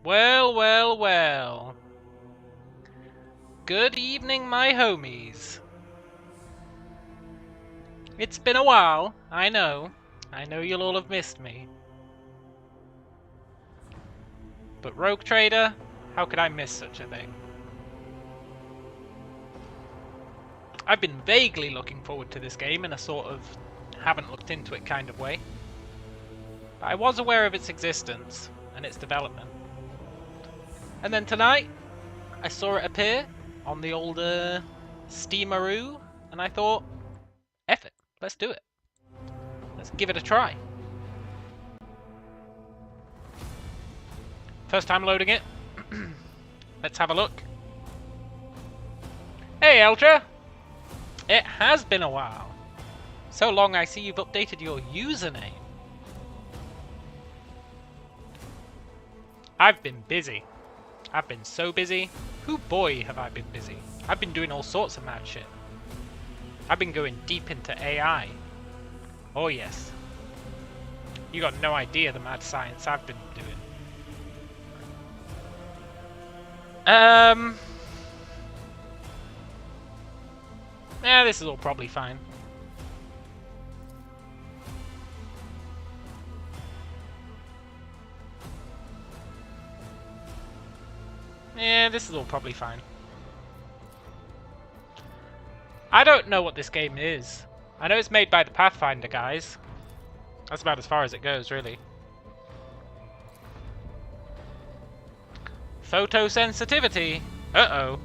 Well, well, well. Good evening, my homies. It's been a while, I know. I know you'll all have missed me. But Rogue Trader, how could I miss such a thing? I've been vaguely looking forward to this game in a sort of haven't looked into it kind of way. But I was aware of its existence and its development. And then tonight, I saw it appear on the old Steamaroo, and I thought, F it, let's do it. Let's give it a try. First time loading it. Let's have a look. Hey, Ultra! It has been a while. So long I see you've updated your username. I've been busy. I've been so busy. Hoo boy have I been busy. I've been doing all sorts of mad shit. I've been going deep into AI. Oh yes. You got no idea the mad science I've been doing. Yeah, this is all probably fine. Yeah, this is all probably fine. I don't know what this game is. I know it's made by the Pathfinder guys. That's about as far as it goes, really. Photosensitivity. Uh-oh.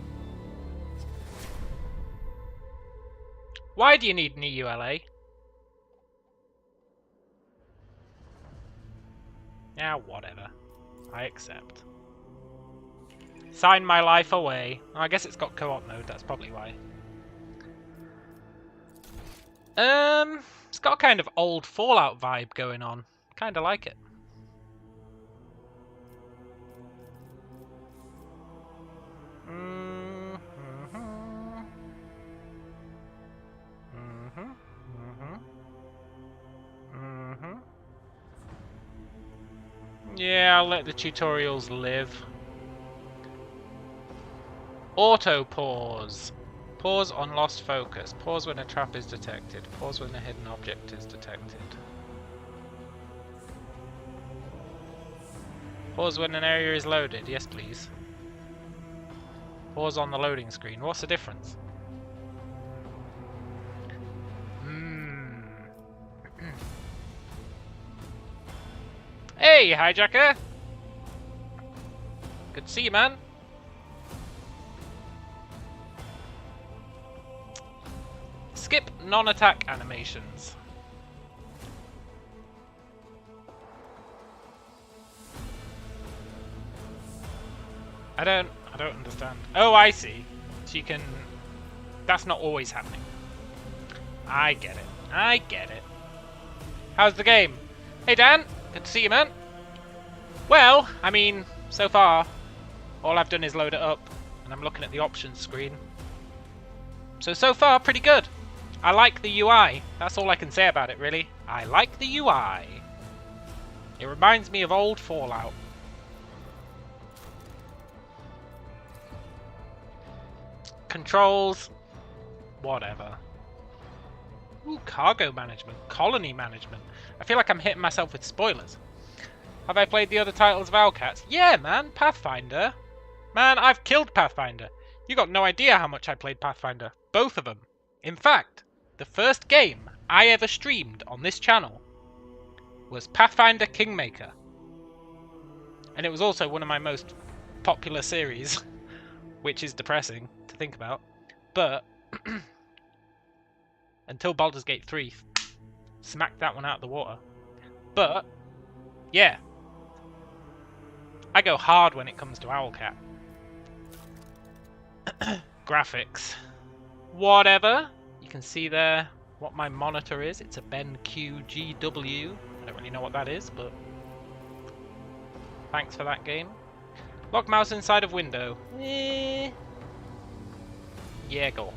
Why do you need an EULA? Yeah, whatever. I accept. Sign my life away. Oh, I guess it's got co-op mode, that's probably why. It's got a kind of old Fallout vibe going on. Kinda like it. Yeah, I'll let the tutorials live. Auto pause. Pause on lost focus. Pause when a trap is detected. Pause when a hidden object is detected. Pause when an area is loaded. Yes, please. Pause on the loading screen. What's the difference? Hey, hijacker! Good to see you, man. Skip non-attack animations. I don't understand. Oh, I see. So you can... That's not always happening. I get it. I get it. How's the game? Hey, Dan. Good to see you, man. Well, I mean, so far, all I've done is load it up, and I'm looking at the options screen. So far, pretty good. I like the UI. That's all I can say about it, really. I like the UI. It reminds me of old Fallout. Controls, whatever. Ooh, cargo management, colony management. I feel like I'm hitting myself with spoilers. Have I played the other titles of Owlcat? Yeah, man, Pathfinder. Man, I've killed Pathfinder. You got no idea how much I played Pathfinder. Both of them. In fact, the first game I ever streamed on this channel was Pathfinder Kingmaker. And it was also one of my most popular series, which is depressing to think about. But until Baldur's Gate 3 smacked that one out of the water. But yeah, I go hard when it comes to Owlcat. Graphics, whatever. You can see there what my monitor is. It's a BenQ-GW. I don't really know what that is, but thanks for that game. Lock mouse inside of window. Yeah, go on.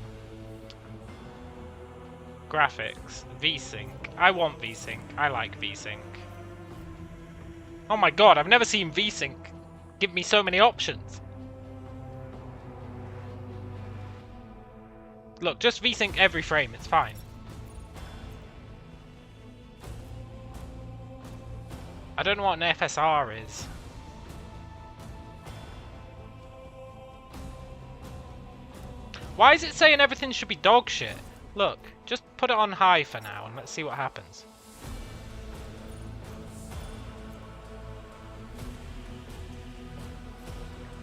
Graphics. VSync. I want VSync. I like VSync. Oh my god, I've never seen VSync give me so many options. Look, just VSync every frame, it's fine. I don't know what an FSR is. Why is it saying everything should be dog shit? Look, just put it on high for now and let's see what happens.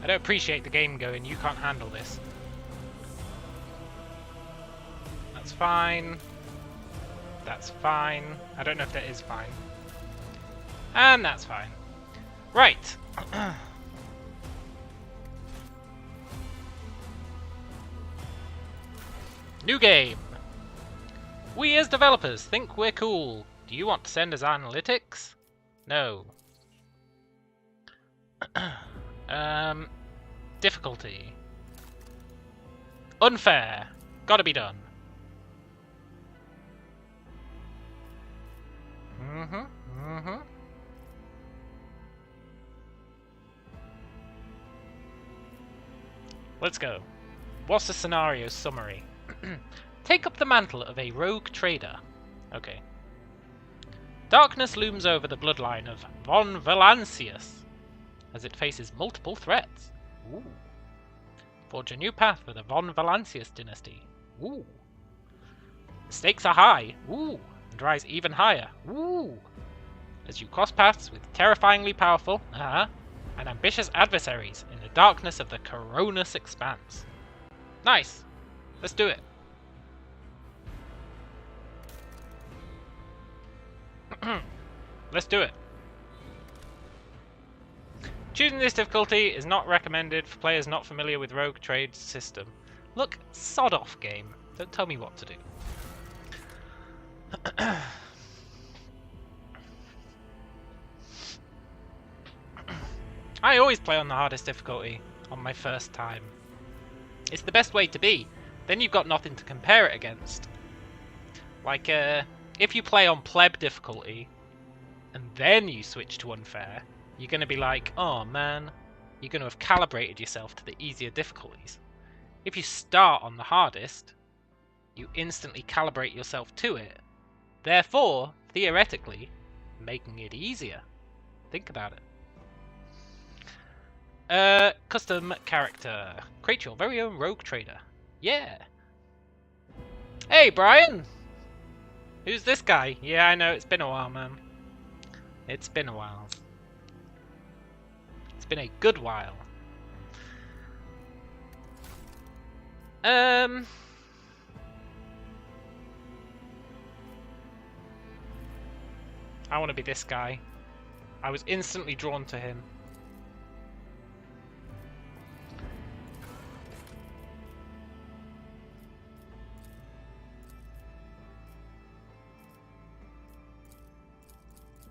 I don't appreciate the game going, you can't handle this. That's fine. That's fine. I don't know if that is fine. And that's fine. Right. New game. We as developers think we're cool. Do you want to send us analytics? No. Difficulty. Unfair. Gotta be done. Let's go. What's the scenario summary? Take up the mantle of a rogue trader. Okay. Darkness looms over the bloodline of von Valancius as it faces multiple threats. Ooh. Forge a new path for the von Valancius dynasty. Ooh. The stakes are high. Ooh. And rise even higher. Ooh. As you cross paths with terrifyingly powerful and ambitious adversaries in the darkness of the Coronus Expanse. Nice. Let's do it. Let's do it. Choosing this difficulty is not recommended for players not familiar with Rogue Trade's system. Look, sod off game. Don't tell me what to do. I always play on the hardest difficulty on my first time. It's the best way to be. Then you've got nothing to compare it against. Like, if you play on pleb difficulty and then you switch to unfair, you're going to be like, oh man, you're going to have calibrated yourself to the easier difficulties. If you start on the hardest, you instantly calibrate yourself to it, therefore, theoretically, making it easier. Think about it. Custom character. Create your very own rogue trader. Yeah. Hey, Brian! Who's this guy? Yeah, I know, it's been a while, man. It's been a while. It's been a good while. I want to be this guy. I was instantly drawn to him.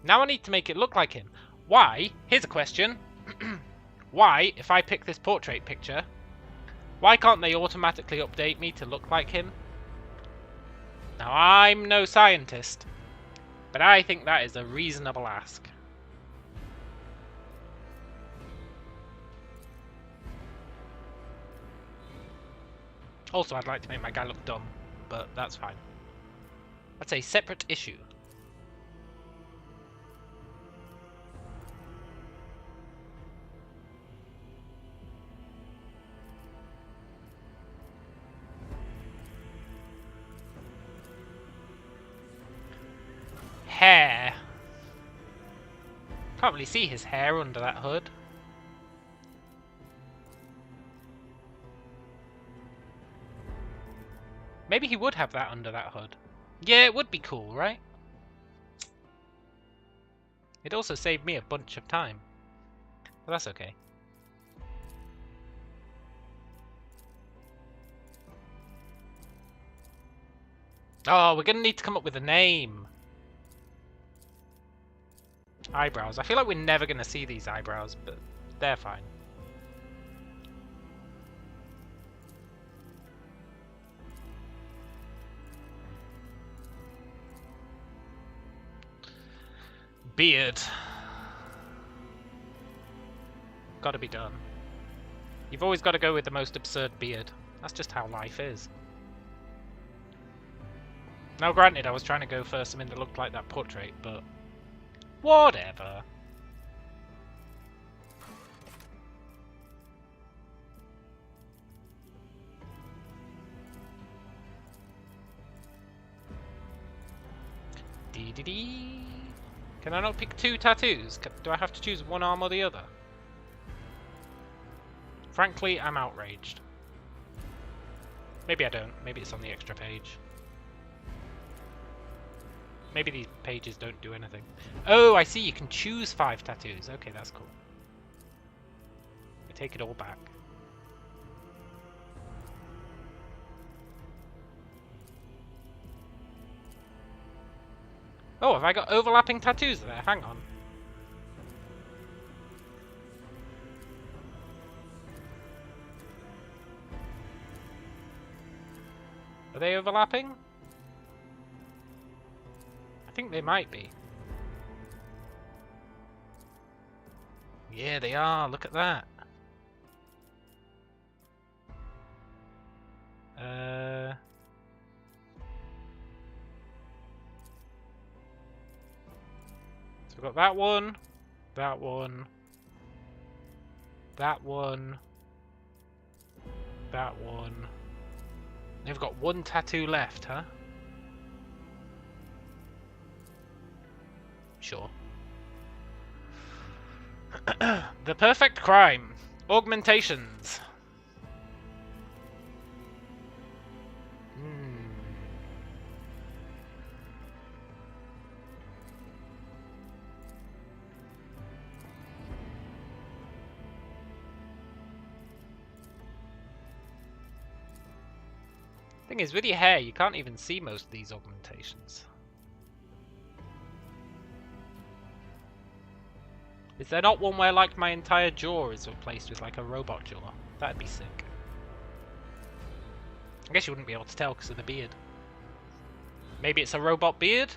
Now I need to make it look like him. Why? Here's a question. Why, if I pick this portrait picture, why can't they automatically update me to look like him? Now, I'm no scientist, but I think that is a reasonable ask. Also, I'd like to make my guy look dumb, but that's fine. That's a separate issue. Hair. Can't really see his hair under that hood. Maybe he would have that under that hood. Yeah, it would be cool, right? It also saved me a bunch of time. But that's okay. Oh, we're gonna need to come up with a name. Eyebrows. I feel like we're never going to see these eyebrows, but they're fine. Beard. Gotta be done. You've always got to go with the most absurd beard. That's just how life is. Now granted, I was trying to go for something that looked like that portrait, but... whatever. Dee-dee-dee. Can I not pick 2 tattoos? Do I have to choose one arm or the other? Frankly, I'm outraged. Maybe I don't. Maybe it's on the extra page. Maybe these pages don't do anything. Oh, I see. You can choose 5 tattoos. Okay, that's cool. I take it all back. Oh, have I got overlapping tattoos there? Hang on. Are they overlapping? I think they might be. Yeah, they are. Look at that. So we've got that one, that one, that one, that one. They've got 1 tattoo left, huh? Sure. The perfect crime. Augmentations. Thing is, with your hair, you can't even see most of these augmentations. Is there not one where, like, my entire jaw is replaced with, like, a robot jaw? That'd be sick. I guess you wouldn't be able to tell because of the beard. Maybe it's a robot beard?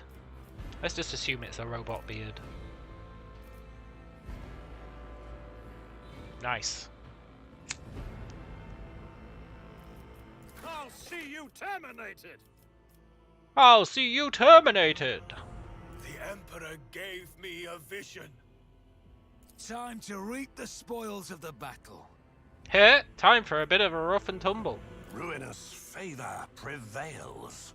Let's just assume it's a robot beard. Nice. I'll see you terminated! I'll see you terminated! The Emperor gave me a vision. Time to reap the spoils of the battle. Here, time for a bit of a rough and tumble. Ruinous favor prevails.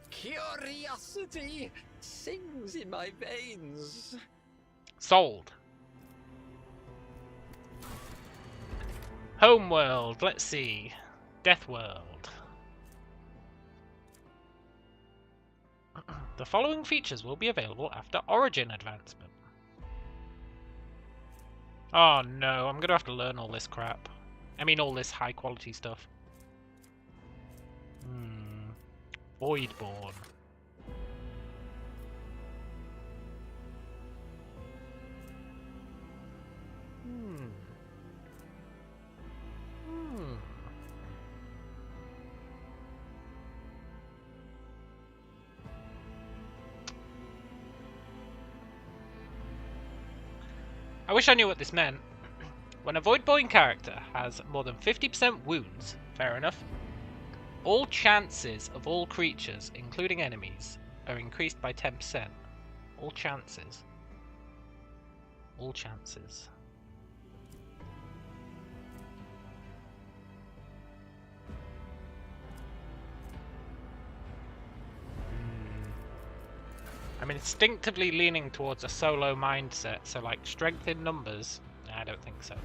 Curiosity sings in my veins. Sold. Homeworld, let's see. Deathworld. The following features will be available after Origin advancement. Oh no, I'm gonna have to learn all this crap. I mean all this high quality stuff. Voidborn. I wish I knew what this meant. When a Voidborn character has more than 50% wounds, fair enough, all chances of all creatures, including enemies, are increased by 10%. All chances. All chances. I'm instinctively leaning towards a solo mindset, so like strength in numbers, I don't think so.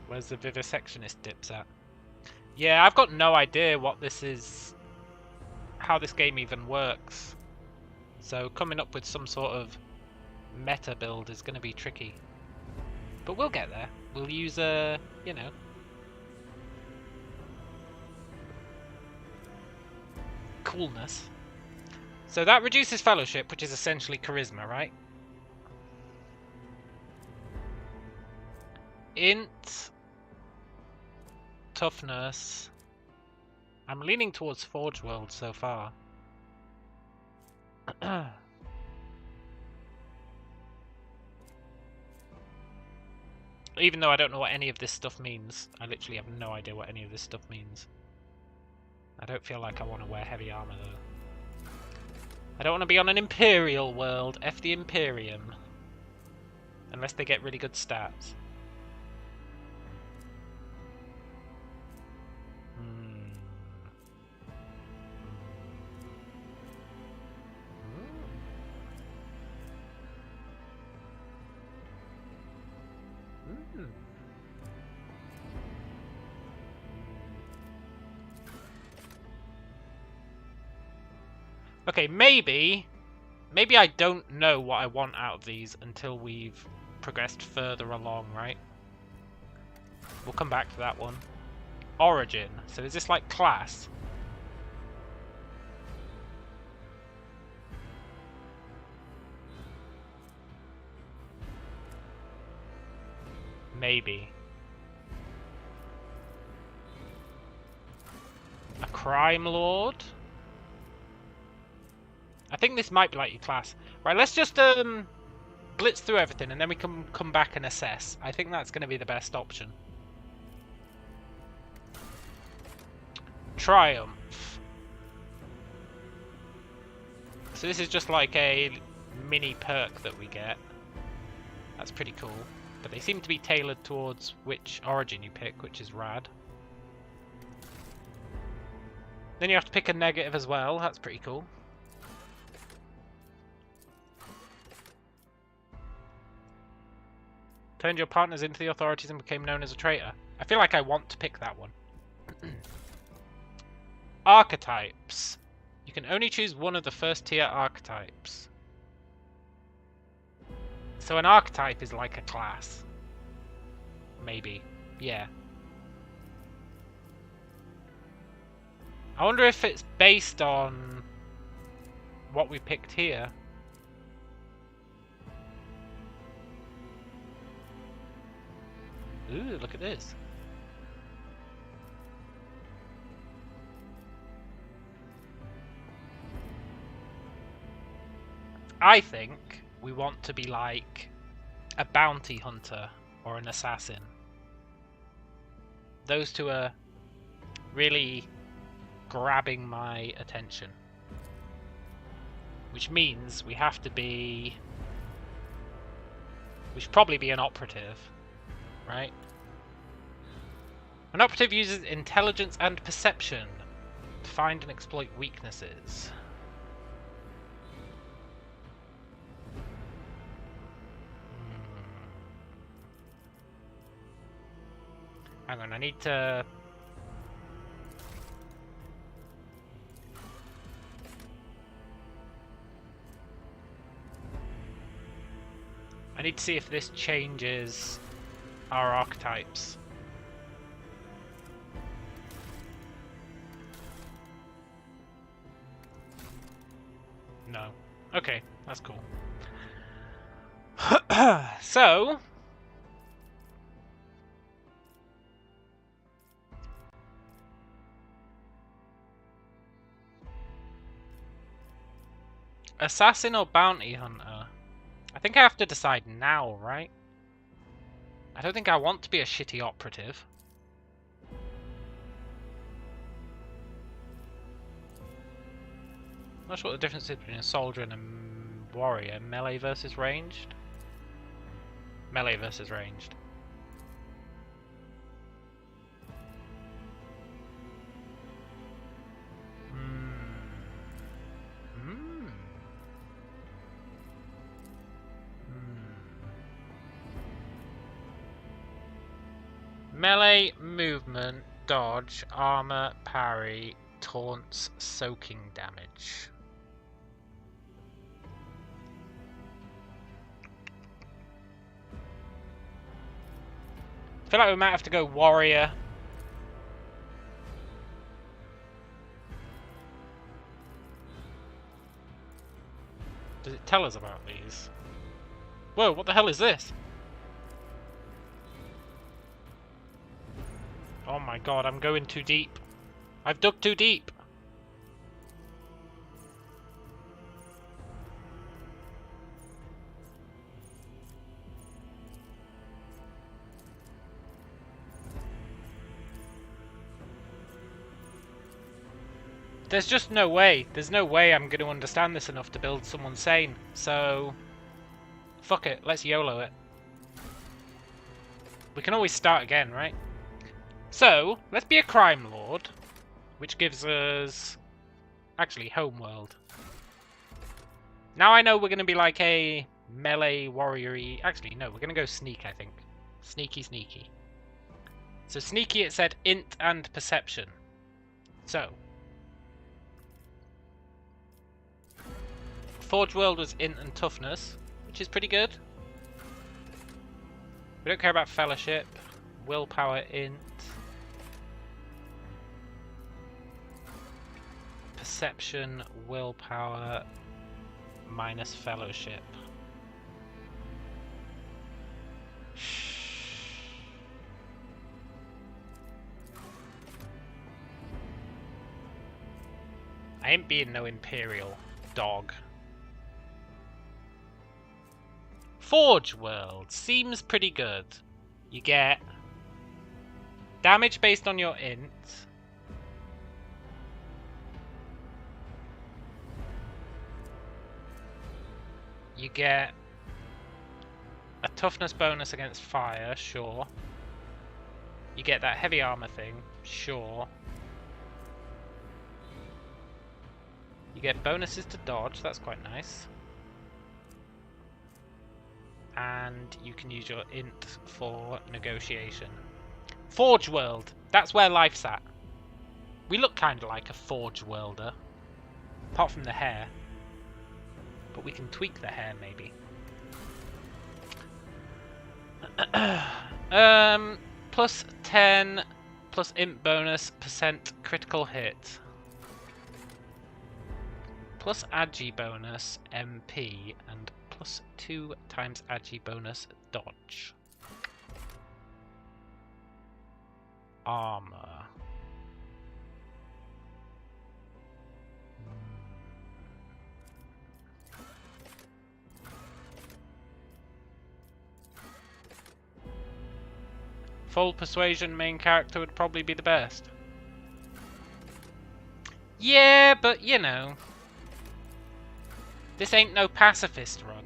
Where's the vivisectionist dips at? Yeah, I've got no idea what this is, how this game even works. So coming up with some sort of meta build is going to be tricky. But we'll get there. We'll use a, you know, coolness. So that reduces fellowship, which is essentially charisma, right? Int, toughness, I'm leaning towards Forge World so far. Even though I don't know what any of this stuff means. I literally have no idea what any of this stuff means. I don't feel like I want to wear heavy armor though. I don't want to be on an Imperial world. F the Imperium. Unless they get really good stats. Okay, maybe I don't know what I want out of these until we've progressed further along, right? We'll come back to that one. Origin. So is this like class? Maybe. A crime lord? I think this might be like your class. Right, let's just blitz through everything and then we can come back and assess. I think that's going to be the best option. Triumph. So this is just like a mini perk that we get. That's pretty cool. But they seem to be tailored towards which origin you pick, which is rad. Then you have to pick a negative as well. That's pretty cool. Turned your partners into the authorities and became known as a traitor. I feel like I want to pick that one. Archetypes. You can only choose one of the first tier archetypes. So an archetype is like a class. Maybe. Yeah. I wonder if it's based on what we picked here. Ooh, look at this. I think we want to be like a bounty hunter or an assassin. Those two are really grabbing my attention. Which means we have to be... we should probably be an operative. Right? An operative uses intelligence and perception to find and exploit weaknesses. Hang on, I need to... I need to see if this changes our archetypes. No. Okay, that's cool. So... assassin or bounty hunter? I think I have to decide now, right? I don't think I want to be a shitty operative. Not sure what the difference is between a soldier and a warrior. Melee versus ranged? Melee versus ranged. Melee, movement, dodge, armor, parry, taunts, soaking damage. I feel like we might have to go warrior. Does it tell us about these? Whoa, what the hell is this? Oh my god, I'm going too deep. I've dug too deep. There's just no way. There's no way I'm going to understand this enough to build someone sane. So, fuck it. Let's YOLO it. We can always start again, right? So, let's be a crime lord, which gives us, actually, homeworld. Now I know we're going to be like a melee warrior-y. Actually, no, we're going to go sneak, I think. Sneaky, sneaky. So sneaky, it said int and perception. So, Forge World was int and toughness, which is pretty good. We don't care about fellowship. Willpower int. Perception, willpower, minus fellowship. I ain't being no Imperial dog. Forge World seems pretty good. You get damage based on your int. You get a toughness bonus against fire, sure. You get that heavy armor thing, sure. You get bonuses to dodge, that's quite nice. And you can use your int for negotiation. Forge World, that's where life's at. We look kind of like a Forge Worlder, apart from the hair. But we can tweak the hair, maybe. Plus 10, plus int bonus, percent critical hit. Plus agi bonus, MP, and plus 2 times agi bonus, dodge. Armor. Full persuasion main character would probably be the best. Yeah, but you know. This ain't no pacifist run.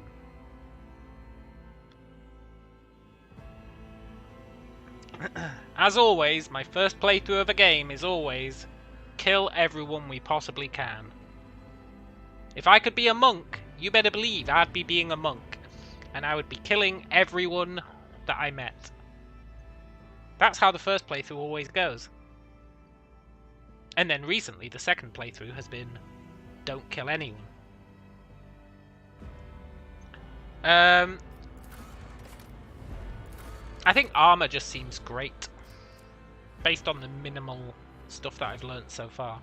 As always, my first playthrough of a game is always kill everyone we possibly can. If I could be a monk, you better believe I'd be being a monk. And I would be killing everyone that I met. That's how the first playthrough always goes. And then recently, the second playthrough has been don't kill anyone. I think armor just seems great. Based on the minimal stuff that I've learnt so far.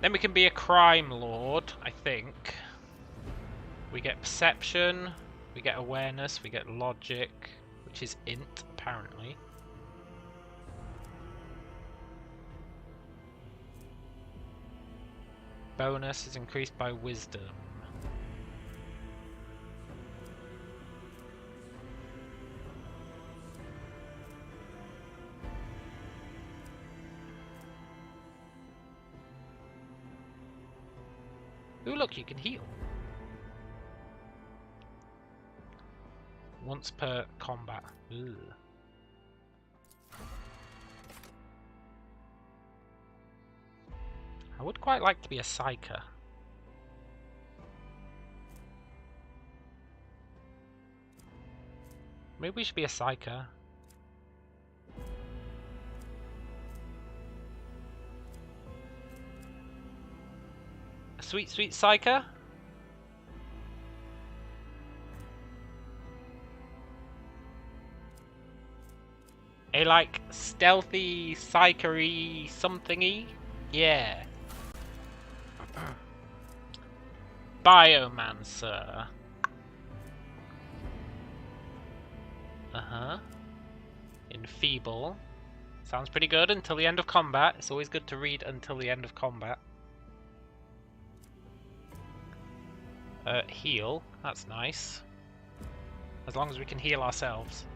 Then we can be a crime lord, I think. We get perception. We get awareness, we get logic, which is int, apparently. Bonus is increased by wisdom. Ooh, look, you can heal. Once per combat. Ugh. I would quite like to be a psyker. Maybe we should be a psyker. A sweet, sweet psyker? A like stealthy, psychery, something-y? Yeah. Biomancer. Uh-huh. Enfeeble. Sounds pretty good until the end of combat. It's always good to read until the end of combat. Heal. That's nice. As long as we can heal ourselves.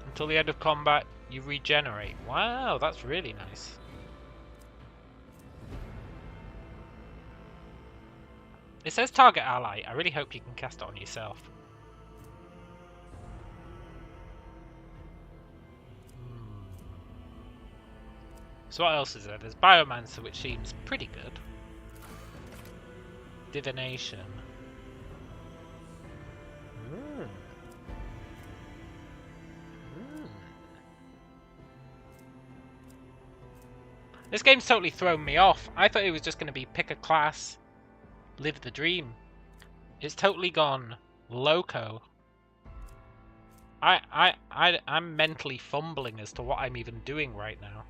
Until the end of combat, you regenerate. Wow, that's really nice. It says target ally. I really hope you can cast it on yourself. So what else is there? There's Biomancer, which seems pretty good. Divination. This game's totally thrown me off. I thought it was just going to be pick a class, live the dream. It's totally gone loco. I'm mentally fumbling as to what I'm even doing right now.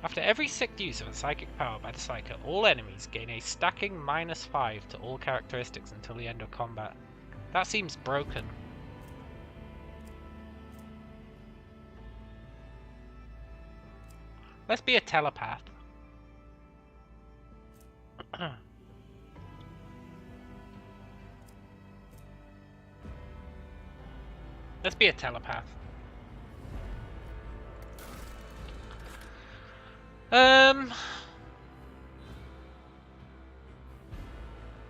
After every sixth use of a psychic power by the Psyker, all enemies gain a stacking -5 to all characteristics until the end of combat. That seems broken. Let's be a telepath. Let's be a telepath.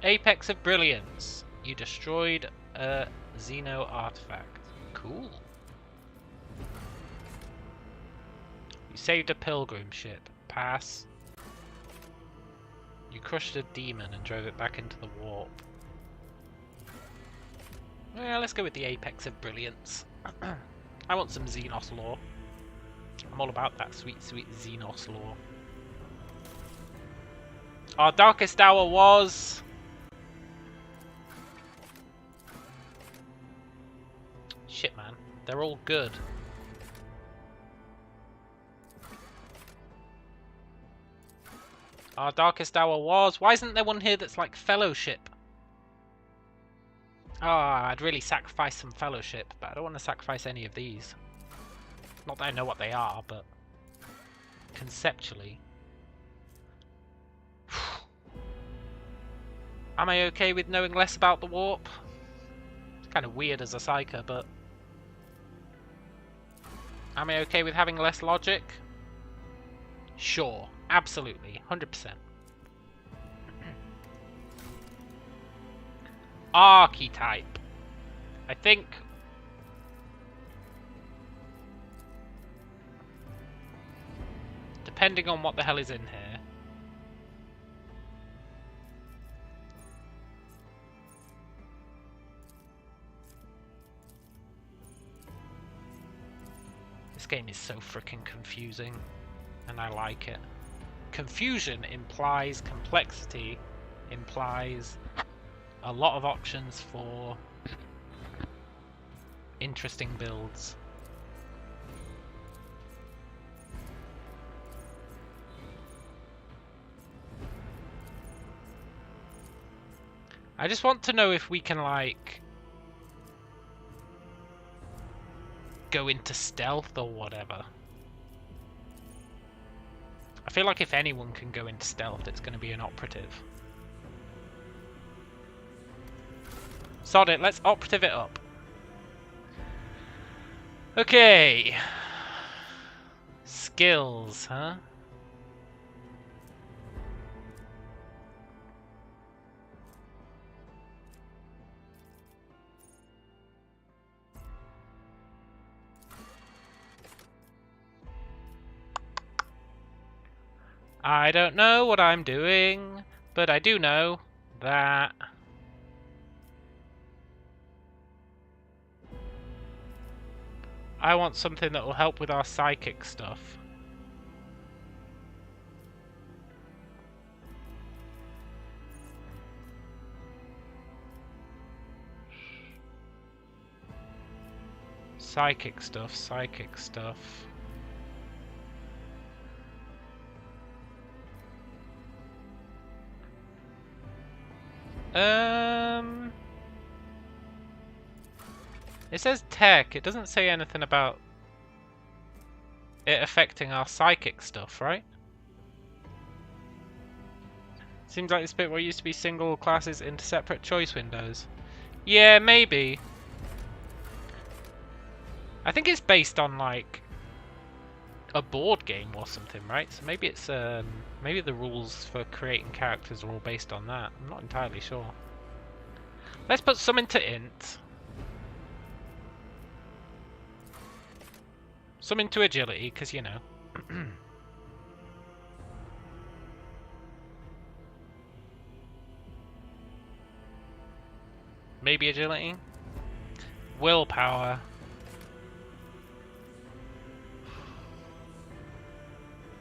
Apex of Brilliance. You destroyed a Xeno artifact. Cool. You saved a pilgrim ship. Pass. You crushed a demon and drove it back into the warp. Well, let's go with the Apex of Brilliance. I want some Xenos lore. I'm all about that sweet, sweet Xenos lore. Our darkest hour was... Shit, man. They're all good. Our darkest hour was... Why isn't there one here that's like Fellowship? Ah, I'd really sacrifice some Fellowship, but I don't want to sacrifice any of these. Not that I know what they are, but conceptually. Am I okay with knowing less about the warp? It's kind of weird as a Psyker, but... Am I okay with having less logic? Sure, absolutely, 100%. Archetype. I think... Depending on what the hell is in here. This game is so freaking confusing, and I like it. Confusion implies complexity, implies a lot of options for interesting builds. I just want to know if we can, like, go into stealth or whatever. I feel like if anyone can go into stealth, it's going to be an operative. Sod it, let's operative it up. Okay. Skills, huh? I don't know what I'm doing, but I do know that I want something that will help with our psychic stuff. Psychic stuff, psychic stuff. It says tech. It doesn't say anything about it affecting our psychic stuff, right? Seems like this bit where it used to be single classes into separate choice windows. Yeah, maybe. I think it's based on like a board game or something, right? So maybe it's maybe the rules for creating characters are all based on that. I'm not entirely sure. Let's put some into int. Some into agility, because you know. Maybe agility. Willpower.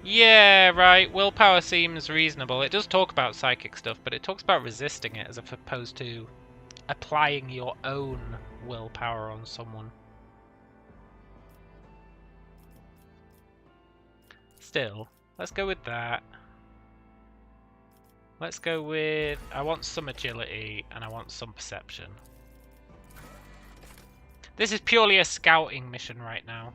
Yeah, right. Willpower seems reasonable. It does talk about psychic stuff, but it talks about resisting it as opposed to applying your own willpower on someone. Still, let's go with that. Let's go with... I want some agility and I want some perception. This is purely a scouting mission right now.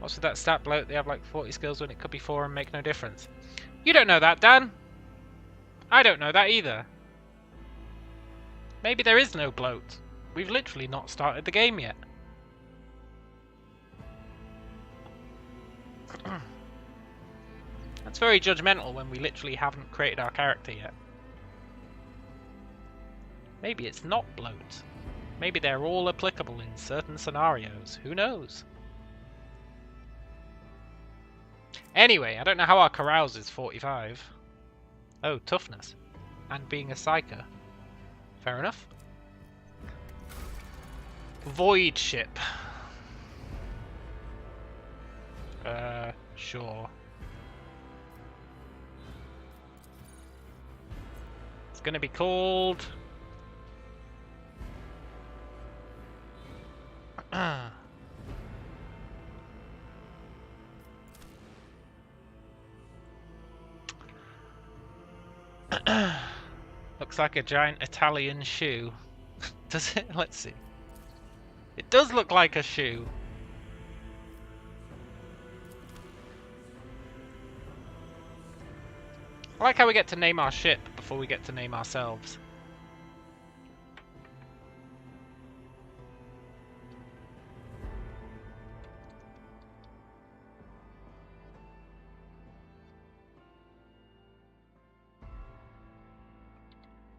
What's with that stat bloke? They have like 40 skills when it could be 4 and make no difference. You don't know that, Dan. I don't know that either. Maybe there is no bloat. We've literally not started the game yet. That's very judgmental when we literally haven't created our character yet. Maybe it's not bloat. Maybe they're all applicable in certain scenarios. Who knows? Anyway, I don't know how our carouse is 45. Oh, toughness. And being a psyker. Fair enough. Void ship. Sure. It's gonna be called... Looks like a giant Italian shoe. Does it? Let's see. It does look like a shoe. I like how we get to name our ship before we get to name ourselves.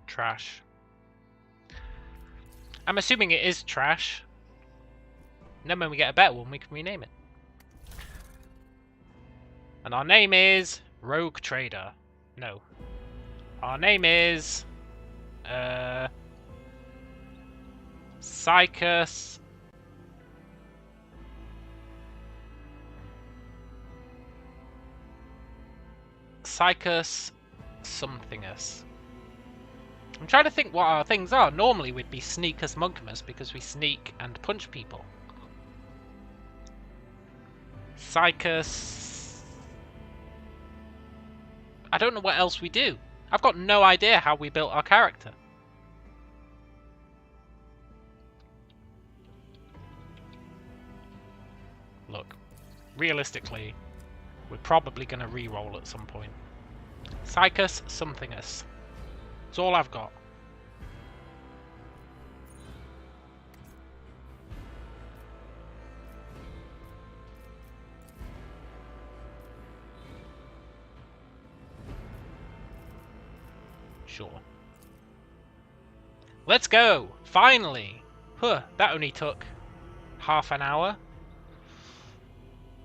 Trash. I'm assuming it is trash. And then when we get a better one, we can rename it. And our name is Rogue Trader. No. Our name is... Psychus... Psychus somethingus. I'm trying to think what our things are. Normally we'd be Sneakus Monkimus because we sneak and punch people. Psychus... I don't know what else we do. I've got no idea how we built our character. Look, realistically, we're probably going to re-roll at some point. Psychus somethingus. That's all I've got. Sure. Let's go! Finally! Huh, that only took half an hour.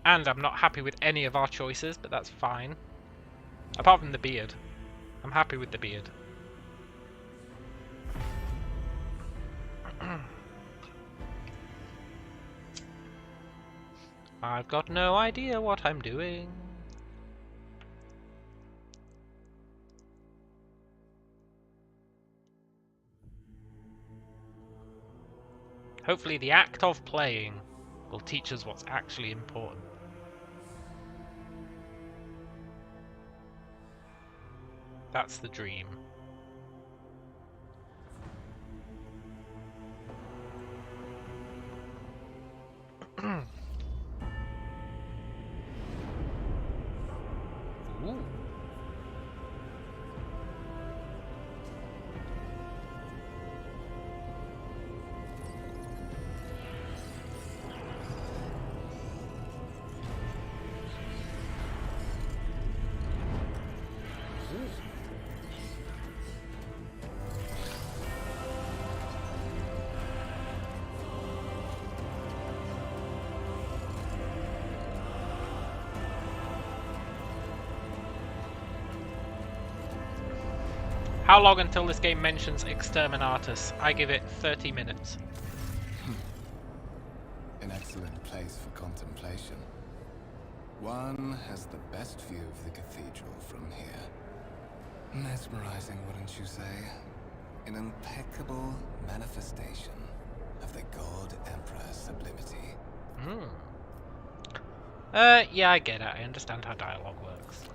And I'm not happy with any of our choices, but that's fine. Apart from the beard. I'm happy with the beard. I've got no idea what I'm doing. Hopefully the act of playing will teach us what's actually important. That's the dream. Ooh. How long until this game mentions Exterminatus? I give it 30 minutes. An excellent place for contemplation. One has the best view of the cathedral from here. Mesmerizing, wouldn't you say? An impeccable manifestation of the God Emperor's sublimity. Yeah, I get it. I understand how dialogue works.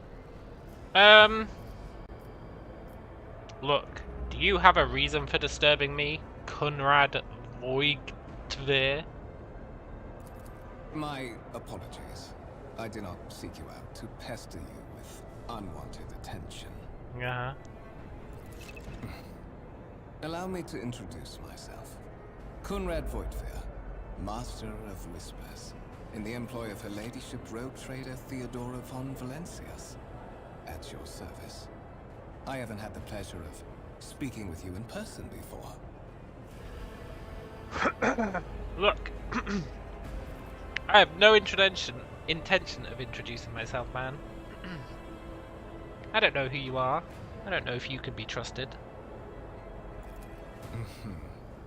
Look, do you have a reason for disturbing me, Conrad Voigtver? My apologies. I did not seek you out to pester you with unwanted attention. Uh-huh. Allow me to introduce myself. Conrad Voigtver, Master of Whispers, in the employ of Her Ladyship Rogue Trader Theodora von Valencius. At your service. I haven't had the pleasure of speaking with you in person before. Look, I have no intention of introducing myself, man. I don't know who you are. I don't know if you can be trusted.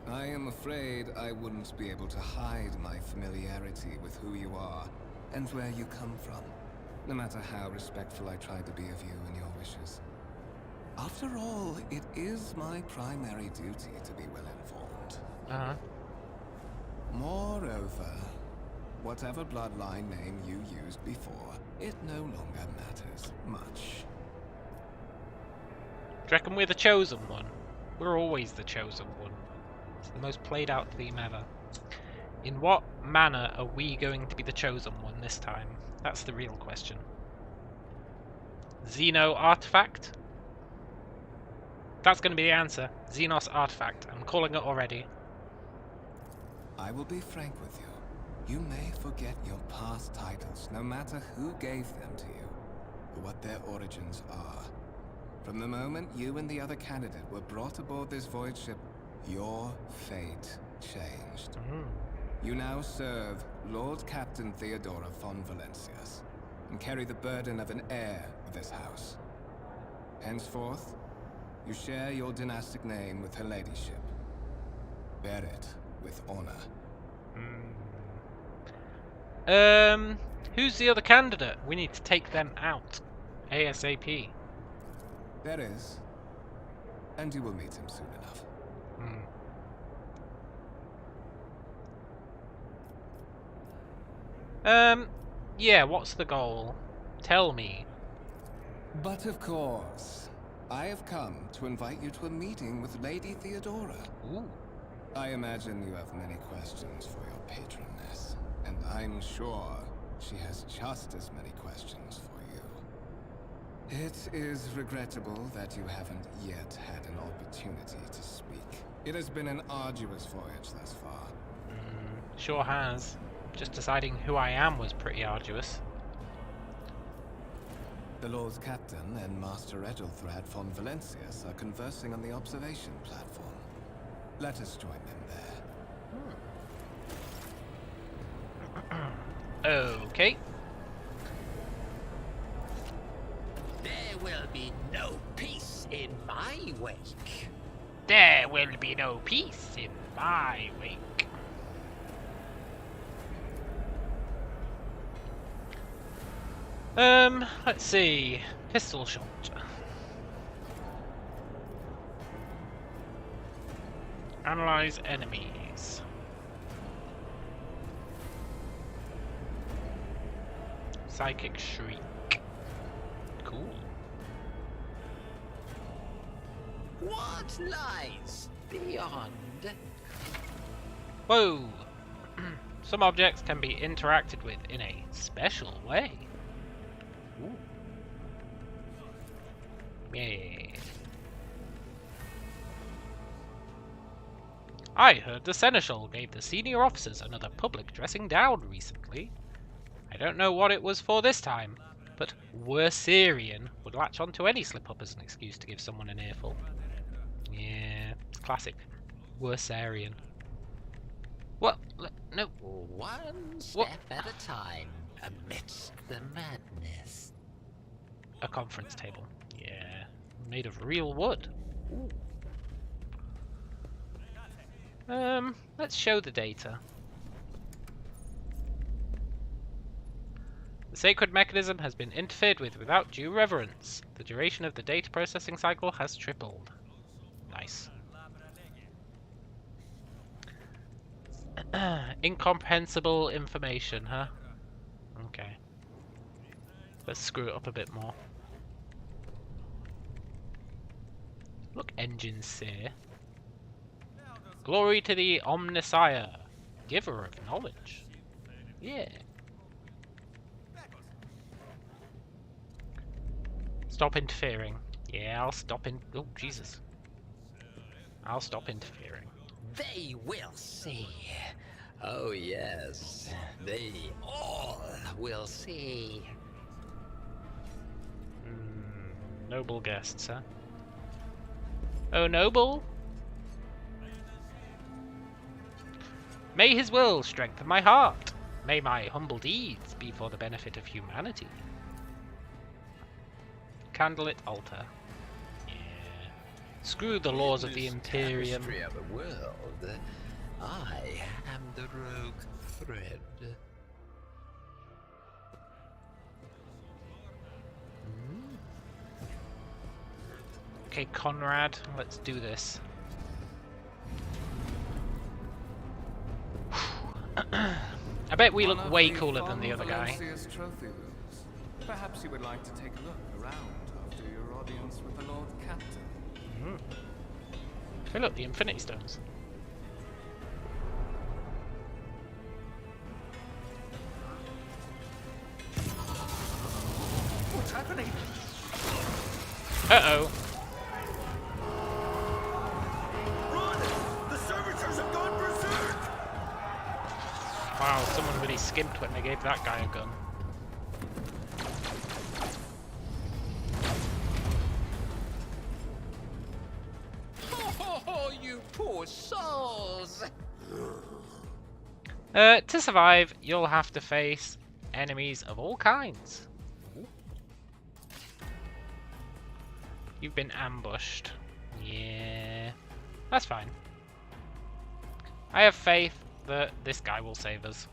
I am afraid I wouldn't be able to hide my familiarity with who you are and where you come from, no matter how respectful I try to be of you and your wishes. After all, it is my primary duty to be well informed. Uh-huh. Moreover, whatever bloodline name you used before, it no longer matters much. Do you reckon we're the chosen one? We're always the chosen one. It's the most played out theme ever. In what manner are we going to be the chosen one this time? That's the real question. Xeno artifact? That's going to be the answer. Xenos artifact. I'm calling it already. I will be frank with you. You may forget your past titles, no matter who gave them to you, or what their origins are. From the moment you and the other candidate were brought aboard this void ship, your fate changed. You now serve Lord Captain Theodora von Valencius, and carry the burden of an heir of this house. Henceforth, you share your dynastic name with Her Ladyship. Bear it with honor. Who's the other candidate? We need to take them out. ASAP. There is. And you will meet him soon enough. Yeah, what's the goal? Tell me. But of course, I have come to invite you to a meeting with Lady Theodora. Ooh. I imagine you have many questions for your patroness, and I'm sure she has just as many questions for you. It is regrettable that you haven't yet had an opportunity to speak. It has been an arduous voyage thus far. Sure has. Just deciding who I am was pretty arduous. The Lord's Captain and Master Edelthrad von Valencius are conversing on the observation platform. Let us join them there. Okay. There will be no peace in my wake. There will be no peace in My wake. Let's see. Pistol shot. Analyze enemies. Psychic shriek. Cool. What lies beyond? Whoa! Some objects can be interacted with in a special way. Ooh. Yeah. I heard the Seneschal gave the senior officers another public dressing down recently. I don't know what it was for this time, but Worserian would latch onto any slip-up as an excuse to give someone an earful. Yeah, it's classic. Worserian. What? No. One step What? at a time amidst the madness. A conference table. Yeah. Made of real wood. Ooh. Let's show the data. The sacred mechanism has been interfered with without due reverence. The duration of the data processing cycle has tripled. Nice. Incomprehensible information, huh? Okay. Let's screw it up a bit more. Look, engine seer. Glory to the Omnisire, giver of knowledge. Yeah. Stop interfering. Yeah, I'll stop in. Oh, Jesus. I'll stop interfering. They will see. Oh yes, they all will see. Noble guests, huh? Oh, noble? May his will strengthen my heart. May my humble deeds be for the benefit of humanity. Candlelit altar. Yeah. Screw the laws of the Imperium. Tapestry of the world, I am the rogue thread. Okay, Conrad, let's do this. I bet we look way cooler than the other guy. Trophy rooms. Perhaps you would like to take a look around after your audience with the Lord Captain. Hey look, the Infinity Stones. What's happening? Uh-oh. Run! The servitors have gone berserk! Wow, someone really skimped when they gave that guy a gun. Oh, you poor souls! To survive, you'll have to face enemies of all kinds. You've been ambushed. Yeah. That's fine. I have faith that this guy will save us.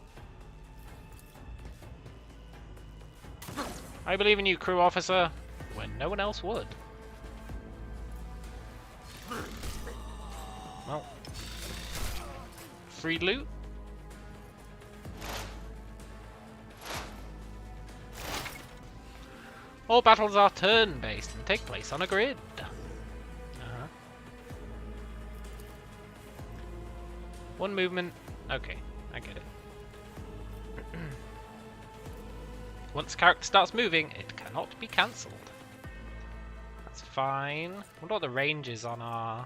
I believe in you, crew officer, when no one else would. Well. Free loot? All battles are turn-based and take place on a grid. One movement. Okay, I get it. Once the character starts moving, it cannot be cancelled. That's fine. I wonder what the range is on our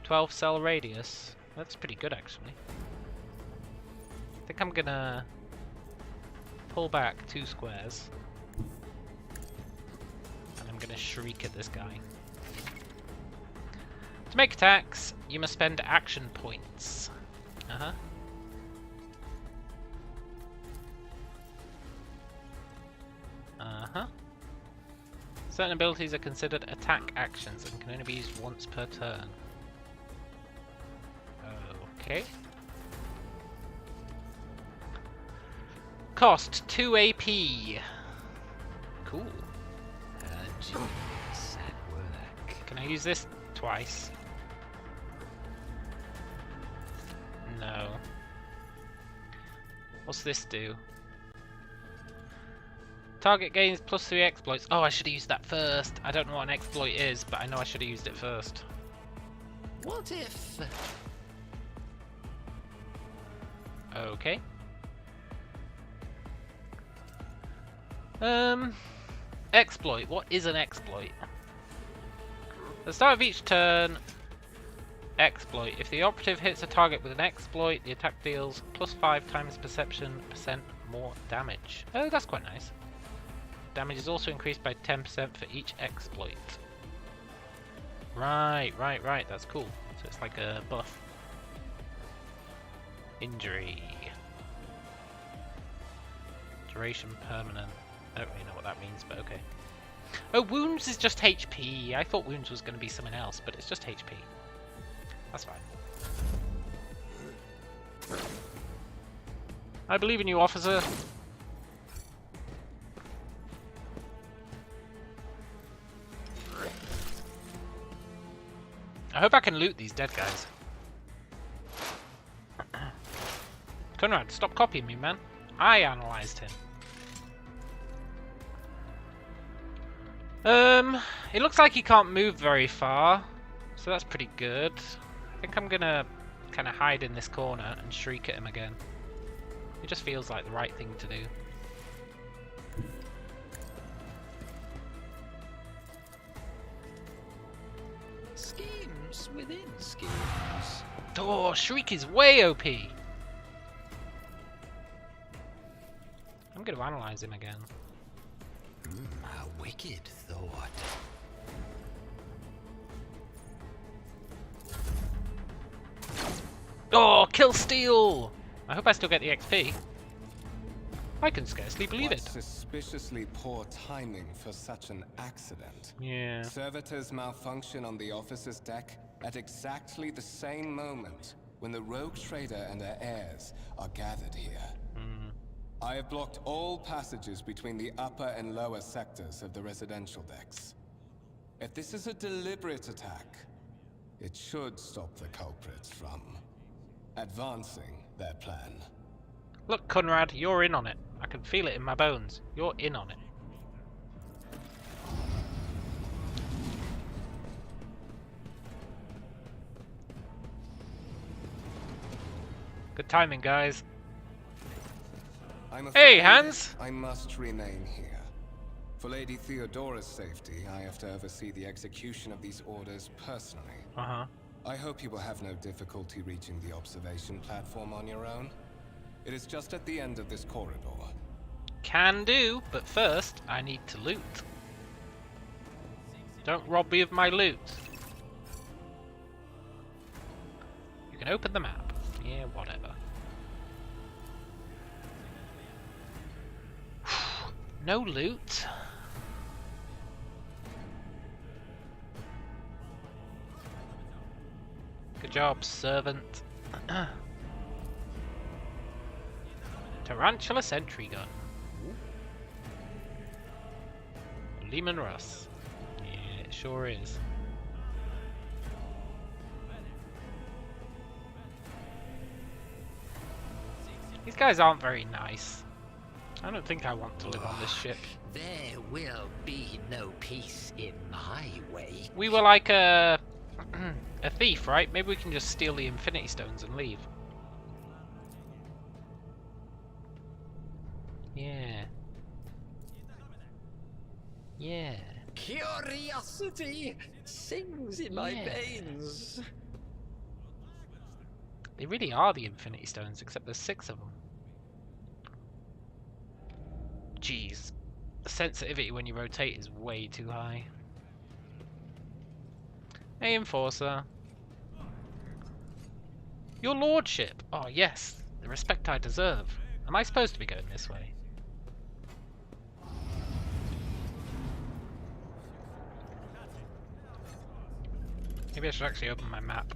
12 cell radius. That's pretty good, actually. I think I'm gonna pull back 2 squares. And I'm gonna shriek at this guy. To make attacks, you must spend action points. Certain abilities are considered attack actions and can only be used once per turn. Okay. Cost 2 AP. Cool. Genius at work. Can I use this twice? No. What's this do? Target gains +3 exploits. Oh, I should have used that first. I don't know what an exploit is, but I know I should have used it first. What if? Okay. Exploit. What is an exploit? At the start of each turn, exploit. If the operative hits a target with an exploit, the attack deals +5 times perception % more damage. Oh, that's quite nice. Damage is also increased by 10% for each exploit. Right. That's cool. So it's like a buff. Injury. Duration permanent. I don't really know what that means, but okay. Oh, wounds is just HP. I thought wounds was going to be something else, but it's just HP. That's fine. I believe in you, officer. I hope I can loot these dead guys. Conrad, stop copying me, man. I analysed him. It looks like he can't move very far, so that's pretty good. I think I'm gonna kind of hide in this corner and shriek at him again. It just feels like the right thing to do. Schemes within schemes. Oh, shriek is way OP. I'm gonna analyze him again. A wicked thought. Oh, kill steal! I hope I still get the XP. I can scarcely believe What it. suspiciously poor timing for such an accident. Yeah. Servitors malfunction on the officer's deck at exactly the same moment when the rogue trader and her heirs are gathered here. I have blocked all passages between the upper and lower sectors of the residential decks. If this is a deliberate attack, it should stop the culprits from advancing their plan. Look, Conrad, you're in on it. I can feel it in my bones. You're in on it. Good timing, guys. I'm Hey, afraid Hans! I must remain here. For Lady Theodora's safety, I have to oversee the execution of these orders personally. Uh-huh. I hope you will have no difficulty reaching the observation platform on your own. It is just at the end of this corridor. Can do, but first, I need to loot. Don't rob me of my loot. You can open the map. Yeah, whatever. No loot. Good job, servant. Tarantula sentry gun. Lehman Russ. Yeah, it sure is. These guys aren't very nice. I don't think I want to live on this ship. There will be no peace in my wake. We were like a thief, right? Maybe we can just steal the Infinity Stones and leave. Yeah. Yeah. Curiosity sings in my Yeah. veins. They really are the Infinity Stones, except there's 6 of them. Jeez. The sensitivity when you rotate is way too high. Hey, Enforcer. Your lordship! Oh yes, the respect I deserve. Am I supposed to be going this way? Maybe I should actually open my map.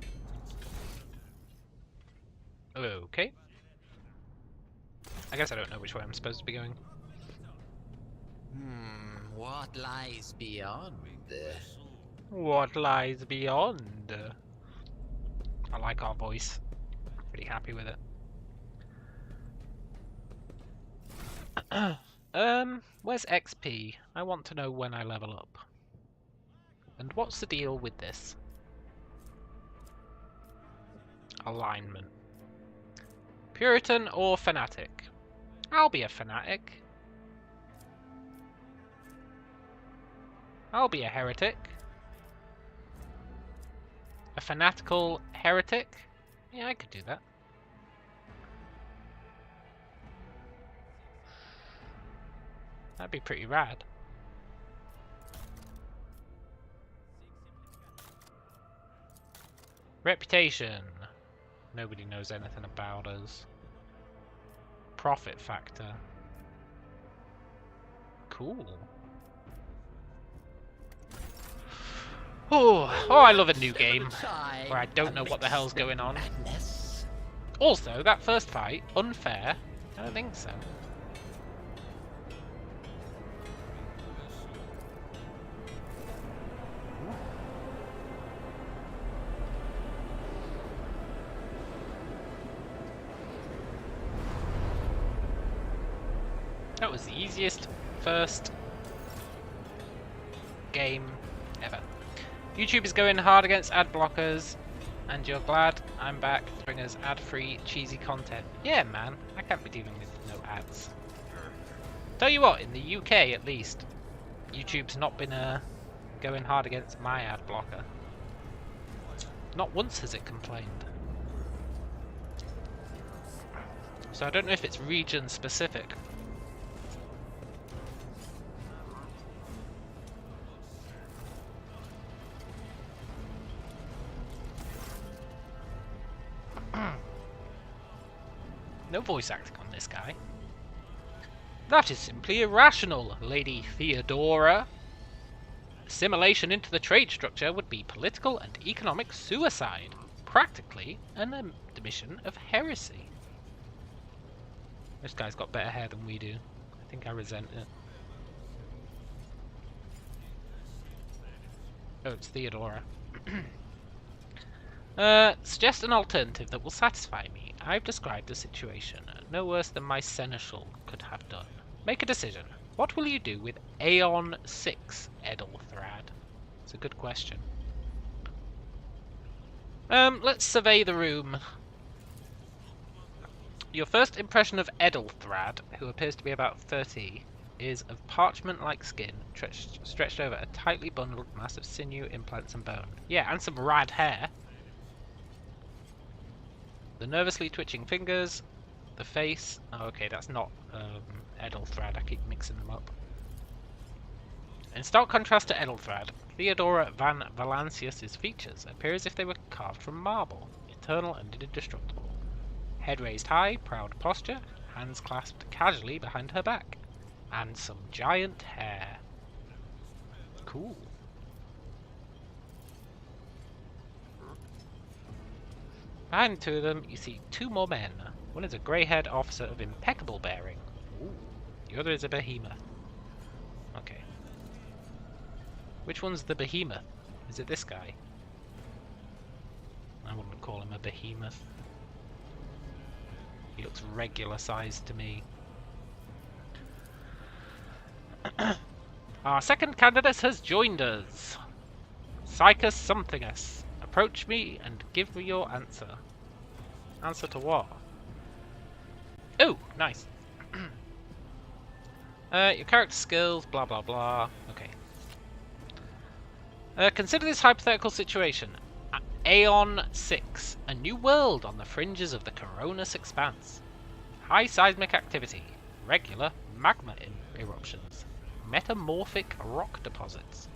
Okay. I guess I don't know which way I'm supposed to be going. What lies beyond? What lies beyond? I like our voice. Pretty happy with it. Where's XP? I want to know when I level up. And what's the deal with this? Alignment. Puritan or fanatic? I'll be a fanatic. I'll be a heretic. A fanatical heretic? Yeah, I could do that. That'd be pretty rad. Reputation. Nobody knows anything about us. Profit factor. Cool. Oh, I love a new game where I don't know what the hell's going on. Also, that first fight, unfair? I don't think so. That was the easiest first game ever. YouTube is going hard against ad blockers, and you're glad I'm back to bring us ad-free, cheesy content. Yeah, man, I can't be dealing with no ads. Tell you what, in the UK at least, YouTube's not been going hard against my ad blocker. Not once has it complained. So I don't know if it's region specific. No voice acting on this guy. That is simply irrational, Lady Theodora. Assimilation into the trade structure would be political and economic suicide. Practically an admission of heresy. This guy's got better hair than we do. I think I resent it. Oh, it's Theodora. Suggest an alternative that will satisfy me. I've described the situation, no worse than my seneschal could have done. Make a decision. What will you do with Aeon 6, Edelthrad? It's a good question. Let's survey the room. Your first impression of Edelthrad, who appears to be about 30, is of parchment-like skin, stretched over a tightly bundled mass of sinew, implants and bone. Yeah, and some rad hair. The nervously twitching fingers, the face. Oh, okay, that's not Edelthrad. I keep mixing them up. In stark contrast to Edelthrad, Theodora van Valancius's features appear as if they were carved from marble, eternal and indestructible. Head raised high, proud posture, hands clasped casually behind her back, and some giant hair. Cool. Behind the two of them, you see two more men. One is a grey-haired officer of impeccable bearing. Ooh. The other is a behemoth. Okay. Which one's the behemoth? Is it this guy? I wouldn't call him a behemoth. He looks regular sized to me. Our second candidate has joined us. Psychus Somethingus. Approach me and give me your answer. Answer to what? Oh, nice. Your character skills, blah blah blah. Okay. Consider this hypothetical situation. Aeon 6, a new world on the fringes of the Coronis expanse. High seismic activity, regular magma eruptions, metamorphic rock deposits,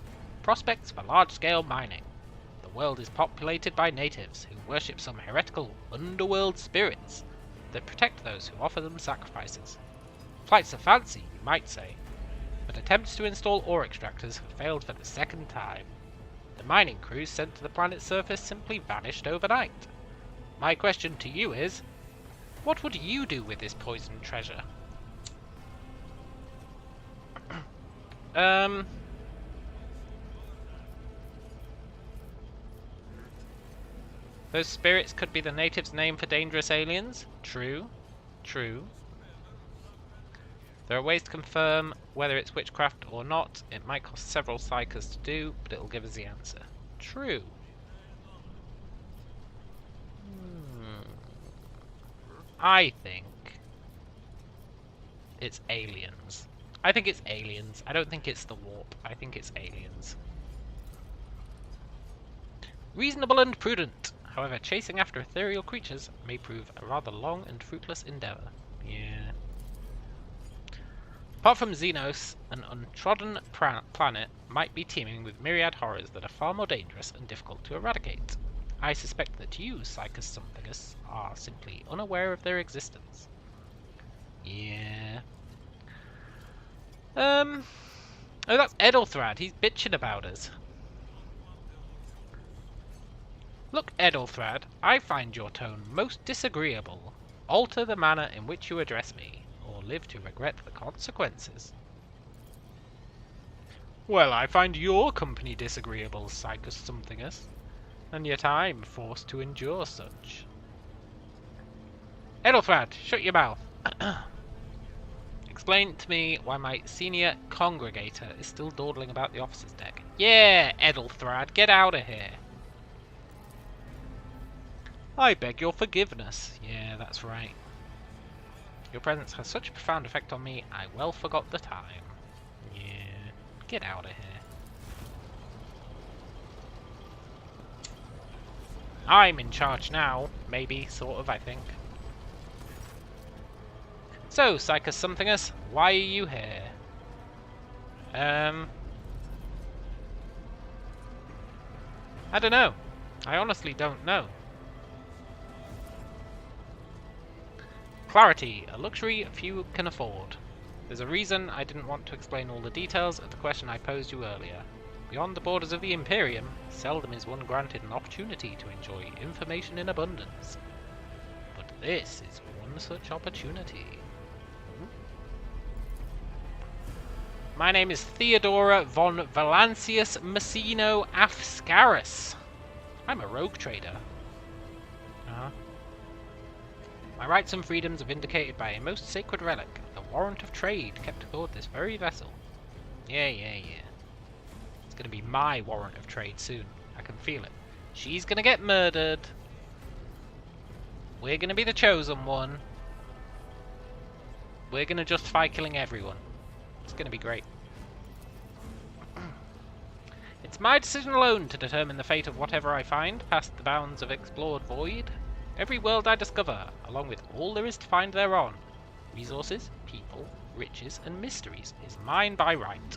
prospects for large-scale mining. The world is populated by natives who worship some heretical underworld spirits that protect those who offer them sacrifices. Flights of fancy, you might say, but attempts to install ore extractors have failed for the second time. The mining crews sent to the planet's surface simply vanished overnight. My question to you is, What would you do with this poisoned treasure? Those spirits could be the natives' name for dangerous aliens. True. True. There are ways to confirm whether it's witchcraft or not. It might cost several psychers to do, but it'll give us the answer. True. I think it's aliens. I think it's aliens. I don't think it's the warp. I think it's aliens. Reasonable and prudent. However, chasing after ethereal creatures may prove a rather long and fruitless endeavor. Yeah. Apart from Xenos, an untrodden planet might be teeming with myriad horrors that are far more dangerous and difficult to eradicate. I suspect that you, Psychus Somethingus, are simply unaware of their existence. Yeah. Oh, that's Edelthrad. He's bitching about us. Look, Edelthrad, I find your tone most disagreeable. Alter the manner in which you address me, or live to regret the consequences. Well, I find your company disagreeable, Psychus Somethingus, and yet I'm forced to endure such. Edelthrad, shut your mouth. Explain to me why my senior congregator is still dawdling about the officer's deck. Yeah, Edelthrad, get out of here. I beg your forgiveness. Yeah, that's right. Your presence has such a profound effect on me, I well forgot the time. Yeah, get out of here. I'm in charge now. Maybe, sort of, I think. So, Psychus Somethingus, why are you here? I don't know. I honestly don't know. Clarity, a luxury few can afford. There's a reason I didn't want to explain all the details of the question I posed you earlier. Beyond the borders of the Imperium, seldom is one granted an opportunity to enjoy information in abundance. But this is one such opportunity. My name is Theodora von Valancius Messino Afscaris. I'm a rogue trader. My rights and freedoms are vindicated by a most sacred relic, the warrant of trade kept aboard this very vessel. Yeah. It's gonna be my warrant of trade soon. I can feel it. She's gonna get murdered. We're gonna be the chosen one. We're gonna justify killing everyone. It's gonna be great. It's my decision alone to determine the fate of whatever I find past the bounds of explored void. Every world I discover, along with all there is to find thereon, resources, people, riches, and mysteries, is mine by right.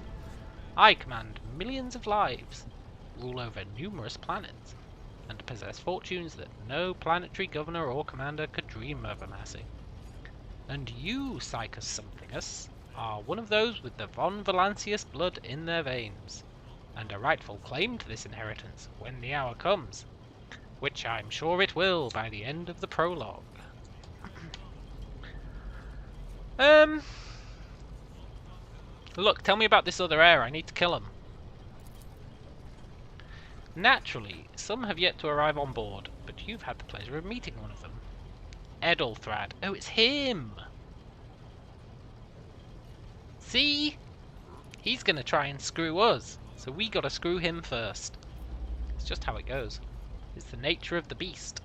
I command millions of lives, rule over numerous planets, and possess fortunes that no planetary governor or commander could dream of amassing. And you, Psychus Somethingus, are one of those with the von Valancius blood in their veins, and a rightful claim to this inheritance when the hour comes. Which I'm sure it will by the end of the prologue. Look, tell me about this other heir. I need to kill him. Naturally, some have yet to arrive on board, but you've had the pleasure of meeting one of them. Edelthrad. Oh, it's him! See? He's gonna try and screw us, so we gotta screw him first. It's just how it goes. It's the nature of the beast.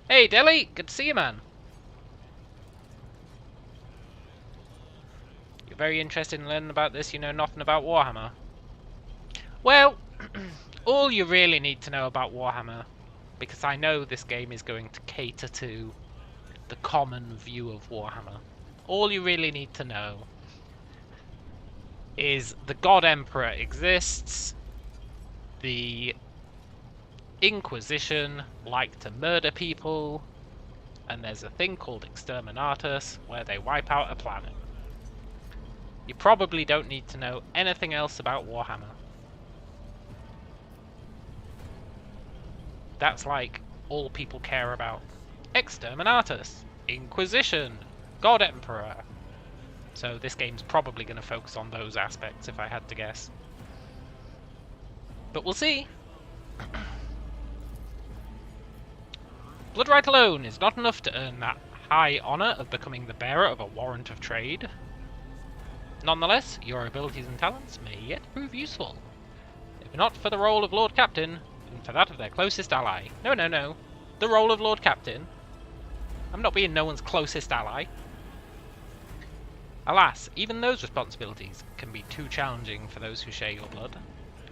Hey, Deli! Good to see you, man. You're very interested in learning about this. You know nothing about Warhammer. Well, all you really need to know about Warhammer, because I know this game is going to cater to the common view of Warhammer. All you really need to know is the God Emperor exists, the Inquisition like to murder people, and there's a thing called Exterminatus where they wipe out a planet. You probably don't need to know anything else about Warhammer. That's like all people care about. Exterminatus, Inquisition, God Emperor. So this game's probably going to focus on those aspects if I had to guess. But we'll see. Blood right alone is not enough to earn that high honour of becoming the bearer of a warrant of trade. Nonetheless, your abilities and talents may yet prove useful. If not for the role of Lord Captain, then for that of their closest ally. No. The role of Lord Captain. I'm not being no one's closest ally. Alas, even those responsibilities can be too challenging for those who share your blood.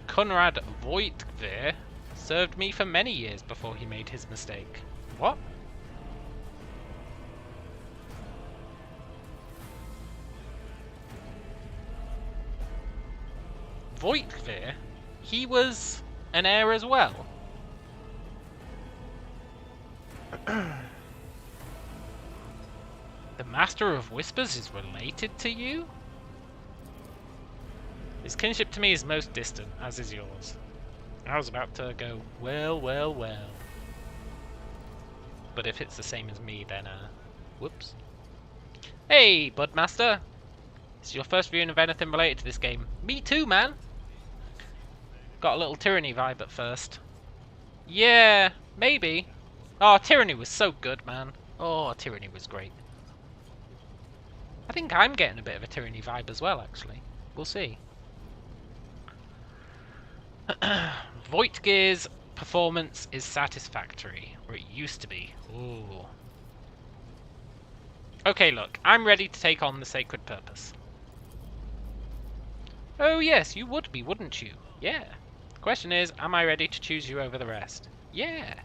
Conrad Voigtveer served me for many years before he made his mistake. What? Voigtveer? He was an heir as well. The Master of Whispers is related to you? His kinship to me is most distant, as is yours. I was about to go, well. But if it's the same as me, then, whoops. Hey, Budmaster! This is your first viewing of anything related to this game. Me too, man! Got a little Tyranny vibe at first. Yeah, maybe. Oh, Tyranny was so good, man. Oh, Tyranny was great. I think I'm getting a bit of a Tyranny vibe as well, actually. We'll see. Voigtgear's performance is satisfactory, or it used to be. Ooh. Okay, look, I'm ready to take on the Sacred Purpose. Oh yes, you would be, wouldn't you? Yeah. The question is, am I ready to choose you over the rest? Yeah.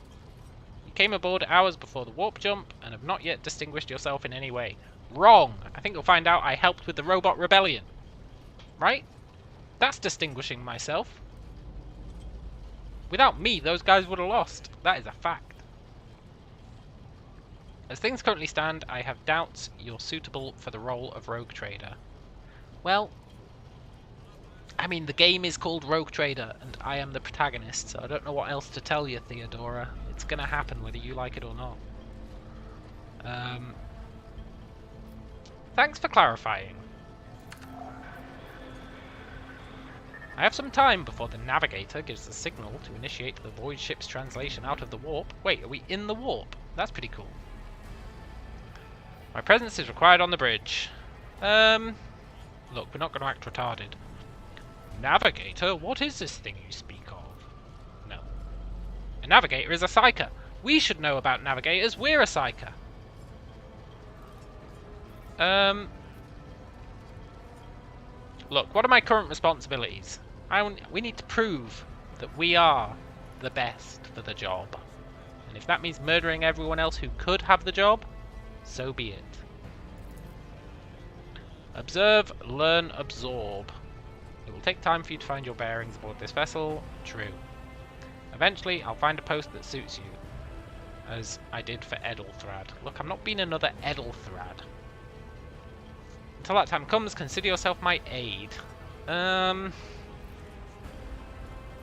You came aboard hours before the warp jump, and have not yet distinguished yourself in any way. Wrong! I think you'll find out I helped with the robot rebellion. Right? That's distinguishing myself. Without me, those guys would have lost. That is a fact. As things currently stand, I have doubts you're suitable for the role of Rogue Trader. Well, I mean, the game is called Rogue Trader, and I am the protagonist, so I don't know what else to tell you, Theodora. It's gonna happen whether you like it or not. Thanks for clarifying. I have some time before the navigator gives the signal to initiate the void ship's translation out of the warp. Wait, are we in the warp? That's pretty cool. My presence is required on the bridge. Look, we're not going to act retarded. Navigator? What is this thing you speak of? No. A navigator is a psyker. We should know about navigators. We're a psyker. Look, what are my current responsibilities? We need to prove that we are the best for the job. And if that means murdering everyone else who could have the job, so be it. Observe, learn, absorb. It will take time for you to find your bearings aboard this vessel. True. Eventually, I'll find a post that suits you, as I did for Edelthrad. Look, I'm not being another Edelthrad. Until that time comes, consider yourself my aide.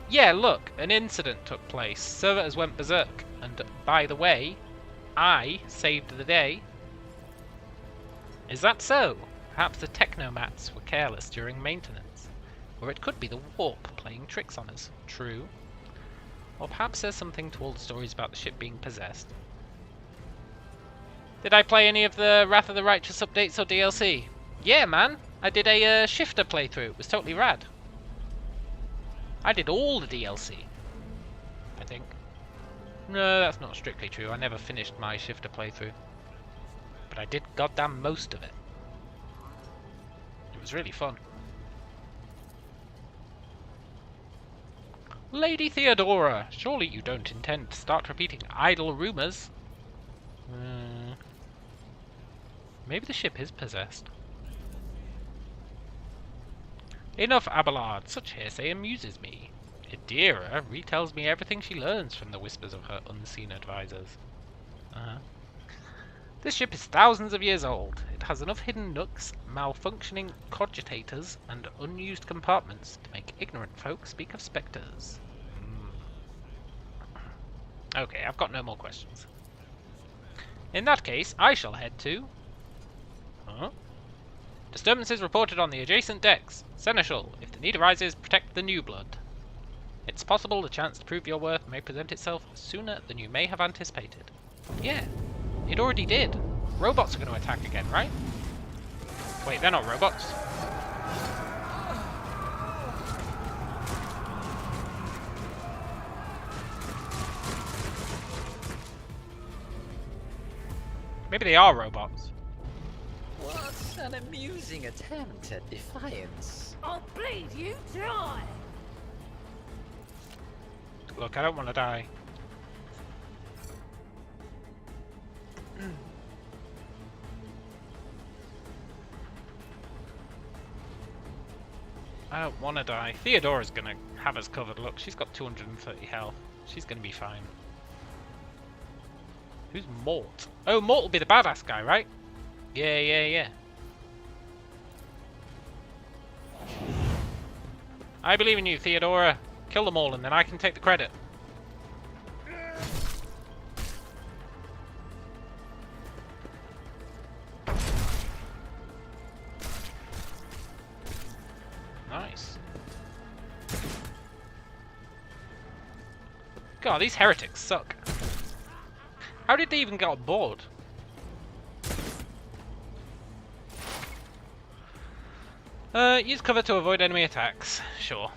Yeah, look, an incident took place. Servitors went berserk, and by the way, I saved the day. Is that so? Perhaps the technomats were careless during maintenance. Or it could be the warp playing tricks on us. True. Or perhaps there's something to all the stories about the ship being possessed. Did I play any of the Wrath of the Righteous updates or DLC? Yeah, man. I did a shifter playthrough. It was totally rad. I did all the DLC, I think. No, that's not strictly true. I never finished my shifter playthrough. But I did goddamn most of it. It was really fun. Lady Theodora, surely you don't intend to start repeating idle rumours? Maybe the ship is possessed. Enough, Abelard. Such hearsay amuses me. Idira retells me everything she learns from the whispers of her unseen advisors. This ship is thousands of years old. It has enough hidden nooks, malfunctioning cogitators, and unused compartments to make ignorant folk speak of spectres. Okay, I've got no more questions. In that case, I shall head to... Huh? Disturbances reported on the adjacent decks. Seneschal, if the need arises, protect the new blood. It's possible the chance to prove your worth may present itself sooner than you may have anticipated. Yeah, it already did. Robots are going to attack again, right? Wait, they're not robots. Maybe they are robots. What an amusing attempt at defiance. I'll bleed you dry. Look, I don't want to die. I don't want to die. Theodora's going to have us covered. Look, she's got 230 health. She's going to be fine. Who's Mort? Oh, Mort will be the badass guy, right? Yeah. I believe in you, Theodora. Kill them all and then I can take the credit. Nice. God, these heretics suck. How did they even get on board? Use cover to avoid enemy attacks. Sure.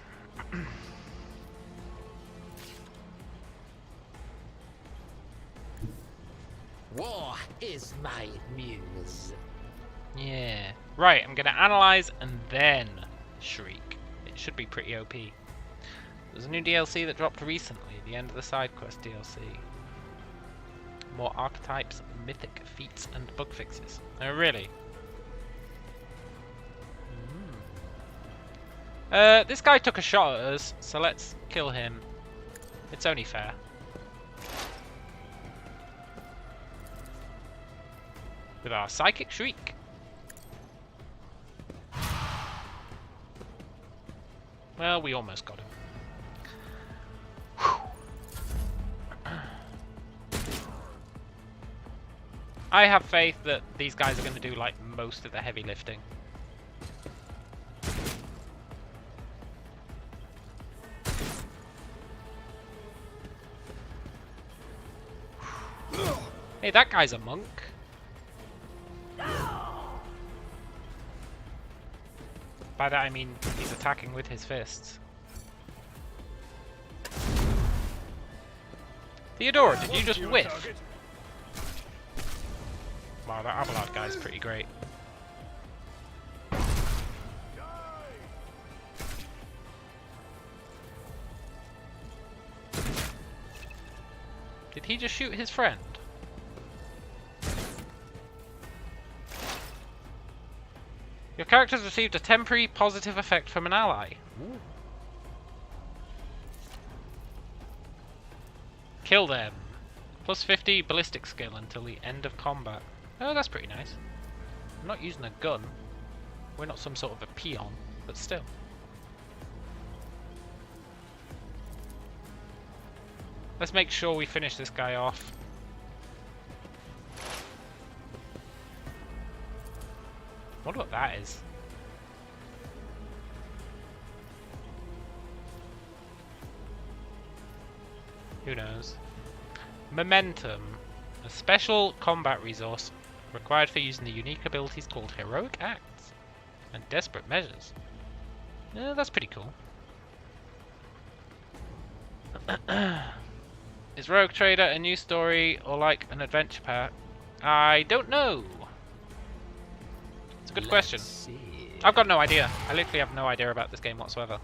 War is my muse. Yeah. Right, I'm gonna analyze and then shriek. It should be pretty OP. There's a new DLC that dropped recently, the end of the side quest DLC. More archetypes, mythic feats, and bug fixes. Oh, really? This guy took a shot at us, so let's kill him. It's only fair. With our Psychic Shriek. Well, we almost got him. I have faith that these guys are going to do like most of the heavy lifting. Hey, that guy's a monk. By that I mean he's attacking with his fists. Theodora, did you just whiff? Wow, that Abelard guy's pretty great. Did he just shoot his friend? Your character's received a temporary positive effect from an ally. Ooh. Kill them. Plus 50 ballistic skill until the end of combat. Oh, that's pretty nice. I'm not using a gun. We're not some sort of a peon, but still. Let's make sure we finish this guy off. Wonder what that is. Who knows? Momentum. A special combat resource required for using the unique abilities called Heroic Acts and Desperate Measures. Yeah, that's pretty cool. Is Rogue Trader a new story or like an adventure pack? I don't know. It's a good question. See. I've got no idea. I literally have no idea about this game whatsoever.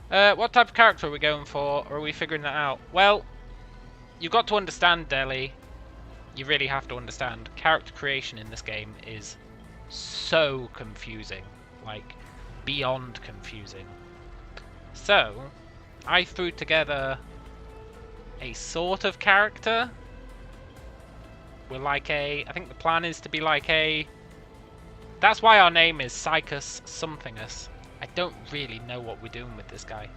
What type of character are we going for, or are we figuring that out? Well, you've got to understand, Deli. You really have to understand. Character creation in this game is so confusing. Like, beyond confusing. So, I threw together a sort of character. We're like I think the plan is to be like that's why our name is Psychus Somethingus. I don't really know what we're doing with this guy.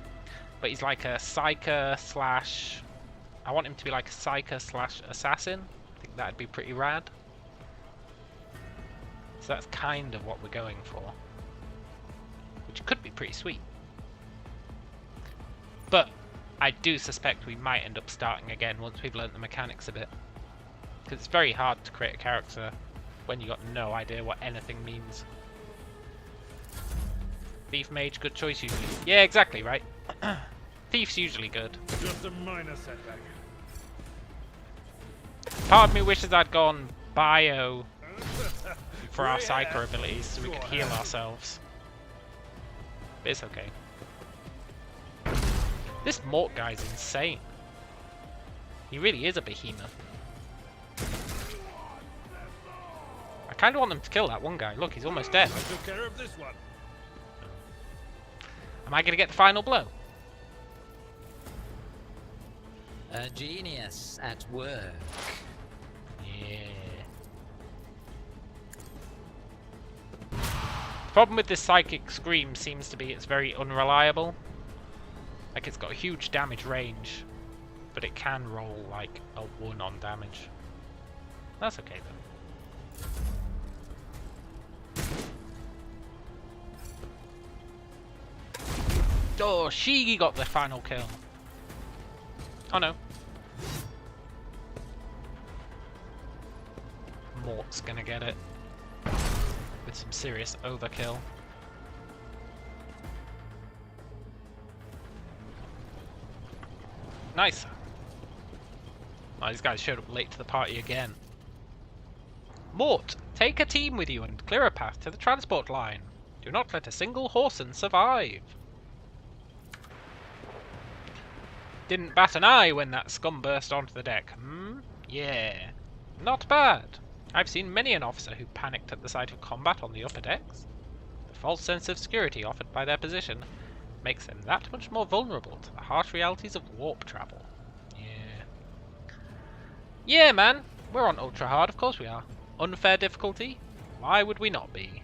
But he's like a Psyker slash... I want him to be like a Psyker slash assassin. I think that'd be pretty rad. So that's kind of what we're going for. Which could be pretty sweet. But I do suspect we might end up starting again once we've learnt the mechanics a bit. Because it's very hard to create a character when you've got no idea what anything means. Thief mage, good choice usually. Yeah, exactly, right? Thief's usually good. Just a minor setback. Part of me wishes I'd gone bio for our psycho abilities so we could heal ourselves. But it's okay. This Mort guy's insane. He really is a behemoth. I kind of want them to kill that one guy. Look, he's almost dead. I took care of this one. Am I going to get the final blow? A genius at work. Yeah. The problem with this psychic scream seems to be it's very unreliable. Like, it's got a huge damage range, but it can roll like a 1 on damage. That's okay though. Oh, she got the final kill. Oh no. Mort's gonna get it. With some serious overkill. Nice. Oh, these guys showed up late to the party again. Mort, take a team with you and clear a path to the transport line. Do not let a single Horson survive. Didn't bat an eye when that scum burst onto the deck. Hmm? Yeah. Not bad. I've seen many an officer who panicked at the sight of combat on the upper decks. The false sense of security offered by their position makes them that much more vulnerable to the harsh realities of warp travel. Yeah. Yeah, man. We're on ultra hard, of course we are. Unfair difficulty? Why would we not be?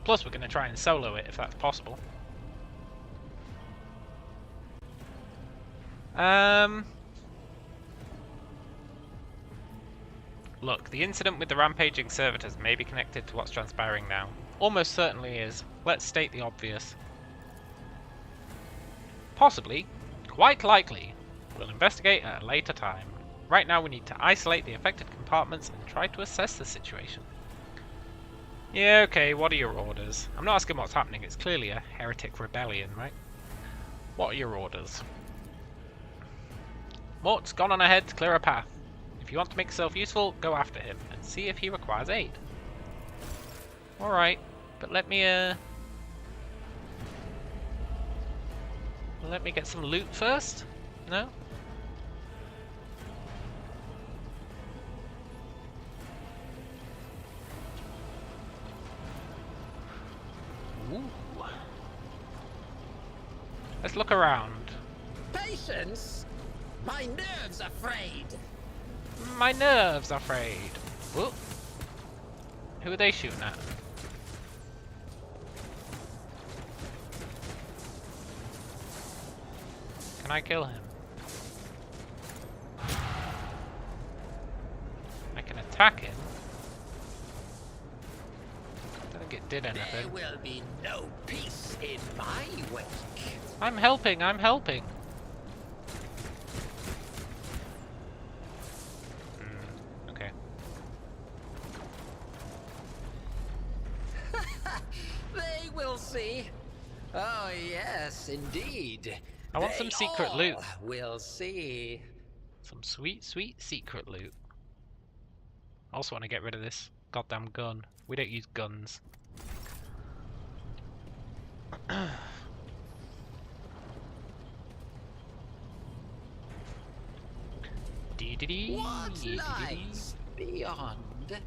Plus, we're going to try and solo it if that's possible. Look, the incident with the rampaging servitors may be connected to what's transpiring now. Almost certainly is. Let's state the obvious. Possibly. Quite likely. We'll investigate at a later time. Right now we need to isolate the affected compartments and try to assess the situation. Yeah, okay, what are your orders? I'm not asking what's happening, it's clearly a heretic rebellion, right? What are your orders? Mort's gone on ahead to clear a path. If you want to make yourself useful, go after him and see if he requires aid. Alright, but let me get some loot first? No? Ooh. Let's look around. Patience? My nerves are frayed. My nerves are frayed. Whoa. Who are they shooting at? Can I kill him? I can attack him. I don't think it did anything. There will be no peace in my wake. I'm helping, I'm helping. Okay. They will see. Oh yes, indeed. I want some secret loot. We'll see. Some sweet, sweet secret loot. I also want to get rid of this goddamn gun. We don't use guns. What lies beyond?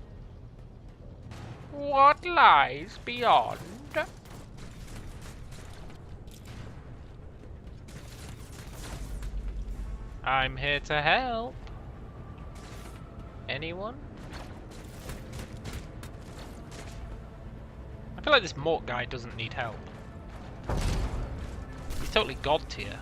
What lies beyond? I'm here to help. Anyone? I feel like this Mort guy doesn't need help. He's totally god tier.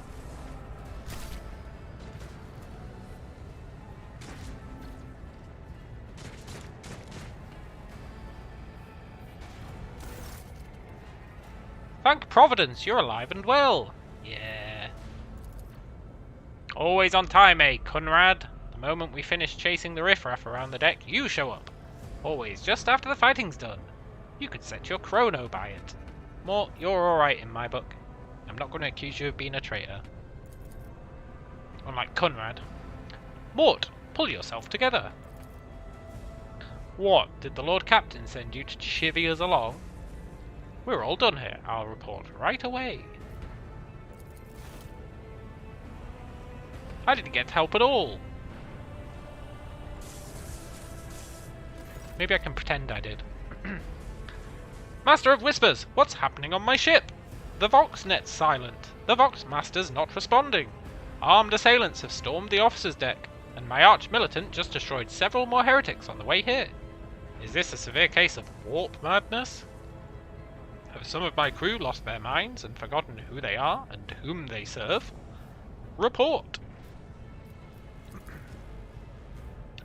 Thank Providence, you're alive and well. Yeah. Always on time, eh, Conrad? The moment we finish chasing the riffraff around the deck, you show up. Always just after the fighting's done. You could set your chrono by it. Mort, you're alright in my book. I'm not going to accuse you of being a traitor. Unlike Conrad. Mort, pull yourself together. What, did the Lord Captain send you to chivvy us along? We're all done here. I'll report right away. I didn't get help at all. Maybe I can pretend I did. Master of Whispers, what's happening on my ship? The Voxnet's silent. The Voxmaster's not responding. Armed assailants have stormed the officer's deck, and my arch-militant just destroyed several more heretics on the way here. Is this a severe case of warp madness? Have some of my crew lost their minds and forgotten who they are and whom they serve? Report!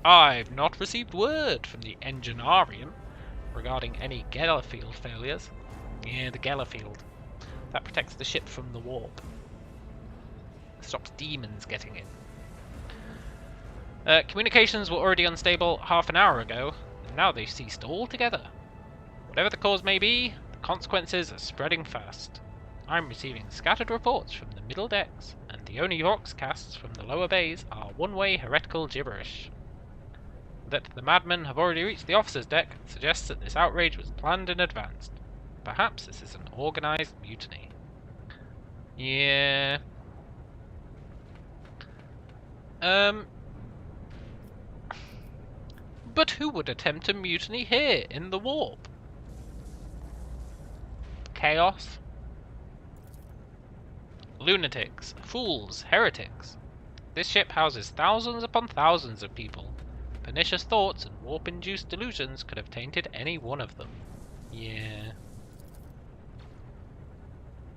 I've not received word from the Enginarium regarding any Gellerfield failures. Yeah, the Gellerfield. That protects the ship from the warp. Stops demons getting in. Communications were already unstable half an hour ago, and now they've ceased altogether. Whatever the cause may be, the consequences are spreading fast. I'm receiving scattered reports from the middle decks, and the only Voxcasts from the lower bays are one-way heretical gibberish. That the madmen have already reached the officer's deck suggests that this outrage was planned in advance. Perhaps this is an organized mutiny. Yeah. But who would attempt a mutiny here in the warp? Chaos? Lunatics, fools, heretics. This ship houses thousands upon thousands of people. Pernicious thoughts and warp-induced delusions could have tainted any one of them. Yeah.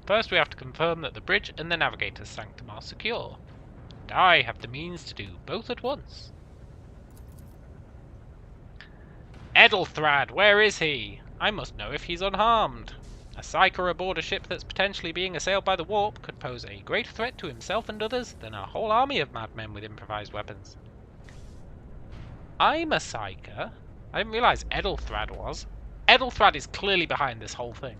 First we have to confirm that the bridge and the navigator's sanctum are secure. And I have the means to do both at once. Edelthrad, where is he? I must know if he's unharmed. A psyker aboard a ship that's potentially being assailed by the warp could pose a greater threat to himself and others than a whole army of madmen with improvised weapons. I'm a psyker? I didn't realise Edelthrad was. Edelthrad is clearly behind this whole thing.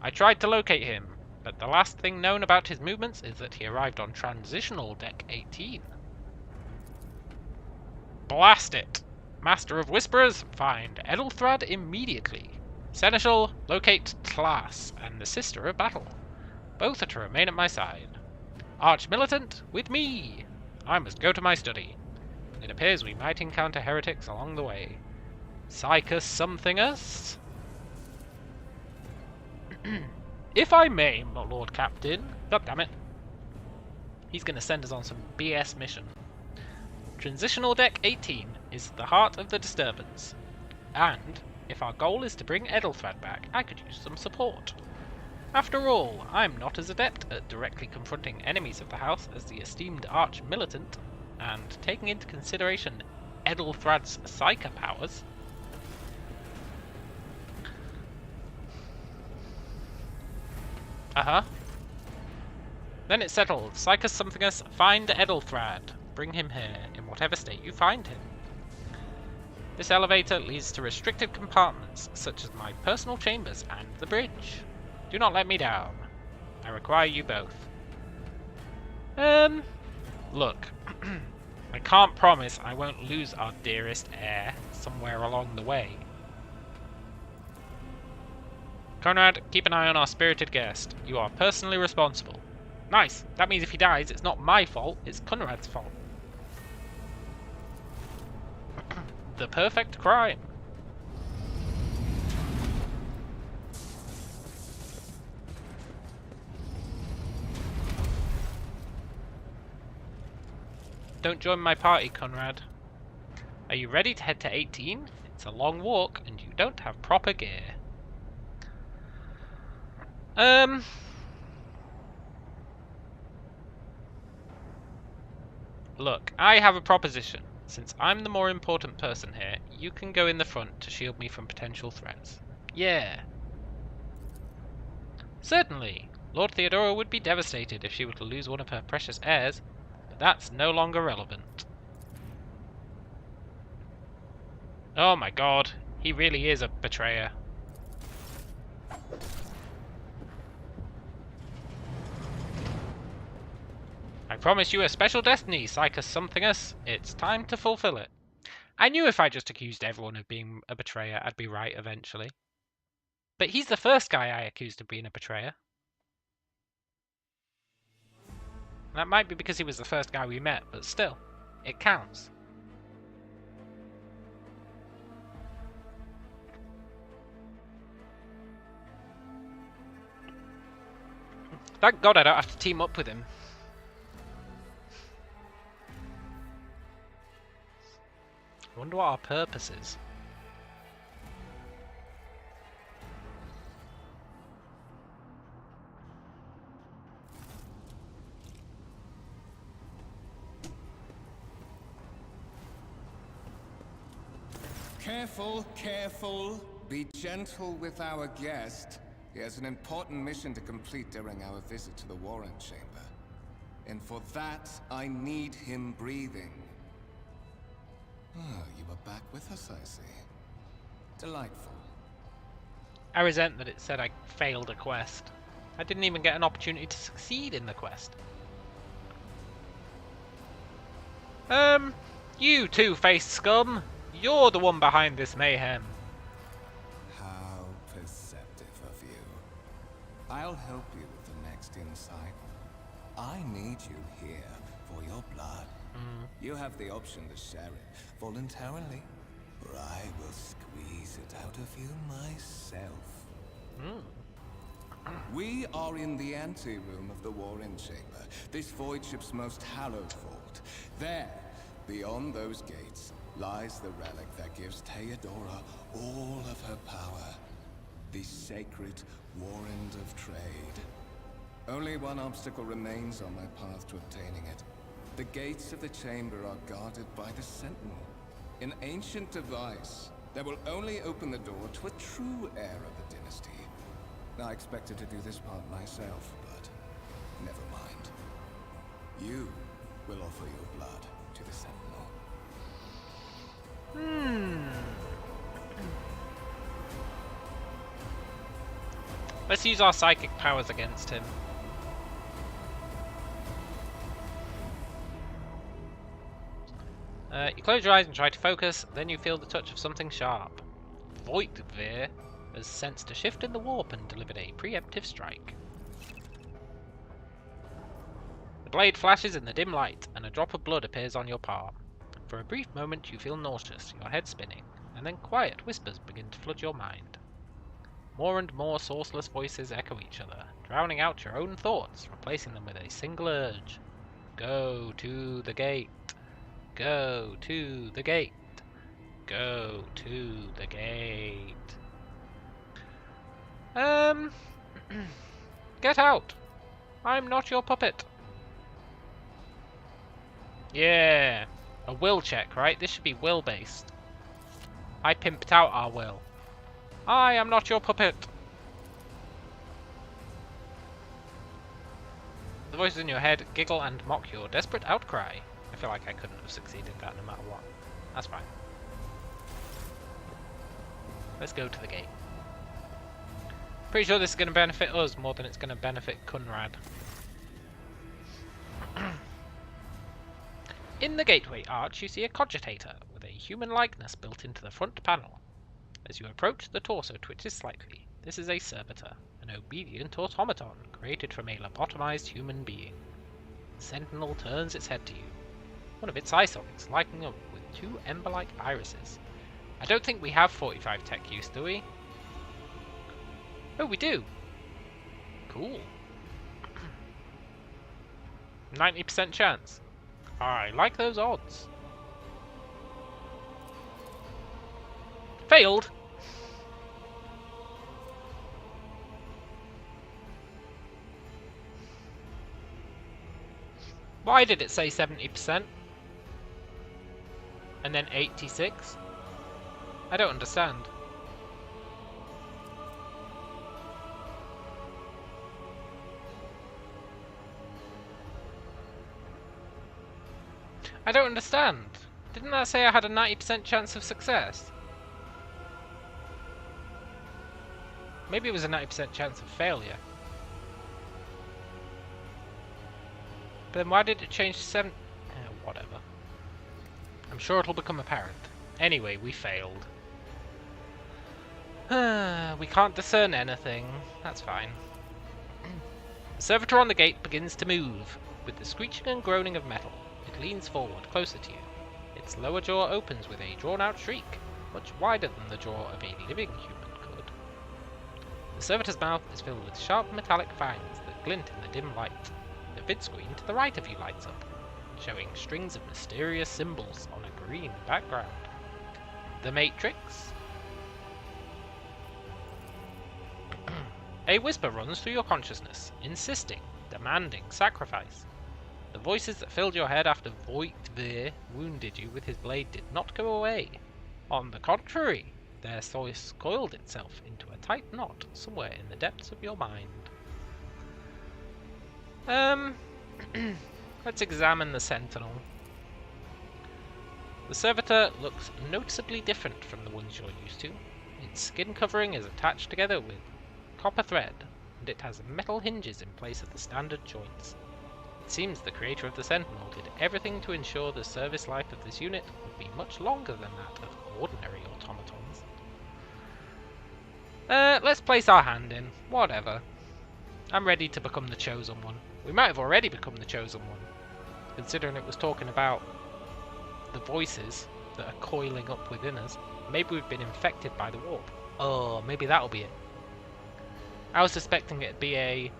I tried to locate him, but the last thing known about his movements is that he arrived on Transitional Deck 18. Blast it! Master of Whisperers, find Edelthrad immediately. Seneschal, locate Tlas and the Sister of Battle. Both are to remain at my side. Arch-militant, with me! I must go to my study. It appears we might encounter heretics along the way. Psychus somethingers? If I may, my Lord Captain. God damn it. He's going to send us on some BS mission. Transitional Deck 18 is the heart of the disturbance. And, if our goal is to bring Edelthrad back, I could use some support. After all, I'm not as adept at directly confronting enemies of the house as the esteemed arch-militant, and taking into consideration Edelthrad's psyker powers... Then it's settled. Psychus somethingers, find Edelthrad. Bring him here, in whatever state you find him. This elevator leads to restricted compartments, such as my personal chambers and the bridge. Do not let me down. I require you both. Look. I can't promise I won't lose our dearest heir somewhere along the way. Conrad, keep an eye on our spirited guest. You are personally responsible. Nice. That means if he dies, it's not my fault, it's Conrad's fault. The perfect crime. Don't join my party, Conrad. Are you ready to head to 18? It's a long walk, and you don't have proper gear. Look, I have a proposition. Since I'm the more important person here, you can go in the front to shield me from potential threats. Yeah. Certainly. Lord Theodora would be devastated if she were to lose one of her precious heirs, but that's no longer relevant. Oh my god, he really is a betrayer. I promised you a special destiny, Psychus Somethingus. It's time to fulfill it. I knew if I just accused everyone of being a betrayer, I'd be right eventually. But he's the first guy I accused of being a betrayer. That might be because he was the first guy we met, but still, it counts. Thank God I don't have to team up with him. I wonder what our purpose is. Careful, careful. Be gentle with our guest. He has an important mission to complete during our visit to the Warren Chamber. And for that, I need him breathing. Oh, you are back with us, I see. Delightful. I resent that it said I failed a quest. I didn't even get an opportunity to succeed in the quest. You two-faced scum! You're the one behind this mayhem. How perceptive of you. I'll help you with the next insight. I need you here for your blood. You have the option to share it voluntarily, or I will squeeze it out of you myself. We are in the anteroom of the Warren Chamber, this void ship's most hallowed vault. There, beyond those gates, lies the relic that gives Theodora all of her power. The sacred Warrant of Trade. Only one obstacle remains on my path to obtaining it. The gates of the chamber are guarded by the Sentinel. An ancient device that will only open the door to a true heir of the dynasty. I expected to do this part myself, but never mind. You will offer your blood to the Sentinel. Let's use our psychic powers against him. You close your eyes and try to focus, then you feel the touch of something sharp. Voigtveer has sensed a shift in the warp and delivered a preemptive strike. The blade flashes in the dim light, and a drop of blood appears on your palm. For a brief moment you feel nauseous, your head spinning, and then quiet whispers begin to flood your mind. More and more sourceless voices echo each other, drowning out your own thoughts, replacing them with a single urge. Go to the gate. Go to the gate. Go to the gate. Get out. I'm not your puppet. Yeah. A will check, right? This should be will based. I pimped out our will. I am not your puppet. The voices in your head giggle and mock your desperate outcry. I feel like I couldn't have succeeded that no matter what. That's fine. Let's go to the gate. Pretty sure this is going to benefit us more than it's going to benefit Kunrad. In the gateway arch you see a cogitator with a human likeness built into the front panel. As you approach, the torso twitches slightly. This is a servitor, an obedient automaton created from a lobotomized human being. The Sentinel turns its head to you. One of its eye sockets lighting up with two ember-like irises. I don't think we have 45 tech use, do we? Oh, we do! Cool. 90% chance. I like those odds. Failed! Why did it say 70%? And then 86? I don't understand. I don't understand. Didn't that say I had a 90% chance of success? Maybe it was a 90% chance of failure. But then why did it change to 7? Whatever. I'm sure it'll become apparent. Anyway, we failed. We can't discern anything. That's fine. The servitor on the gate begins to move. With the screeching and groaning of metal, it leans forward, closer to you. Its lower jaw opens with a drawn-out shriek, much wider than the jaw of a living human could. The servitor's mouth is filled with sharp metallic fangs that glint in the dim light. The vid screen to the right of you lights up, showing strings of mysterious symbols on a green background. The Matrix? A whisper runs through your consciousness, insisting, demanding sacrifice. The voices that filled your head after Voigt-Veer wounded you with his blade did not go away. On the contrary, their voice coiled itself into a tight knot somewhere in the depths of your mind. Let's examine the Sentinel. The servitor looks noticeably different from the ones you're used to. Its skin covering is attached together with copper thread, and it has metal hinges in place of the standard joints. It seems the creator of the Sentinel did everything to ensure the service life of this unit would be much longer than that of ordinary automatons. Let's place our hand in. Whatever. I'm ready to become the Chosen One. We might have already become the Chosen One, considering it was talking about the voices that are coiling up within us. Maybe we've been infected by the warp. Oh, maybe that'll be it. I was suspecting it'd be a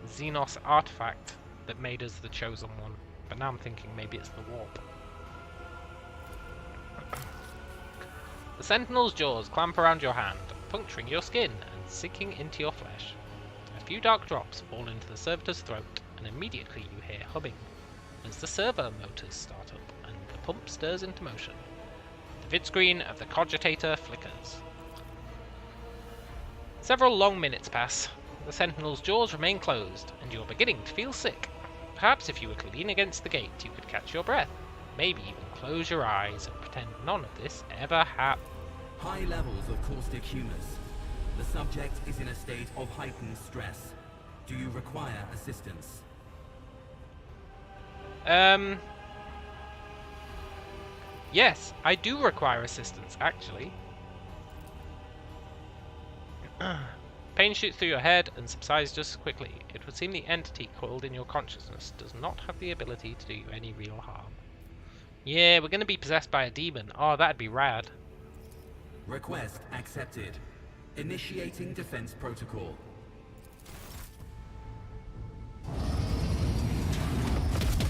Xenos artifact that made us the Chosen One, but now I'm thinking maybe it's the warp. The Sentinel's jaws clamp around your hand, puncturing your skin and sinking into your flesh. A few dark drops fall into the servitor's throat, and immediately you hear humming as the servo motors start up and the pump stirs into motion. The vid screen of the cogitator flickers. Several long minutes pass. The Sentinel's jaws remain closed, and you're beginning to feel sick. Perhaps if you were to lean against the gate, you could catch your breath. Maybe even close your eyes and pretend none of this ever happened. High levels of caustic humus. The subject is in a state of heightened stress. Do you require assistance? Yes, I do require assistance, actually. Pain shoots through your head and subsides just as quickly. It would seem the entity coiled in your consciousness does not have the ability to do you any real harm. Yeah, we're gonna be possessed by a demon. Oh, that'd be rad. Request accepted. Initiating defense protocol.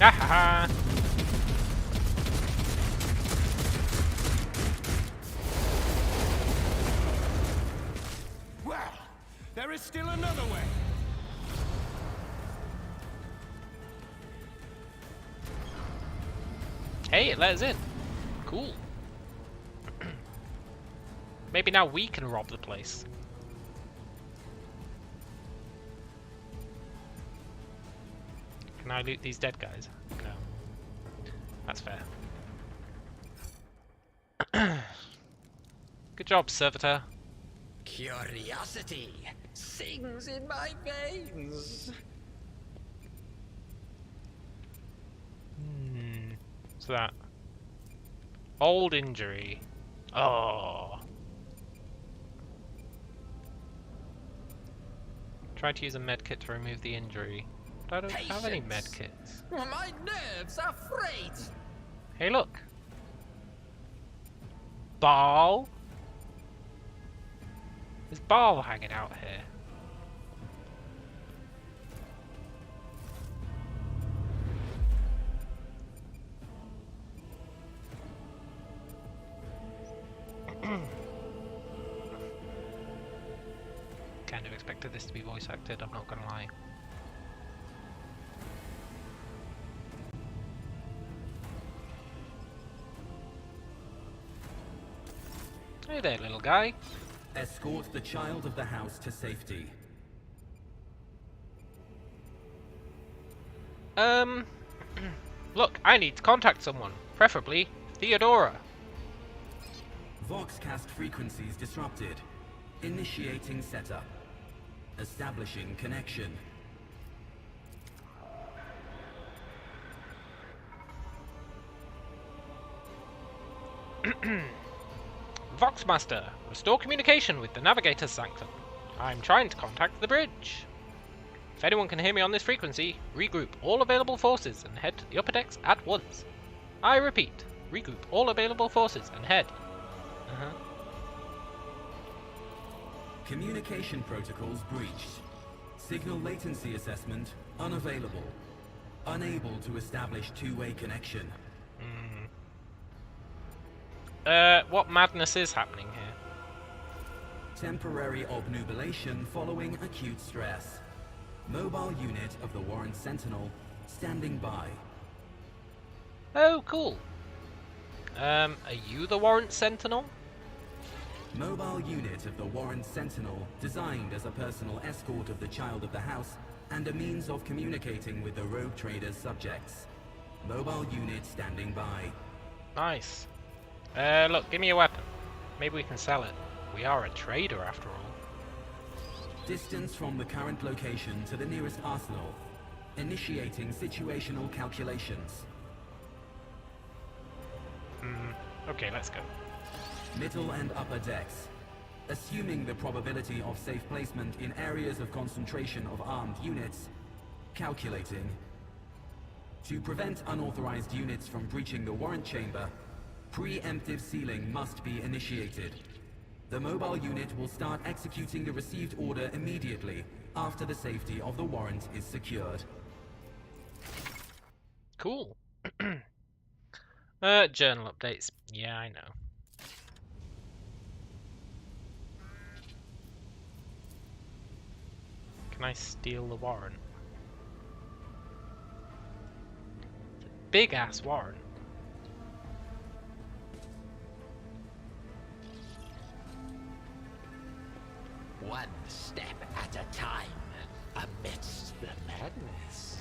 Ha ha ha! Well, there is still another way. Hey, it let us in. Cool. Maybe now we can rob the place. Can I loot these dead guys? No. That's fair. Good job, servitor. Curiosity sings in my veins. What's that? Old injury. Oh. Try to use a medkit to remove the injury. But I don't have any medkits. My nerves are frayed. Hey, look. Ball. There's Ball hanging out here. Kind of expected this to be voice acted, I'm not gonna lie. Hey there, little guy. Escort the child of the house to safety. Look, I need to contact someone. Preferably Theodora. Voxcast frequencies disrupted. Initiating setup. Establishing connection. Voxmaster, restore communication with the Navigator's Sanctum. I'm trying to contact the bridge. If anyone can hear me on this frequency, regroup all available forces and head to the upper decks at once. I repeat, regroup all available forces and head. Communication protocols breached. Signal latency assessment unavailable. Unable to establish two-way connection. What madness is happening here? Temporary obnubilation following acute stress. Mobile unit of the Warren Sentinel standing by. Oh, cool. Are you the Warrant Sentinel? Mobile unit of the Warren Sentinel designed as a personal escort of the Child of the House and a means of communicating with the Rogue Trader's subjects. Mobile unit standing by. Nice. Look, give me a weapon. Maybe we can sell it. We are a trader after all. Distance from the current location to the nearest arsenal. Initiating situational calculations. Okay, let's go. Middle and upper decks. Assuming the probability of safe placement in areas of concentration of armed units. Calculating. To prevent unauthorized units from breaching the warrant chamber, preemptive sealing must be initiated. The mobile unit will start executing the received order immediately after the safety of the warrant is secured. Cool. Journal updates. Yeah, I know. Can I steal the warrant? It's a big ass warrant. One step at a time, amidst the madness.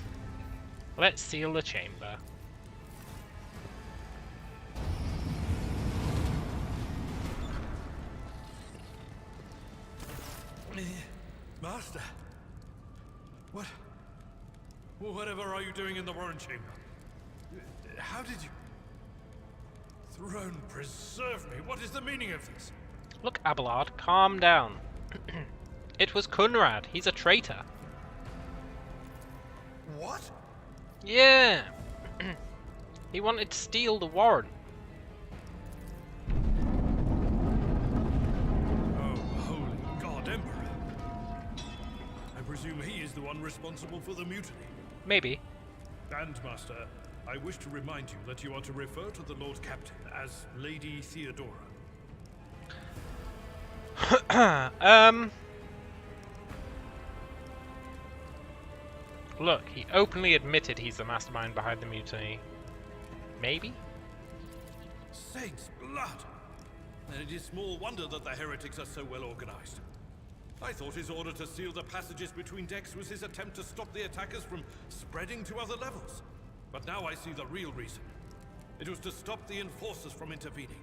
Let's seal the chamber. Master, whatever are you doing in the Warren Chamber? How did you... Throne preserve me, what is the meaning of this? Look, Abelard, calm down. It was Kunrad. He's a traitor. What? Yeah. He wanted to steal the warrant. Oh, holy God, Emperor. I presume he is the one responsible for the mutiny. Maybe. And, Master, I wish to remind you that you are to refer to the Lord Captain as Lady Theodora. Look, he openly admitted he's the mastermind behind the mutiny. Maybe? Saints' blood! And it is small wonder that the heretics are so well organized. I thought his order to seal the passages between decks was his attempt to stop the attackers from spreading to other levels. But now I see the real reason. It was to stop the enforcers from intervening.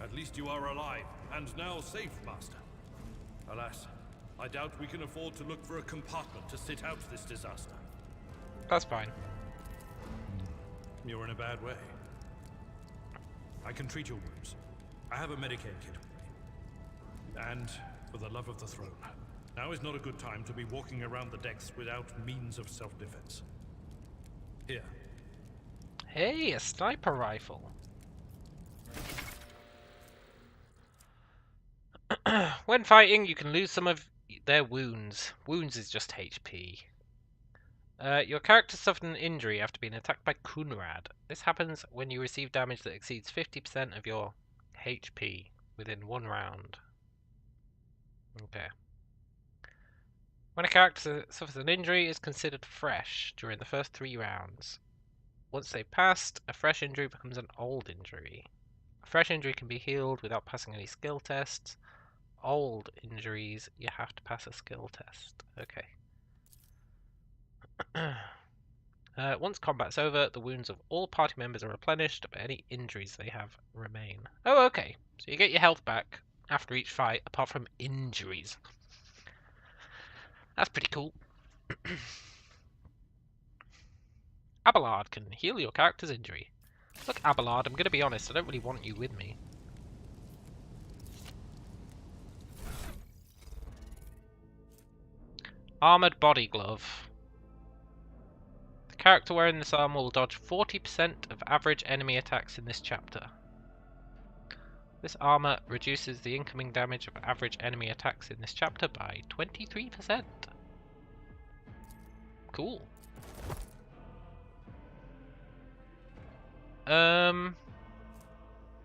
At least you are alive, and now safe, Master. Alas, I doubt we can afford to look for a compartment to sit out this disaster. That's fine. You're in a bad way. I can treat your wounds. I have a Medicaid kit with me. And, for the love of the throne, now is not a good time to be walking around the decks without means of self-defense. Here. Hey, a sniper rifle. When fighting, you can lose some of their wounds. Wounds is just HP. Your character suffered an injury after being attacked by Kunrad. This happens when you receive damage that exceeds 50% of your HP within 1 round. Okay. When a character suffers an injury, it is considered fresh during the first 3 rounds. Once they've passed, a fresh injury becomes an old injury. A fresh injury can be healed without passing any skill tests. Old injuries, you have to pass a skill test. Okay. Once combat's over, the wounds of all party members are replenished, but any injuries they have remain. Oh, okay. So you get your health back after each fight, apart from injuries. That's pretty cool. Abelard can heal your character's injury. Look, Abelard, I'm going to be honest, I don't really want you with me. Armored body glove. The character wearing this armor will dodge 40% of average enemy attacks in this chapter. This armor reduces the incoming damage of average enemy attacks in this chapter by 23%. Cool.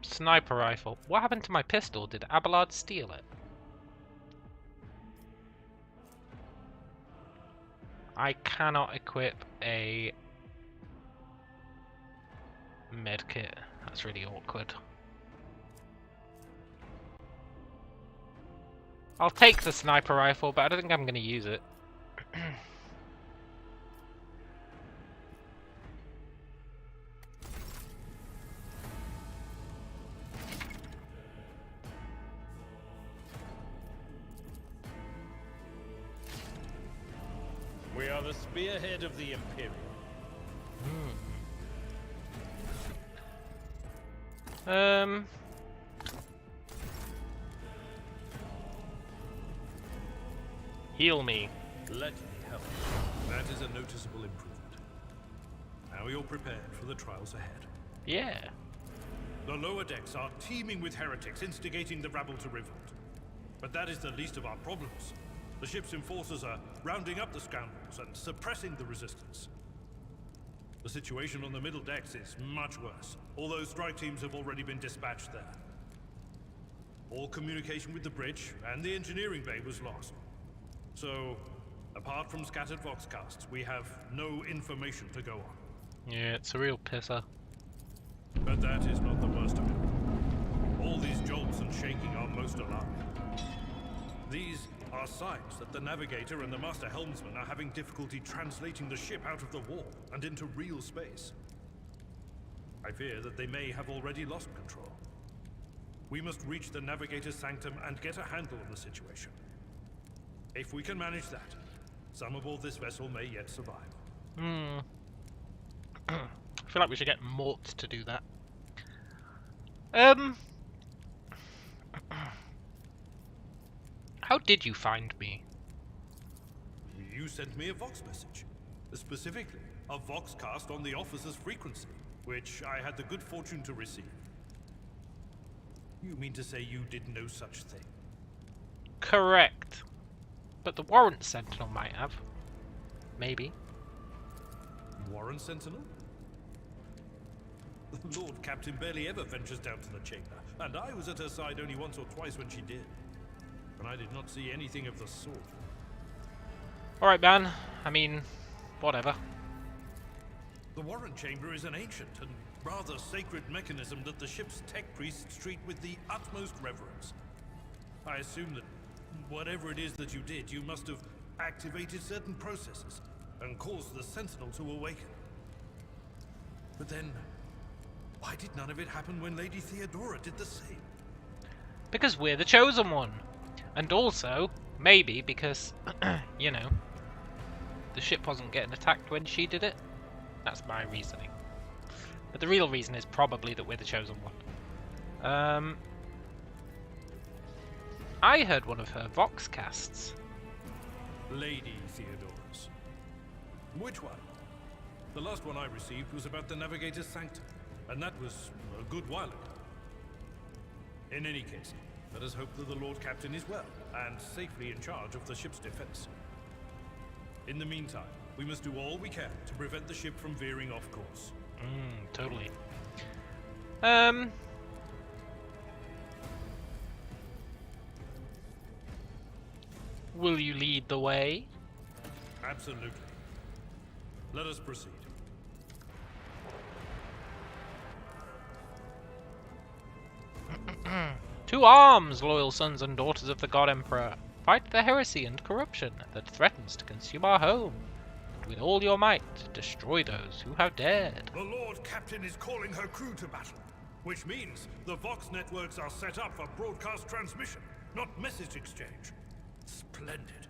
Sniper rifle. What happened to my pistol? Did Abelard steal it? I cannot equip a medkit. That's really awkward. I'll take the sniper rifle, but I don't think I'm going to use it. We are the spearhead of the Imperium. Heal me. Let me help. That is a noticeable improvement. Now you're prepared for the trials ahead. Yeah. The lower decks are teeming with heretics instigating the rabble to revolt. But that is the least of our problems. The ship's enforcers are rounding up the scoundrels and suppressing the resistance. The situation on the middle decks is much worse, although strike teams have already been dispatched there. All communication with the bridge and the engineering bay was lost. So, apart from scattered voxcasts, we have no information to go on. Yeah, it's a real pisser. But that is not the worst of it. All these jolts and shaking are most alarming. These are signs that the navigator and the master helmsman are having difficulty translating the ship out of the warp and into real space. I fear that they may have already lost control. We must reach the navigator's sanctum and get a handle on the situation. If we can manage that, some aboard this vessel may yet survive. I feel like we should get Mort to do that. How did you find me? You sent me a Vox message. Specifically, a Voxcast on the officer's frequency, which I had the good fortune to receive. You mean to say you did no such thing? Correct. But the Warrant Sentinel might have. Maybe. Warren Sentinel? The Lord Captain barely ever ventures down to the chamber, and I was at her side only once or twice when she did. And I did not see anything of the sort. Alright, man. I mean, whatever. The Warren Chamber is an ancient and rather sacred mechanism that the ship's tech priests treat with the utmost reverence. I assume that whatever it is that you did, you must have activated certain processes and caused the Sentinel to awaken. But then, why did none of it happen when Lady Theodora did the same? Because we're the chosen one. And also, maybe because, you know, the ship wasn't getting attacked when she did it. That's my reasoning. But the real reason is probably that we're the chosen one. I heard one of her Voxcasts. Lady Theodora's. Which one? The last one I received was about the Navigator's Sanctum, and that was a good while ago. In any case, let us hope that the Lord Captain is well, and safely in charge of the ship's defense. In the meantime, we must do all we can to prevent the ship from veering off course. Totally. Will you lead the way? Absolutely. Let us proceed. To arms, loyal sons and daughters of the God Emperor! Fight the heresy and corruption that threatens to consume our home. with all your might. Destroy those who have dared. The Lord Captain is calling her crew to battle, which means the Vox networks are set up for broadcast transmission, not message exchange. Splendid.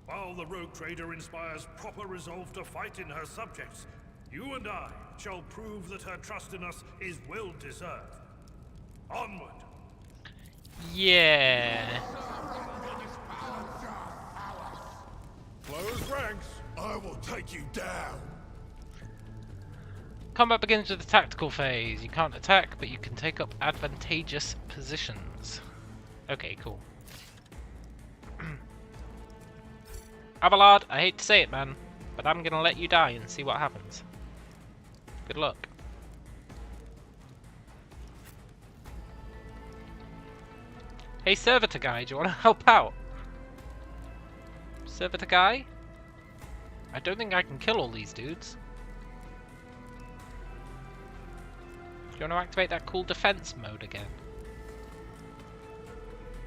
While the rogue trader inspires proper resolve to fight in her subjects, you and I shall prove that her trust in us is well deserved. Onward! Yeah. Close ranks! I will take you down! Combat begins with the tactical phase. You can't attack, but you can take up advantageous positions. Okay, cool. Abelard, I hate to say it, man, but I'm gonna let you die and see what happens. Good luck. Hey, Servitor Guy, do you want to help out? Servitor Guy? I don't think I can kill all these dudes. Do you want to activate that cool defense mode again?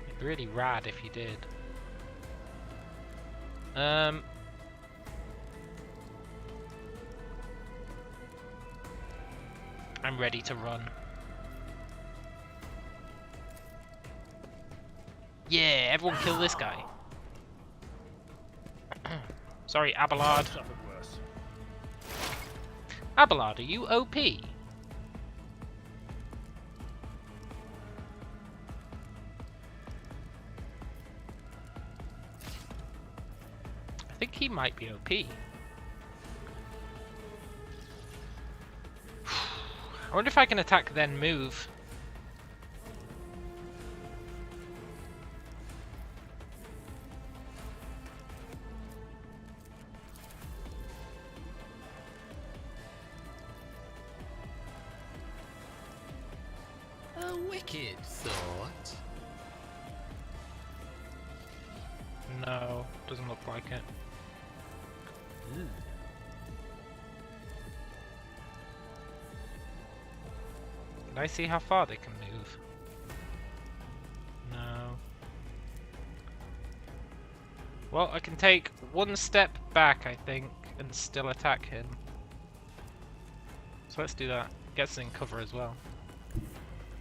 It'd be really rad if you did. I'm ready to run. Yeah, everyone kill this guy. Sorry, Abelard. Abelard, are you OP? I think he might be OP. I wonder if I can attack then move. A wicked thought. No, doesn't look like it. Can I see how far they can move? No. Well, I can take one step back, I think, and still attack him. So let's do that. Get us in cover as well.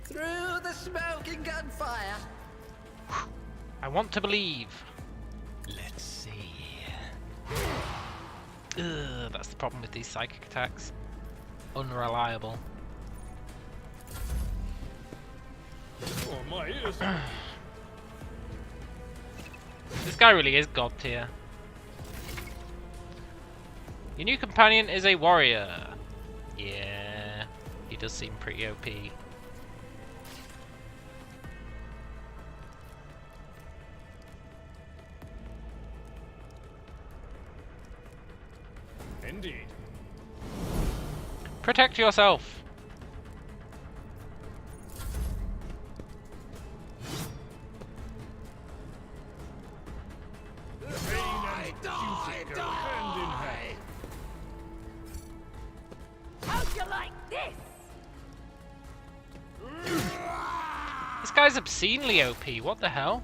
Through the smoke and gunfire. I want to believe. Let's see. Ugh, that's the problem with these psychic attacks. Unreliable. Oh, my ears! This guy really is god tier. Your new companion is a warrior. Yeah, he does seem pretty OP. Indeed. Protect yourself. Hand in hand. How'd you like this? This guy's obscenely OP. What the hell?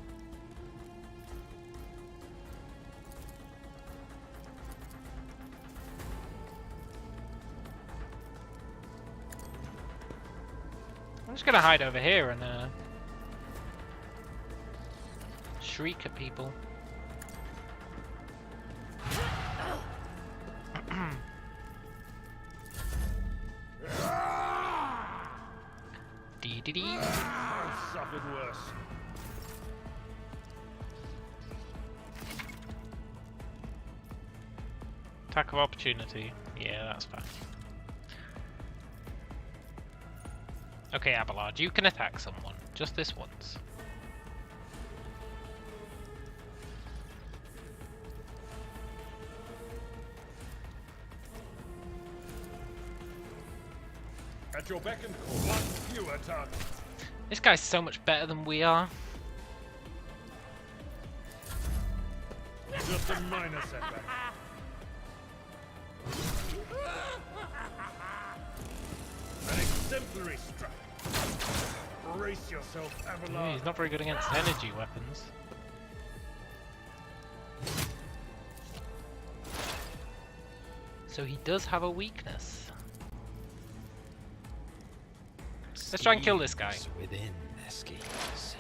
I'm just gonna hide over here and shriek at people. Dee dee dee. I've suffered worse. Attack of opportunity. Yeah, that's fine. Okay, Abelard, you can attack someone. Just this once. At your beck and call, one fewer targets. This guy's so much better than we are. Just a minor setback. An exemplary strike. Brace yourself, Yeah, Abelard. he's not very good against energy weapons. So he does have a weakness. Let's try and kill this guy. Schemes within their schemes.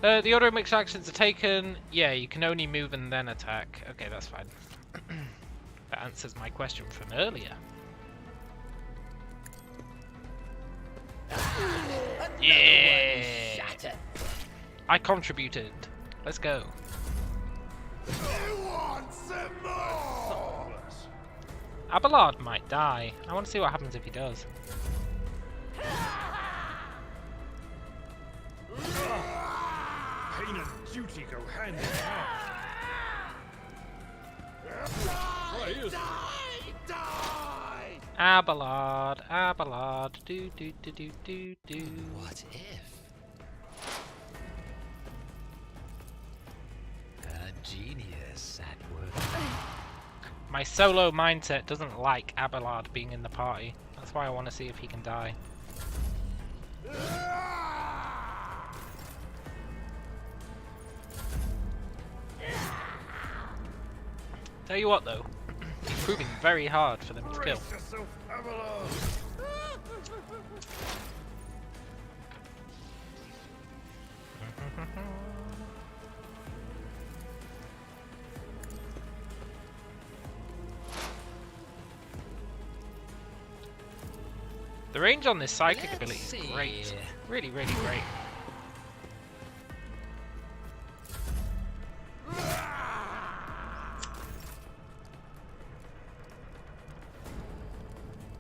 The order in which actions are taken, yeah, you can only move and then attack. Okay, that's fine. That answers my question from earlier. Yeah! I contributed. Let's go. Abelard might die. I want to see what happens if he does. Pain and duty go hand in hand. Abelard, Abelard, do. What if? A genius at work. My solo mindset doesn't like Abelard being in the party. That's why I want to see if he can die. Tell you what though, it's proving very hard for them to kill. Brace yourself, Avalon. The range on this psychic Let's ability is see. great. Really, really great.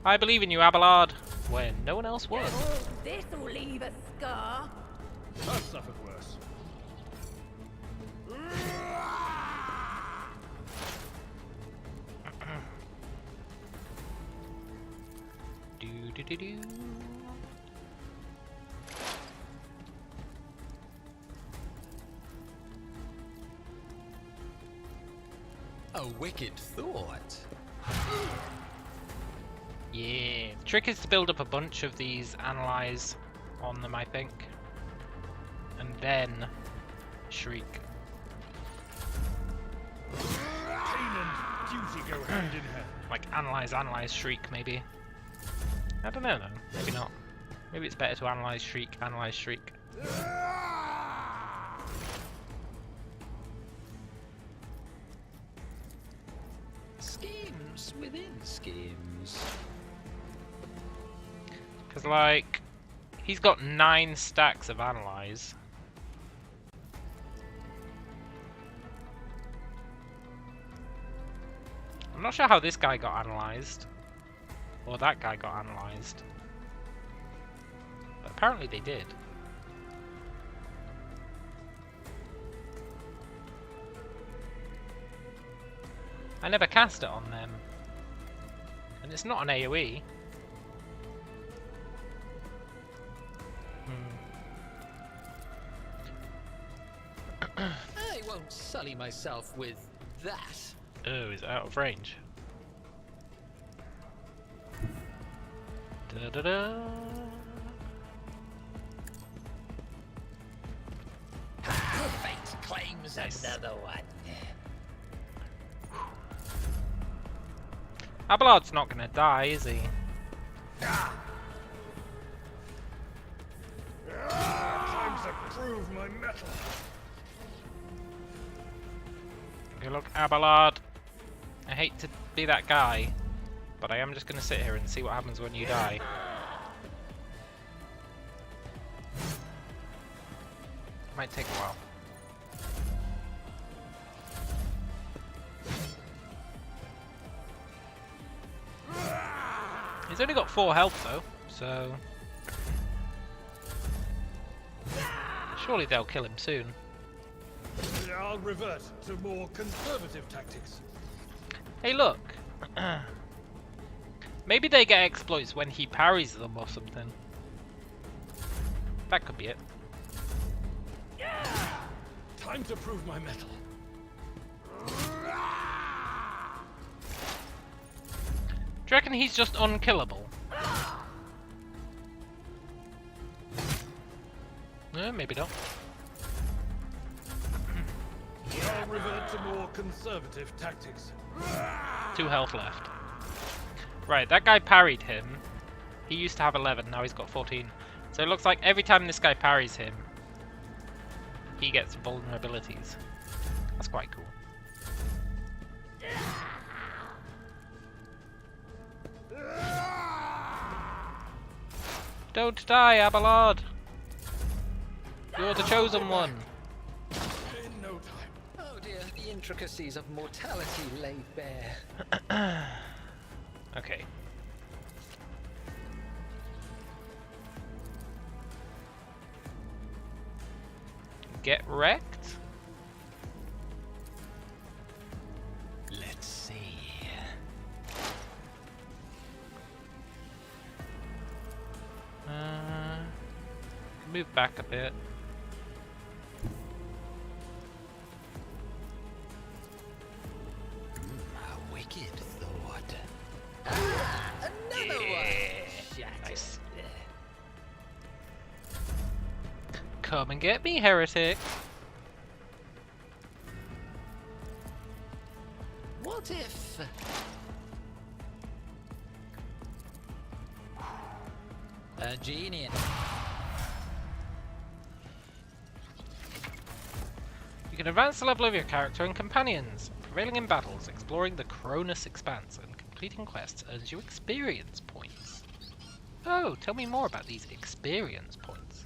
I believe in you, Abelard, when no one else would. Oh, this'll leave a scar. I've suffered worse. Do. A wicked thought. Yeah. The trick is to build up a bunch of these analyze on them, I think. And then shriek. Pain and duty go hand in hand. Like analyze, shriek, maybe. I don't know though. Maybe not. Maybe it's better to analyze, shriek. Schemes within schemes. Because, like, he's got 9 stacks of analyze. I'm not sure how this guy got analyzed. Or that guy got analyzed. But apparently they did. I never cast it on them. And it's not an AoE. I won't sully myself with that. Oh, is it out of range? Da-da-da. Fate claims Nice. another one. Abelard's not gonna die, is he? Time to prove my mettle. Okay, look, Abelard. I hate to be that guy, but I am just gonna sit here and see what happens when you die. Might take a while. He's only got 4 health though, so surely they'll kill him soon. I'll revert to more conservative tactics. Hey, look. Maybe they get exploits when he parries them or something. That could be it. Time to prove my mettle. Do you reckon he's just unkillable? Maybe not. I'll revert to more conservative tactics. 2 health left. Right, that guy parried him. He used to have 11, now he's got 14. So it looks like every time this guy parries him, he gets vulnerabilities. That's quite cool. Don't die, Abelard! You're the chosen one! In no time. Oh dear, the intricacies of mortality laid bare. Okay. Get wrecked? Let's see. Move back a bit. A wicked thought. Ah, another one! Shattered. Nice. Come and get me, heretic! What if... a genie... You can advance the level of your character and companions. Prevailing in battles, exploring the Cronus Expanse, and completing quests earns you experience points. Oh, tell me more about these experience points.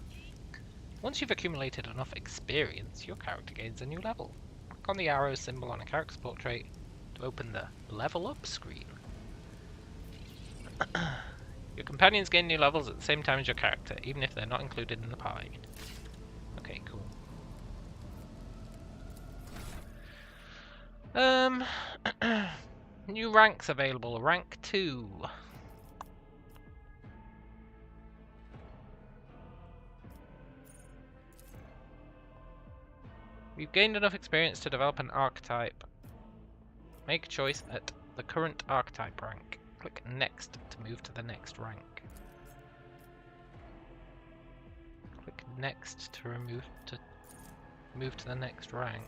Once you've accumulated enough experience, your character gains a new level. Click on the arrow symbol on a character's portrait to open the Level Up screen. Your companions gain new levels at the same time as your character, even if they're not included in the party. Okay, cool. New ranks available. Rank 2. We've gained enough experience to develop an archetype. Make a choice at the current archetype rank. Click next to move to the next rank. Click next to move to the next rank.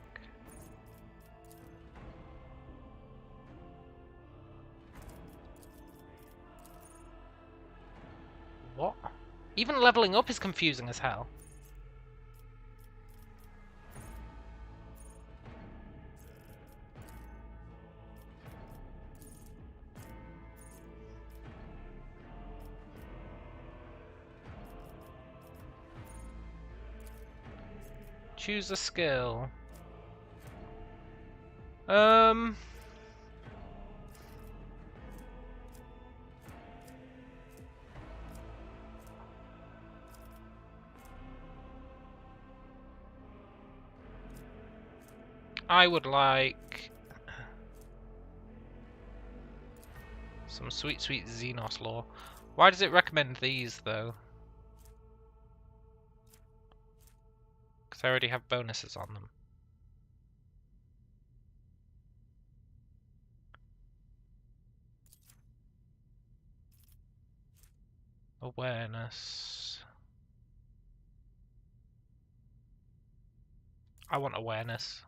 What? Even leveling up is confusing as hell. Choose a skill. I would like some sweet Xenos lore. Why does it recommend these though? Because I already have bonuses on them. Awareness. I want awareness.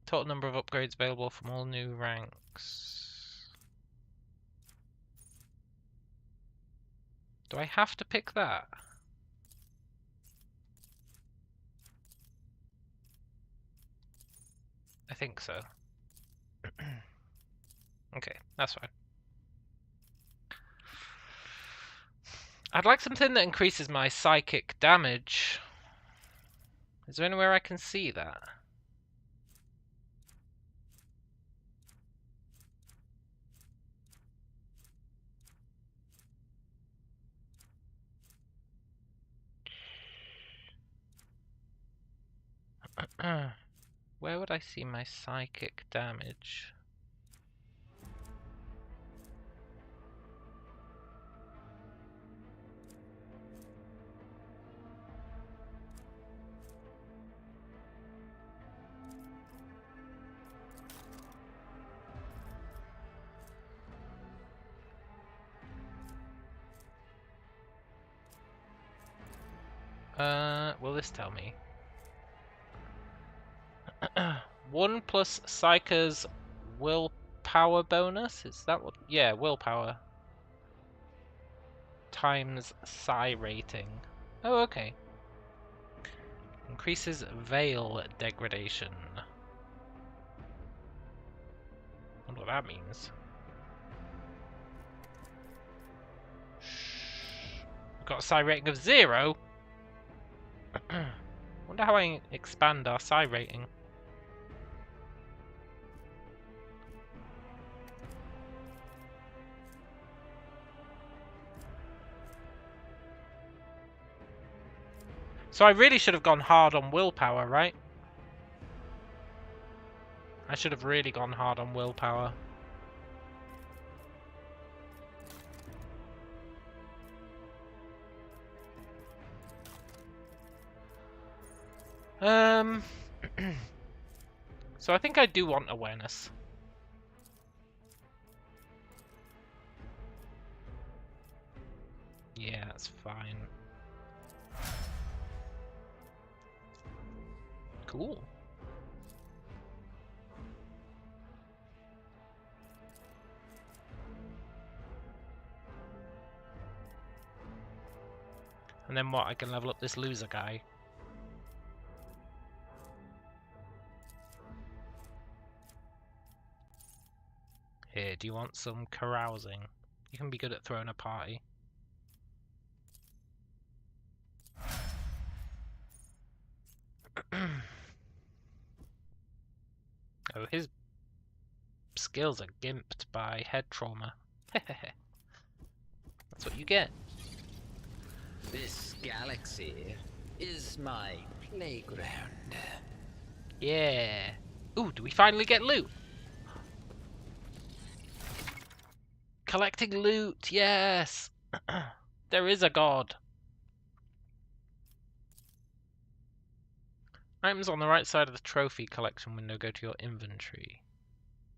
Total number of upgrades available from all new ranks. Do I have to pick that? I think so. Okay, that's fine. I'd like something that increases my psychic damage. Is there anywhere I can see that? Where would I see my psychic damage? Will this tell me? 1 plus Psyker's willpower bonus. Is that what? Yeah, willpower. Times psi rating. Oh, okay. Increases veil degradation. Wonder what that means. We've got a psi rating of 0. Wonder how I expand our psi rating. So I really should have gone hard on willpower, right? I should have really gone hard on willpower. So I think I do want awareness. Yeah, that's fine. Cool. And then what? I can level up this loser guy. Here, do you want some carousing? You can be good at throwing a party. Oh, his skills are gimped by head trauma. That's what you get. This galaxy is my playground. Yeah. Ooh, do we finally get loot? Collecting loot, yes! There is a god. Items on the right side of the trophy collection window go to your inventory.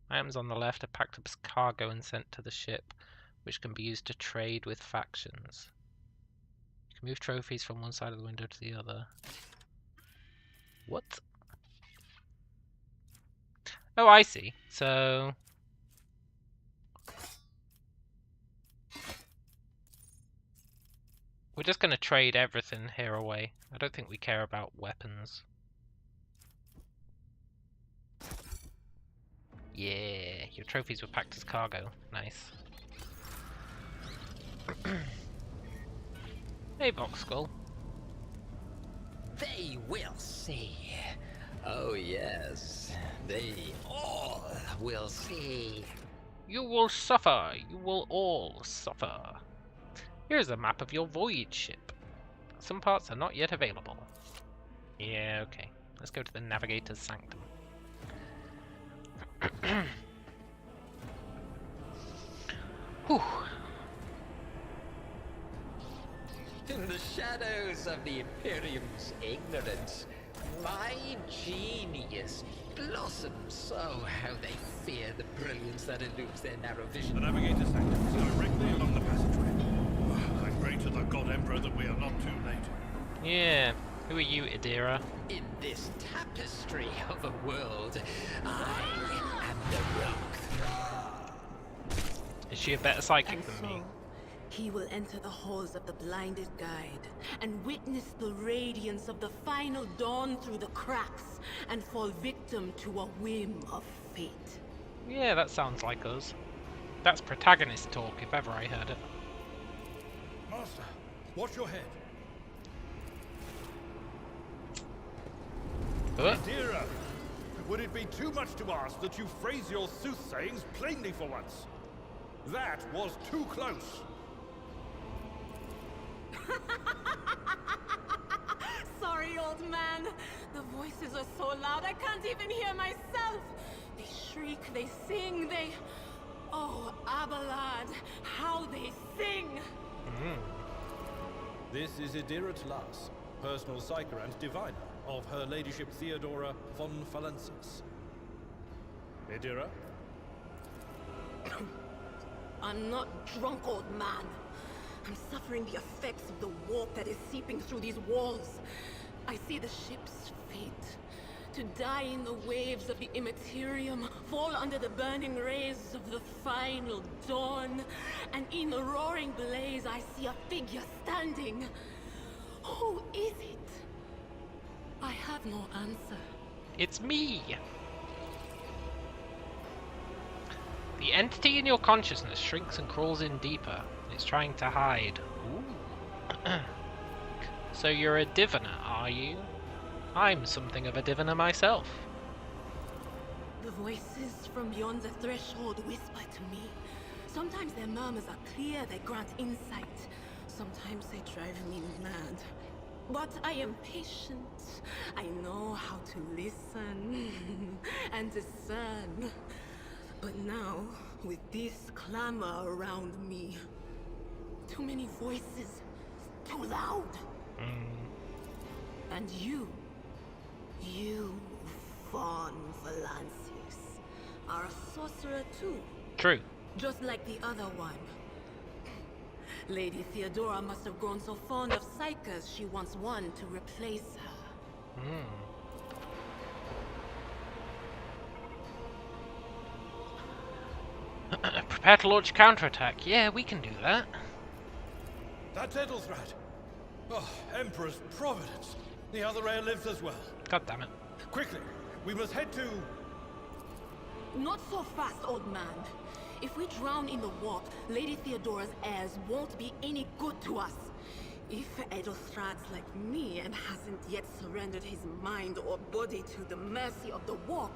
Items on the left are packed up as cargo and sent to the ship, which can be used to trade with factions. You can move trophies from one side of the window to the other. What? Oh, I see. So... we're just going to trade everything here away. I don't think we care about weapons. Yeah, your trophies were packed as cargo. Nice. Hey, Vox Skull. They will see. Oh yes, they all will see. You will suffer. You will all suffer. Here's a map of your void ship. Some parts are not yet available. Yeah, okay. Let's go to the Navigator's Sanctum. Whew. In the shadows of the Imperium's ignorance, my genius blossoms. Oh, how they fear the brilliance that eludes their narrow vision. The Navigator's Sanctum is directly along the passageway. I pray to the God Emperor that we are not too late. Yeah. Who are you, Idira? In this tapestry of a world, I am the rogue. Is she a better psychic And than so, me? he will enter the halls of the blinded guide and witness the radiance of the final dawn through the cracks and fall victim to a whim of fate. Yeah, that sounds like us. That's protagonist talk, if ever I heard it. Master, watch your head. Dear, would it be too much to ask that you phrase your soothsayings plainly for once? That was too close. Sorry, old man. The voices are so loud I can't even hear myself. They shriek, they sing, they... Oh, Abelard, how they sing! This is Idira Tlas, personal psyker and diviner of Her Ladyship Theodora von Valensis. Idira? I'm not drunk, old man. I'm suffering the effects of the warp that is seeping through these walls. I see the ship's fate. To die in the waves of the Immaterium, fall under the burning rays of the final dawn. And in the roaring blaze, I see a figure standing. Who is it? I have no answer. It's me! The entity in your consciousness shrinks and crawls in deeper. It's trying to hide. Ooh. So you're a diviner, are you? I'm something of a diviner myself. The voices from beyond the threshold whisper to me. Sometimes their murmurs are clear, they grant insight. Sometimes they drive me mad. But I am patient. I know how to listen and discern. But now, with this clamor around me, too many voices, too loud. And you, Von Valancius, are a sorcerer too. True. Just like the other one. Lady Theodora must have grown so fond of psychers she wants one to replace her. Prepare to launch counterattack. Yeah, we can do that. That's Edelthrat. Oh, Emperor's Providence. The other heir lives as well. God damn it. Quickly, we must head to... Not so fast, old man. If we drown in the warp, Lady Theodora's heirs won't be any good to us. If Edelthrat's like me and hasn't yet surrendered his mind or body to the mercy of the warp,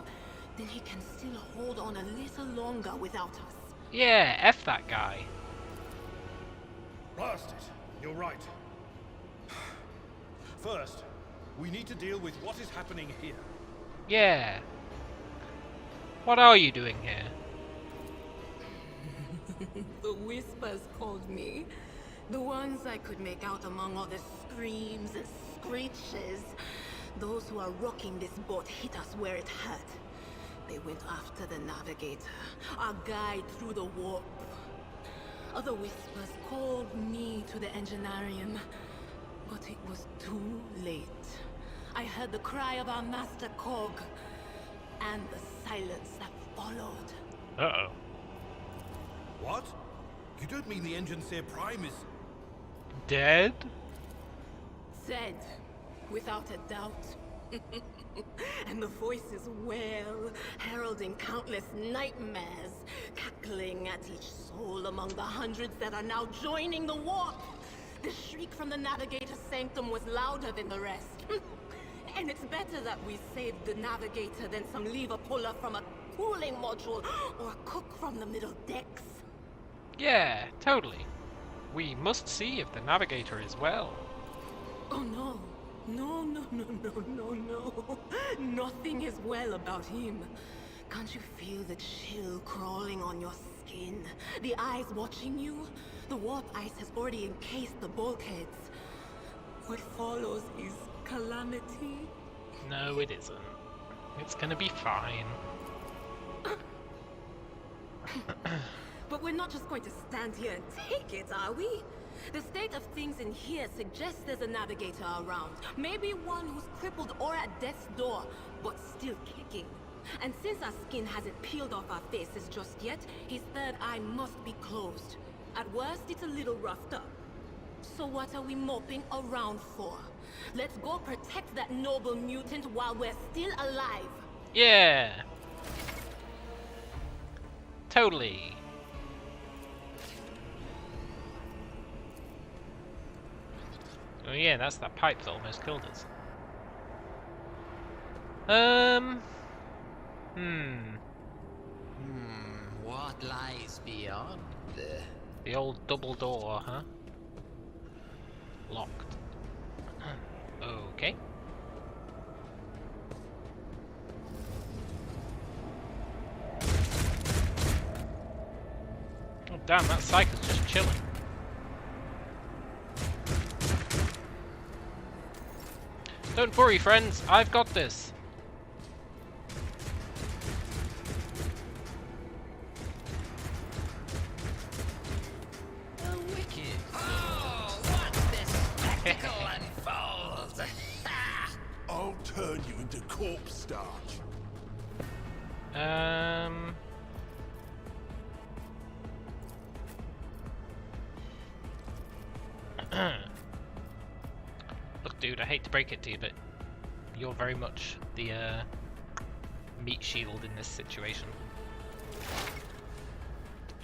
then he can still hold on a little longer without us. Yeah, F that guy. Blast it. You're right. First, we need to deal with what is happening here. Yeah. What are you doing here? The whispers called me. The ones I could make out among all the screams and screeches. Those who are rocking this boat hit us where it hurt. They went after the navigator, our guide through the warp. Other whispers called me to the engineerium, but it was too late. I heard the cry of our master Cog, and the silence that followed. Uh-oh. What? You don't mean the Engineer Prime is... Dead? Said, without a doubt. And the voices wail, heralding countless nightmares, cackling at each soul among the hundreds that are now joining the warp. The shriek from the Navigator's sanctum was louder than the rest. And it's better that we saved the Navigator than some lever puller from a cooling module or a cook from the middle decks. Yeah, totally. We must see if the Navigator is well. Oh no. No. Nothing is well about him. Can't you feel the chill crawling on your skin? The eyes watching you? The warp ice has already encased the bulkheads. What follows is calamity. No, it isn't. It's gonna be fine. But we're not just going to stand here and take it, are we? The state of things in here suggests there's a navigator around. Maybe one who's crippled or at death's door, but still kicking. And since our skin hasn't peeled off our faces just yet, his third eye must be closed. At worst, it's a little roughed up. So what are we moping around for? Let's go protect that noble mutant while we're still alive. Yeah. Totally. Oh yeah, that's that pipe that almost killed us. What lies beyond? The old double door, huh? Locked. Okay. Oh damn, that psycho's just chilling. Don't worry, friends, I've got this. The wicked. Oh, watch this spectacle unfold. Owlcat! turn you into corpse starch. Look, dude, I hate to break it to you, but you're very much the meat shield in this situation.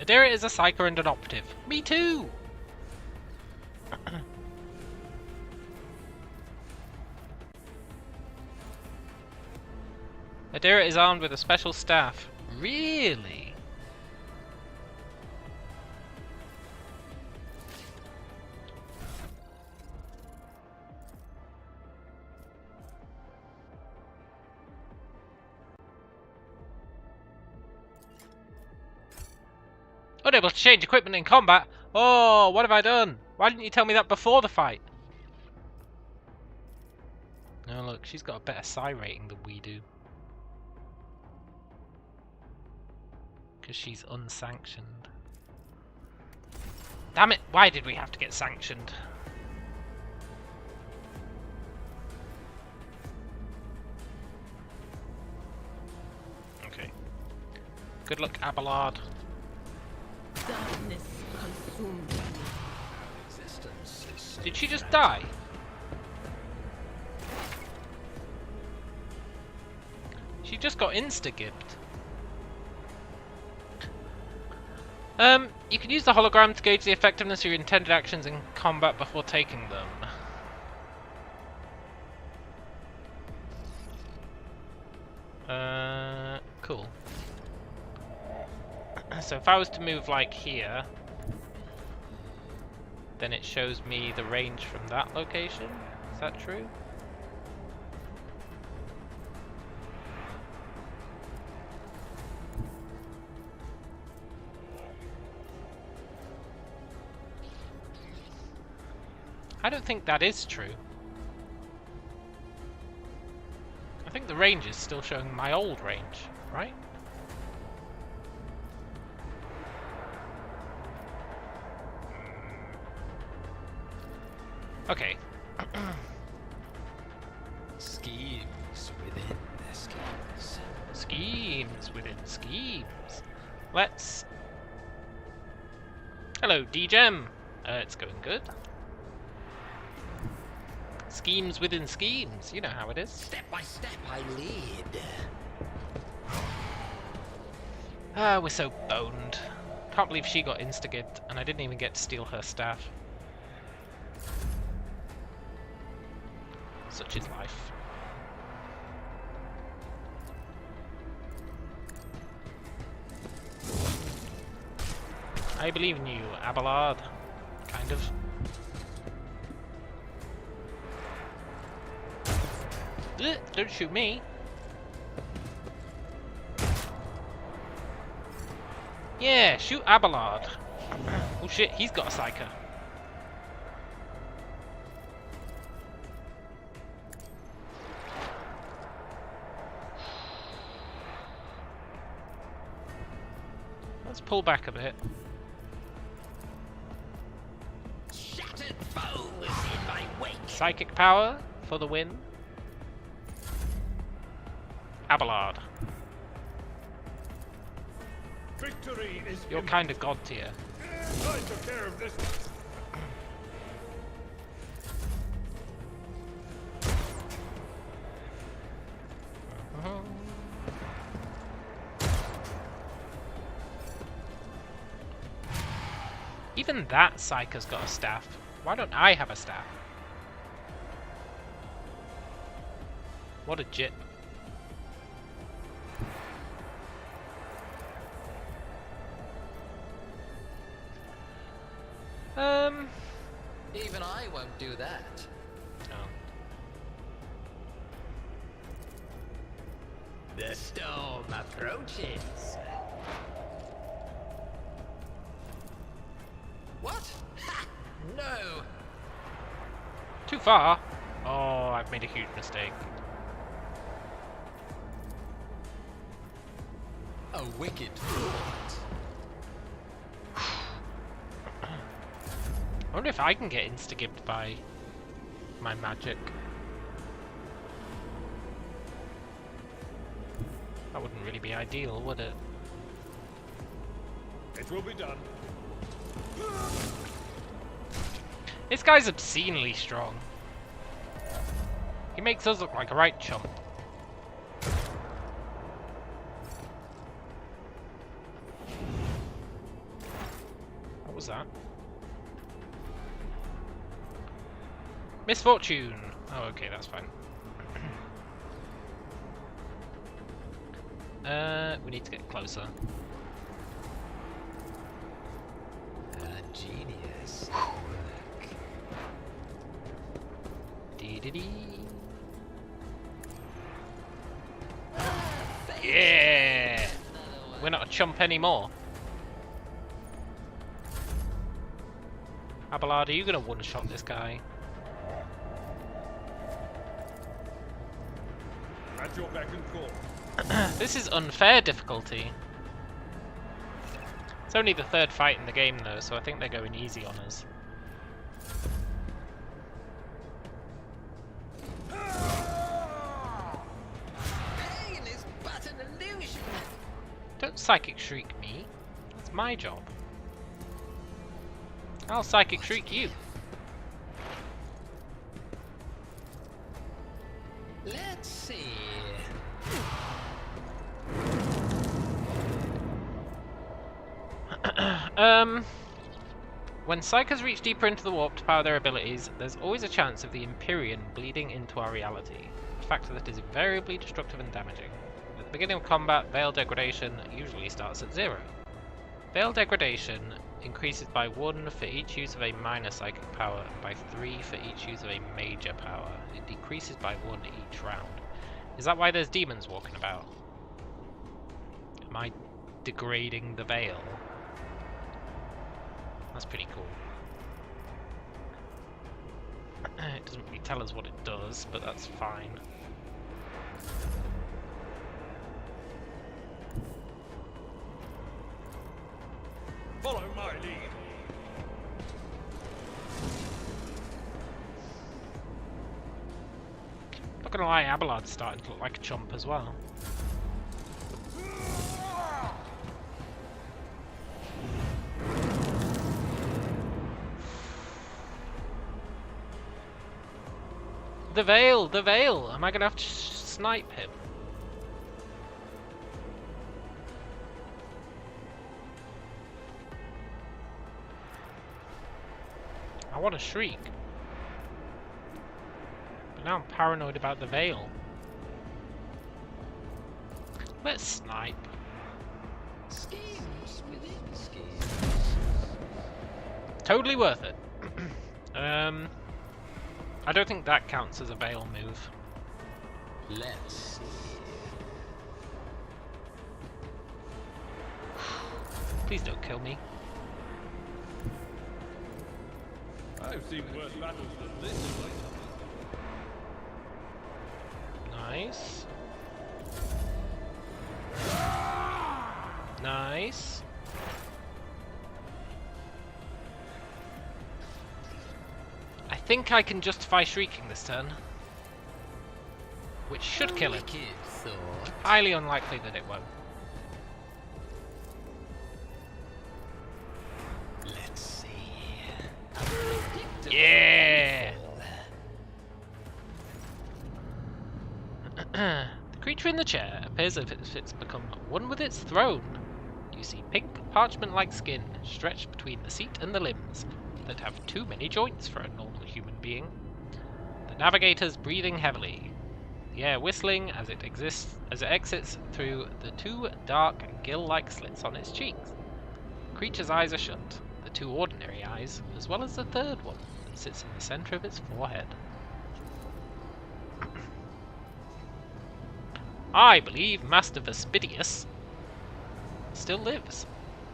Adira is a psyker and an operative. Me too! Adira is armed with a special staff. Really? Unable to change equipment in combat? Oh, what have I done? Why didn't you tell me that before the fight? Oh look, she's got a better psi rating than we do. Because she's unsanctioned. Damn it, why did we have to get sanctioned? Okay. Good luck, Abelard. Darkness consumed me. Existence is Did she just die? She just got insta-gibbed. You can use the hologram to gauge the effectiveness of your intended actions in combat before taking them. Cool. So if I was to move like here, then it shows me the range from that location. Is that true? I don't think that is true. I think the range is still showing my old range, right? Okay. schemes within the schemes. Schemes within schemes. Let's... Hello, D-Gem. It's going good. Schemes within schemes. You know how it is. Step by step, I lead. Ah, we're so boned. Can't believe she got insta-gibbed, and I didn't even get to steal her staff. Such is life. I believe in you, Abelard. Kind of. Ugh, don't shoot me. Yeah, shoot Abelard. Oh shit, he's got a psyker. Let's pull back a bit. Shattered foes in my wake. Psychic power for the win. Abelard. Victory is You're kind of god tier. I took care of this. Even that psyker's got a staff. Why don't I have a staff? What a jit. Even I won't do that. Oh. The storm approaches. What? Ha! No! Too far? Oh, I've made a huge mistake. A wicked thought. I wonder if I can get insta-gibbed by my magic. That wouldn't really be ideal, would it? It will be done. This guy's obscenely strong. He makes us look like a right chump. What was that? Misfortune! Oh, okay, that's fine. We need to get closer. A genius. Dee-dee-dee. Yeah! We're not a chump anymore. Abelard, are you gonna one-shot this guy? At your beck and call. This is unfair difficulty. It's only the third fight in the game though, so I think they're going easy on us. Pain is but an illusion. Don't psychic shriek me. That's my job. I'll psychic shriek you. Let's see. When Psychers reach deeper into the warp to power their abilities, there's always a chance of the Empyrean bleeding into our reality, a factor that is invariably destructive and damaging. At the beginning of combat, Veil Degradation usually starts at 0. Veil Degradation increases by 1 for each use of a minor psychic power, and by 3 for each use of a major power. It decreases by 1 each round. Is that why there's demons walking about? Am I degrading the Veil? That's pretty cool. It doesn't really tell us what it does, but that's fine. Follow my lead. Not gonna lie, Abelard's starting to look like a chump as well. The Veil! The Veil! Am I gonna have to snipe him? I want to shriek. But now I'm paranoid about the Veil. Let's snipe. Schemes within schemes. Totally worth it. I don't think that counts as a Veil move. Let's see. Please don't kill me. I've seen worse battles than this. Nice. Nice. I think I can justify shrieking this turn. Which should kill him. Wicked thought. Highly unlikely that it won't. Let's see. Unpredictable Yeah! downfall. The creature in the chair appears as if it's become one with its throne. You see pink, parchment-like skin stretched between the seat and the limbs that have too many joints for a normal human being. The navigator's breathing heavily, the air whistling as it exits through the 2 dark, gill-like slits on its cheeks. The creature's eyes are shut, the 2 ordinary eyes, as well as the 3rd one that sits in the center of its forehead. I believe Master Vespidius still lives.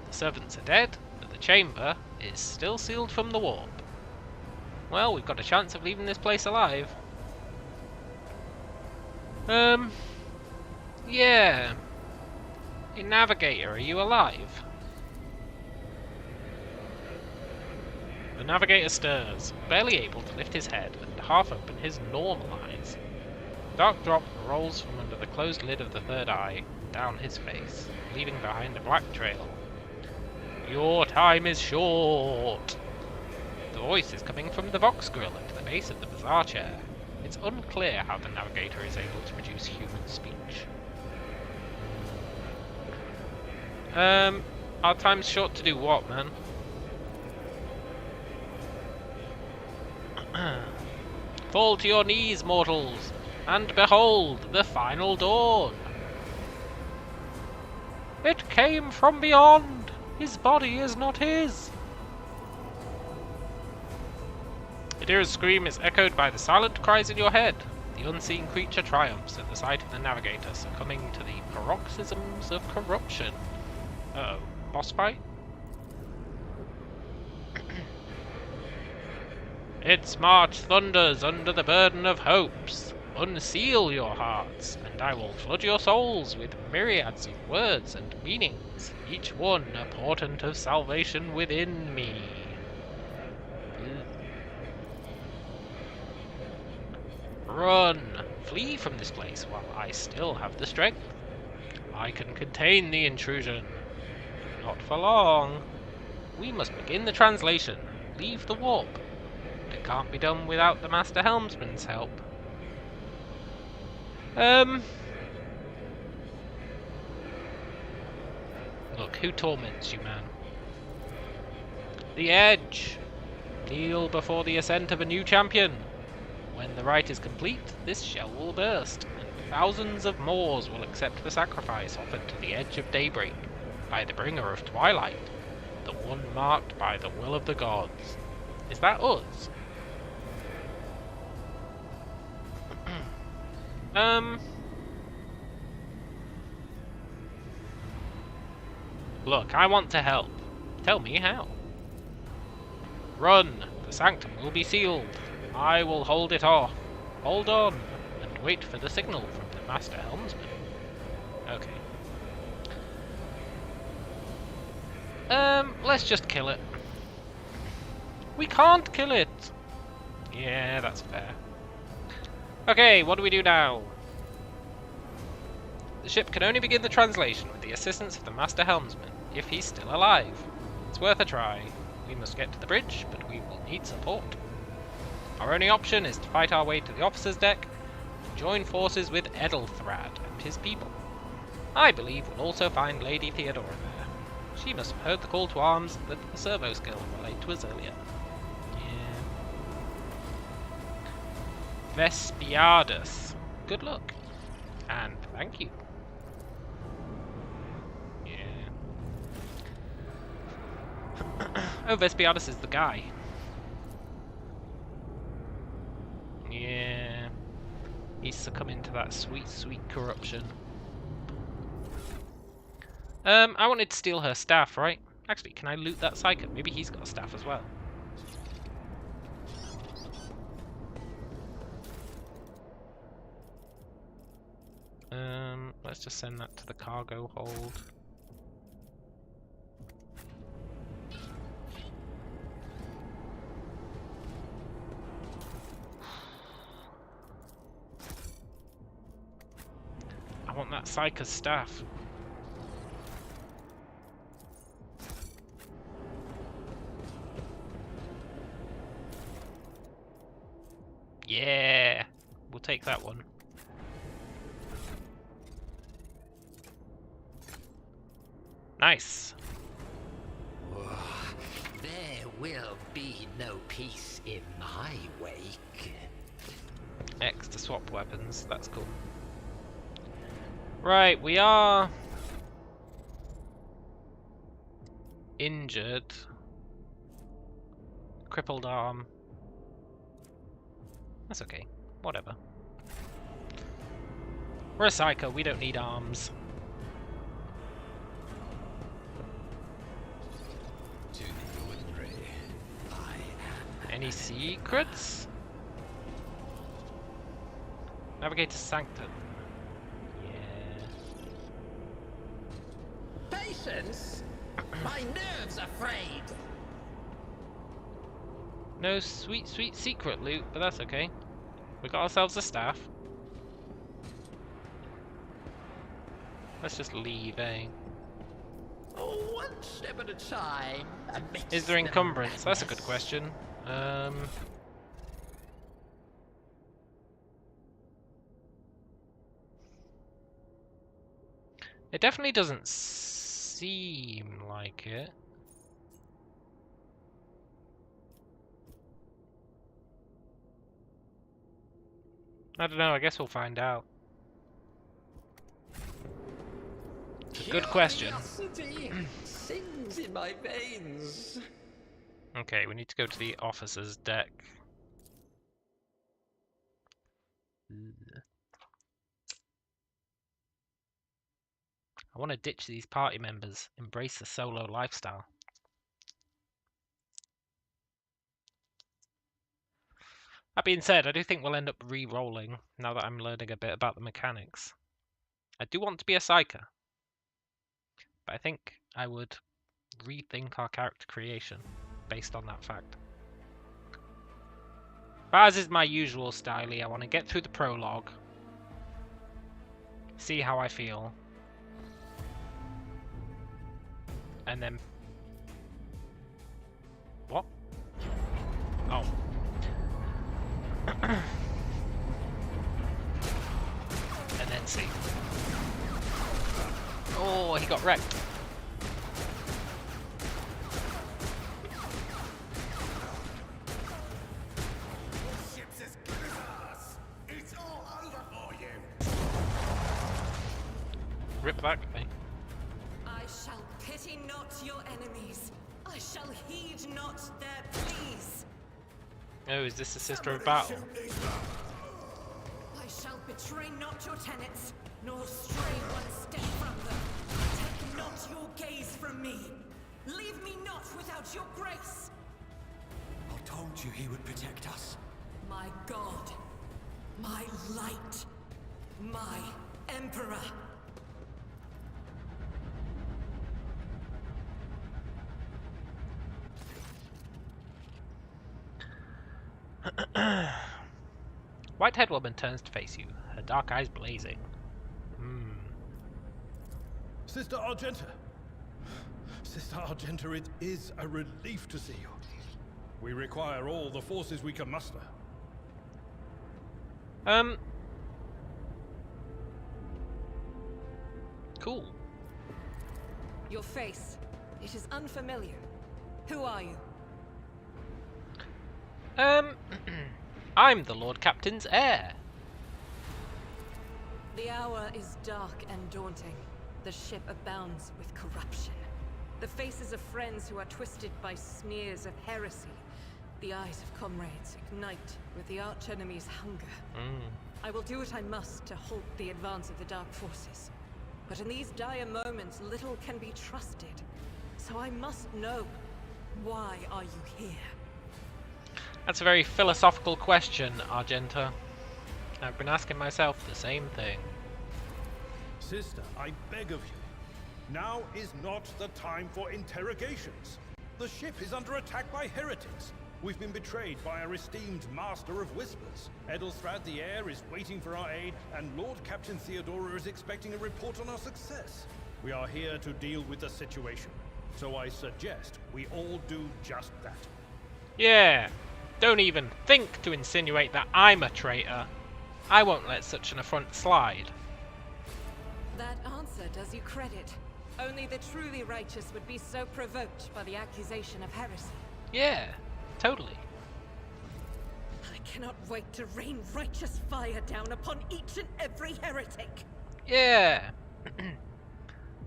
The servants are dead, but the chamber is still sealed from the warp. Well, we've got a chance of leaving this place alive. Yeah. Hey, Navigator, are you alive? The Navigator stirs, barely able to lift his head and half open his normal eyes. Dark drop rolls from under the closed lid of the 3rd eye, down his face, leaving behind a black trail. Your time is short. The voice is coming from the Vox Grill at the base of the Bazaar Chair. It's unclear how the navigator is able to produce human speech. Our time's short to do what, man? Fall to your knees, mortals, and behold the final dawn. It came from beyond. His body is not his. Idira's scream is echoed by the silent cries in your head. The unseen creature triumphs at the sight of the navigator, succumbing to the paroxysms of corruption. Uh-oh. Boss fight? Its march thunders under the burden of hopes. Unseal your hearts, and I will flood your souls with myriads of words and meanings, each one a portent of salvation within me. Run! Flee from this place while I still have the strength. I can contain the intrusion. Not for long. We must begin the translation. Leave the warp. It can't be done without the Master Helmsman's help. Look, who torments you, man? The Edge! Kneel before the ascent of a new champion. When the rite is complete, this shell will burst, and thousands of Moors will accept the sacrifice offered to the Edge of Daybreak by the bringer of twilight, the one marked by the will of the gods. Is that us? Look, I want to help. Tell me how. Run! The sanctum will be sealed. I will hold it off. Hold on, and wait for the signal from the Master Helmsman. Okay. Let's just kill it. We can't kill it! Yeah, that's fair. Okay, what do we do now? The ship can only begin the translation with the assistance of the Master Helmsman, if he's still alive. It's worth a try. We must get to the bridge, but we will need support. Our only option is to fight our way to the officer's deck and join forces with Edelthrad and his people. I believe we'll also find Lady Theodora there. She must have heard the call to arms that the servo skill relayed to us earlier. Yeah. Vespiadus. Good luck. And thank you. Yeah. Oh, Vespiadus is the guy. Yeah. He's succumbing to that sweet, sweet corruption. I wanted to steal her staff, right? Actually, can I loot that psycho? Maybe he's got a staff as well. Let's just send that to the cargo hold. I want that psycho's staff. Yeah, we'll take that one. Nice. There will be no peace in my wake. X to swap weapons, that's cool. Right, we are injured. Crippled arm. That's okay. Whatever. We're a psycho, we don't need arms. To the ordinary, I am. Any secrets? Navigate to Sanctum. Yeah. Patience? My nerves are frayed. No sweet, sweet secret loot, but that's okay. We got ourselves a staff. Let's just leave, eh? One step at a time. Is there encumbrance? That's a good question. It definitely doesn't seem like it. I don't know, I guess we'll find out. It's a good question. Curiosity sings in my veins. Okay, we need to go to the officer's deck. I want to ditch these party members, embrace the solo lifestyle. That being said, I do think we'll end up re-rolling now that I'm learning a bit about the mechanics. I do want to be a psyker, but I think I would rethink our character creation based on that fact. But as is my usual style, I want to get through the prologue, see how I feel, and then... What? Oh. And then see. Oh, he got wrecked. Ship's as good as ours. It's all over for you. Rip back, eh? I shall pity not your enemies. I shall heed not their pleas. Oh, is this the sister of battle? I shall betray not your tenets, nor stray one step from them. Take not your gaze from me. Leave me not without your grace. I told you he would protect us. My God, my light, my emperor. White-haired woman turns to face you, her dark eyes blazing. Sister Argenta. Sister Argenta, it is a relief to see you. We require all the forces we can muster. Cool. Your face, it is unfamiliar. Who are you? I'm the Lord Captain's heir. The hour is dark and daunting. The ship abounds with corruption. The faces of friends who are twisted by sneers of heresy. The eyes of comrades ignite with the archenemy's hunger. I will do what I must to halt the advance of the Dark Forces. But in these dire moments, little can be trusted. So I must know, why are you here? That's a very philosophical question, Argenta. I've been asking myself the same thing. Sister, I beg of you. Now is not the time for interrogations. The ship is under attack by heretics. We've been betrayed by our esteemed Master of Whispers. Edelstrad the Heir is waiting for our aid, and Lord Captain Theodora is expecting a report on our success. We are here to deal with the situation, so I suggest we all do just that. Yeah, don't even think to insinuate that I'm a traitor. I won't let such an affront slide. That answer does you credit. Only the truly righteous would be so provoked by the accusation of heresy. Yeah, totally. I cannot wait to rain righteous fire down upon each and every heretic. Yeah.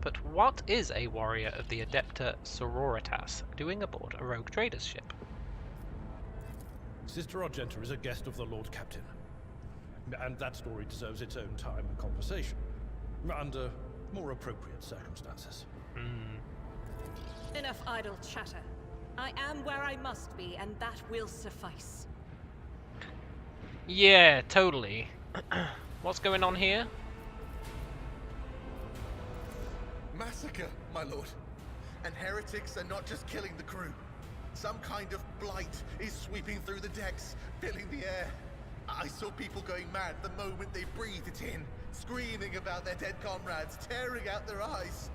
But what is a warrior of the Adepta Sororitas doing aboard a rogue trader's ship? Sister Argenta is a guest of the Lord Captain. And that story deserves its own time and conversation. Under more appropriate circumstances. Enough idle chatter. I am where I must be, and that will suffice. Yeah, totally. What's going on here? Massacre, my lord. And heretics are not just killing the crew. Some kind of blight is sweeping through the decks, filling the air. I saw people going mad the moment they breathed it in, screaming about their dead comrades, tearing out their eyes.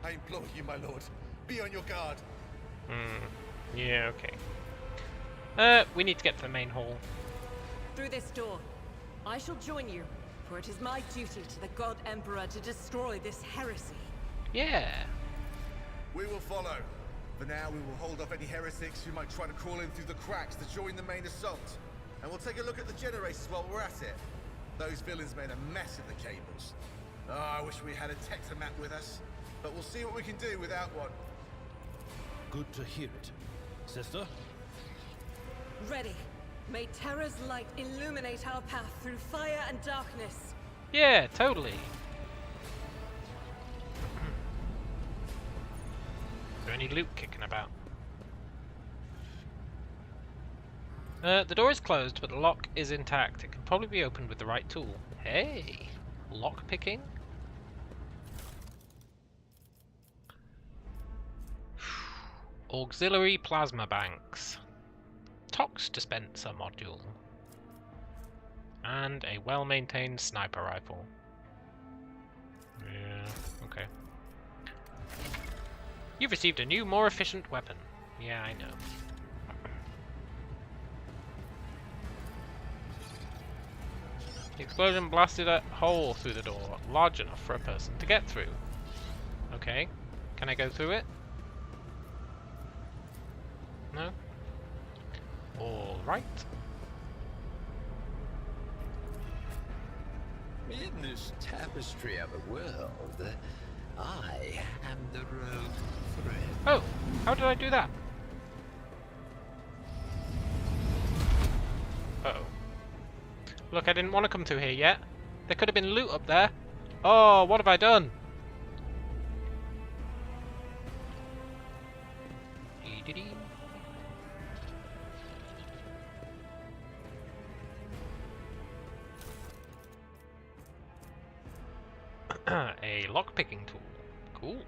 I implore you, my lord, be on your guard. Yeah, okay. We need to get to the main hall. Through this door. I shall join you, for it is my duty to the God Emperor to destroy this heresy. Yeah. We will follow. For now, we will hold off any heretics who might try to crawl in through the cracks to join the main assault. And we'll take a look at the generators while we're at it. Those villains made a mess of the cables. Oh, I wish we had a Tectomat with us. But we'll see what we can do without one. Good to hear it. Sister? Ready. May Terra's light illuminate our path through fire and darkness. Yeah, totally. Is there any loot kicking about? The door is closed, but the lock is intact. It can probably be opened with the right tool. Hey! Lock picking? Auxiliary plasma banks. Tox dispenser module. And a well-maintained sniper rifle. Yeah, okay. You've received a new, more efficient weapon. Yeah, I know. The explosion blasted a hole through the door, large enough for a person to get through. Okay. Can I go through it? No? Alright. In this tapestry of a world, I am the road thread. Oh! How did I do that? Uh-oh. Look, I didn't want to come through here yet. There could have been loot up there. Oh, what have I done? Dee-dee-dee. A lockpicking tool. Cool.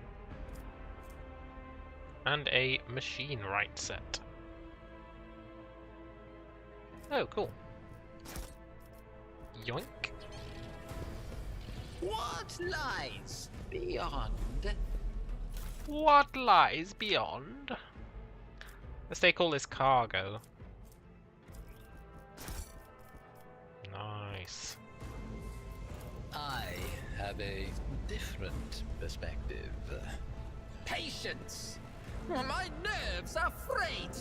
And a machine write set. Oh, cool. Yoink. What lies beyond? What lies beyond? Let's take all this cargo. Nice. I have a different perspective. Patience! My nerves are frayed!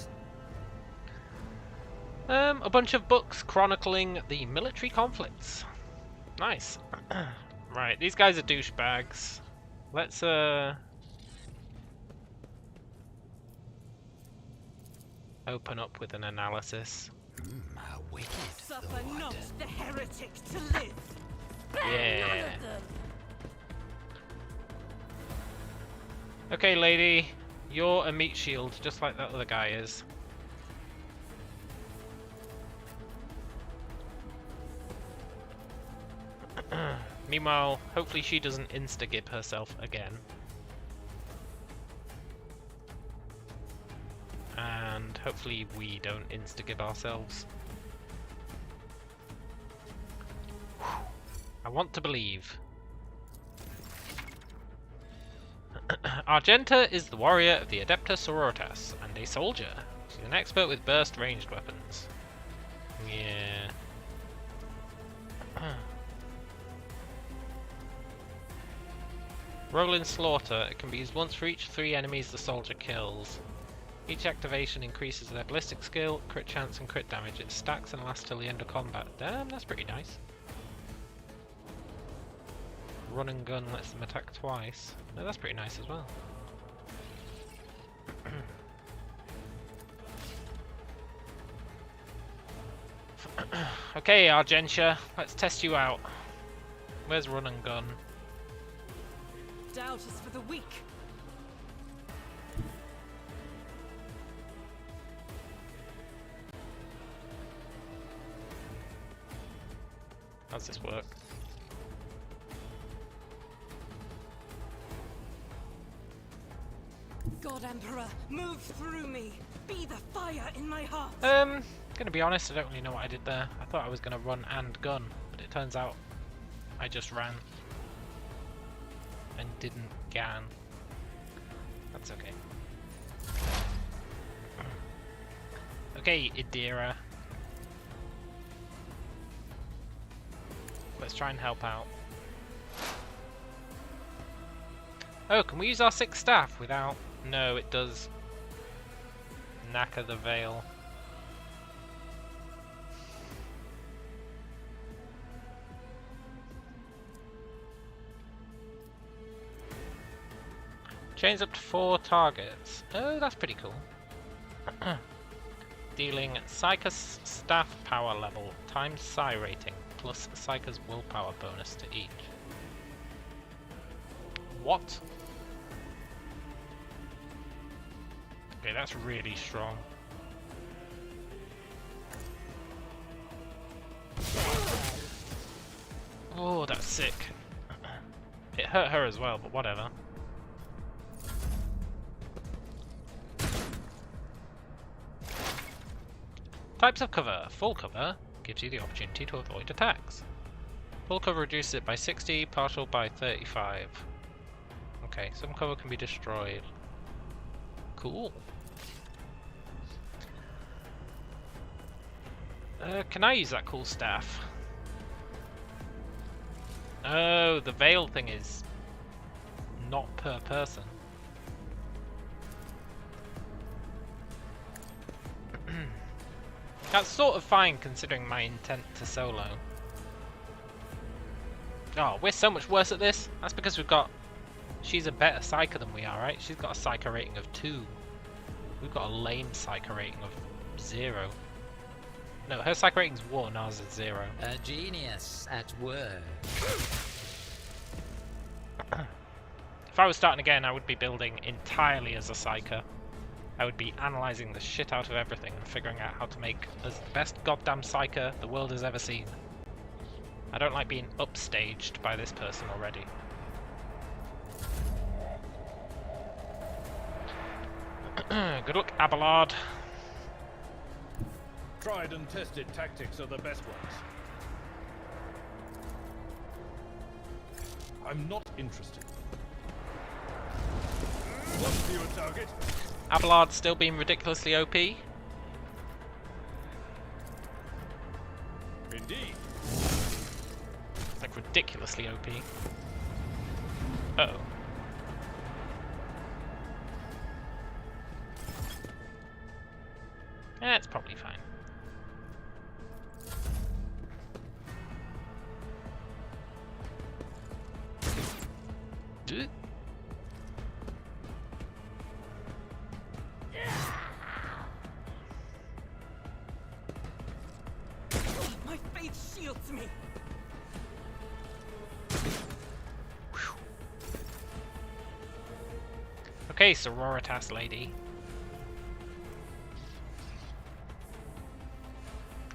A bunch of books chronicling the military conflicts. Nice. Right, these guys are douchebags. Let's open up with an analysis. How wicked. Suffer not the heretic to live. Yeah. Okay, lady, you're a meat shield, just like that other guy is. Meanwhile, hopefully she doesn't insta-gib herself again. And hopefully we don't insta-gib ourselves. I want to believe. Argenta is the warrior of the Adepta Sororitas and a soldier. She's an expert with burst ranged weapons. Yeah. Rolling Slaughter. It can be used once for each 3 enemies the soldier kills. Each activation increases their ballistic skill, crit chance and crit damage. It stacks and lasts till the end of combat. Damn, that's pretty nice. Run and gun lets them attack twice. No, that's pretty nice as well. Okay, Argentia, let's test you out. Where's run and gun? Doubt is for the weak. How's this work? God Emperor, move through me. Be the fire in my heart. Gonna be honest, I don't really know what I did there. I thought I was gonna run and gun, but it turns out I just ran and didn't gan. That's okay. Okay, Idira. Let's try and help out. Oh, can we use our 6 staff without... No, it does knacker the veil. Chains up to 4 targets. Oh, that's pretty cool. Dealing Psychus staff power level times Psi rating plus Psychus willpower bonus to each. What? Okay, that's really strong. Oh, that's sick. It hurt her as well, but whatever. Types of cover. Full cover gives you the opportunity to avoid attacks. Full cover reduces it by 60, partial by 35. Okay, some cover can be destroyed. Cool. Can I use that cool staff? Oh, the veil thing is not per person. That's sort of fine considering my intent to solo. Oh, we're so much worse at this. That's because we've got... She's a better psyker than we are, right? She's got a psyker rating of 2. We've got a lame psyker rating of 0. No, her psych rating's 1, ours is 0. A genius at work. If I was starting again, I would be building entirely as a psyker. I would be analysing the shit out of everything and figuring out how to make as the best goddamn psyker the world has ever seen. I don't like being upstaged by this person already. Good luck, Abelard. Tried and tested tactics are the best ones. I'm not interested. What's your target? Abelard's still being ridiculously OP. Indeed. Like ridiculously OP. Uh-oh. It's probably fine. My faith shields me. Okay, Sororitas lady.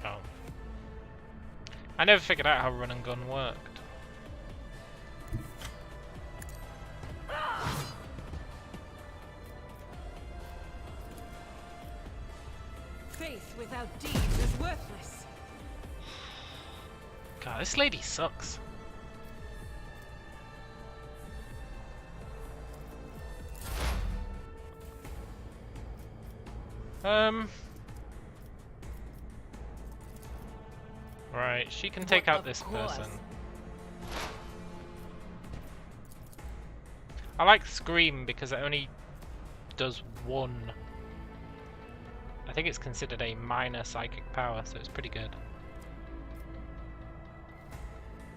Oh. I never figured out how run and gun worked. Faith without deeds is worthless. God, this lady sucks. Right, she can take out this person. I like Scream because it only does 1. I think it's considered a minor psychic power, so it's pretty good.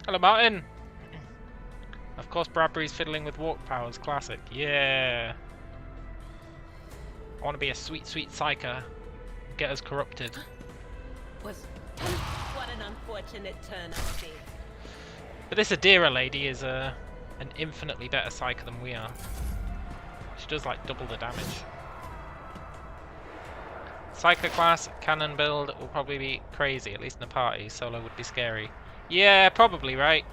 Hello, Martin! Of course, Bradbury's fiddling with walk powers, classic. Yeah! I want to be a sweet, sweet psyker. Get us corrupted. What an unfortunate turn of fate. But this Adira lady is an infinitely better psyker than we are. She does like double the damage. Psyker class, cannon build will probably be crazy, at least in a party. Solo would be scary. Yeah, probably, right?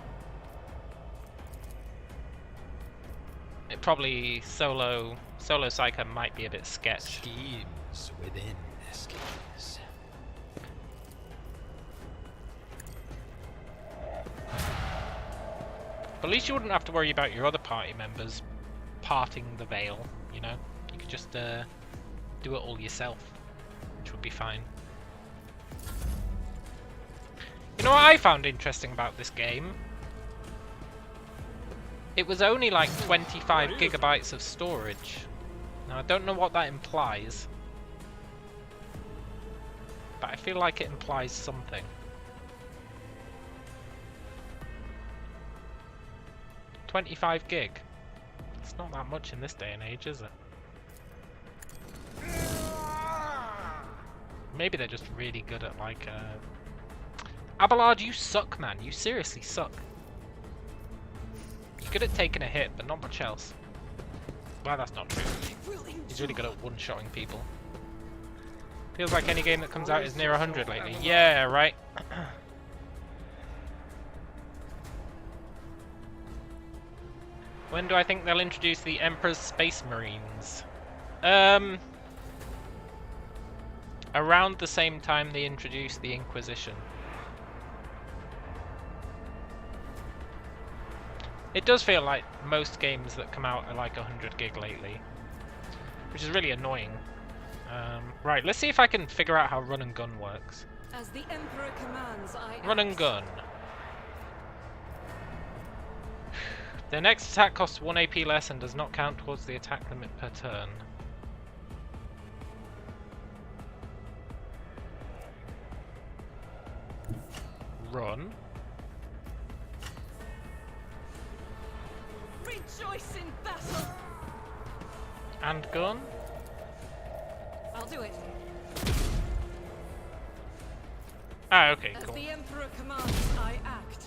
It probably solo psyker might be a bit sketch. Schemes within schemes. But at least you wouldn't have to worry about your other party members parting the veil, you know? You could just do it all yourself, which would be fine. You know what I found interesting about this game? It was only like 25 gigabytes of storage. Now I don't know what that implies, but I feel like it implies something. 25 gig. It's not that much in this day and age, is it? Maybe they're just really good at like Abelard, you suck, man. You seriously suck. You're good at taking a hit, but not much else. Well, that's not true. He's really good at one-shotting people. Feels like any game that comes out is near 100 lately. Yeah, right. When do I think they'll introduce the Emperor's Space Marines? Around the same time they introduced the Inquisition. It does feel like most games that come out are like 100 gig lately, which is really annoying. Right, let's see if I can figure out how run and gun works. As the Emperor commands, I Run and gun. The next attack costs 1 AP less and does not count towards the attack limit per turn. Run. rejoice in battle. And gun. I'll do it. Ah, okay, As cool. the Emperor commands, I act.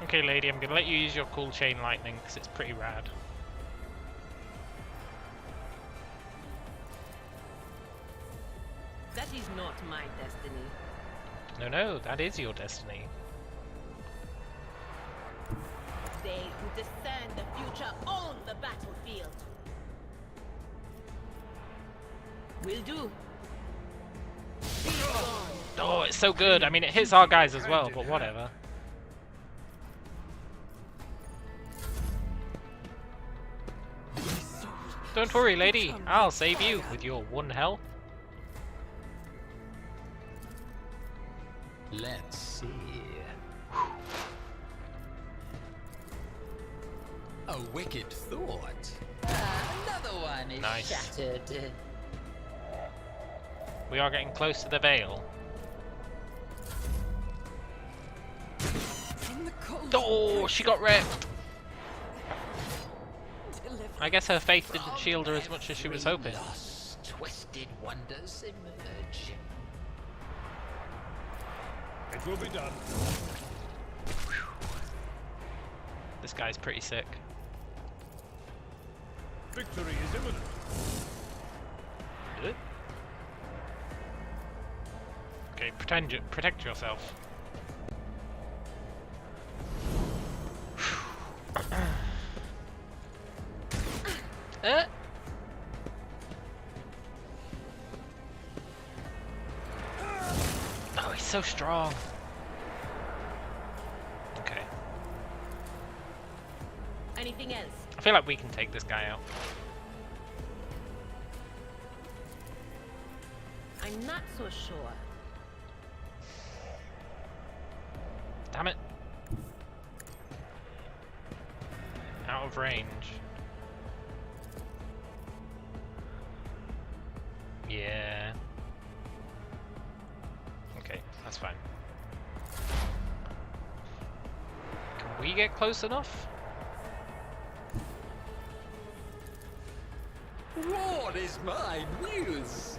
Okay, lady, I'm gonna let you use your cool chain lightning because it's pretty rad. That is not my destiny. No, no, that is your destiny. They who discern the future own the battlefield. Will do. Be gone. Oh, it's so good. I mean, it hits our guys as well, but whatever. Don't worry, lady. I'll save you with your 1 health. Let's see. A wicked thought. Another one is Nice. shattered. We are getting close to the veil. In the cold. Oh, she got wrecked. Deliver. I guess her faith didn't shield her as much as she was hoping. Lost, twisted wonders emerge. It will be done. This guy's pretty sick. Victory is imminent. Good. Okay, protect yourself. Oh, he's so strong. Okay. Anything else? I feel like we can take this guy out. I'm not so sure. Damn it. Out of range. Yeah. Okay, that's fine. Can we get close enough? What is my news?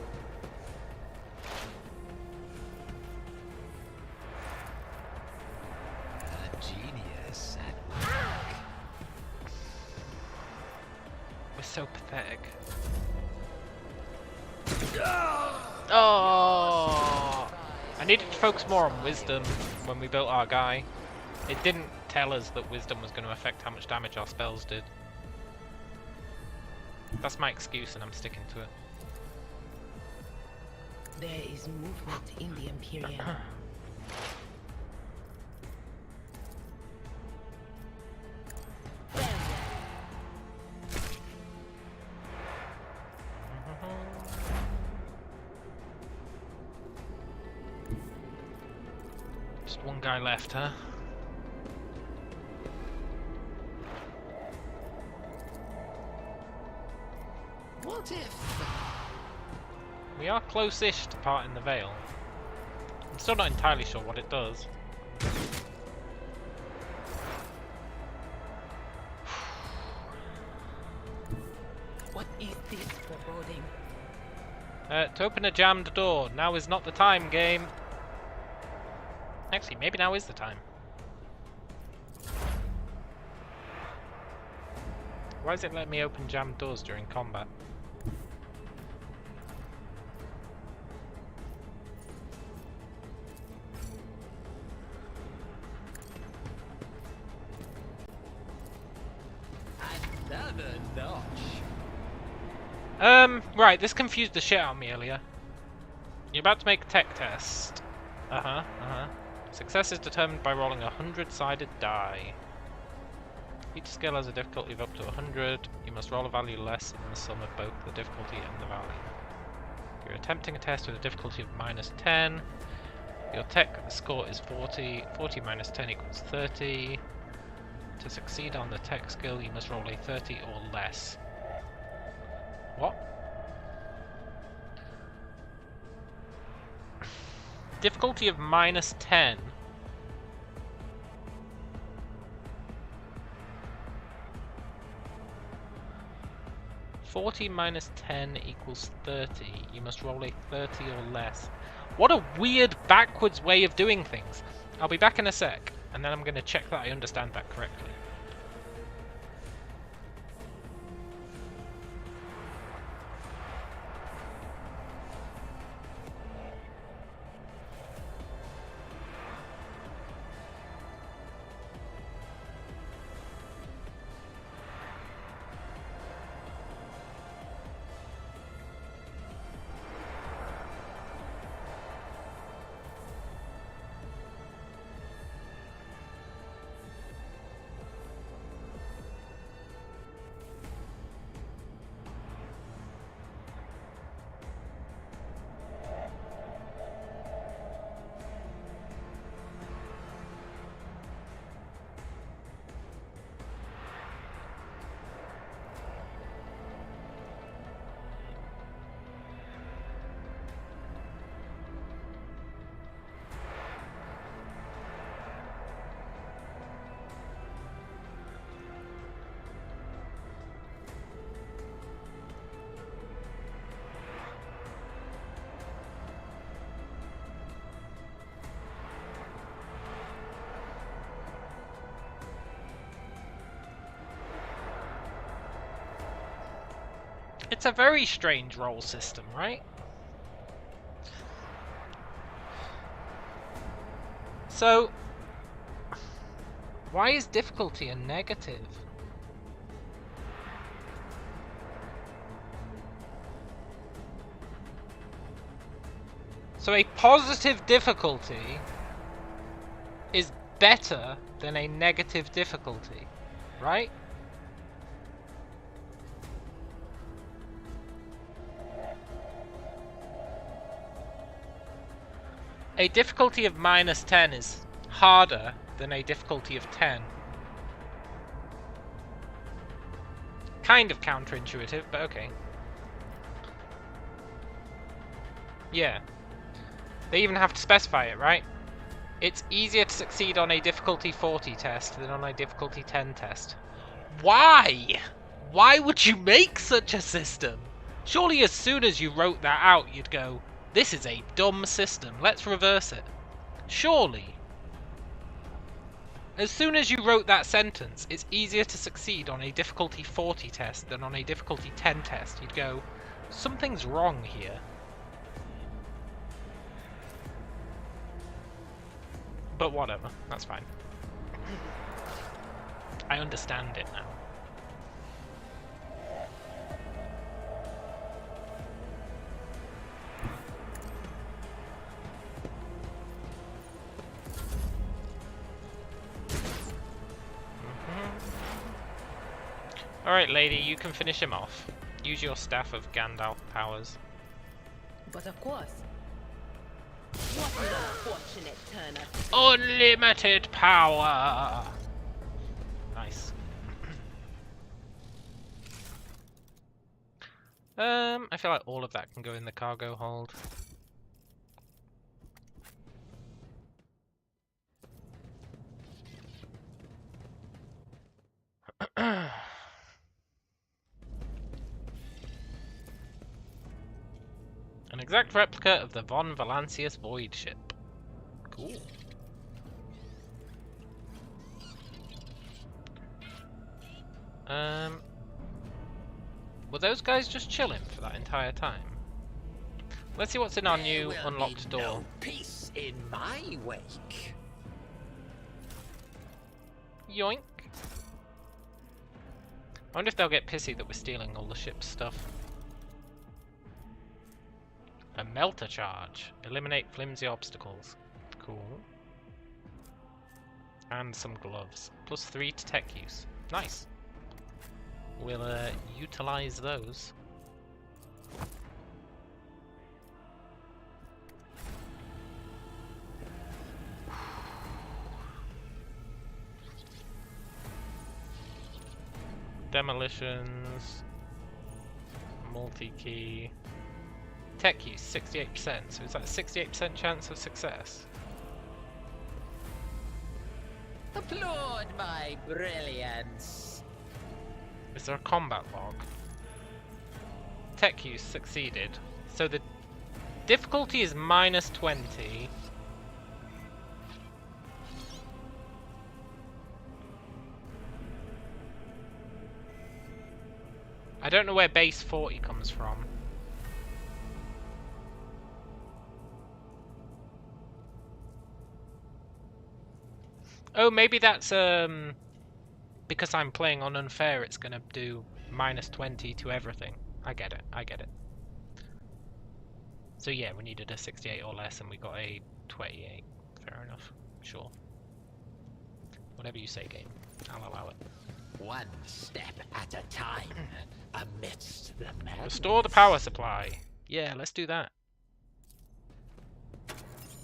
A genius at work. We're so pathetic. Oh! I needed to focus more on wisdom when we built our guy. It didn't tell us that wisdom was going to affect how much damage our spells did. That's my excuse and I'm sticking to it. There is movement in the Imperium. Just one guy left, huh? What if... We are close-ish to parting the veil. I'm still not entirely sure what it does. What is this foreboding? To open a jammed door. Now is not the time, game. Actually, maybe now is the time. Why does it let me open jammed doors during combat? Another notch. Right, this confused the shit out of me earlier. You're about to make a tech test. Success is determined by rolling a 100-sided die. Each skill has a difficulty of up to 100. You must roll a value less than the sum of both the difficulty and the value. You're attempting a test with a difficulty of -10. Your tech score is 40. 40 minus 10 equals 30. To succeed on the tech skill, you must roll a 30 or less. What? Difficulty of -10. (40 minus 10 equals 30. You must roll a 30 or less. What a weird backwards way of doing things. I'll be back in a sec, and then I'm going to check that I understand that correctly. It's a very strange roll system, right? So, why is difficulty a negative? So a positive difficulty is better than a negative difficulty, right? A difficulty of -10 is harder than a difficulty of 10. Kind of counterintuitive, but okay. Yeah. They even have to specify it, right? It's easier to succeed on a difficulty 40 test than on a difficulty 10 test. Why? Why would you make such a system? Surely as soon as you wrote that out, you'd go, this is a dumb system, let's reverse it. Surely. As soon as you wrote that sentence, it's easier to succeed on a difficulty 40 test than on a difficulty 10 test. You'd go, something's wrong here. But whatever, that's fine. I understand it now. Alright, lady, you can finish him off. Use your staff of Gandalf powers. But of course. What an unfortunate turn of Unlimited power! Nice. I feel like all of that can go in the cargo hold. An exact replica of the Von Valancius Void ship. Cool. Were those guys just chilling for that entire time? Let's see what's in our new unlocked door. No peace in my wake. Yoink. I wonder if they'll get pissy that we're stealing all the ship's stuff. A melter charge. Eliminate flimsy obstacles. Cool. And some gloves. +3 to tech use. Nice. We'll utilize those. Demolitions. Multi-key. Tech use, 68%. So is that a 68% chance of success? Applaud my brilliance. Is there a combat log? Tech use succeeded. So the difficulty is -20. I don't know where base 40 comes from. Oh, maybe that's because I'm playing on unfair, it's gonna do -20 to everything. I get it, I get it. So yeah, we needed a 68 or less and we got a 28. Fair enough. Sure. Whatever you say, game. I'll allow it. One step at a time amidst the madness. Restore the power supply. Yeah, let's do that.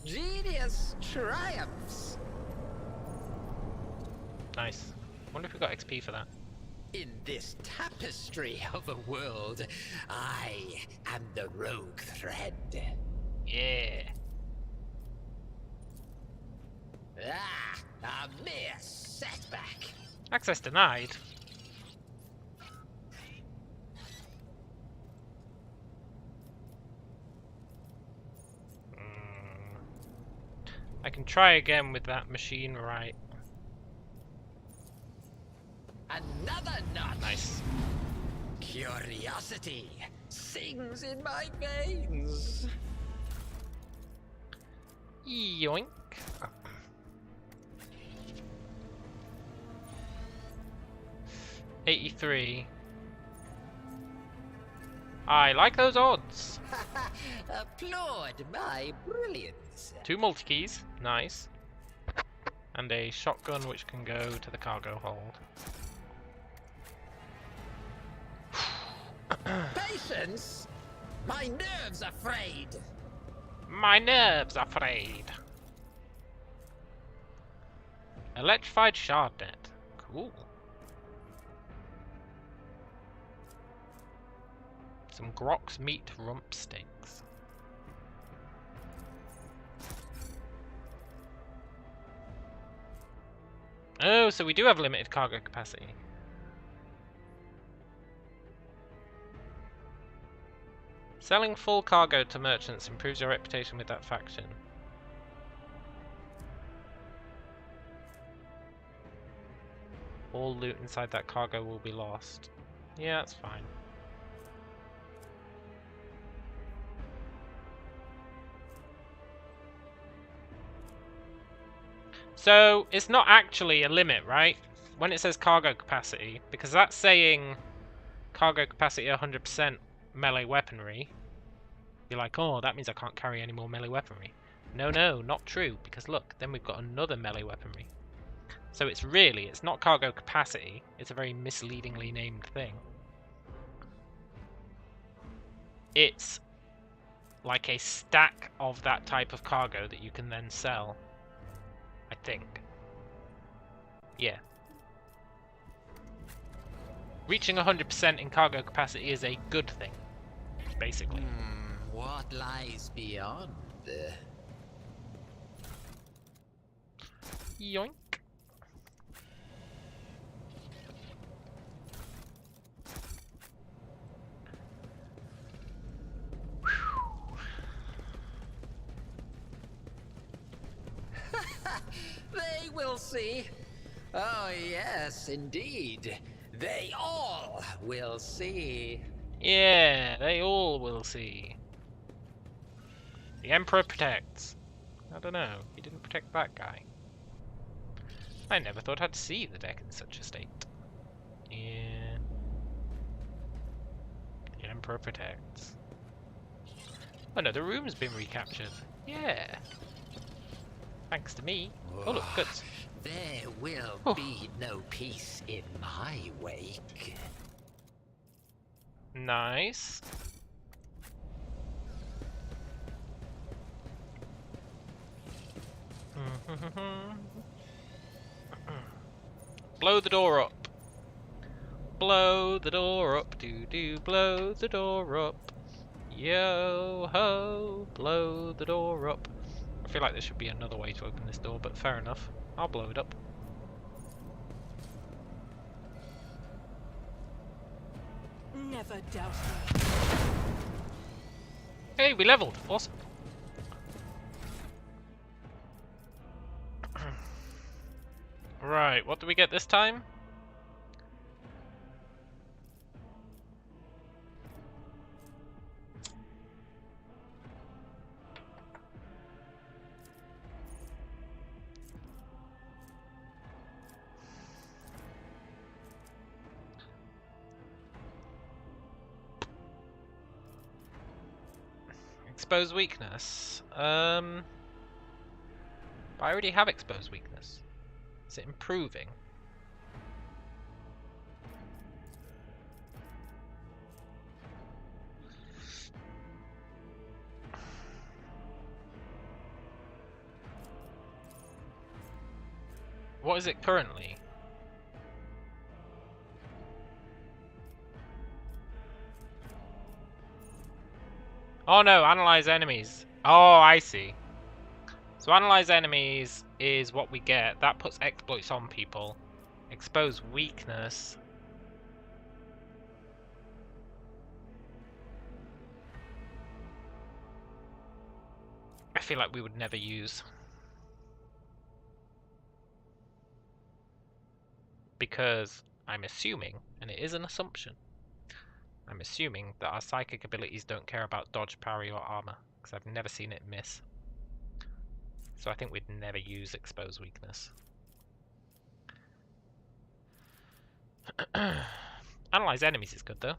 Genius triumphs. Nice. Wonder if we got XP for that. In this tapestry of a world, I am the rogue thread. Yeah. Ah, a mere setback. Access denied. I can try again with that machine, right? Another notch. Nice. Curiosity sings in my veins. Yoink. 83. I like those odds. Applaud my brilliance. 2 multi-keys. Nice. And a shotgun which can go to the cargo hold. Patience! My nerves are frayed. My nerves are frayed. Electrified shard net. Cool. Some Grox meat rump steaks. Oh, so we do have limited cargo capacity. Selling full cargo to merchants improves your reputation with that faction. All loot inside that cargo will be lost. Yeah, that's fine. So, it's not actually a limit, right? When it says cargo capacity, because that's saying cargo capacity 100% melee weaponry. You're like, oh, that means I can't carry any more melee weaponry. No, no, not true, because look, then we've got another melee weaponry. So it's not cargo capacity, it's a very misleadingly named thing. It's like a stack of that type of cargo that you can then sell, I think. Yeah. Reaching 100% in cargo capacity is a good thing, basically. What lies beyond? Yoink. They will see. Oh, yes, indeed. They all will see. Yeah, they all will see. The Emperor protects. I don't know, he didn't protect that guy. I never thought I'd see the deck in such a state. Yeah. The Emperor protects. Oh no, the room's been recaptured. Yeah. Thanks to me. Oh look, good. There will be no peace in my wake. Nice. Blow the door up. Blow the door up. Do blow the door up. Yo ho, blow the door up. I feel like there should be another way to open this door, but fair enough. I'll blow it up. Never doubt me. Hey, we leveled. Awesome. Right, what do we get this time? Expose weakness. But I already have exposed weakness. Is it improving? What is it currently? Oh no, analyze enemies. Oh, I see. So analyze enemies is what we get. That puts exploits on people. Expose weakness. I feel like we would never use. Because I'm assuming, and it is an assumption, I'm assuming that our psychic abilities don't care about dodge, parry, or armor, because I've never seen it miss. So I think we'd never use expose weakness. Analyze enemies is good though.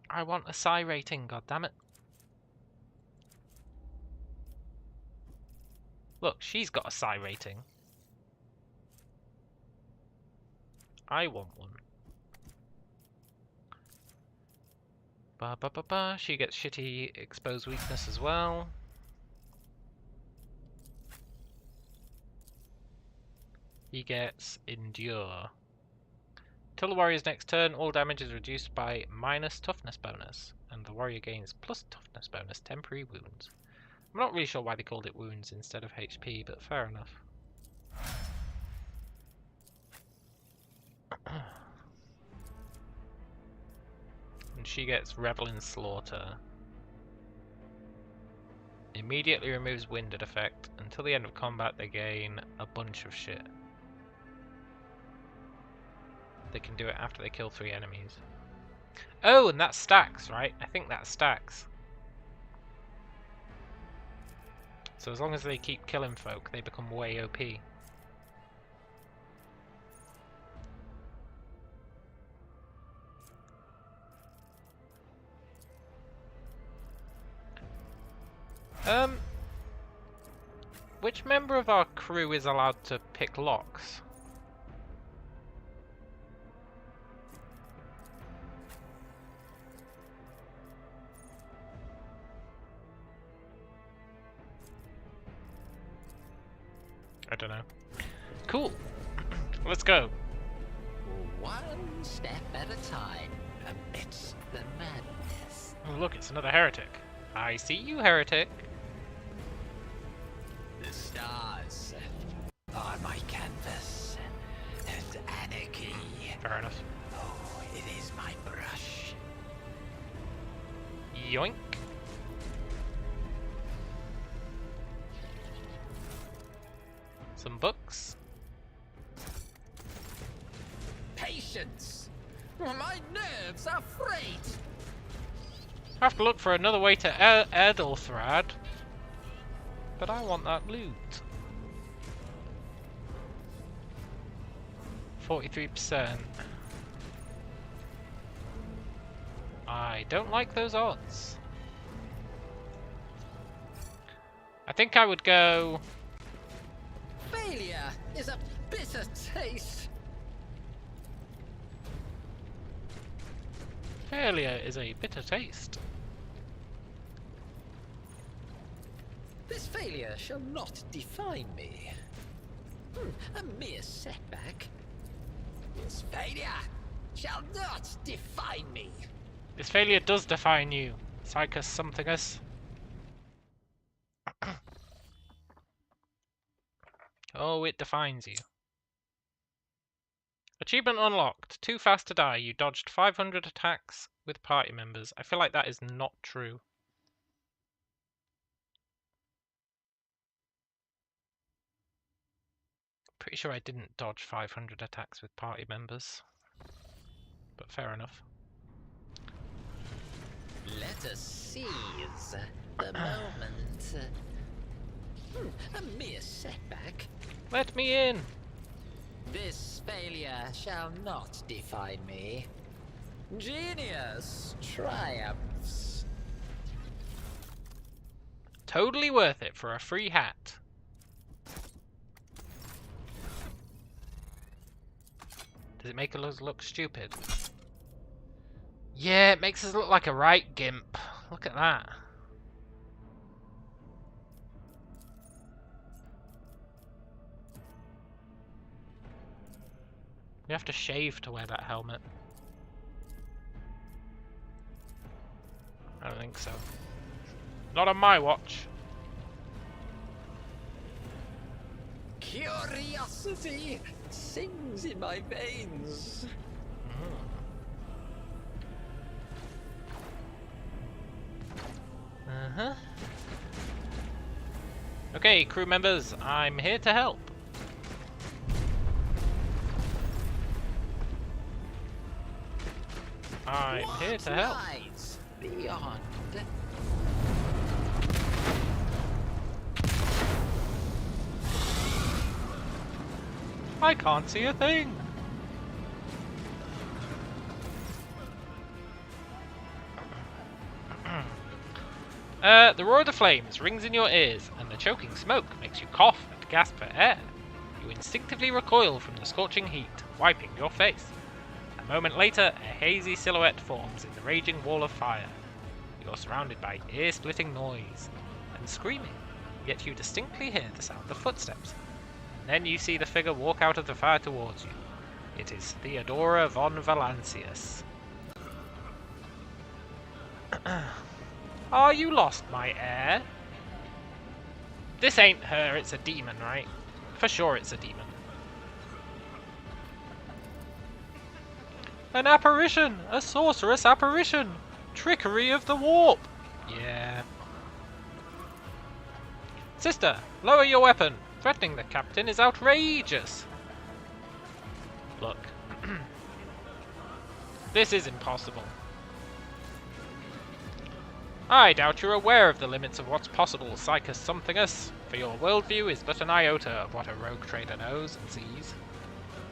I want a psi rating, goddammit. Look, she's got a psi rating. I want one. Ba ba ba ba. She gets shitty exposed weakness as well. He gets endure. Till the warrior's next turn, all damage is reduced by minus toughness bonus, and the warrior gains plus toughness bonus temporary wounds. I'm not really sure why they called it wounds instead of HP, but fair enough. And she gets Revel in Slaughter. Immediately removes winded effect. Until the end of combat they gain a bunch of shit. They can do it after they kill 3 enemies. Oh, and that stacks, right? I think that stacks. So as long as they keep killing folk, they become way OP. Which member of our crew is allowed to pick locks? I don't know. Cool. Let's go. One step at a time amidst the madness. Oh, look, it's another heretic. I see you, heretic. The stars are my canvas, and anarchy. Fair enough. Oh, it is my brush. Yoink. Some books. Patience! My nerves are frayed! I have to look for another way to Edelthrad. But I want that loot. 43%. I don't like those odds. I think I would go... Failure is a bitter taste. Failure is a bitter taste. This failure shall not define me. A mere setback. This failure shall not define me. This failure does define you, Psychus somethingus. Oh, it defines you. Achievement unlocked. Too fast to die. You dodged 500 attacks with party members. I feel like that is not true. Pretty sure I didn't dodge 500 attacks with party members. But fair enough. Let us seize the moment. A mere setback. Let me in! This failure shall not define me. Genius triumphs. Totally worth it for a free hat. Does it make us look stupid? Yeah, it makes us look like a right gimp. Look at that. You have to shave to wear that helmet. I don't think so. Not on my watch. Curiosity sings in my veins. Uh-huh. Okay, crew members, I'm here to help. I'm here to help. Lies beyond. I can't see a thing. The roar of the flames rings in your ears, and the choking smoke makes you cough and gasp for air. You instinctively recoil from the scorching heat, wiping your face. A moment later, a hazy silhouette forms in the raging wall of fire. You're surrounded by ear-splitting noise and screaming, yet you distinctly hear the sound of footsteps. Then you see the figure walk out of the fire towards you. It is Theodora von Valancius. Are you lost, my heir? This ain't her, it's a demon, right? For sure it's a demon. An apparition! A sorceress apparition! Trickery of the warp! Yeah. Sister, lower your weapon! Threatening the captain is outrageous! Look. This is impossible. I doubt you're aware of the limits of what's possible, Psychus somethingus, for your worldview is but an iota of what a rogue trader knows and sees.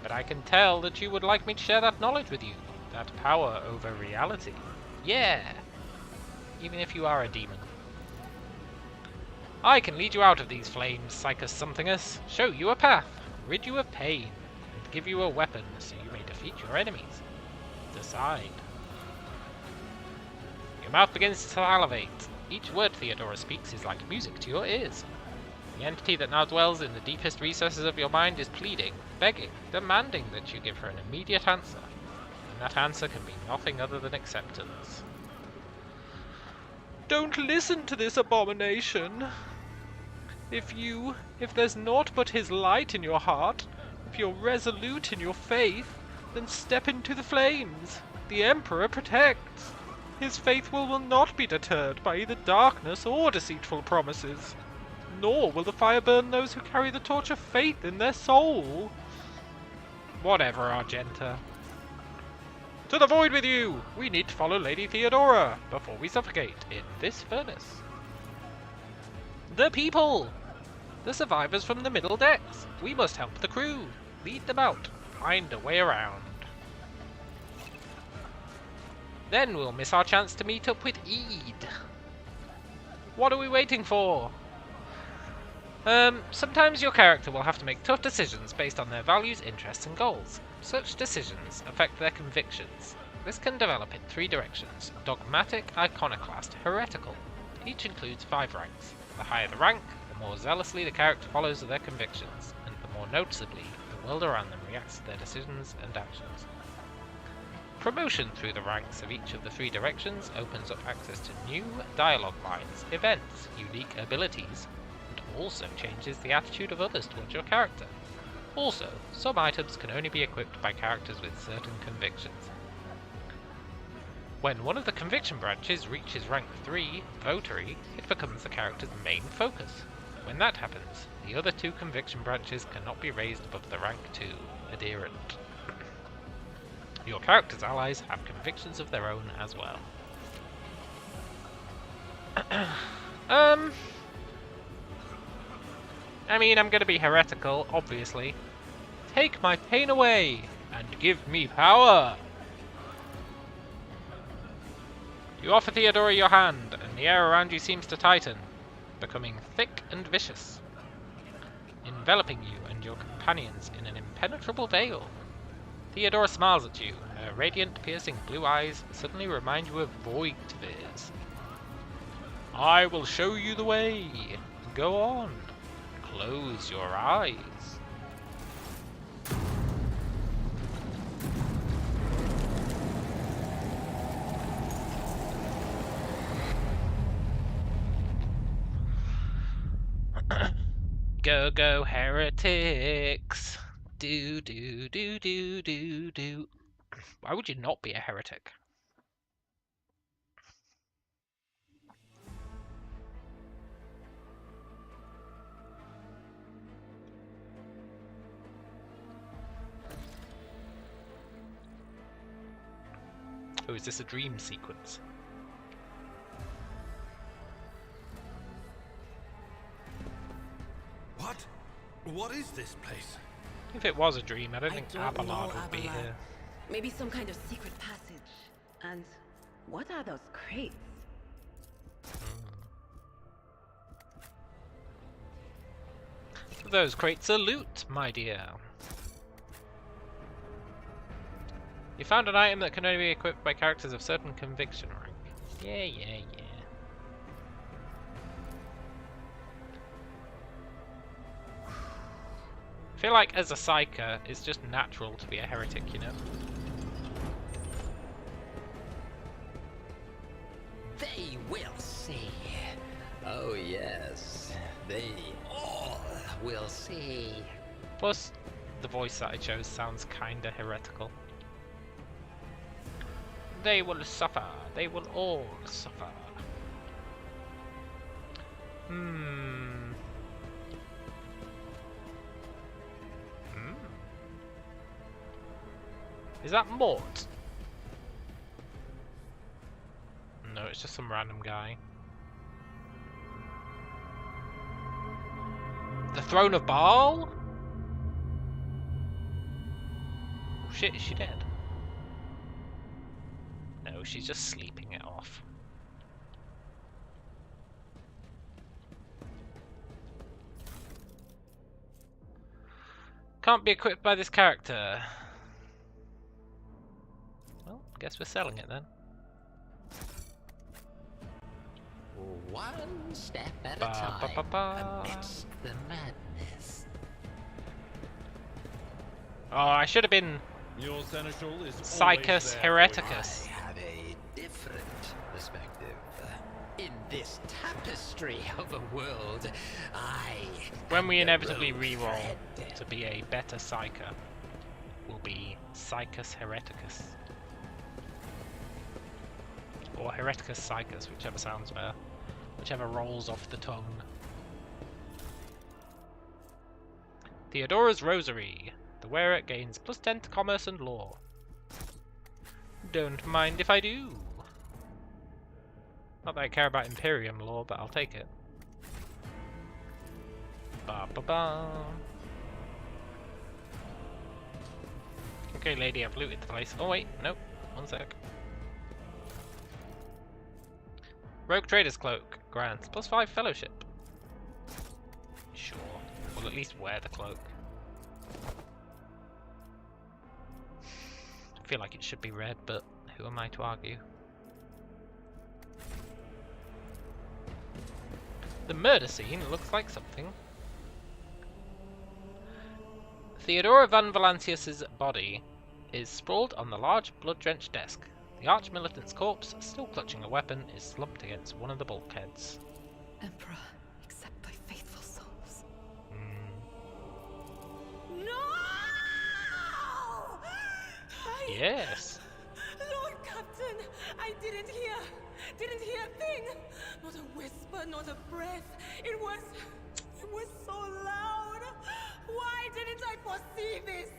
But I can tell that you would like me to share that knowledge with you, that power over reality. Yeah! Even if you are a demon. I can lead you out of these flames, Psychus Somethingus, show you a path, rid you of pain, and give you a weapon so you may defeat your enemies. Decide. Your mouth begins to salivate. Each word Theodora speaks is like music to your ears. The entity that now dwells in the deepest recesses of your mind is pleading, begging, demanding that you give her an immediate answer. And that answer can be nothing other than acceptance. Don't listen to this abomination. If there's naught but his light in your heart, if you're resolute in your faith, then step into the flames. The Emperor protects. His faithful will not be deterred by either darkness or deceitful promises. Nor will the fire burn those who carry the torch of faith in their soul. Whatever, Argenta. To the void with you! We need to follow Lady Theodora before we suffocate in this furnace. The people! The survivors from the middle decks! We must help the crew. Lead them out. Find a way around. Then we'll miss our chance to meet up with Ede. What are we waiting for? Sometimes your character will have to make tough decisions based on their values, interests, and goals. Such decisions affect their convictions. This can develop in 3 directions: dogmatic, iconoclast, heretical. Each includes 5 ranks. The higher the rank, the more zealously the character follows their convictions, and the more noticeably the world around them reacts to their decisions and actions. Promotion through the ranks of each of the 3 directions opens up access to new dialogue lines, events, unique abilities, also changes the attitude of others towards your character. Also, some items can only be equipped by characters with certain convictions. When one of the conviction branches reaches rank 3, Votary, it becomes the character's main focus. When that happens, the other 2 conviction branches cannot be raised above the rank 2, Adherent. Your character's allies have convictions of their own as well. I mean, I'm gonna be heretical, obviously. Take my pain away, and give me power! You offer Theodora your hand, and the air around you seems to tighten, becoming thick and vicious, enveloping you and your companions in an impenetrable veil. Theodora smiles at you. Her radiant, piercing blue eyes suddenly remind you of void spheres. I will show you the way. Go on. Close your eyes. Go, go, heretics. Do, do, do, do, do, do. Why would you not be a heretic? Oh, is this a dream sequence? What? What is this place? If it was a dream, I don't think Abelard would be here. Maybe some kind of secret passage. And what are those crates? Those crates are loot, my dear. You found an item that can only be equipped by characters of certain conviction rank. Yeah, yeah, yeah. I feel like as a psyker, it's just natural to be a heretic, you know? They will see. Oh yes, they all will see. Plus, the voice that I chose sounds kinda heretical. They will suffer. They will all suffer. Is that Mort? No, it's just some random guy. The Throne of Baal? Oh shit, is she dead? No, she's just sleeping it off. Can't be equipped by this character. Well, guess we're selling it then. One step at Ba, a time ba, ba, ba. amidst the madness. Oh, I should have been Your seneschal is Psychus Hereticus. I have a different perspective. In this tapestry of a world, When we am the inevitably road reroll thread. to be a better Psyker, will be Psychus Hereticus. Or Hereticus Psychus, whichever sounds better. Whichever rolls off the tongue. Theodora's Rosary. The wearer gains +10 to commerce and law. Don't mind if I do. Not that I care about Imperium law, but I'll take it. Ba ba ba. Okay, lady, I've looted the place. Oh wait, nope. One sec. Rogue Trader's Cloak grants +5 fellowship. Sure, we'll at least wear the cloak. I feel like it should be red, but who am I to argue? The murder scene looks like something. Theodora van Valancius's body is sprawled on the large, blood-drenched desk. The arch-militant's corpse, still clutching a weapon, is slumped against one of the bulkheads. Emperor, accept thy faithful souls. No! Yes. Lord Captain, I didn't hear a thing. Not a whisper, not a breath. It was so loud. Why didn't I foresee this?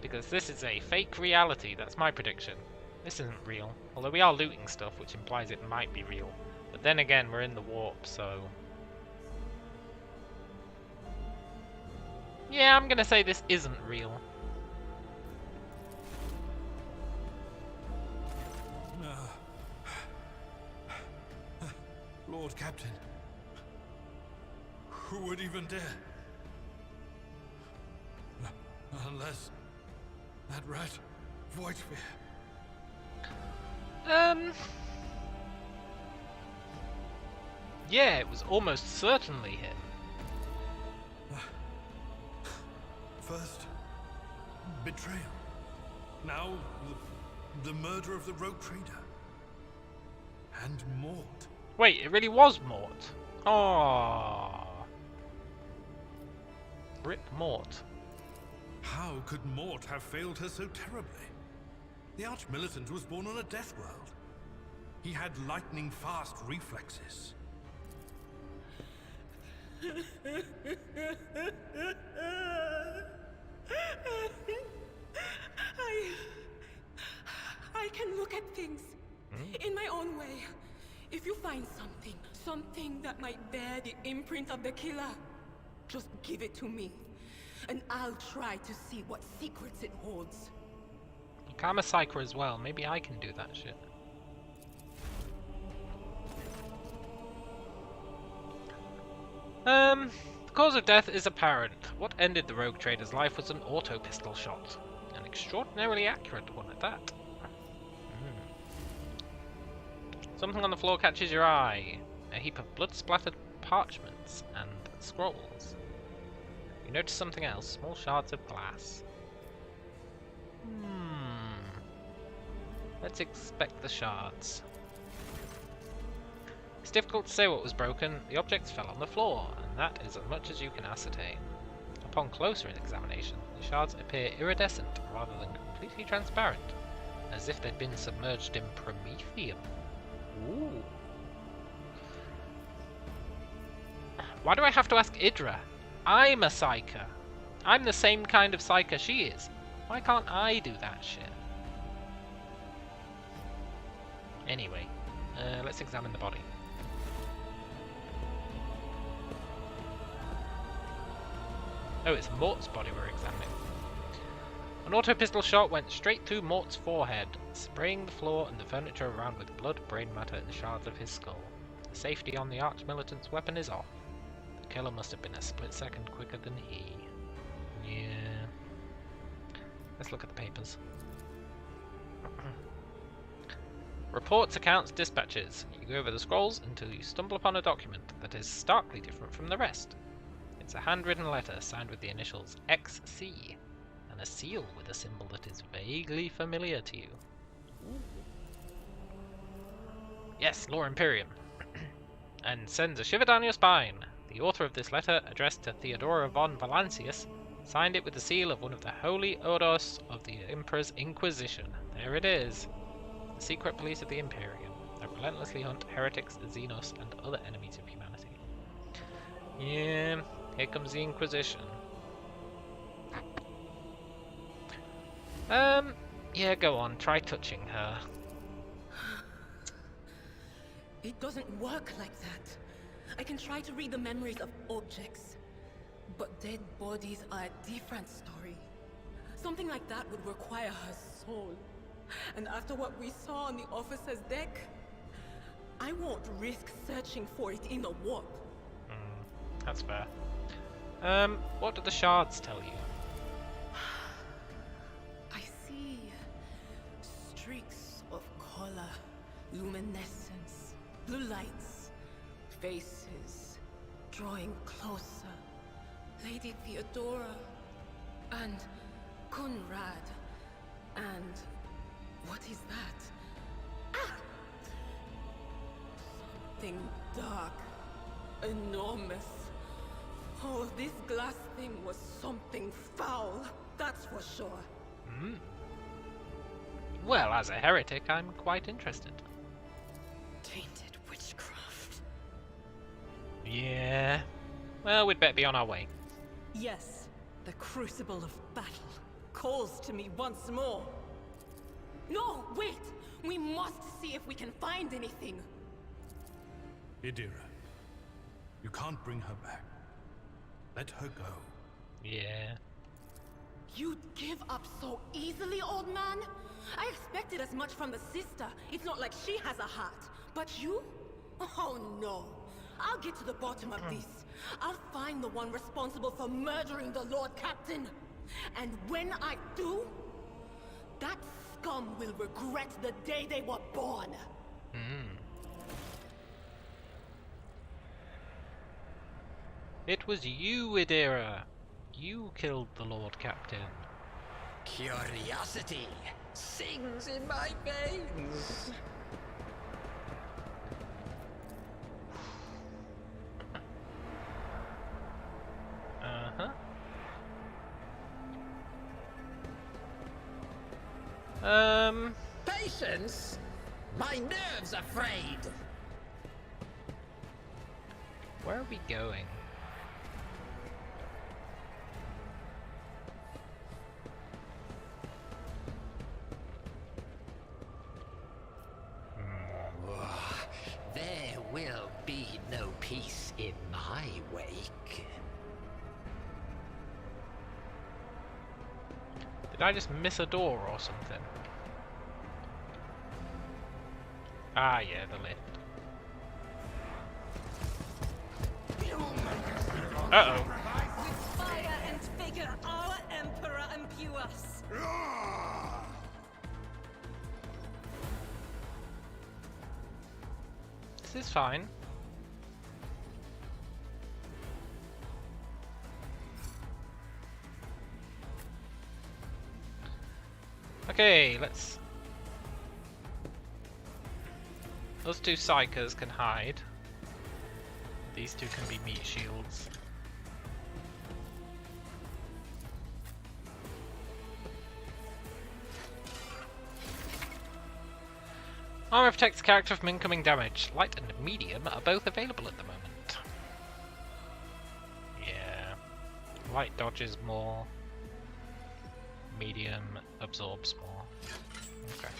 Because this is a fake reality, that's my prediction. This isn't real. Although we are looting stuff, which implies it might be real. But then again, we're in the warp, so... yeah, I'm gonna say this isn't real. Lord Captain, who would even dare? Unless that rat, Voidsphere. Yeah, it was almost certainly him. First, betrayal. Now, the murder of the rogue trader. And Mort. Wait, it really was Mort. Oh. Rip Mort. How could Mort have failed her so terribly? The Arch-Militant was born on a death world. He had lightning-fast reflexes. I can look at things in my own way. If you find something that might bear the imprint of the killer, just give it to me, and I'll try to see what secrets it holds. Look, I'm a psyker as well. Maybe I can do that shit. The cause of death is apparent. What ended the rogue trader's life was an auto pistol shot. An extraordinarily accurate one at that. Something on the floor catches your eye. A heap of blood-splattered parchments and scrolls. You notice something else. Small shards of glass. Let's inspect the shards. It's difficult to say what was broken. The objects fell on the floor, and that is as much as you can ascertain. Upon closer examination, the shards appear iridescent rather than completely transparent, as if they'd been submerged in promethium. Ooh. Why do I have to ask Idra? I'm a psyker. I'm the same kind of psyker she is. Why can't I do that shit? Anyway, let's examine the body. Oh, it's Mort's body we're examining. An auto pistol shot went straight through Mort's forehead, spraying the floor and the furniture around with blood, brain matter, and shards of his skull. The safety on the arch-militant's weapon is off. The killer must have been a split second quicker than he. Yeah. Let's look at the papers. Reports, accounts, dispatches. You go over the scrolls until you stumble upon a document that is starkly different from the rest. It's a handwritten letter signed with the initials XC and a seal with a symbol that is vaguely familiar to you. Ooh. Yes, Law Imperium. And sends a shiver down your spine. The author of this letter, addressed to Theodora von Valancius, signed it with the seal of one of the holy orders of the Emperor's Inquisition. There it is. The secret police of the Imperium that relentlessly hunt heretics, Xenos, and other enemies of humanity. Yeah, here comes the Inquisition. Yeah, go on, try touching her. It doesn't work like that. I can try to read the memories of objects, but dead bodies are a different story. Something like that would require her soul. And after what we saw on the officer's deck, I won't risk searching for it in the warp. That's fair. What do the shards tell you? I see streaks of color, luminescence, blue lights, faces drawing closer. Lady Theodora and Conrad and what is that? Ah! Something dark, enormous. Oh, this glass thing was something foul, that's for sure. Well, as a heretic, I'm quite interested. Tainted witchcraft. Yeah. Well, we'd better be on our way. Yes, the crucible of battle calls to me once more. No, wait! We must see if we can find anything. Idira, you can't bring her back. Let her go. Yeah. You'd give up so easily, old man? I expected as much from the sister. It's not like she has a heart. But you? Oh no. I'll get to the bottom of this. I'll find the one responsible for murdering the Lord Captain. And when I do, that scum will regret the day they were born. It was you, Idira. You killed the Lord Captain. Curiosity sings in my veins. Patience? My nerves are frayed. Where are we going? There will be no peace in my wake. Did I just miss a door or something? Ah, yeah, the lift. Uh-oh. With fire and vigor, our Emperor imbue us. This is fine. Okay, let's... Those two psychers can hide. These two can be meat shields. Armor protects the character from incoming damage. Light and medium are both available at the moment. Yeah. Light dodges more. Medium absorbs more. Okay.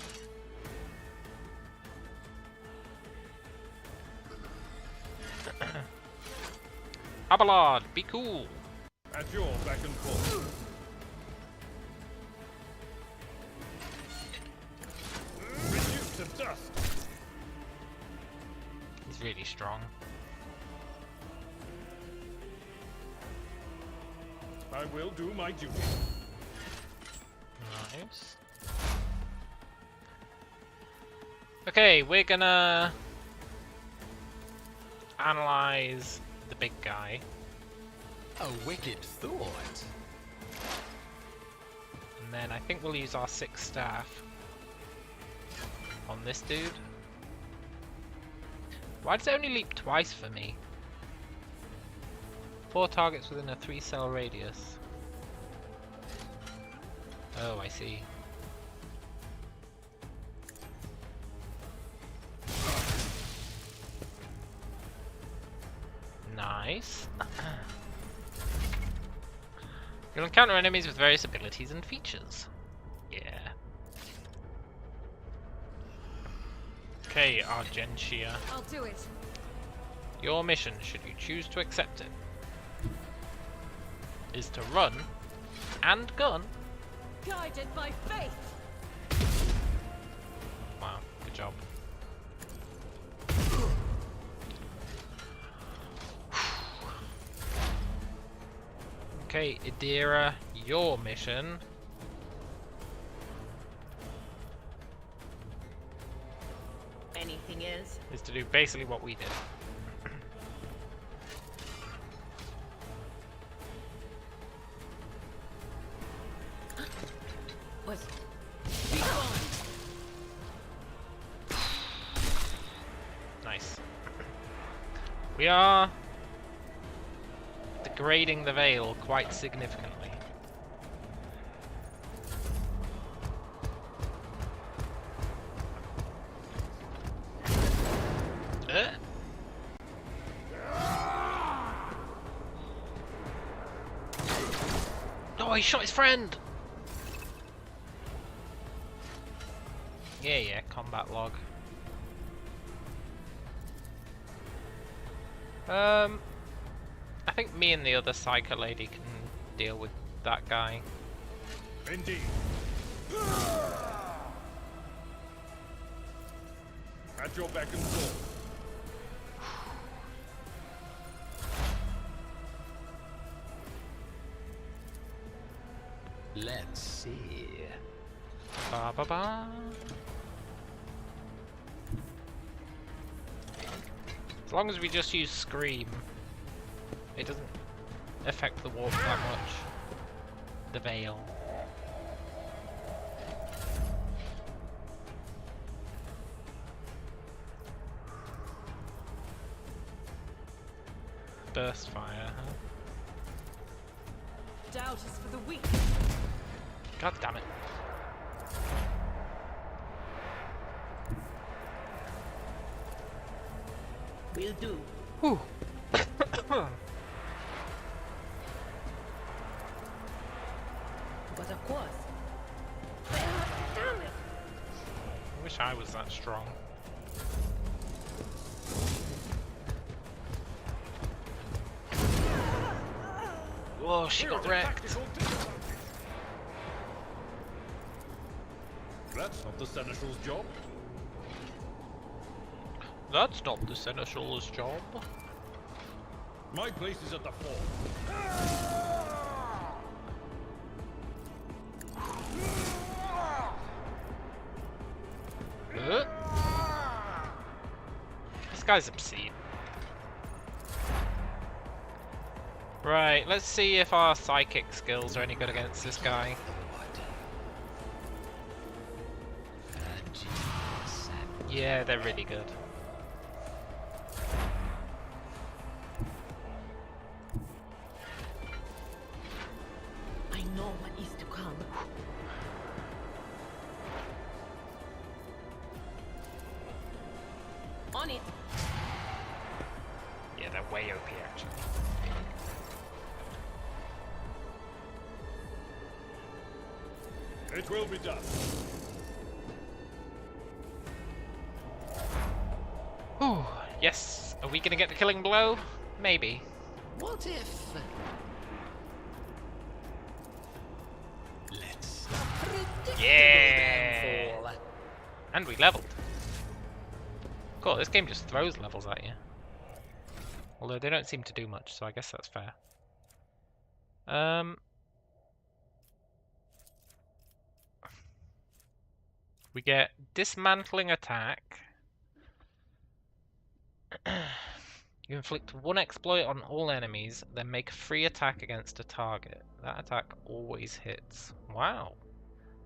Abelard, be cool. At your beck and call. Reduced to dust. He's really strong. I will do my duty. Nice. Okay, we're gonna analyze the big guy. A wicked thought. And then I think we'll use our 6 staff on this dude. Why does it only leap twice for me? 4 targets within a 3-cell radius. Oh, I see. Nice. You'll encounter enemies with various abilities and features. Yeah. Okay, Argentia. I'll do it. Your mission, should you choose to accept it, is to run and gun. Guided by faith. Wow, good job. Okay, Idira, your mission Anything else? is to do basically what we did. What? Be gone! Nice. We are degrading the Veil quite significantly. Oh, he shot his friend! Yeah, combat log. I think me and the other Psycho lady can deal with that guy. Indeed. At your beck and call. Let's see. Ba ba ba. As long as we just use Scream, it doesn't affect the warp that much. The Veil. Burst fire, huh? Doubt is for the weak. God damn it. Will do. Whew. But of course. Damn it! I wish I was that strong. Whoa, she got wrecked. That's not the Seneschal's job. That's not the Seneschal's job. My place is at the fort. This guy's obscene. Right, let's see if our psychic skills are any good against this guy. Yeah, they're really good. I know what is to come. On it. Yeah, they're way OP actually. It will be done. Ooh, yes. Are we gonna get the killing blow? Maybe. What if... Let's... Yeah! downfall. And we leveled. Cool, this game just throws levels at you. Although they don't seem to do much, so I guess that's fair. We get dismantling attack. You inflict one exploit on all enemies, then make a free attack against a target. That attack always hits. Wow.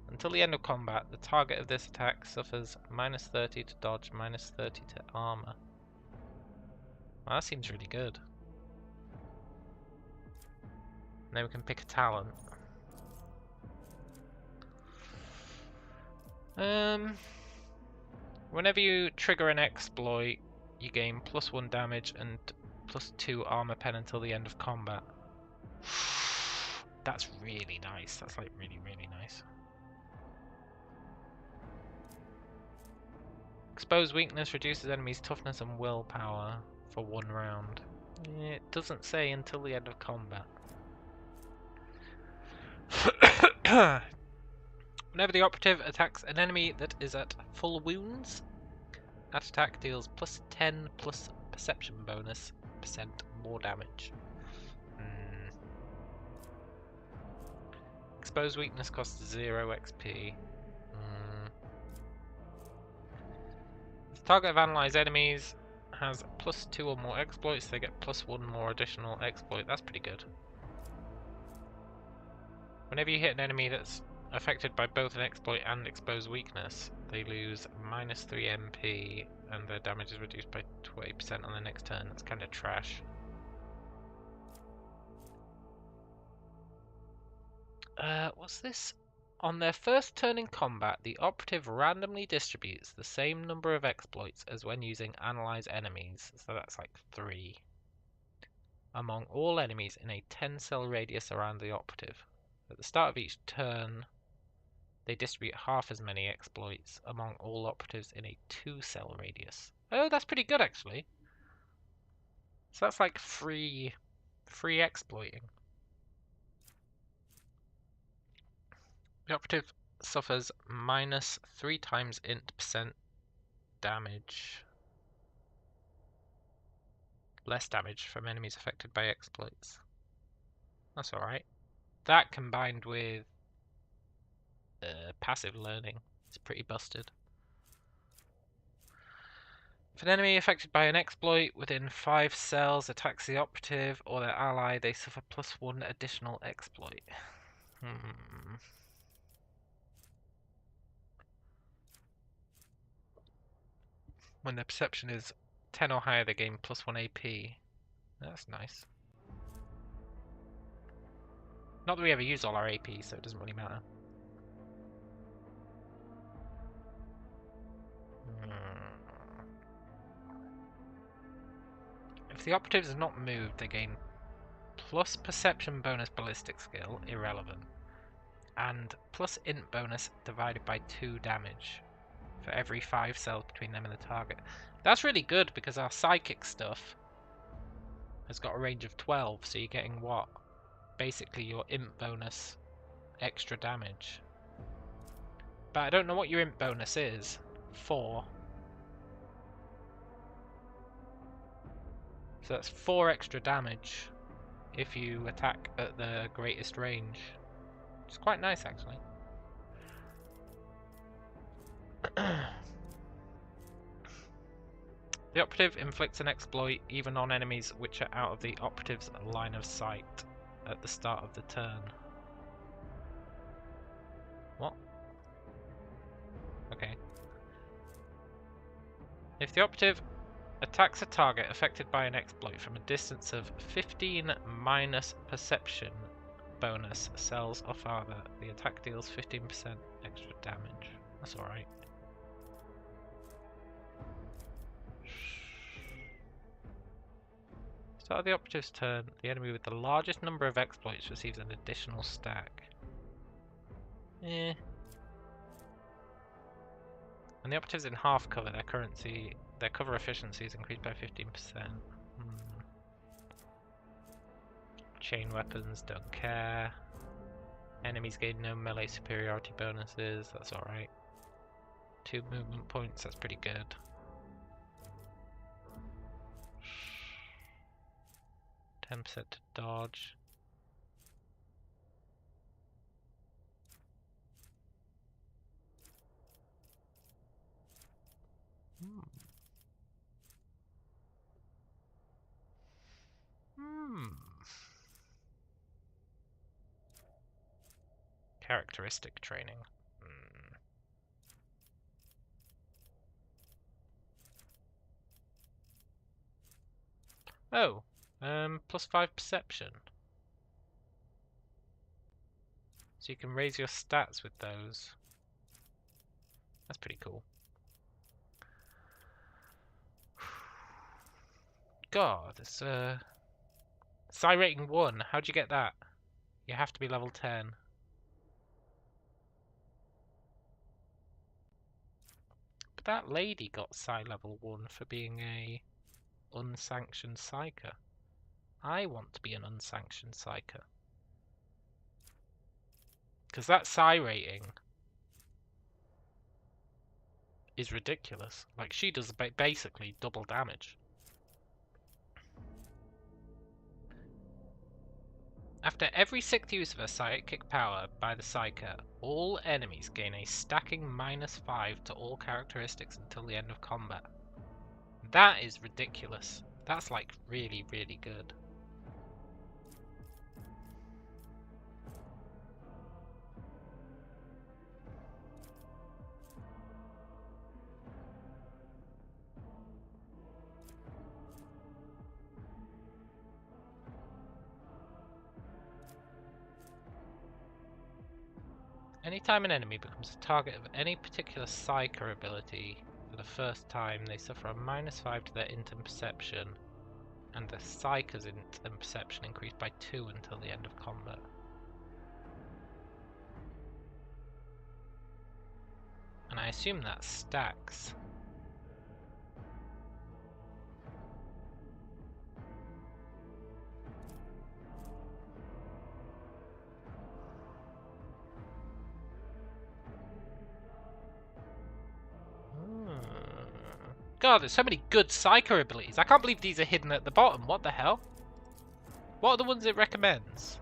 Until the end of combat, the target of this attack suffers -30 to dodge, -30 to armor. Well, that seems really good. And then we can pick a talent. Whenever you trigger an exploit, you gain +1 damage and +2 armor pen until the end of combat. That's really nice. That's like really, really nice. Exposed weakness reduces enemies' toughness and willpower for 1 round. It doesn't say until the end of combat. Whenever the operative attacks an enemy that is at full wounds, that attack deals +10 plus perception bonus % more damage. Exposed weakness costs 0 XP. The target of analyzed enemies has +2 or more exploits, they get +1 more additional exploit. That's pretty good. Whenever you hit an enemy that's affected by both an exploit and exposed weakness, they lose -3 MP and their damage is reduced by 20% on the next turn. That's kind of trash. What's this? On their first turn in combat, the operative randomly distributes the same number of exploits as when using analyze enemies, so that's like 3, among all enemies in a 10-cell radius around the operative. At the start of each turn, they distribute half as many exploits among all operatives in a 2-cell radius. Oh, that's pretty good actually. So that's like free exploiting. The operative suffers -3 times int % damage. Less damage from enemies affected by exploits. That's alright. That combined with passive learning is pretty busted. If an enemy affected by an exploit within 5 cells attacks the operative or their ally, they suffer +1 additional exploit. When their perception is 10 or higher, they gain +1 AP. That's nice. Not that we ever use all our AP, so it doesn't really matter. If the operative is not moved, they gain plus perception bonus ballistic skill, irrelevant, and plus int bonus divided by 2 damage for every 5 cells between them and the target. That's really good because our psychic stuff has got a range of 12, so you're getting what? Basically your int bonus extra damage. But I don't know what your int bonus is. 4. So that's 4 extra damage if you attack at the greatest range. It's quite nice actually. The operative inflicts an exploit even on enemies which are out of the operative's line of sight at the start of the turn. What? Okay. If the operative attacks a target affected by an exploit from a distance of 15 minus perception bonus cells or farther, the attack deals 15% extra damage. That's alright. Start of the operative's turn, the enemy with the largest number of exploits receives an additional stack. When the operative's in half cover, their cover efficiency is increased by 15%. Chain weapons, don't care. Enemies gain no melee superiority bonuses, that's alright. 2 movement points, that's pretty good. %to dodge. Characteristic training. Oh, +5 perception. So you can raise your stats with those. That's pretty cool. God, it's Psi rating 1. How'd you get that? You have to be level 10. But that lady got Psi level 1 for being a unsanctioned psyker. I want to be an unsanctioned psyker. Because that Psi rating is ridiculous. Like, she does basically double damage. After every 6th use of a psychic power by the psyker, all enemies gain a stacking -5 to all characteristics until the end of combat. That is ridiculous. That's like really, really good. Anytime an enemy becomes a target of any particular psyker ability for the first time, they suffer a -5 to their int and perception, and the psyker's int and perception increase by 2 until the end of combat. And I assume that stacks. God, there's so many good psyker abilities. I can't believe these are hidden at the bottom. What the hell? What are the ones it recommends?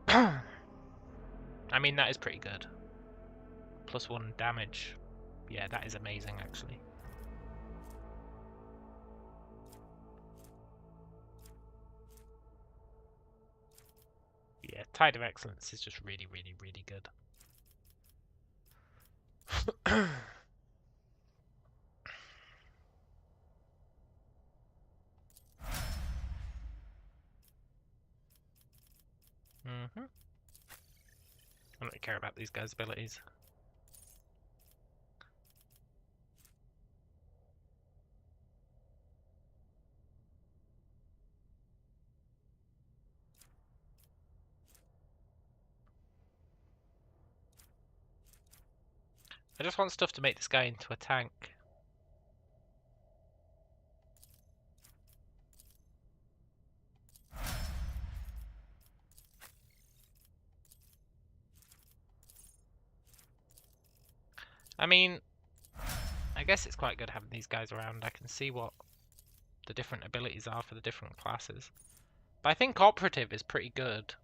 I mean, that is pretty good. +1 damage. Yeah, that is amazing, actually. Yeah, Tide of Excellence is just really, really, really good. I don't care about these guys' abilities. I just want stuff to make this guy into a tank. I mean, I guess it's quite good having these guys around. I can see what the different abilities are for the different classes. But I think Operative is pretty good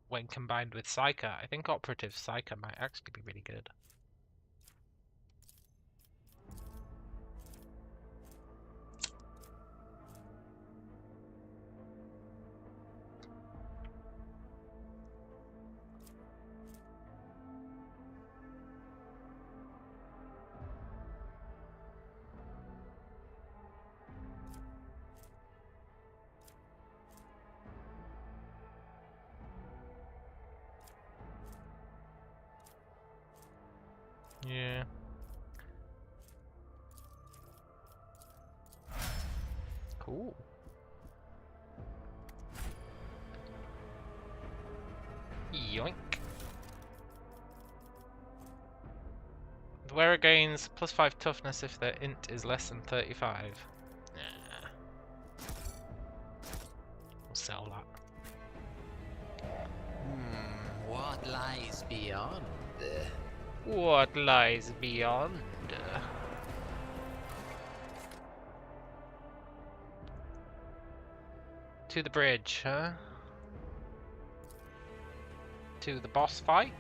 when combined with Psyker. I think Operative Psyker might actually be really good. Yeah. Cool. Yoink. The wearer gains +5 toughness if their int is less than 35. Nah. We'll sell that. What lies beyond? What lies beyond? To the bridge, huh? to the boss fight.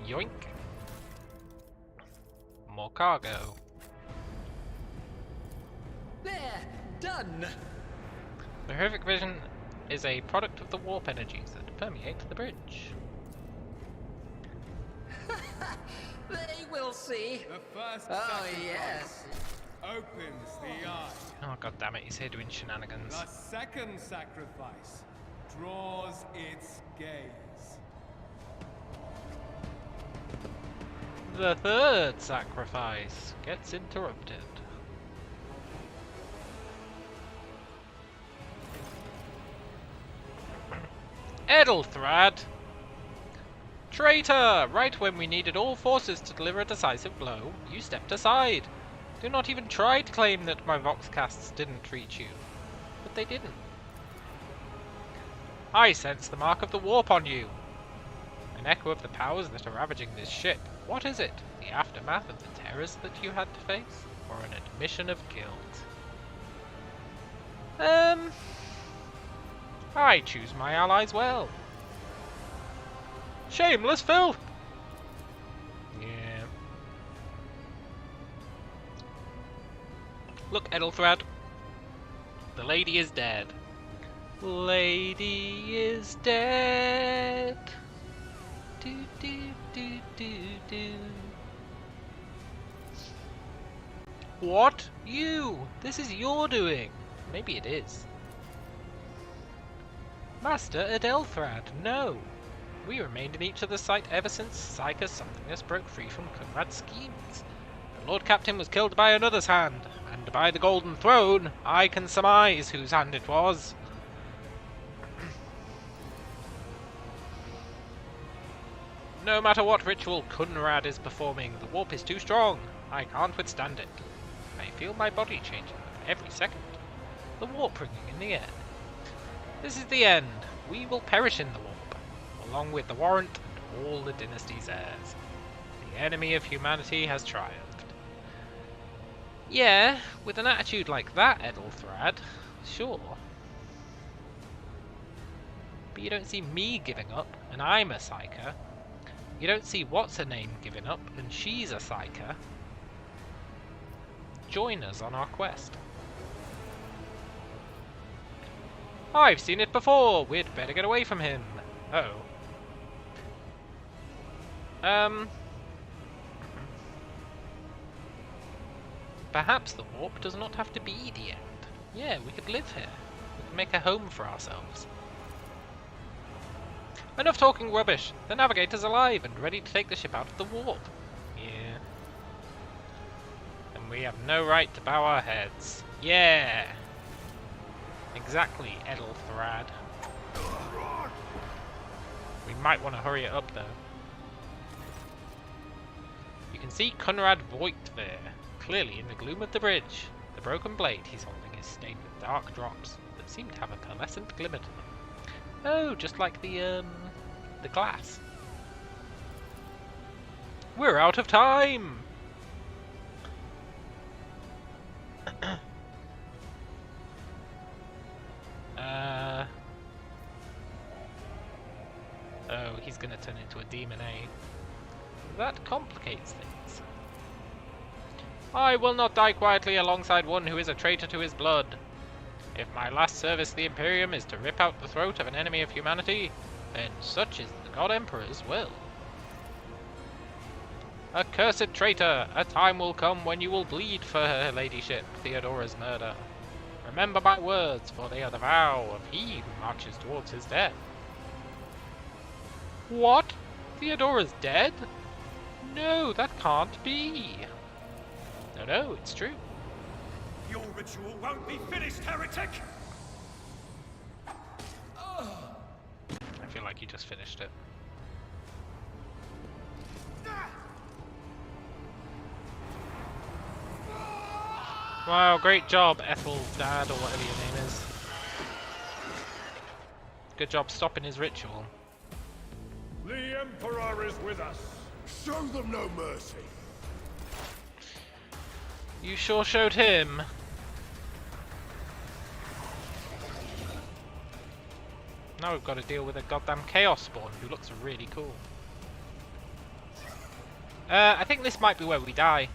Yoink. More cargo. There, done. The horrific vision is a product of the warp energies that permeate the bridge. They will see. The first Oh, sacrifice yes. opens the eye. Oh god damn it, he's here doing shenanigans. The second sacrifice draws its gaze. The third sacrifice gets interrupted. Edelthrad! Traitor! Right when we needed all forces to deliver a decisive blow, you stepped aside. Do not even try to claim that my Voxcasts didn't reach you. But they didn't. I sense the mark of the warp on you. An echo of the powers that are ravaging this ship. What is it? The aftermath of the terrors that you had to face? Or an admission of guilt? I choose my allies well. Shameless Phil! Yeah. Look, Edelthrad. The lady is dead. Lady is dead. Do do do do do. What? You? This is your doing. Maybe it is. Master Edelthrad, no. We remained in each other's sight ever since Psychus Somethingness broke free from Conrad's schemes. The Lord Captain was killed by another's hand, and by the Golden Throne, I can surmise whose hand it was. No matter what ritual Conrad is performing, the warp is too strong. I can't withstand it. I feel my body changing with every second. The warp ringing in the air. This is the end. We will perish in the warp, along with the Warrant and all the dynasty's heirs. The enemy of humanity has triumphed. Yeah, with an attitude like that, Edelthrad, sure. But you don't see me giving up, and I'm a Psyker. You don't see What's-Her-Name giving up, and she's a Psyker. Join us on our quest. I've seen it before! We'd better get away from him. Uh-oh. Perhaps the warp does not have to be the end. Yeah, we could live here. We could make a home for ourselves. Enough talking rubbish. The navigator's alive and ready to take the ship out of the warp. Yeah. And we have no right to bow our heads. Yeah. Exactly, Edelthrad. We might want to hurry it up though. You can see Conrad Voigt there, clearly in the gloom of the bridge. The broken blade he's holding is stained with dark drops that seem to have a pearlescent glimmer to them. Oh, just like the glass. We're out of time! Oh, he's gonna turn into a demon, eh? That complicates things. I will not die quietly alongside one who is a traitor to his blood. If my last service to the Imperium is to rip out the throat of an enemy of humanity, then such is the God Emperor's will. Accursed traitor, a time will come when you will bleed for her ladyship, Theodora's murder. Remember my words, for they are the vow of he who marches towards his death. What? Theodora's dead? No, that can't be. No, it's true. Your ritual won't be finished, heretic! I feel like you just finished it. Wow, great job, Etheldad, or whatever your name is. Good job stopping his ritual. The Emperor is with us. Show them no mercy. You sure showed him. Now we've got to deal with a goddamn Chaos Spawn who looks really cool. I think this might be where we die.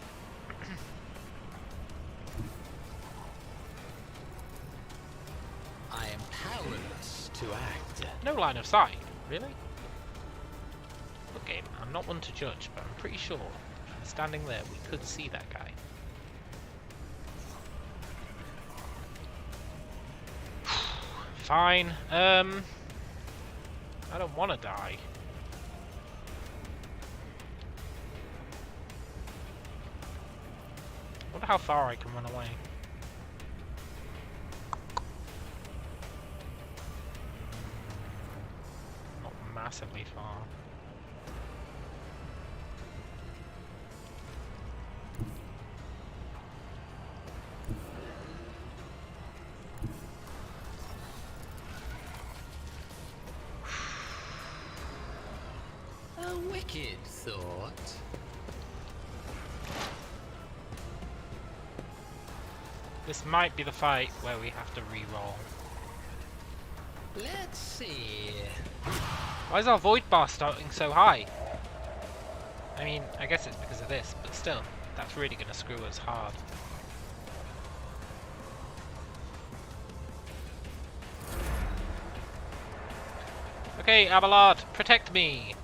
I am powerless to act. No line of sight, really? Okay, I'm not one to judge, but I'm pretty sure from standing there we could see that guy. Fine. I don't want to die. Wonder how far I can run away. Not massively far. A wicked thought. This might be the fight where we have to re-roll. Let's see. Why is our void bar starting so high? I mean, I guess it's because of this, but still, that's really going to screw us hard. Okay, Abelard, protect me!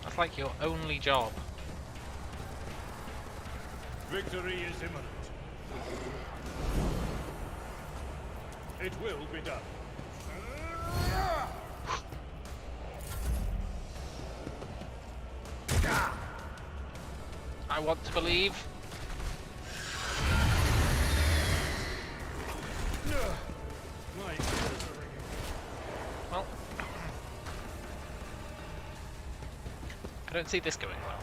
That's like your only job. Victory is imminent. It will be done. I want to believe. Well, I don't see this going well.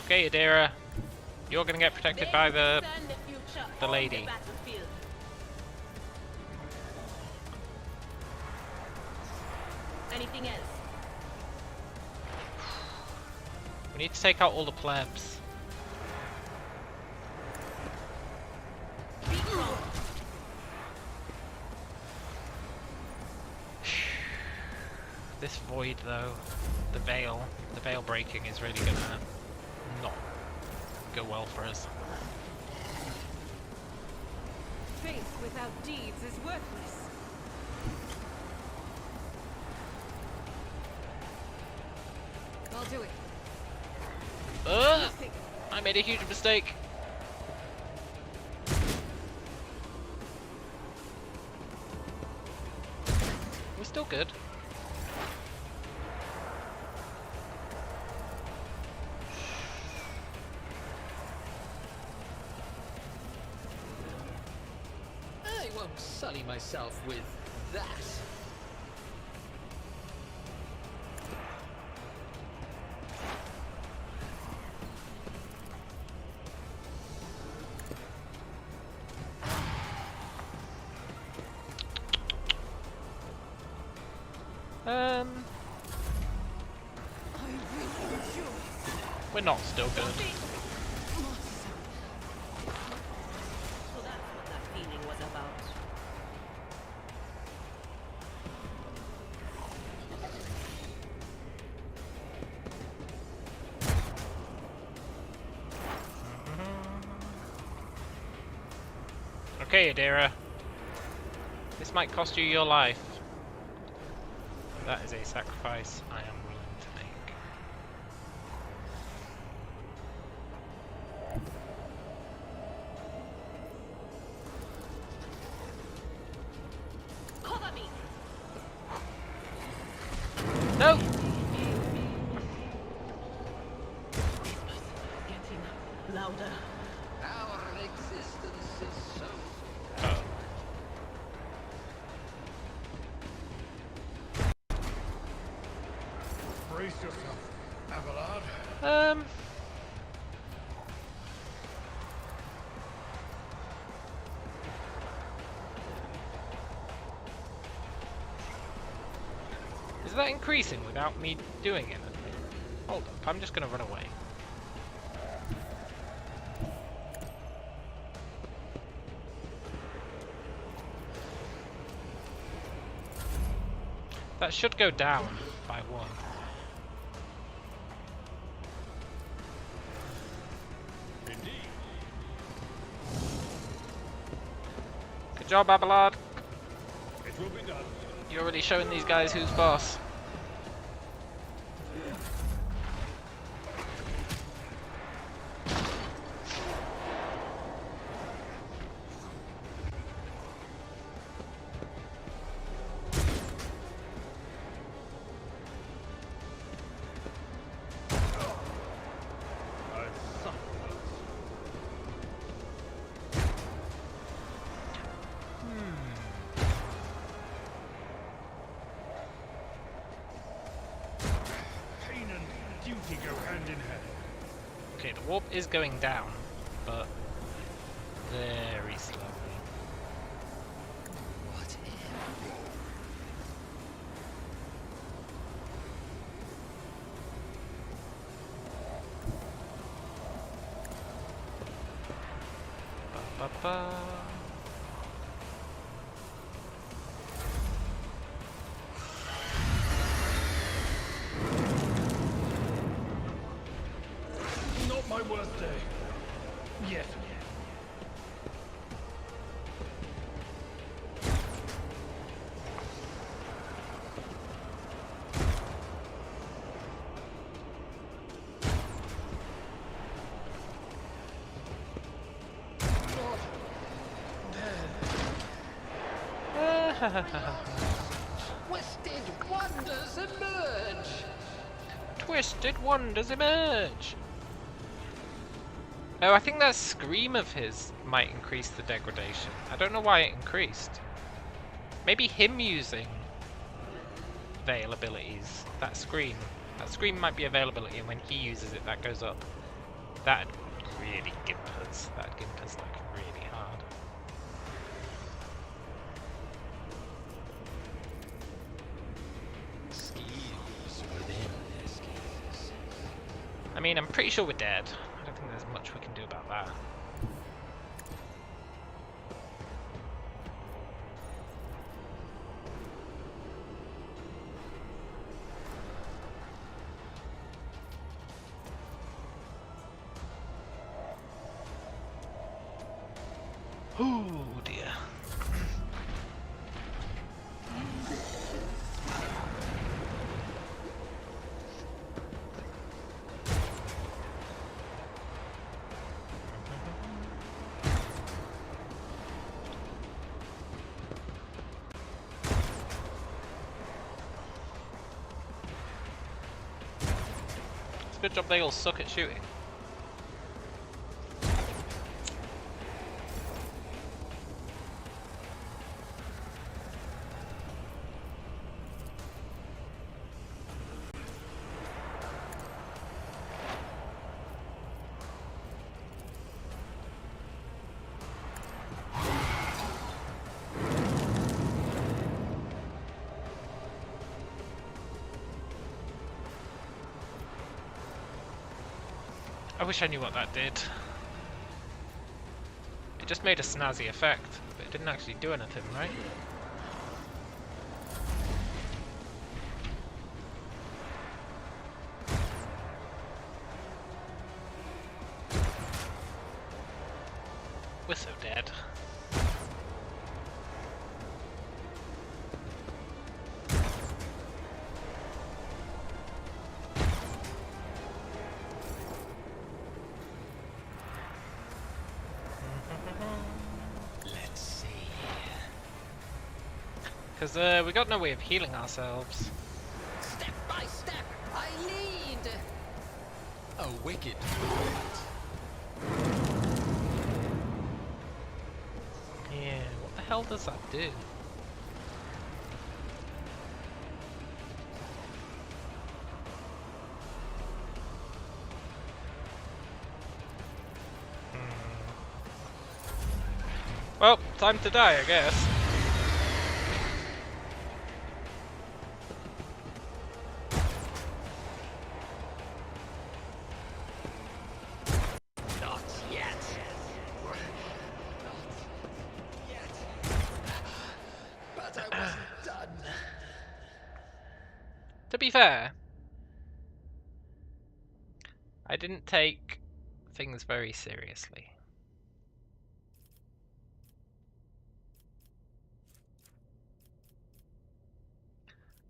Okay, Adira, you're gonna get protected by the lady. Anything else? We need to take out all the plebs. This void, though, the veil breaking is really gonna not go well for us. Faith without deeds is worthless. I'll do it. I made a huge mistake. We're still good. I won't sully myself with that. We're not still good. So that's what that feeling was about. Okay, Adira. This might cost you your life. That is a sacrifice I am willing to make. Cover me! No! Getting louder. Our existence is so... Oh. Brace yourself, Abelard. that increasing without me doing anything? Hold up, I'm just gonna run away. That should go down by 1. Good job, Abelard. It will be done. You're already showing these guys who's boss. Pain and duty go hand in hand. Okay, the warp is going down, but very slowly. Ba, ba, ba. Not my worst day. Yet. Twisted wonders emerge! Twisted wonders emerge! Oh, I think that scream of his might increase the degradation. I don't know why it increased. Maybe him using veil abilities. That scream might be availability, and when he uses it, that goes up. That'd really gimp us. That'd gimp us like really hard. Schemes within their schemes. I mean, I'm pretty sure we're dead. I don't think there's much we can do about that. Oh dear. It's a good job they all suck at shooting. I wish I knew what that did. It just made a snazzy effect, but it didn't actually do anything, right? We're so dead. Let's see. Because we got no way of healing ourselves. Step by step, I lead! A wicked Yeah, what the hell does that do? Well, time to die, I guess. thought I was done. To be fair, I didn't take things very seriously.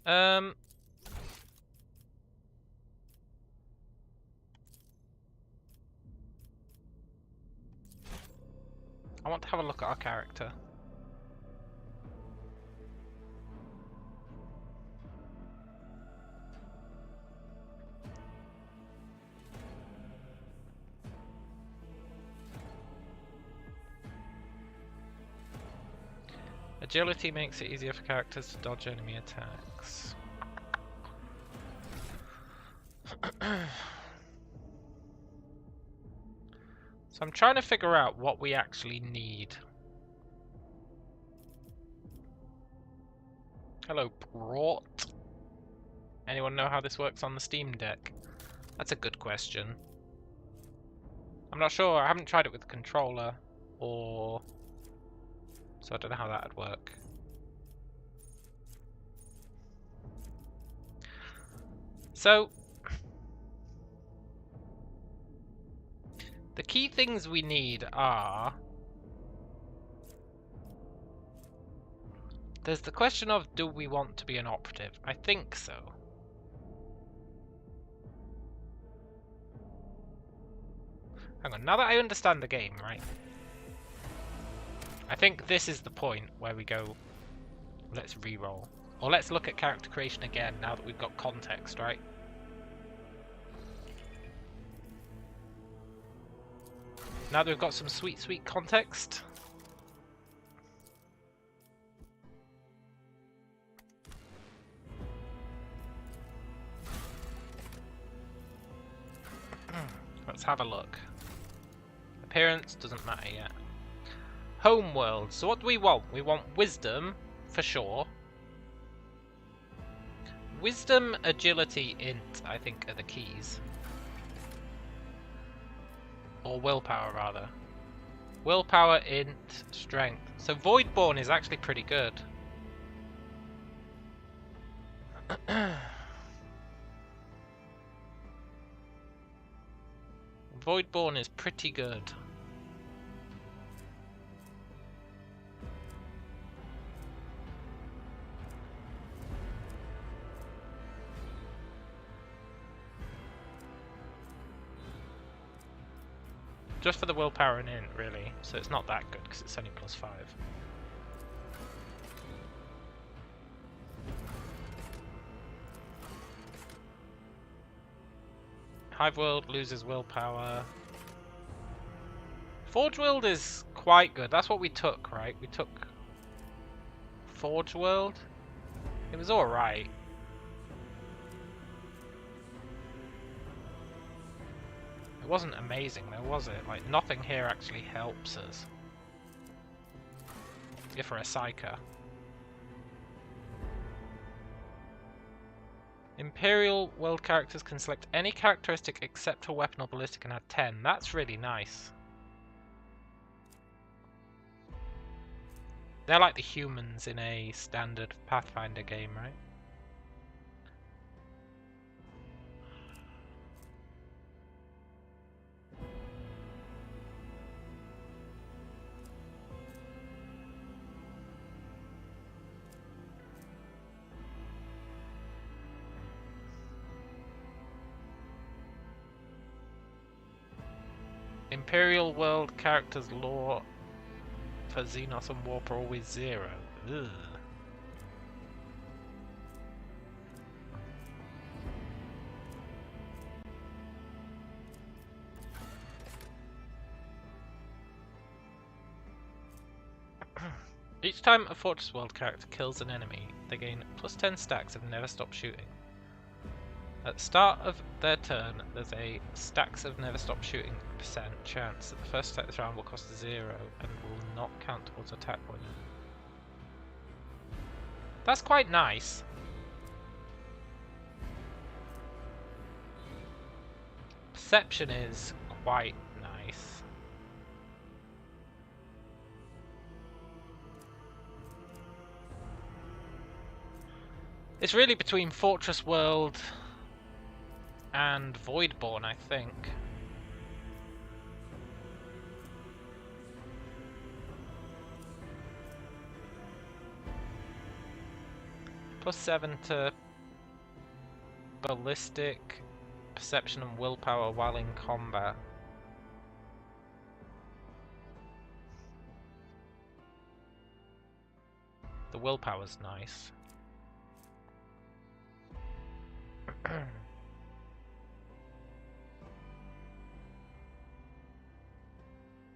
I want to have a look at our character. Agility makes it easier for characters to dodge enemy attacks. So I'm trying to figure out what we actually need. Hello, Brought. Anyone know how this works on the Steam Deck? That's a good question. I'm not sure. I haven't tried it with the controller, or so I don't know how that would work. So the key things we need are... There's the question of, do we want to be an operative? I think so. Hang on, now that I understand the game, right? I think this is the point where we go, let's re-roll. Or let's look at character creation again, now that we've got context, right? Now that we've got some sweet, sweet context. Let's have a look. Appearance doesn't matter yet. Homeworld. So what do we want? We want wisdom, for sure. Wisdom, agility, int, I think, are the keys. Or willpower, rather. Willpower, int, strength. So Voidborn is actually pretty good. Voidborn is pretty good. Just for the willpower and int, really. So it's not that good because it's only +5. Hive World loses willpower. Forge World is quite good. That's what we took, right? We took Forge World. It was alright. It wasn't amazing though, was it? Like, nothing here actually helps us. If we're a Psyker. Imperial World characters can select any characteristic except a weapon or ballistic and add 10. That's really nice. They're like the humans in a standard Pathfinder game, right? Imperial World characters lore for Xenos and Warp are always 0. Ugh. Each time a Fortress World character kills an enemy, they gain +10 stacks of never stop shooting. At the start of their turn, there's a stacks of never stop shooting % chance that the first attack this round will cost 0 and will not count towards attack point. That's quite nice. Perception is quite nice. It's really between Fortress World and Voidborn, I think. +7 to ballistic, perception and willpower while in combat. The willpower's nice.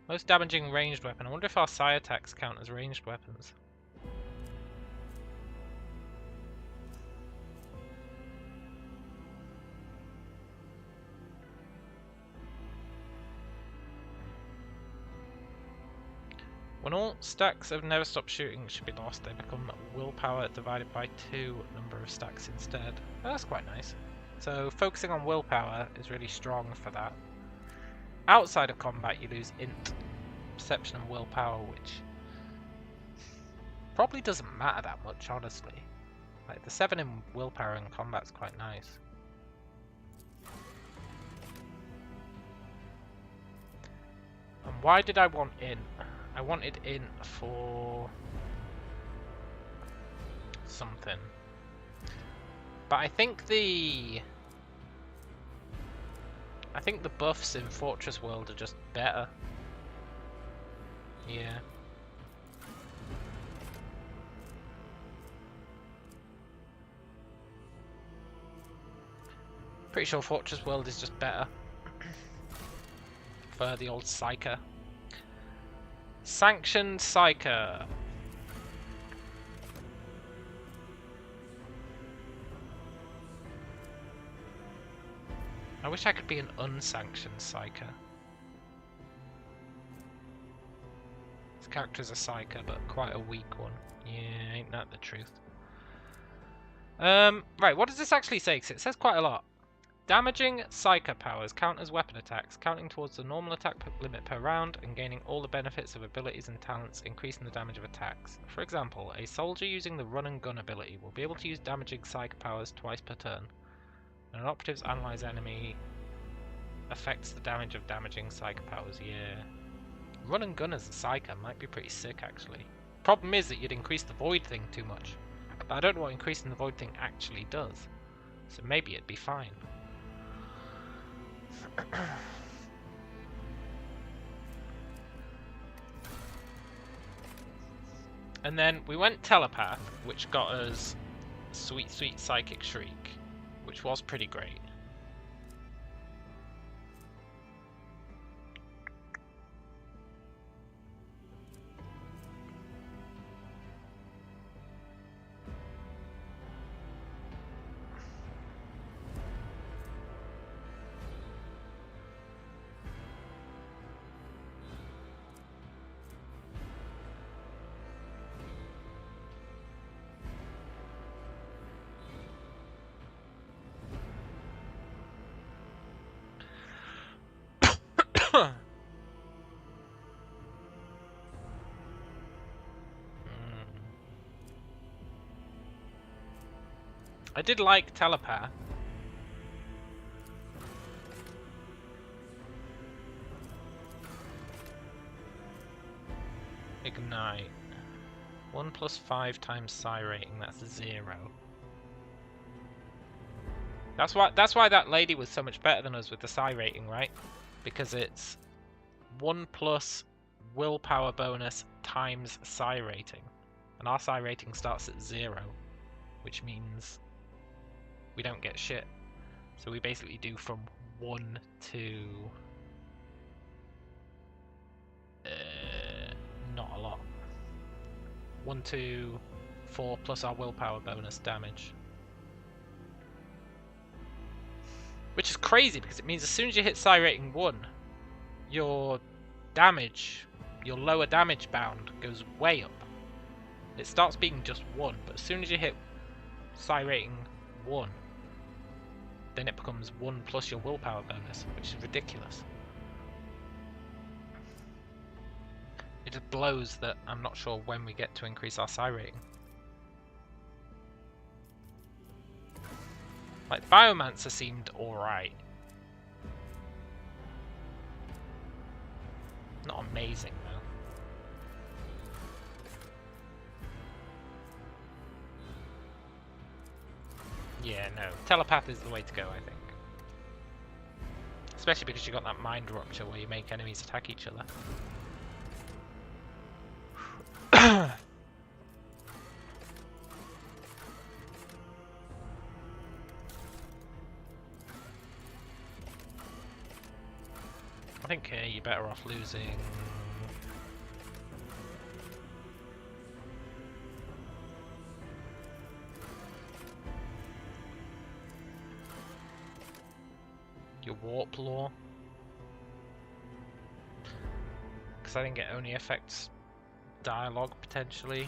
Most damaging ranged weapon. I wonder if our psi attacks count as ranged weapons. When all stacks of never stop shooting should be lost, they become willpower divided by 2 number of stacks instead. Oh, that's quite nice. So focusing on willpower is really strong for that. Outside of combat you lose int, perception and willpower, which probably doesn't matter that much, honestly. Like the 7 in willpower in combat's quite nice. And why did I want int? I wanted int for something. But I think the buffs in Fortress World are just better. Yeah. Pretty sure Fortress World is just better. For the old Psyker. Sanctioned Psyker. I wish I could be an unsanctioned Psyker. This character's a Psyker, but quite a weak one. Yeah, ain't that the truth. Right, what does this actually say? 'Cause it says quite a lot. Damaging Psyker powers count as weapon attacks, counting towards the normal attack limit per round and gaining all the benefits of abilities and talents, increasing the damage of attacks. For example, a soldier using the run and gun ability will be able to use damaging Psyker powers twice per turn. When an operative's analyzed enemy affects the damage of damaging Psyker powers, yeah. Run and gun as a Psyker might be pretty sick, actually. Problem is that you'd increase the void thing too much. But I don't know what increasing the void thing actually does. So maybe it'd be fine. And then we went Telepath, which got us Sweet Sweet Psychic Shriek, which was pretty great. I did like Telepath. Ignite. 1 + 5 times psi rating, that's 0. That's why that lady was so much better than us with the psi rating, right? Because it's 1 + willpower bonus times psi rating. And our psi rating starts at 0, which means we don't get shit. So we basically do from 1 to not a lot. 1 to 4 plus our willpower bonus damage. Which is crazy because it means as soon as you hit psi rating 1, your damage, your lower damage bound goes way up. It starts being just 1, but as soon as you hit psi rating 1, then it becomes 1 plus your willpower bonus, which is ridiculous. It just blows that I'm not sure when we get to increase our psi rating. Like, Biomancer seemed alright. Not amazing, though. Yeah, no. Telepath is the way to go, I think. Especially because you got that mind rupture where you make enemies attack each other. I think you're better off losing... your warp law. Because I think it only affects dialogue potentially.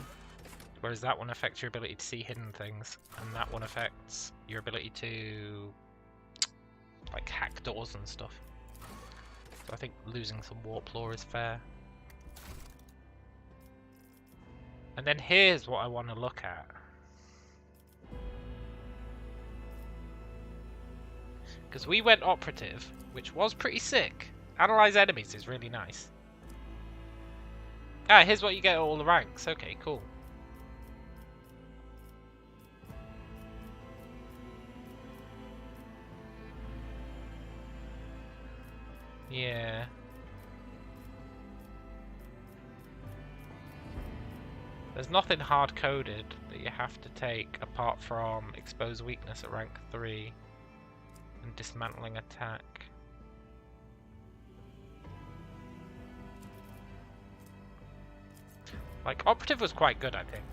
Whereas that one affects your ability to see hidden things. And that one affects your ability to like hack doors and stuff. So I think losing some warp law is fair. And then here's what I want to look at. Because we went operative, which was pretty sick. Analyze enemies is really nice. Ah, here's what you get at all the ranks. Okay, cool. Yeah. There's nothing hard-coded that you have to take apart from expose weakness at rank 3 and dismantling attack. Like, operative was quite good, I think.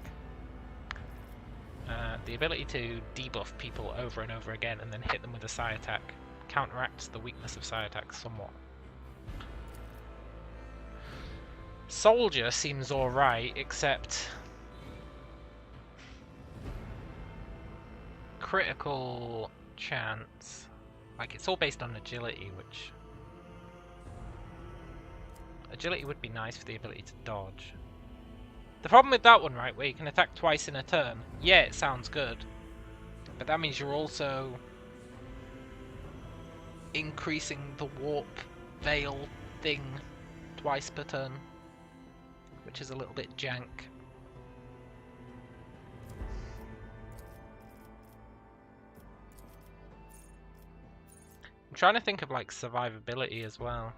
The ability to debuff people over and over again and then hit them with a psi attack counteracts the weakness of psi attack somewhat. Soldier seems alright, except critical chance. Like, it's all based on agility, which... agility would be nice for the ability to dodge. The problem with that one, right, where you can attack twice in a turn, yeah, it sounds good. But that means you're also increasing the warp veil thing twice per turn, which is a little bit jank. I'm trying to think of like survivability as well.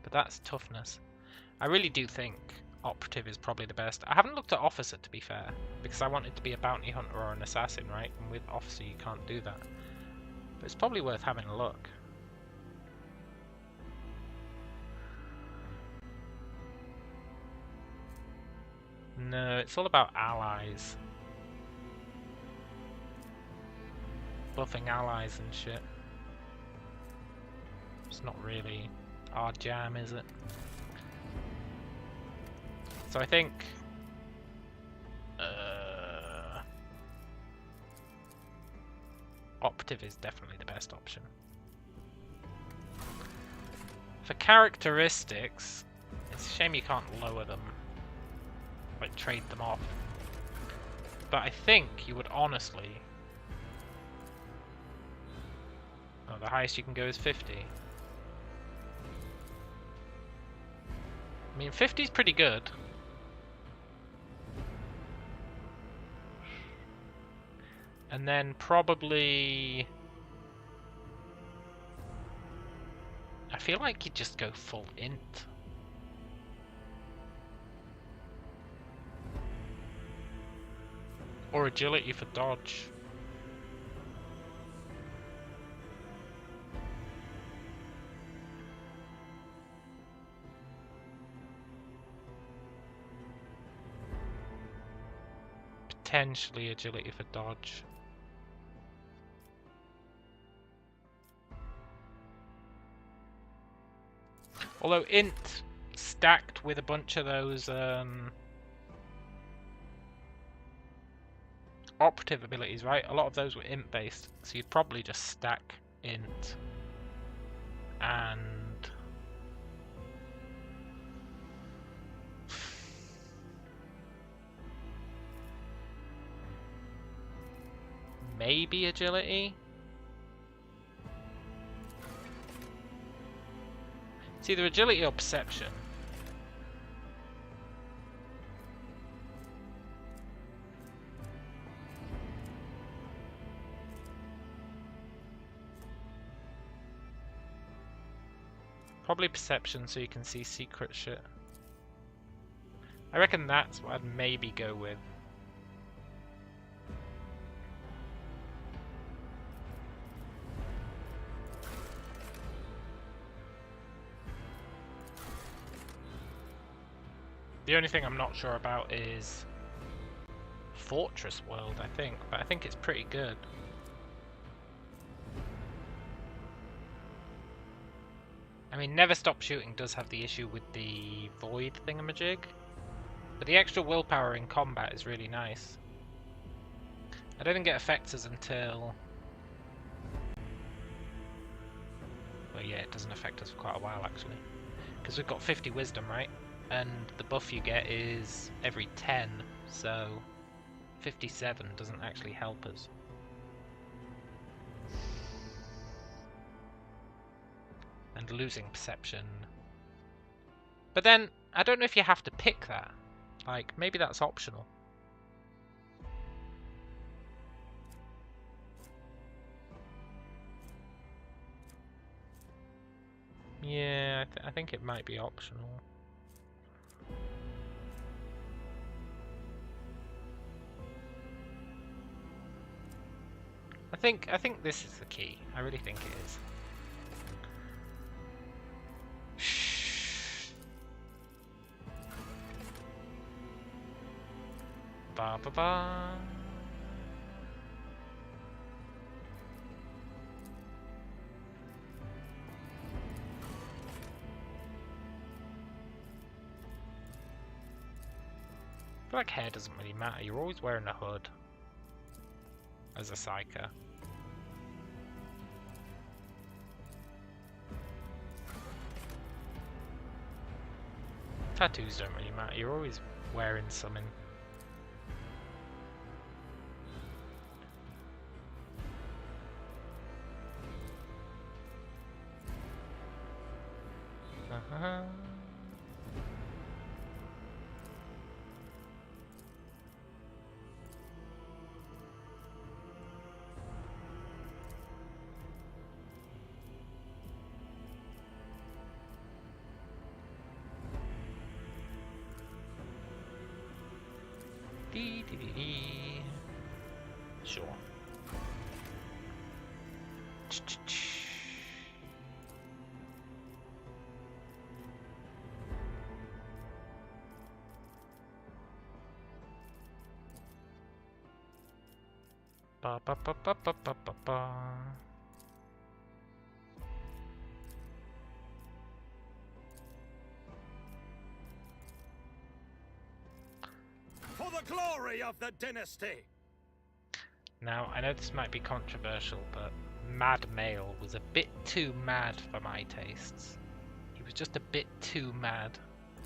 But that's toughness. I really do think operative is probably the best. I haven't looked at officer, to be fair, because I wanted to be a bounty hunter or an assassin, right? And with officer you can't do that. But it's probably worth having a look. No, it's all about allies. Buffing allies and shit. It's not really our jam, is it? So I think operative is definitely the best option. For characteristics, it's a shame you can't lower them, like trade them off. But I think you would honestly... oh, the highest you can go is 50. I mean, 50 is pretty good. And then probably... I feel like you'd just go full int. Or agility for dodge. Potentially agility for dodge. Although int stacked with a bunch of those operative abilities, right? A lot of those were int based, so you'd probably just stack int and maybe agility. It's either agility or perception. Probably perception so you can see secret shit. I reckon that's what I'd maybe go with. The only thing I'm not sure about is Fortress World, I think, but I think it's pretty good. I mean, Never Stop Shooting does have the issue with the void thingamajig, but the extra willpower in combat is really nice. I don't think it affects us until... Well, yeah, it doesn't affect us for quite a while, actually. Because we've got 50 wisdom, right? And the buff you get is every 10, so 57 doesn't actually help us. And losing perception. But then, I don't know if you have to pick that. Like, maybe that's optional. Yeah, I think it might be optional. I think this is the key. I really think it is. Ba ba ba. I feel like hair doesn't really matter. You're always wearing a hood as a psyker. Tattoos don't really matter. You're always wearing something. Uh-huh. Dee dee dee dee. Sure. Ba ba ba ba ba ba ba ba. For the glory of the dynasty! Now, I know this might be controversial, but Mad Male was a bit too mad for my tastes. He was just a bit too mad.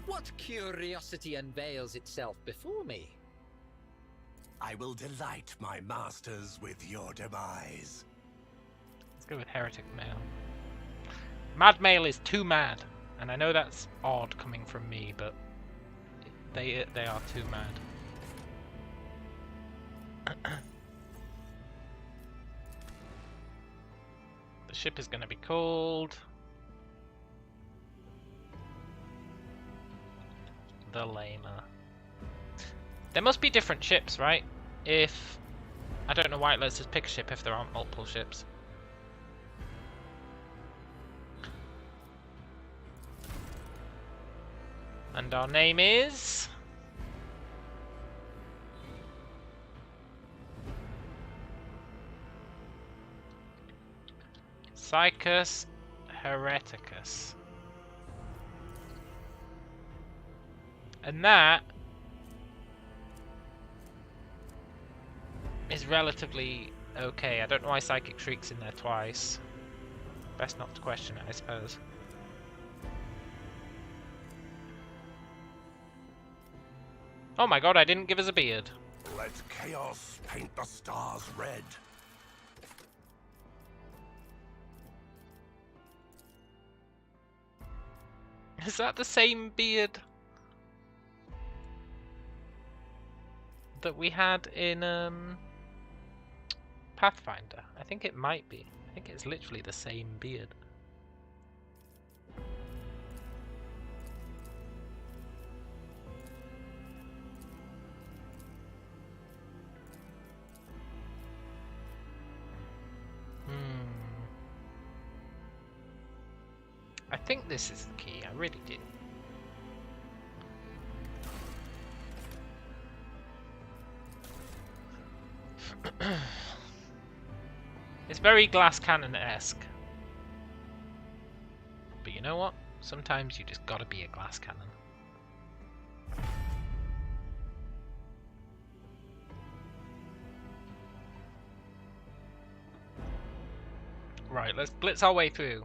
What curiosity unveils itself before me? I will delight my masters with your demise. Let's go with Heretic Male. Mad Male is too mad, and I know that's odd coming from me, but they are too mad. The ship is going to be called the Lamer. There must be different ships, right? If... I don't know why it lets us pick a ship if there aren't multiple ships. And our name is... Psychus Hereticus. And that is relatively okay. I don't know why Psychic Shriek's in there twice. Best not to question it, I suppose. Oh my god, I didn't give us a beard. Let chaos paint the stars red. Is that the same beard that we had in Pathfinder? I think it might be. I think it's literally the same beard. I think this is the key, I really do. It's very glass cannon-esque. But you know what? Sometimes you just gotta be a glass cannon. Right, let's blitz our way through.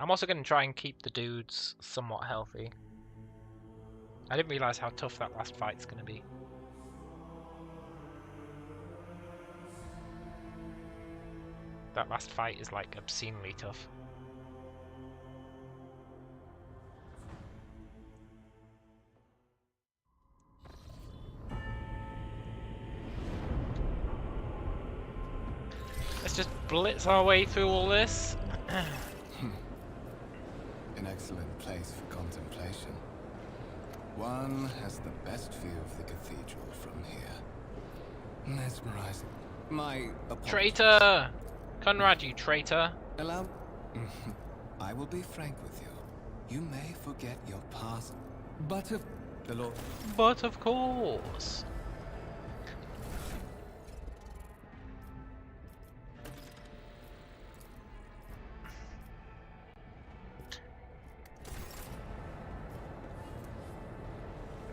I'm also going to try and keep the dudes somewhat healthy. I didn't realise how tough that last fight's going to be. That last fight is like obscenely tough. Let's just blitz our way through all this. An excellent place for contemplation. One has the best view of the cathedral from here. Mesmerizing. My apologies. Traitor! Conrad, you traitor. Allow... I will be frank with you. You may forget your past, but of the Lord... But of course.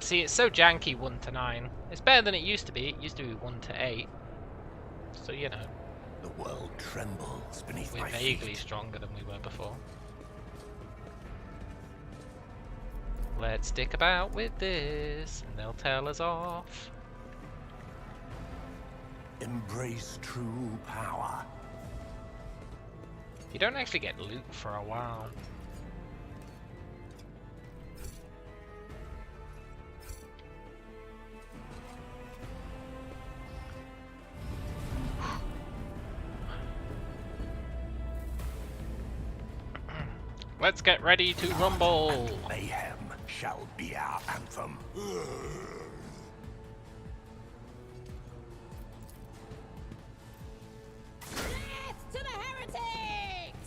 See, it's so janky 1 to 9. It's better than it used to be. It used to be 1 to 8. So, you know. The world trembles beneath We're my vaguely feet. stronger than we were before. Let's stick about with this, and they'll tell us off. Embrace true power. You don't actually get loot for a while. Let's get ready to rumble! Mayhem shall be our anthem. Death to the heretics!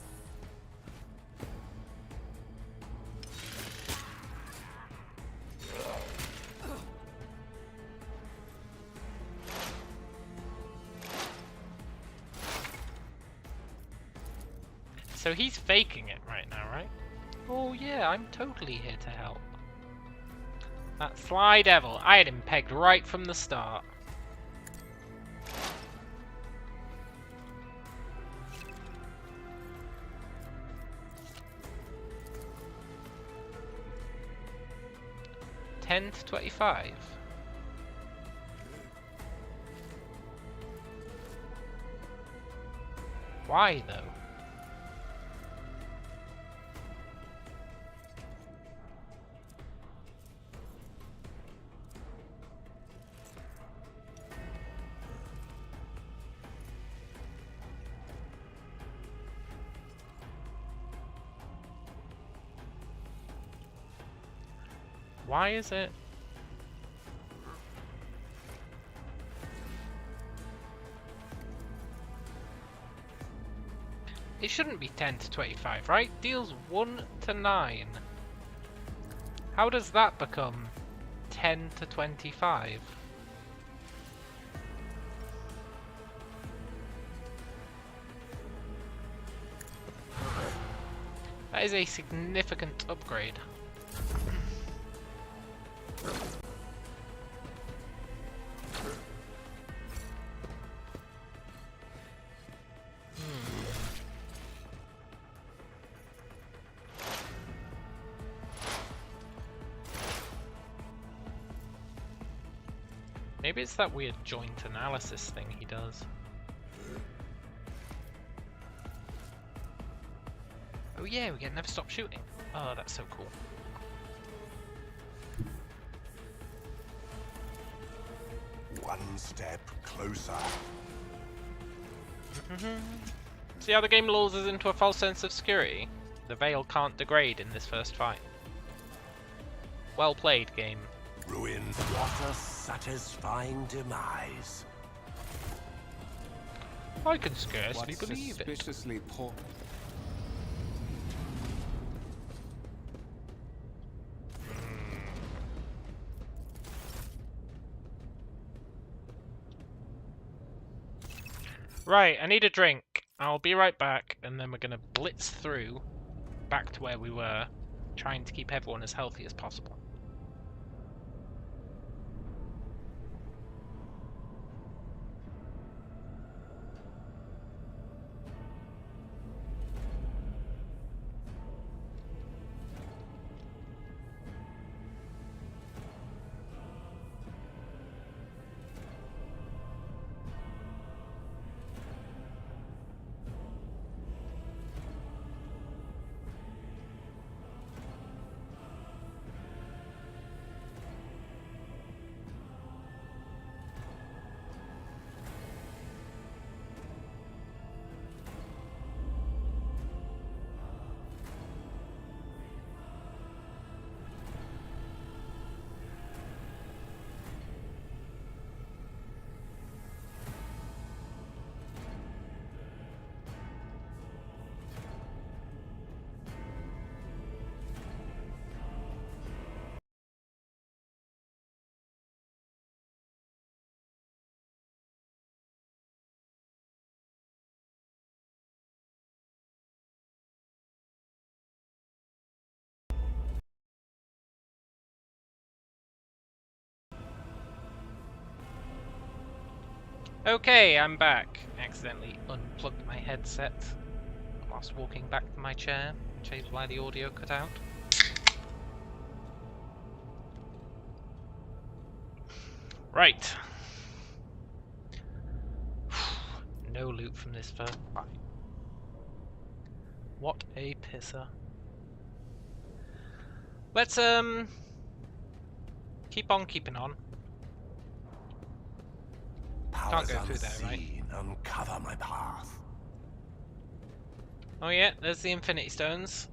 So he's faking it right now, right? Oh yeah, I'm totally here to help. That Sly Devil, I had him pegged right from the start. $10 to $25. Why though? Why is it? It shouldn't be 10 to 25, right? Deals 1 to 9. How does that become 10 to 25? That is a significant upgrade. Maybe it's that weird joint analysis thing he does. Oh yeah, we can never stop shooting. Oh, that's so cool. One step closer. See how the game lulls us into a false sense of security? The veil can't degrade in this first fight. Well played, game. Ruin. What a satisfying demise. I can scarcely What's believe it. suspiciously poor. Right, I need a drink. I'll be right back, and then we're gonna blitz through back to where we were, trying to keep everyone as healthy as possible. Okay, I'm back. Accidentally unplugged my headset whilst walking back to my chair, which is why the audio cut out. Right. No loot from this first fight. What a pisser. Let's keep on keeping on. Can't go through there, right? Uncover my path. Oh yeah, there's the Infinity Stones.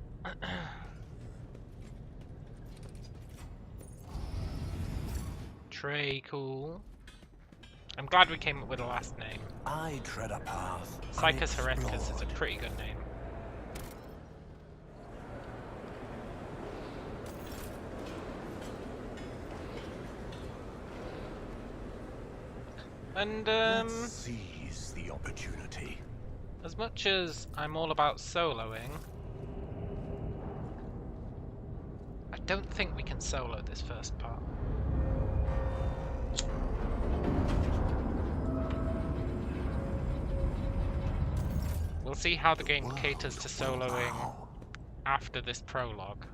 Trey, cool. I'm glad we came up with a last name. I tread a path. Psychus Hereticus is a pretty good name. And Let's seize the opportunity. as much as I'm all about soloing, I don't think we can solo this first part. We'll see how the game caters to soloing after this prologue,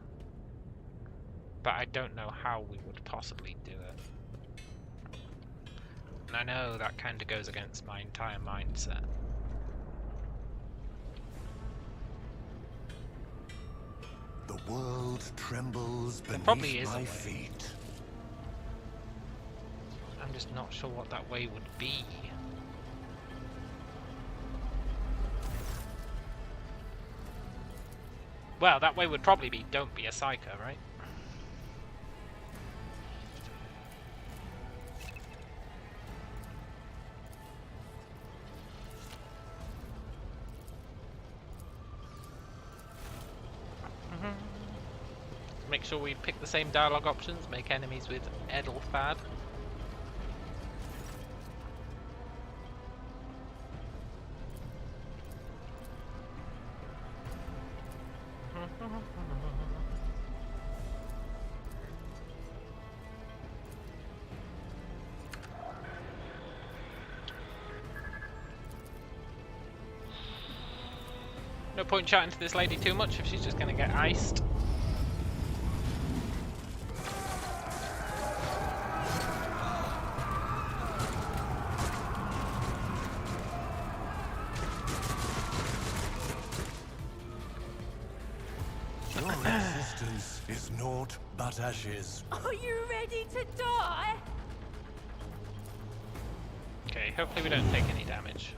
but I don't know how we would possibly do it. And I know that kind of goes against my entire mindset. The world trembles beneath probably is a my way. feet. I'm just not sure what that way would be. Well, that way would probably be don't be a psycho, right? Make sure we pick the same dialogue options, make enemies with Edelfad. No point chatting to this lady too much if she's just gonna get iced. is naught but ashes. Are you ready to die? Okay, hopefully we don't take any damage.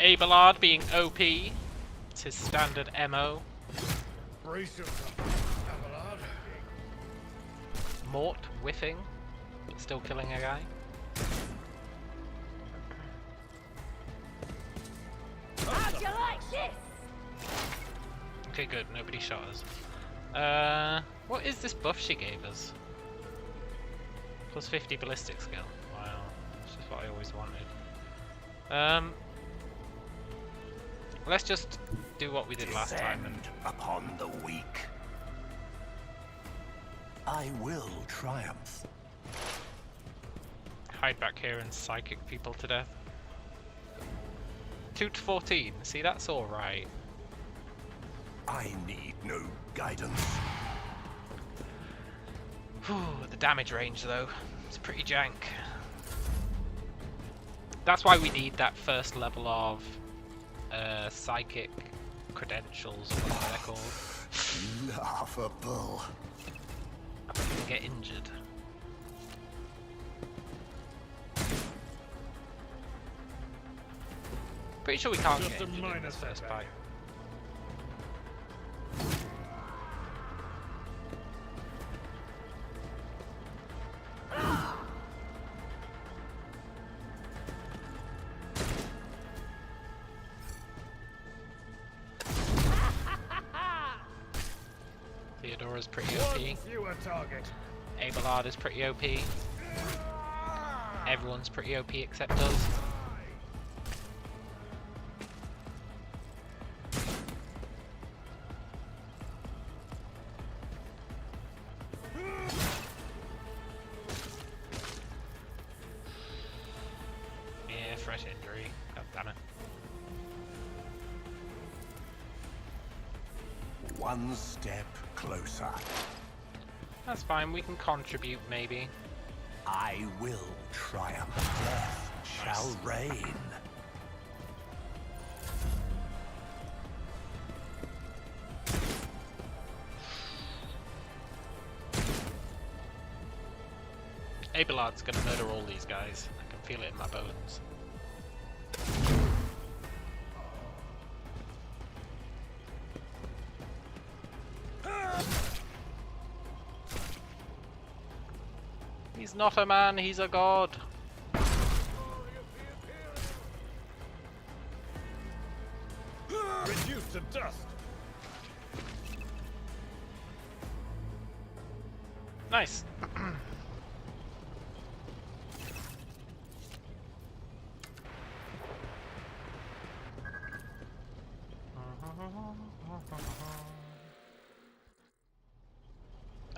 Abelard being OP. It's his standard MO. Brace yourself, Abelard. Mort whiffing. Still killing a guy. How'd you like this? Okay, good. Nobody shot us. What is this buff she gave us? Plus 50 ballistic skill. Wow, that's just what I always wanted. Let's just do what we did last time. Descend upon the weak. I will triumph. Hide back here and psychic people to death. 2 to 14. See, that's all right. I need no guidance. Whew, the damage range though, it's pretty jank. That's why we need that first level of psychic credentials, or whatever they're called. Laughable. I'm gonna get injured. Pretty sure we can't Just get a injured in minor this first setback. fight. Theodora's pretty OP. Fewer target. Abelard is pretty OP. Everyone's pretty OP except us. Yeah, fresh injury. God damn it. One step closer. That's fine, we can contribute maybe. I will triumph. Death shall reign. Abelard's gonna murder all these guys. I can feel it in my bones. He's not a man, he's a god. Reduced to dust. Nice.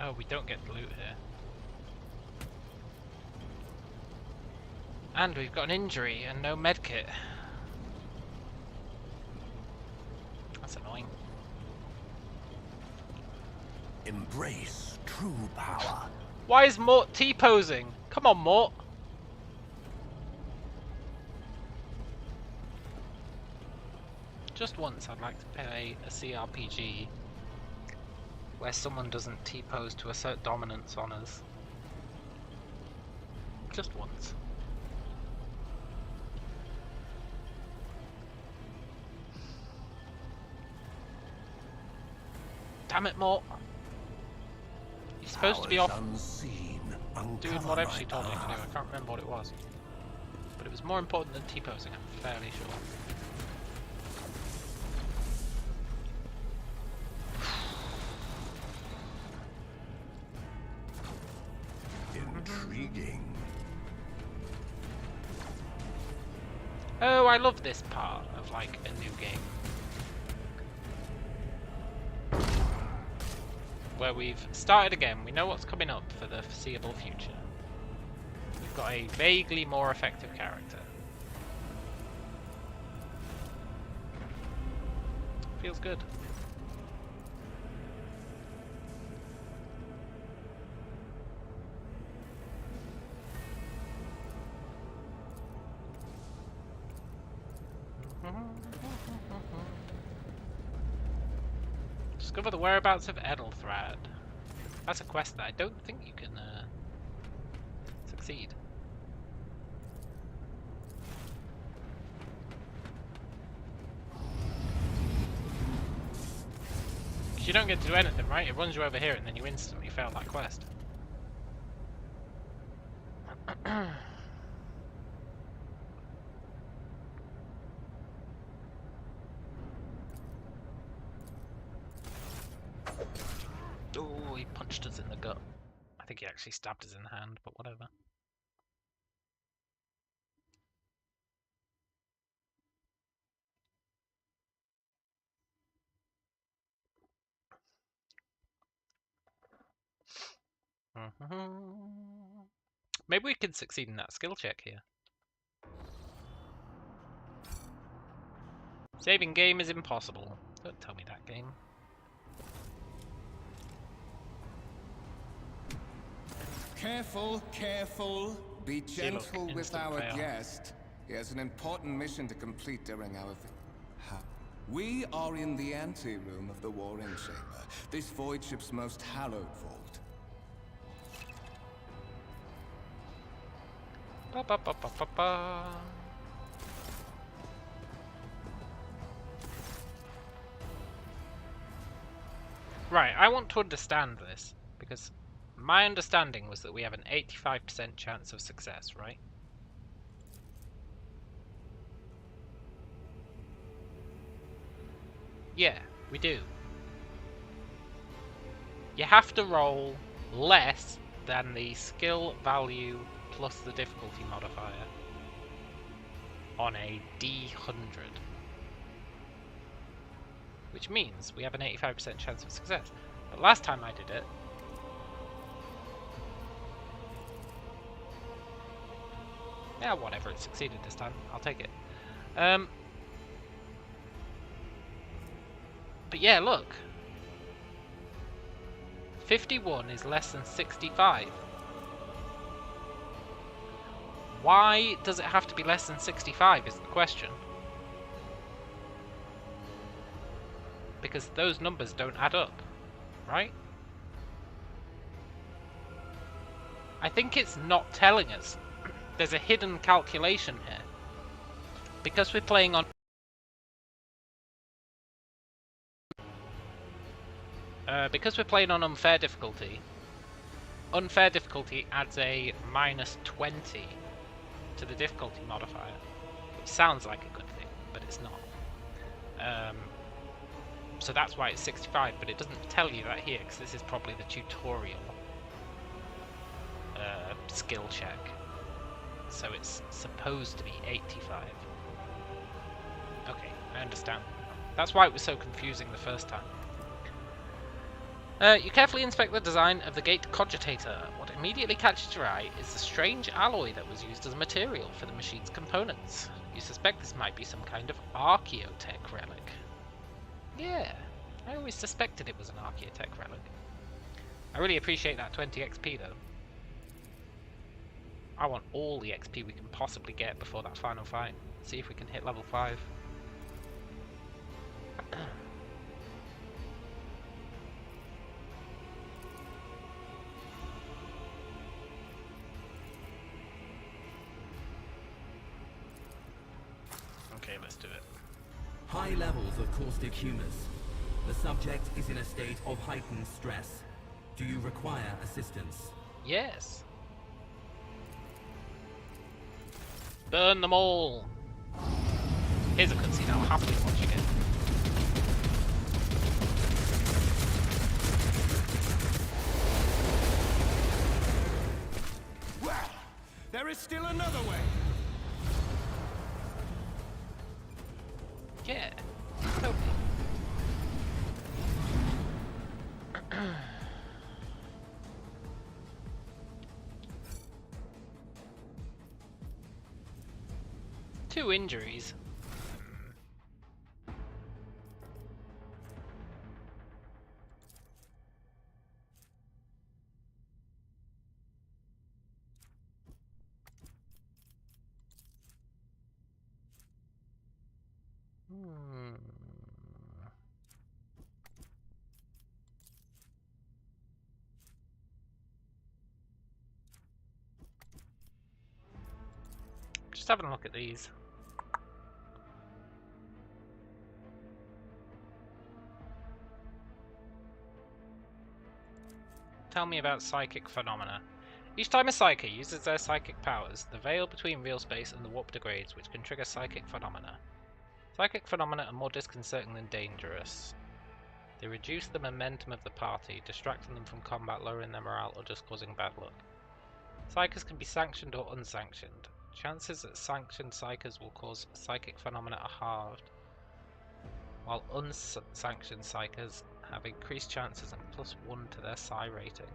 Oh, we don't get loot here. And we've got an injury and no medkit. That's annoying. Embrace true power. Why is Mort T-posing? Come on, Mort. Just once I'd like to play a CRPG where someone doesn't T-pose to assert dominance on us. Just once. Damn it, Mort. You're supposed to be off Unseen, doing whatever she told me to do. I can't remember what it was. But it was more important than T-posing, I'm fairly sure. Intriguing. Oh, I love this part of like a new game. Where we've started again, we know what's coming up for the foreseeable future. We've got a vaguely more effective character. Feels good. Discover the whereabouts of Edelthrad. That's a quest that I don't think you can succeed. Because you don't get to do anything, right? It runs you over here and then you instantly fail that quest. Oh, he punched us in the gut. I think he actually stabbed us in the hand, but whatever. Maybe we can succeed in that skill check here. Saving game is impossible. Don't tell me that, game. Careful, careful. Be gentle with instant our fail. guest. He has an important mission to complete during our We are in the anteroom of the Warring Chamber, this void ship's most hallowed vault. Ba ba ba ba ba ba. Right, I want to understand this, because my understanding was that we have an 85% chance of success, right? Yeah, we do. You have to roll less than the skill value plus the difficulty modifier on a D100. Which means we have an 85% chance of success. But last time I did it, yeah, whatever, it succeeded this time. I'll take it. But yeah, look. 51 is less than 65. Why does it have to be less than 65 is the question. Because those numbers don't add up, right? I think it's not telling us. There's a hidden calculation here. Because we're playing on unfair difficulty adds a minus 20 to the difficulty modifier, which sounds like a good thing, but it's not. So that's why it's 65, but it doesn't tell you that here, because this is probably the tutorial skill check. So it's supposed to be 85. Okay, I understand. That's why it was so confusing the first time. You carefully inspect the design of the gate cogitator. What immediately catches your eye is the strange alloy that was used as material for the machine's components. You suspect this might be some kind of archaeotech relic. Yeah, I always suspected it was an archaeotech relic. I really appreciate that 20 XP though. I want all the XP we can possibly get before that final fight. See if we can hit level 5. Okay, let's do it. High levels of caustic humus. The subject is in a state of heightened stress. Do you require assistance? Yes. Burn them all. Here's a cutscene I'll happily watch again. Well, there is still another way. Yeah. Totally. Two injuries. Just having a look at these. Tell me about psychic phenomena. Each time a psyker uses their psychic powers, the veil between real space and the warp degrades, which can trigger psychic phenomena. Psychic phenomena are more disconcerting than dangerous. They reduce the momentum of the party, distracting them from combat, lowering their morale, or just causing bad luck. Psykers can be sanctioned or unsanctioned. Chances that sanctioned psykers will cause psychic phenomena are halved, while unsanctioned psykers have increased chances and +1 to their psi rating.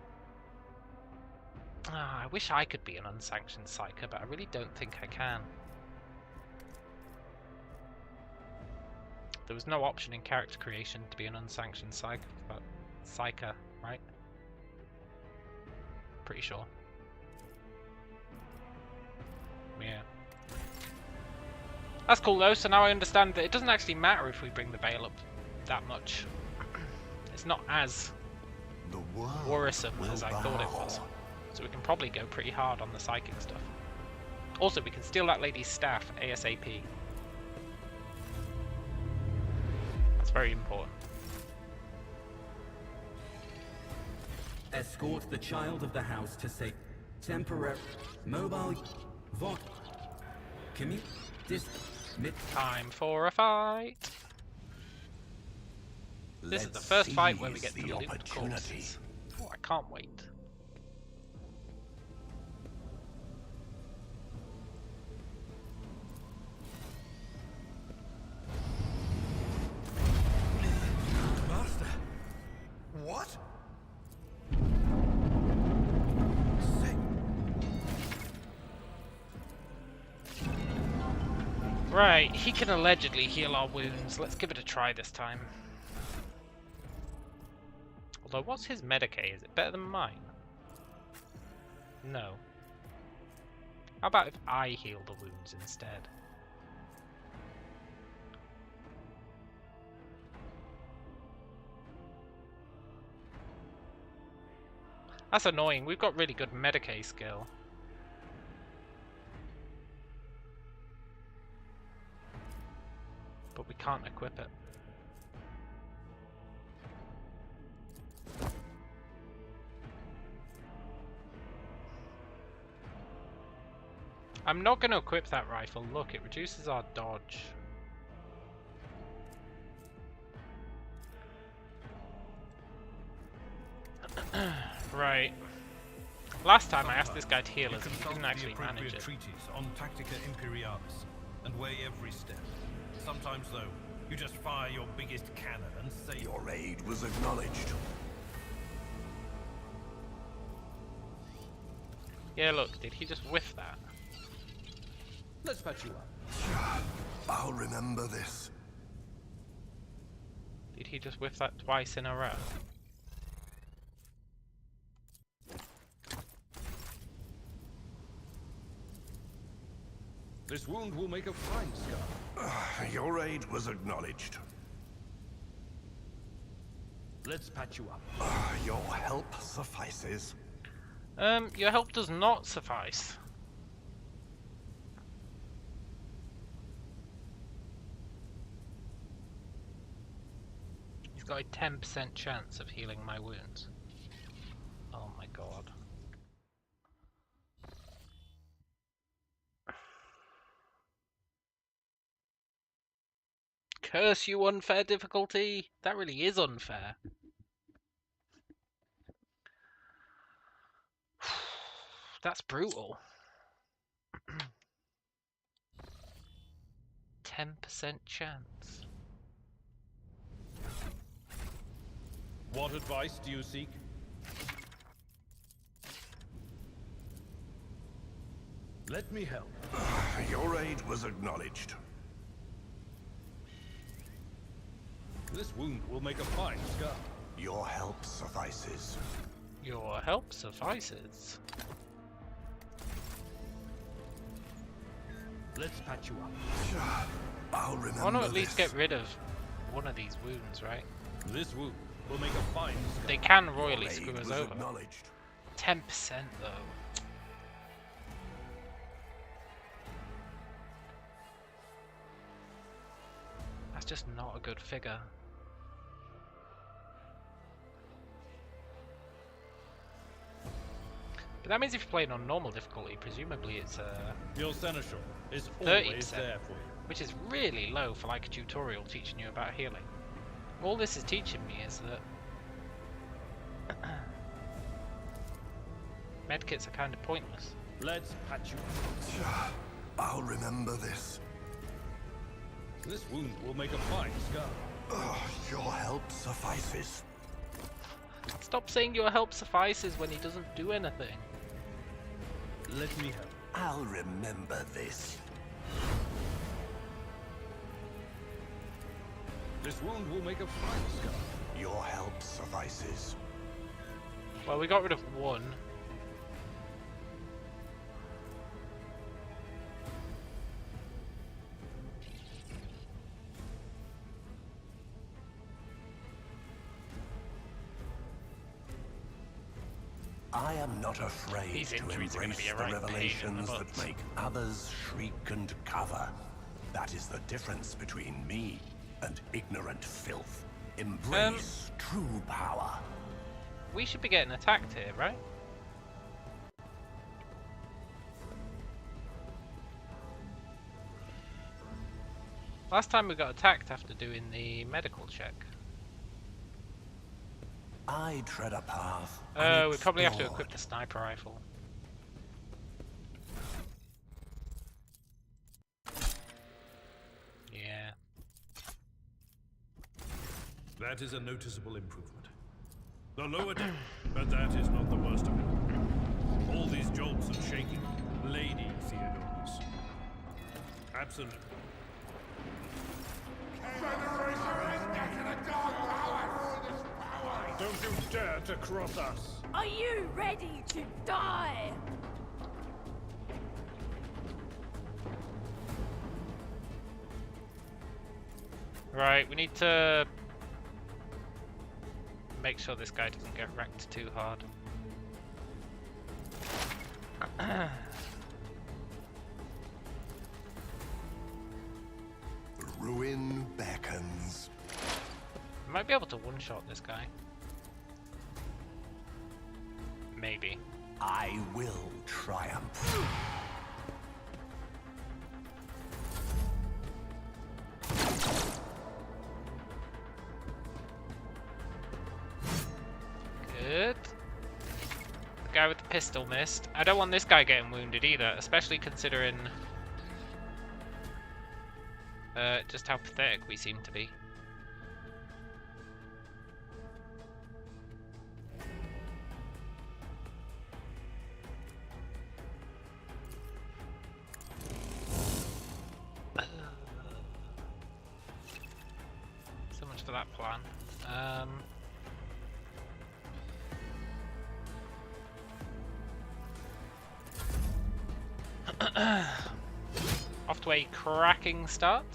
I wish I could be an unsanctioned psyker, but I really don't think I can. There was no option in character creation to be an unsanctioned psyker, right? Pretty sure. Yeah. That's cool though, so now I understand that it doesn't actually matter if we bring the veil up that much. It's not as worrisome as I thought it was. So we can probably go pretty hard on the psychic stuff. Also, we can steal that lady's staff ASAP. That's very important. Escort the child of the house to say temporary mobile vot commute time for a fight. This is the first fight where we get the looped corpses. Oh, I can't wait. Master? What? Right, he can allegedly heal our wounds. Let's give it a try this time. Although, what's his Medicae? Is it better than mine? No. How about if I heal the wounds instead? That's annoying. We've got really good Medicae skill. But we can't equip it. I'm not going to equip that rifle. Look, it reduces our dodge. Right. Last time I asked this guy to heal us and he didn't actually manage it. Treaties on Tactica Imperialis and weigh every step. Sometimes, though, you just fire your biggest cannon and say your aid was acknowledged. Yeah, look, did he just whiff that? Let's patch you up. I'll remember this. Did he just whiff that twice in a row? this wound will make a fine scar. Your aid was acknowledged. Let's patch you up. Your help suffices. Your help does not suffice. He's got a 10% chance of healing my wounds. Oh my god. Curse you, unfair difficulty! That really is unfair. That's brutal. 10% chance. What advice do you seek? Let me help. Your aid was acknowledged. This wound will make a fine scar. Your help suffices. Your help suffices. Let's patch you up. I'll remember. I want to at least get rid of one of these wounds, right? This wound will make a fine scar. They can royally screw us over. 10% though. That's just not a good figure. But that means if you're playing on normal difficulty, presumably it's Your seneschal is 30%, always there for you. which is really low for like a tutorial teaching you about healing. All this is teaching me is that medkits are kind of pointless. Let's patch you up. I'll remember this. This wound will make a fine scar. Your help suffices. Stop saying your help suffices when he doesn't do anything. Let me help. I'll remember this. This wound will make a fine scar. Your help suffices. Well, we got rid of one. I am not afraid These to injuries are gonna embrace be a the right pain in the revelations that butts. make others shriek and cover. That is the difference between me and ignorant filth. Embrace true power. We should be getting attacked here, right? Last time we got attacked after doing the medical check. I tread a path. We probably have to unexplored. equip the sniper rifle. Yeah. That is a noticeable improvement. The lower deck, but that is not the worst of it. All these jolts and shaking, Lady Theodorus. Absolutely. Don't you dare to cross us! Are you ready to die? Right, we need to make sure this guy doesn't get wrecked too hard. Ruin beckons. Might be able to one-shot this guy. Maybe. I will triumph. Good. The guy with the pistol missed. I don't want this guy getting wounded either, especially considering just how pathetic we seem to be. So much for that plan. Off to a cracking start.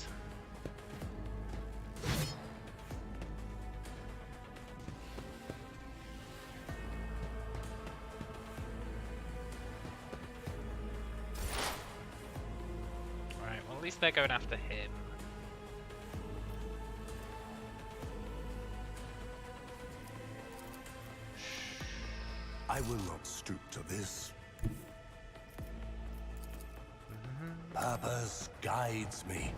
Right, well at least they're going after him. I will not stoop to this. Purpose guides me.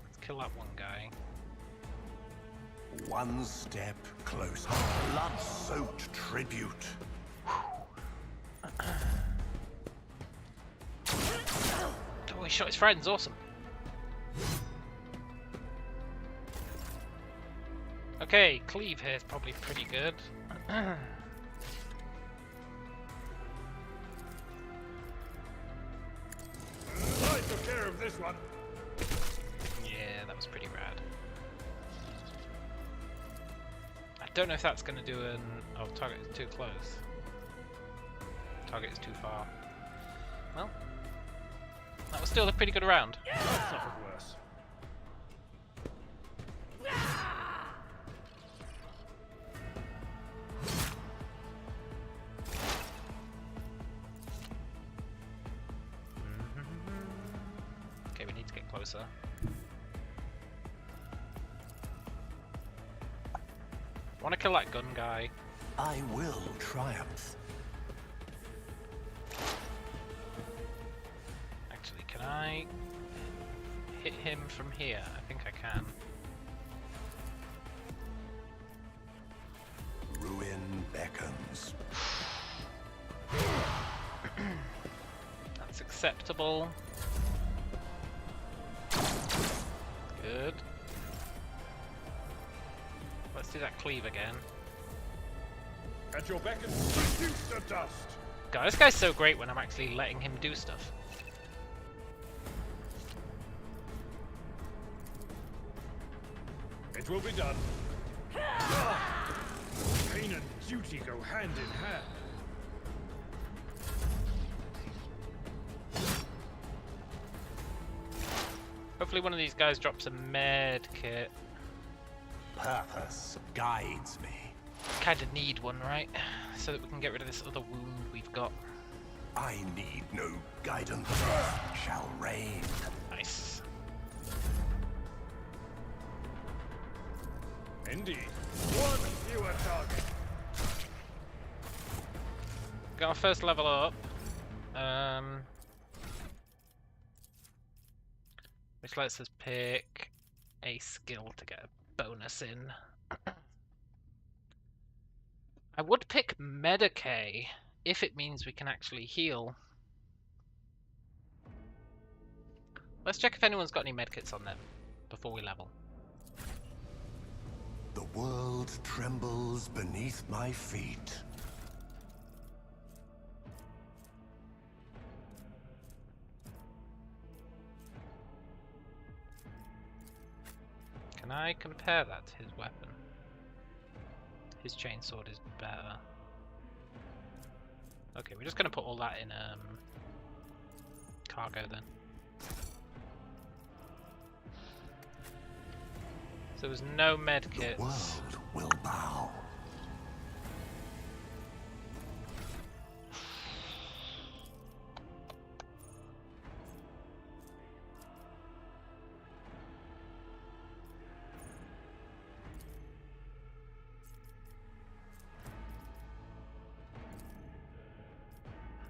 Let's kill that one guy. One step closer. Blood-soaked tribute. Oh, he shot his friends, awesome. Okay, cleave here is probably pretty good. I took care of this one. Yeah, that was pretty rad. I don't know if that's going to do an... Oh, target is too close. Target is too far. Well, that was still a pretty good round. That suffered worse. closer. I want to kill that gun guy. I will triumph. Actually, can I hit him from here? I think I can. Ruin beckons. That's acceptable. Good. Let's do that cleave again. At your beck and reduce to dust. God, this guy's so great when I'm actually letting him do stuff. It will be done. Pain and duty go hand in hand. Hopefully one of these guys drops a med kit. Purpose guides me. Kinda need one, right? So that we can get rid of this other wound we've got. I need no guidance. Shall reign. Nice. Indeed. One fewer target. Got our first level up. Which lets us pick a skill to get a bonus in. I would pick Medicae if it means we can actually heal. Let's check if anyone's got any medkits on them before we level. The world trembles beneath my feet. Can I compare that to his weapon? His chainsword is better. Okay, we're just gonna put all that in cargo then. So there's no medkits. The world will bow.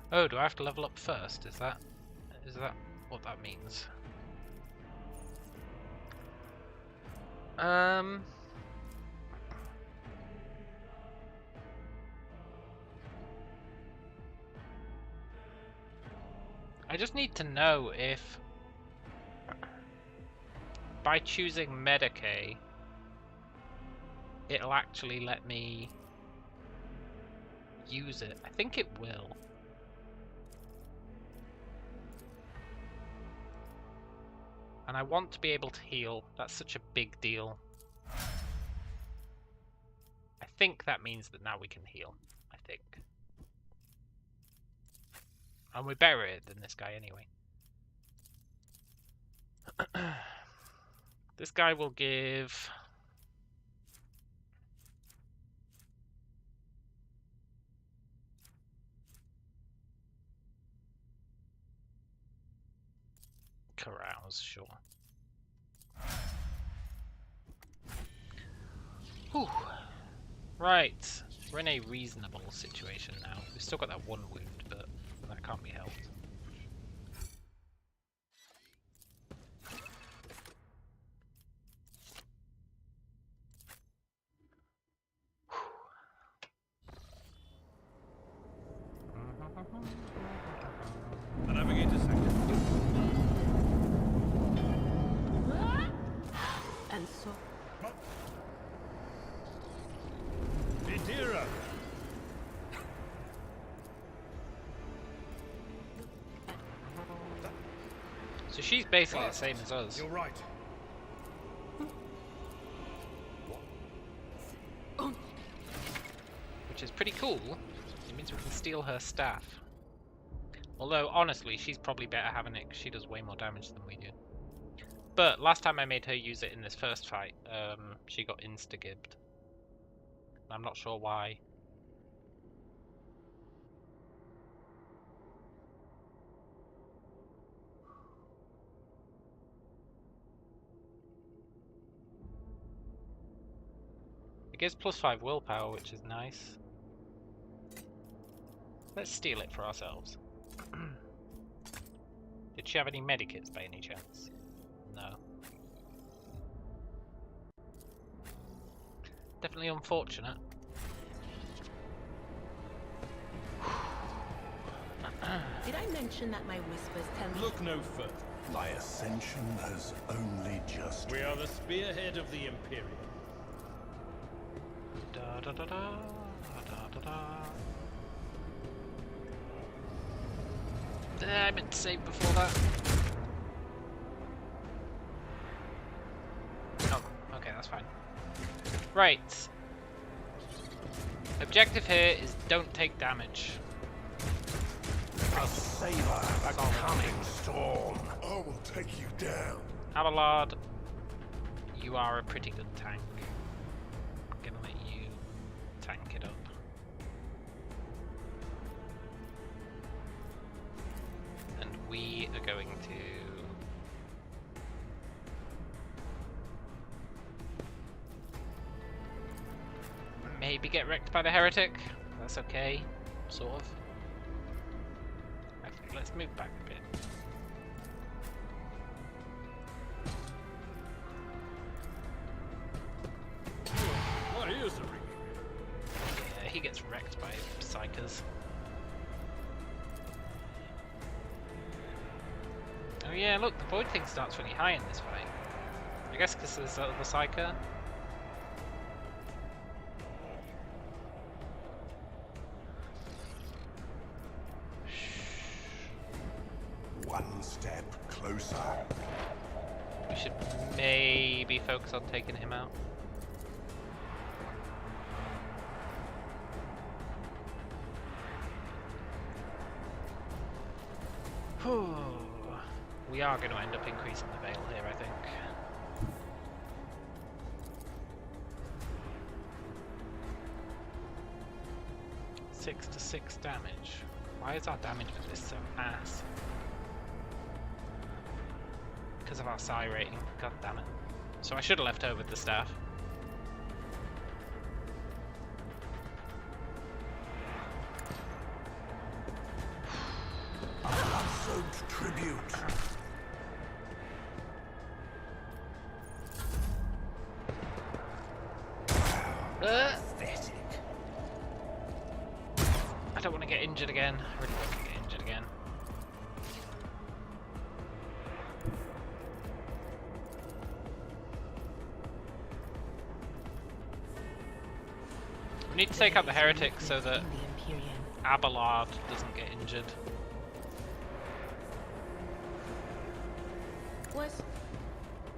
Oh, do I have to level up first? Is that what that means? I just need to know if by choosing Medicae it'll actually let me use it. I think it will. And I want to be able to heal. That's such a big deal. I think that means that now we can heal. I think. And we're better at it than this guy anyway. This guy will give... carouse, sure. Whew. Right, we're in a reasonable situation now. We've still got that one wound, but that can't be helped. The navigator sector. And so... Idira! So she's basically the same as us. You're right. Which is pretty cool. It means we can steal her staff. Although, honestly, she's probably better having it because she does way more damage than we do. But last time I made her use it in this first fight, she got insta-gibbed. I'm not sure why. It gives +5 willpower, which is nice. Let's steal it for ourselves. Did she have any medikits by any chance? No. Definitely unfortunate. Did I mention that my whispers tell me? Look no further. My ascension has only just... We are the spearhead of the Imperium. Da da da da da da da. I meant to save before that. Oh, okay, that's fine. Right. Objective here is don't take damage. A sailor, a coming storm. I will take you down. Abelard, you are a pretty good tank. I'm gonna let you tank it up. And we are going to... maybe get wrecked by the heretic. That's okay, sort of. Actually, let's move back a bit. What is the ring? Yeah, he gets wrecked by psychers. Oh yeah, look, the void thing starts really high in this fight. I guess because there's the psyker. One step closer. We should maybe focus on taking him out. Whew. We are going to end up increasing the veil here, I think. Six to 6 damage. Why is our damage with this so ass? Because of our psi rating. God damn it. So I should have left over the staff. Absolute tribute. Pathetic. I don't want to get injured again. I really don't want to get injured again. We need to take out the heretic so that Abelard doesn't get injured.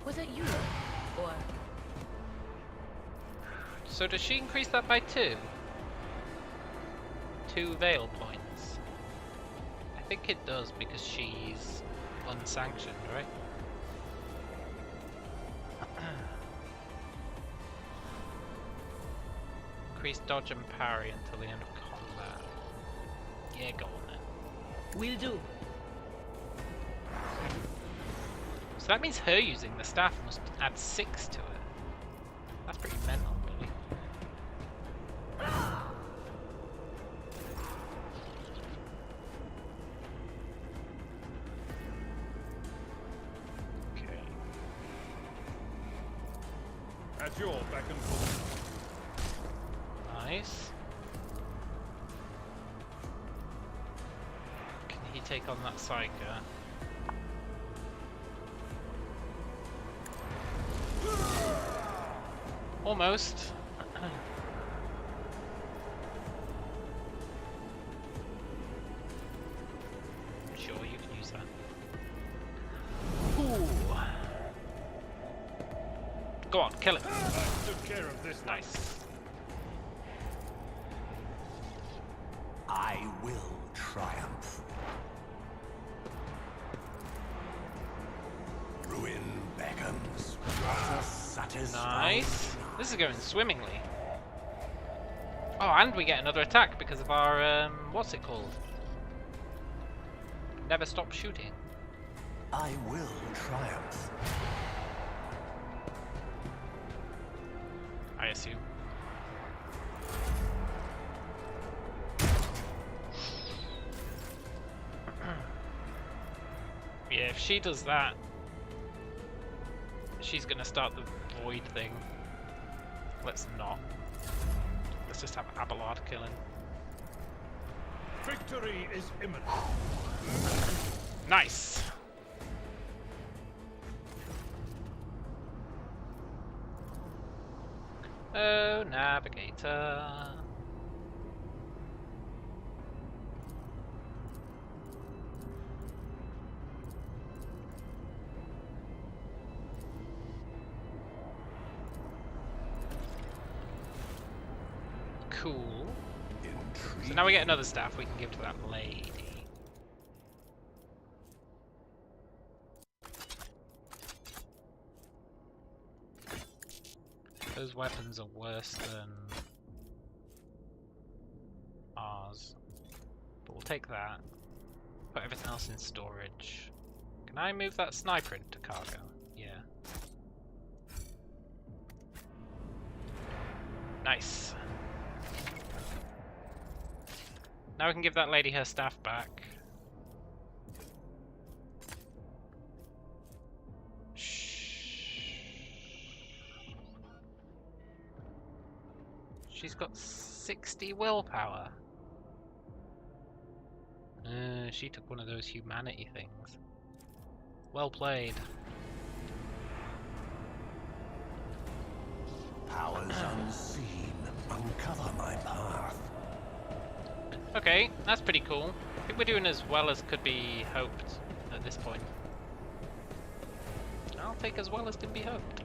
Was it you? Or So does she increase that by 2? 2 veil points. I think it does because she's unsanctioned, right? Increase dodge and parry until the end of combat. Yeah, go on then. will do. So that means her using the staff must add 6 to it. That's pretty mental, really. Okay. At your beck and call. Nice. Can he take on that psyker? Almost. Sure, you can use that. Ooh. Go on, kill him. I took care of this. Nice. I will triumph. Ruin beckons. Nice. This is going swimmingly. Oh, and we get another attack because of our, what's it called? Never stop shooting. I will triumph. I assume. Yeah, if she does that, she's gonna start the void thing. Let's not. Let's just have Abelard killing. Victory is imminent. Nice! Oh, navigator. Cool. So now we get another staff we can give to that lady. Those weapons are worse than ours. But we'll take that. Put everything else in storage. Can I move that sniper into cargo? Yeah. Nice. Now we can give that lady her staff back. She's got 60 willpower. She took one of those humanity things. Well played. Powers unseen, uncover my path. Okay, that's pretty cool. I think we're doing as well as could be hoped at this point. I'll take as well as can be hoped.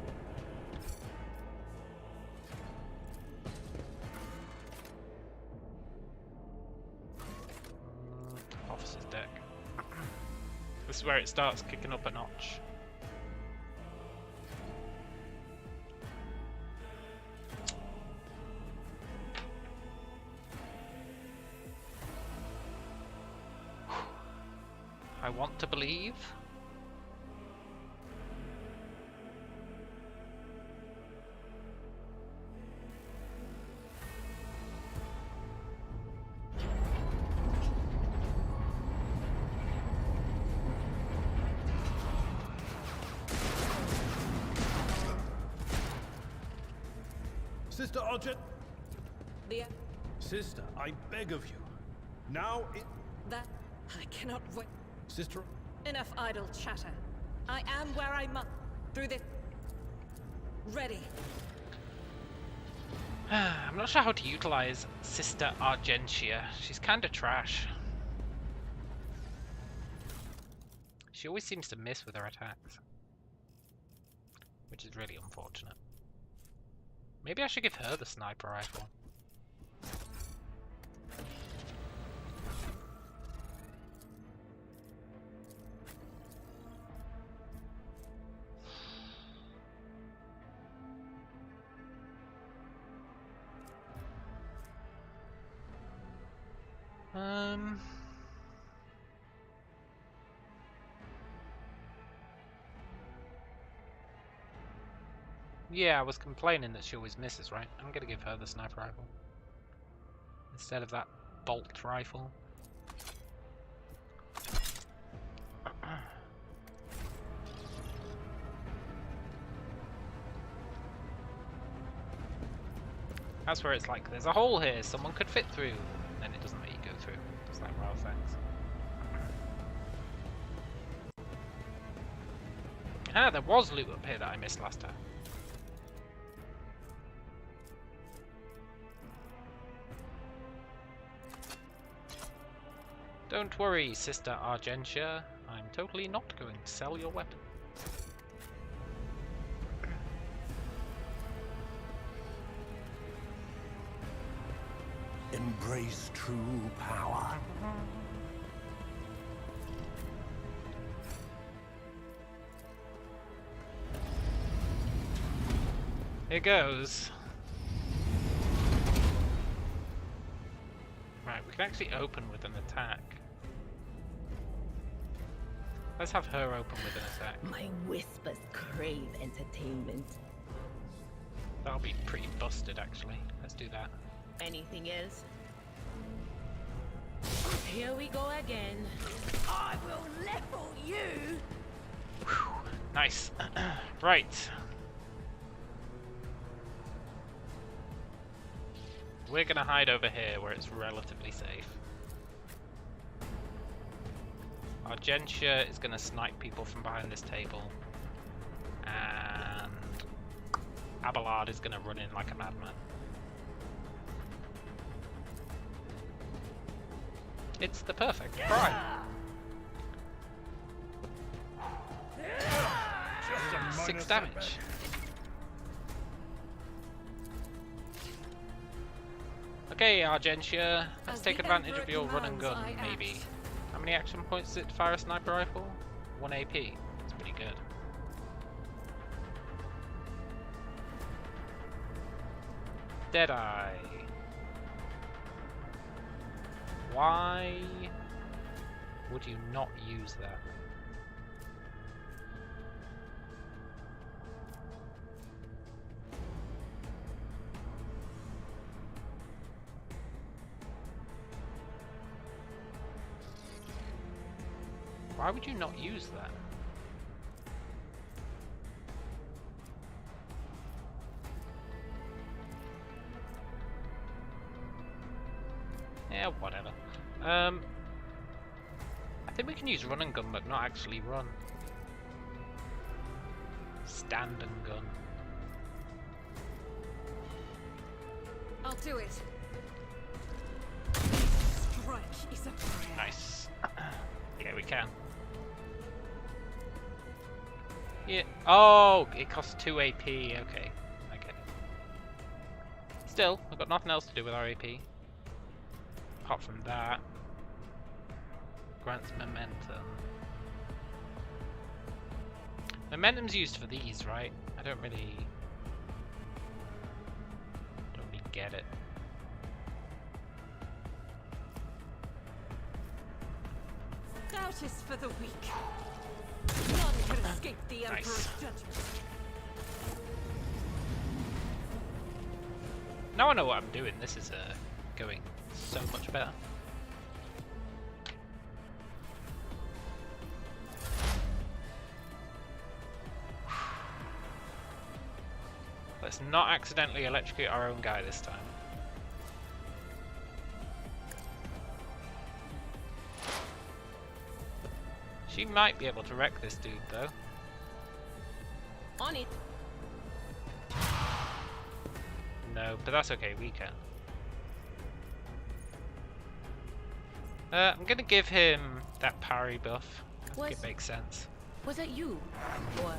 Officer's deck. This is where it starts kicking up a notch. I want to believe. Sister Argent. The Sister, I beg of you. Now it. that I cannot wait. Sister. Enough idle chatter. I am where I must. Through this. Ready. I'm not sure how to utilize Sister Argentia. She's kinda trash. She always seems to miss with her attacks, which is really unfortunate. Maybe I should give her the sniper rifle. Yeah, I was complaining that she always misses, right? I'm gonna give her the sniper rifle instead of that bolt rifle. That's where it's like, there's a hole here, someone could fit through, and then it doesn't let you go through. It's like, wow, thanks. Ah, there was loot up here that I missed last time. Don't worry, Sister Argentia. I'm totally not going to sell your weapon. Embrace true power. Here goes. Right, we can actually open with an attack. Let's have her open with an attack. My whispers crave entertainment. That'll be pretty busted, actually. Let's do that. Anything else? Here we go again. I will level you! Nice. Right. We're gonna hide over here where it's relatively safe. Our Gensher is gonna snipe people from behind this table. And Abelard is gonna run in like a madman. It's the perfect prime. 6 damage. Okay, Argentia, let's take advantage of your run and gun, maybe. How many action points does it fire a sniper rifle? 1 AP. That's pretty good. Deadeye. Why would you not use that? Why would you not use that? Yeah, whatever. I think we can use run and gun, but not actually run. Stand and gun. I'll do it. Strike is a prayer. Nice. Yeah, we can. Yeah. Oh, it costs 2 AP. Okay, I get it. Still, I've got nothing else to do with our AP. Apart from that. Grants momentum. Momentum's used for these, right? I don't really get it. Doubt is for the weak. None can escape the Emperor's judgment. Now I know what I'm doing. This is going so much better. Let's not accidentally electrocute our own guy this time. She might be able to wreck this dude though. On it. No, but that's okay, we can. I'm gonna give him that parry buff. I think it makes sense. Was it you? Or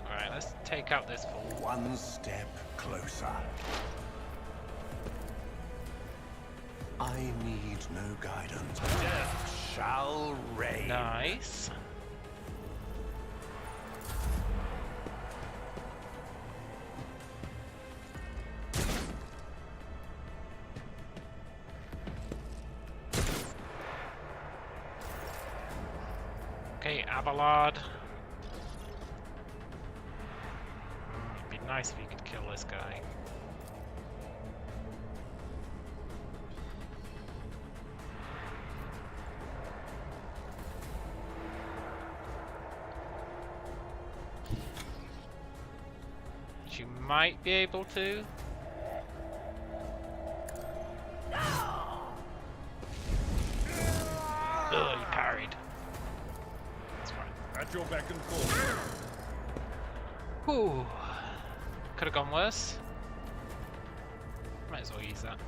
Alright, let's take out this fool. One step closer. I need no guidance. Death shall reign. Nice. Okay, Abelard. It'd be nice if you could kill this guy. You might be able to. Oh, you parried. That's fine. At your beck and call. Whew. Could have gone worse. Might as well use that.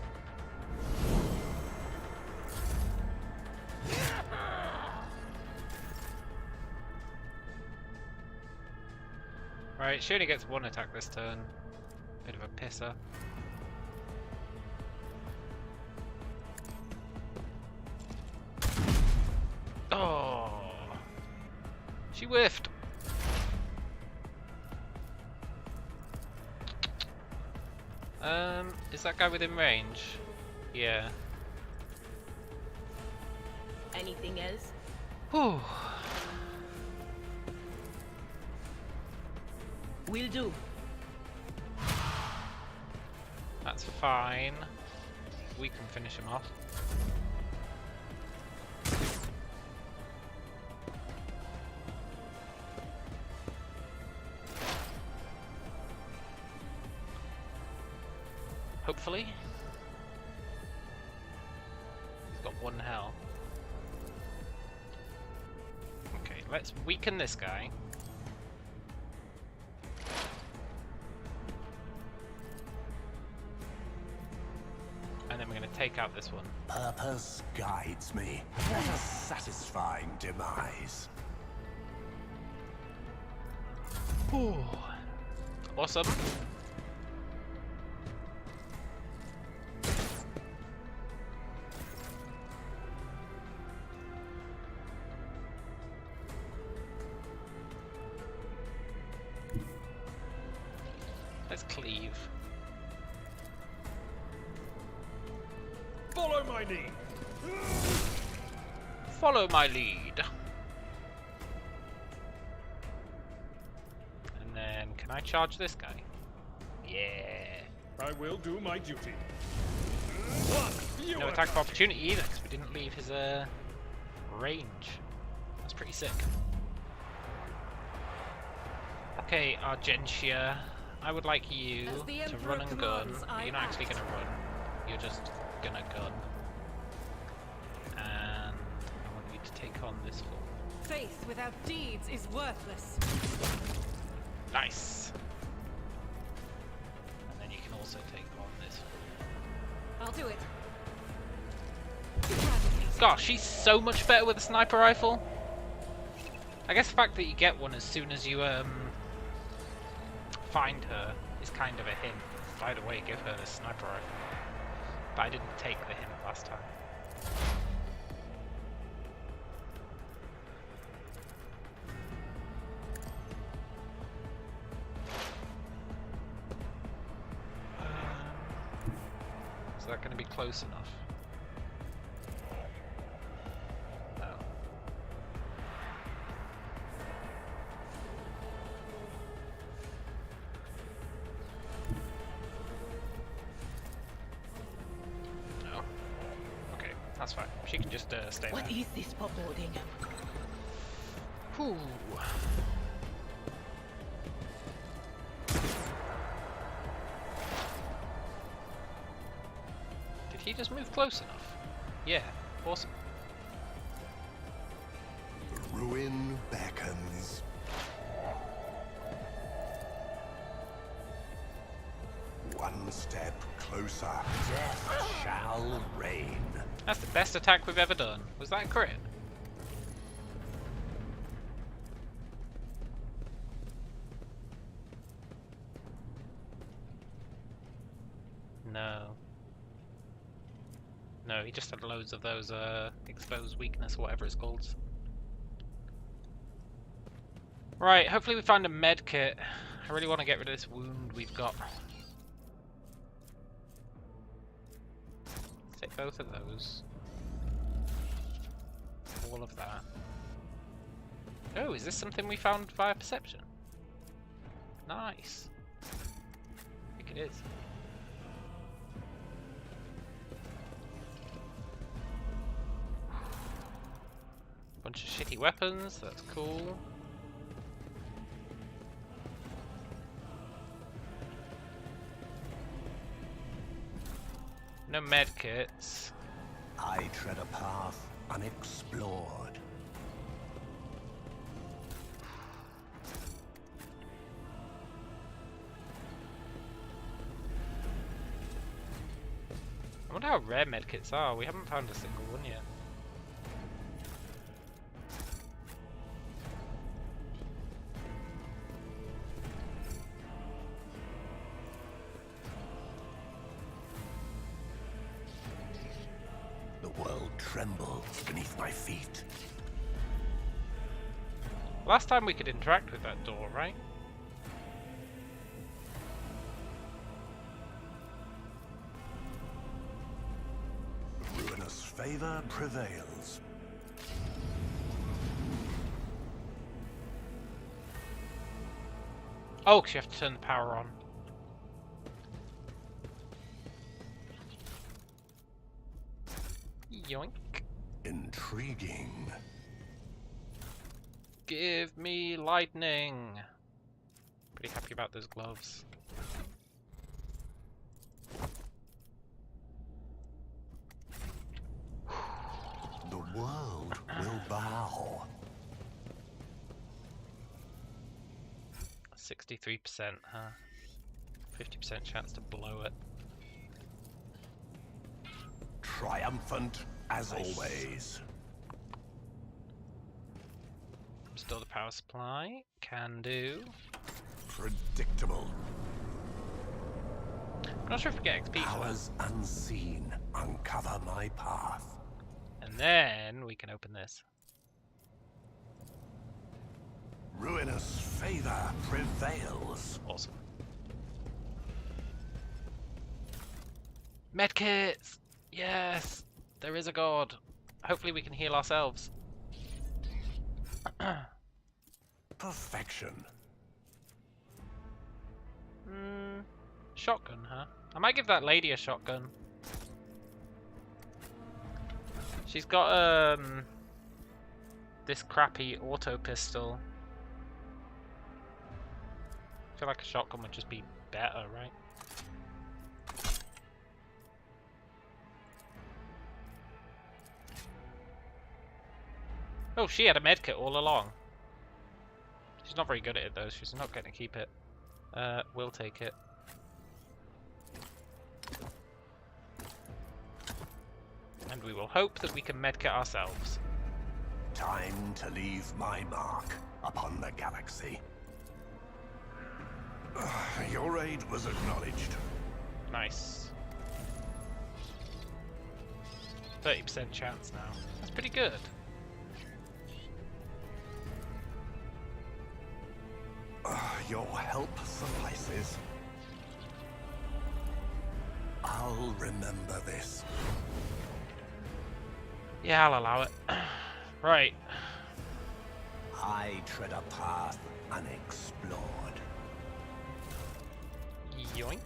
Right, she only gets one attack this turn. Bit of a pisser. Oh, she whiffed. Is that guy within range? Yeah. anything else? Whew. Will do. That's fine. We can finish him off. Hopefully. He's got 1 health. Okay, let's weaken this guy. And then we're going to take out this one. Purpose guides me. What a satisfying demise. Ooh. Awesome. Let's cleave. Follow my lead. Follow my lead. And then, can I charge this guy? Yeah. I will do my duty. No attack of opportunity either, because we didn't leave his range. That's pretty sick. Okay, Argentia, I would like you to run and gun. But you're not actually going to run. You're just going to gun. And I want you to take on this fool. Faith without deeds is worthless. Nice. And then you can also take on this fool. I'll do it. Gosh, she's so much better with a sniper rifle. I guess the fact that you get one as soon as you find her is kind of a hint. By the way, give her the sniper rifle. But I didn't take the hint last time. Is that going to be close enough? No. No. Okay, that's fine. She can just stay there. What is this foreboding? Ooh. Did he just move close enough? Yeah, awesome. Ruin beckons. One step closer. Death shall reign. That's the best attack we've ever done. Was that a crit? No. No, he just had loads of those exposed weakness, whatever it's called. Right, hopefully we find a med kit. I really want to get rid of this wound we've got. Let's take both of those. All of that. Oh, is this something we found via perception? Nice. I think it is. Bunch of shitty weapons, that's cool. No medkits. I tread a path unexplored. I wonder how rare medkits are. We haven't found a single one yet. The world trembles beneath my feet. Last time we could interact with that door, right? Ruinous favor prevails. Oh, 'cause you have to turn the power on. Yoink. Intriguing. Give me lightning. Pretty happy about those gloves. The world will bow. 63%, huh? 50% chance to blow it. Triumphant as Nice. always. Restore the power supply. Can do. Predictable. I'm not sure if we get XP for that. Powers unseen uncover my path. And then we can open this. Ruinous favor prevails. Awesome. Medkits! Yes! There is a god. Hopefully we can heal ourselves. Perfection. Shotgun, huh? I might give that lady a shotgun. She's got this crappy auto pistol. I feel like a shotgun would just be better, right? Oh, she had a medkit all along. She's not very good at it though. She's not going to keep it. We'll take it. And we will hope that we can medkit ourselves. Time to leave my mark upon the galaxy. Your aid was acknowledged. Nice. 30% chance now. That's pretty good. Your help suffices. I'll remember this. Yeah, I'll allow it. Right. I tread a path unexplored. Yoink.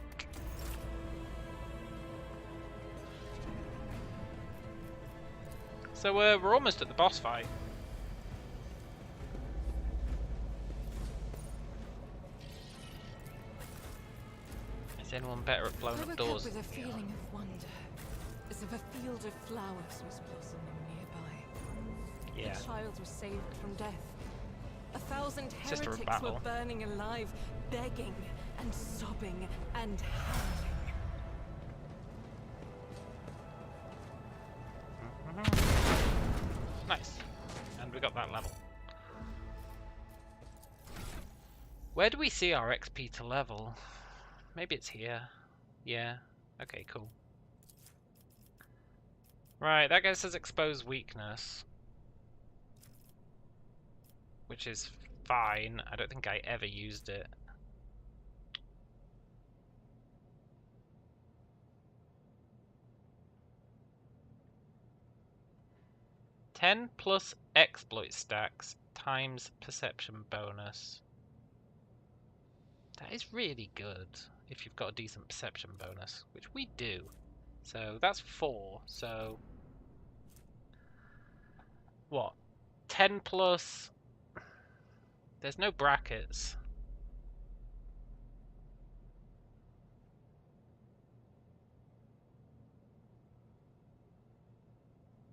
So we're almost at the boss fight. Is anyone better at blowing I up woke doors? up with a feeling of wonder, as if a field of flowers was blossoming nearby. Yeah. A child was saved from death. 1,000 Sister of heretics were battle. burning alive, begging and sobbing and howling. Nice. And we got that level. Where do we see our XP to level? Maybe it's here. Yeah. Okay, cool. Right, that gets us exposed weakness. Which is fine. I don't think I ever used it. +10 exploit stacks times perception bonus. That is really good if you've got a decent perception bonus, which we do. So that's 4. So what? 10 plus. There's no brackets.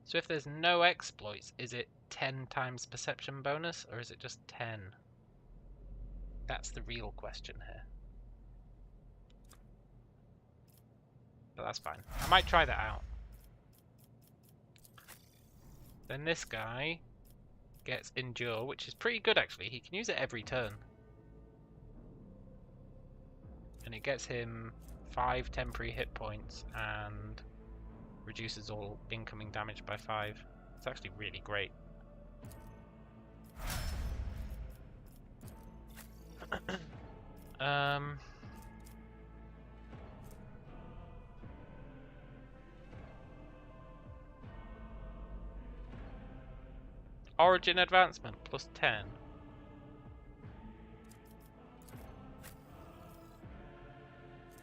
So if there's no exploits, is it 10 times perception bonus, or is it just 10? That's the real question here. But that's fine. I might try that out. Then this guy gets Endure, which is pretty good actually. He can use it every turn. And it gets him 5 temporary hit points and reduces all incoming damage by 5. It's actually really great. Origin advancement +10.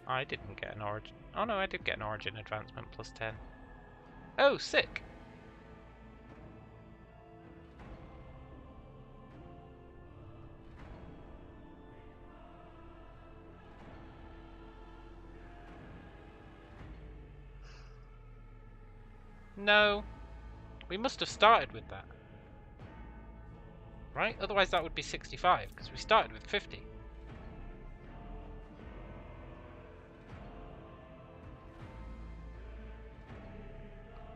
I didn't get an origin. Oh no, I did get an origin advancement plus 10. Oh, sick! No, we must have started with that. Right? Otherwise that would be 65, because we started with 50.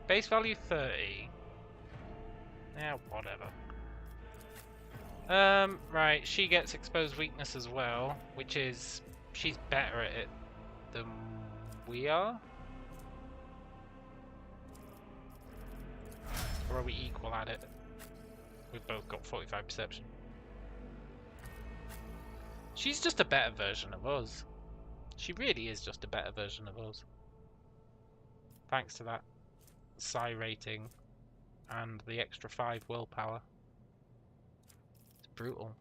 Base value 30. Yeah, whatever. Right, she gets exposed weakness as well, which is... she's better at it than we are? Or are we equal at it? We've both got 45 perception. She's just a better version of us. She really is just a better version of us. Thanks to that psi rating and the extra 5 willpower. It's brutal.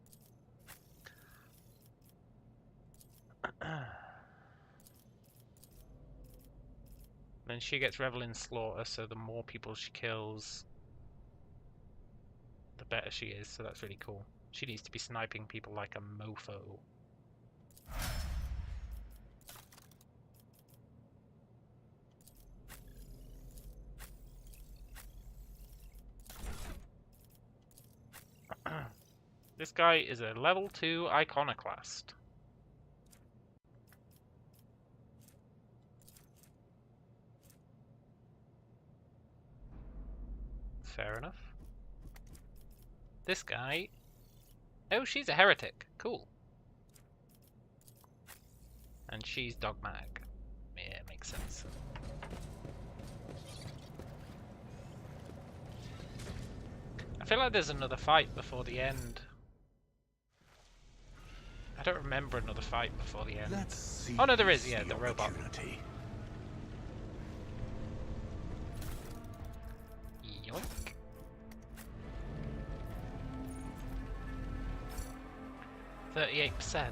Then she gets Revel in Slaughter, so the more people she kills, the better she is, so that's really cool. She needs to be sniping people like a mofo. This guy is a level 2 iconoclast. Fair enough. This guy... oh, she's a heretic. Cool. And she's dogmatic. Yeah, makes sense. I feel like there's another fight before the end. I don't remember another fight before the end. Oh no, there is, yeah, the robot. Yoink. 38%.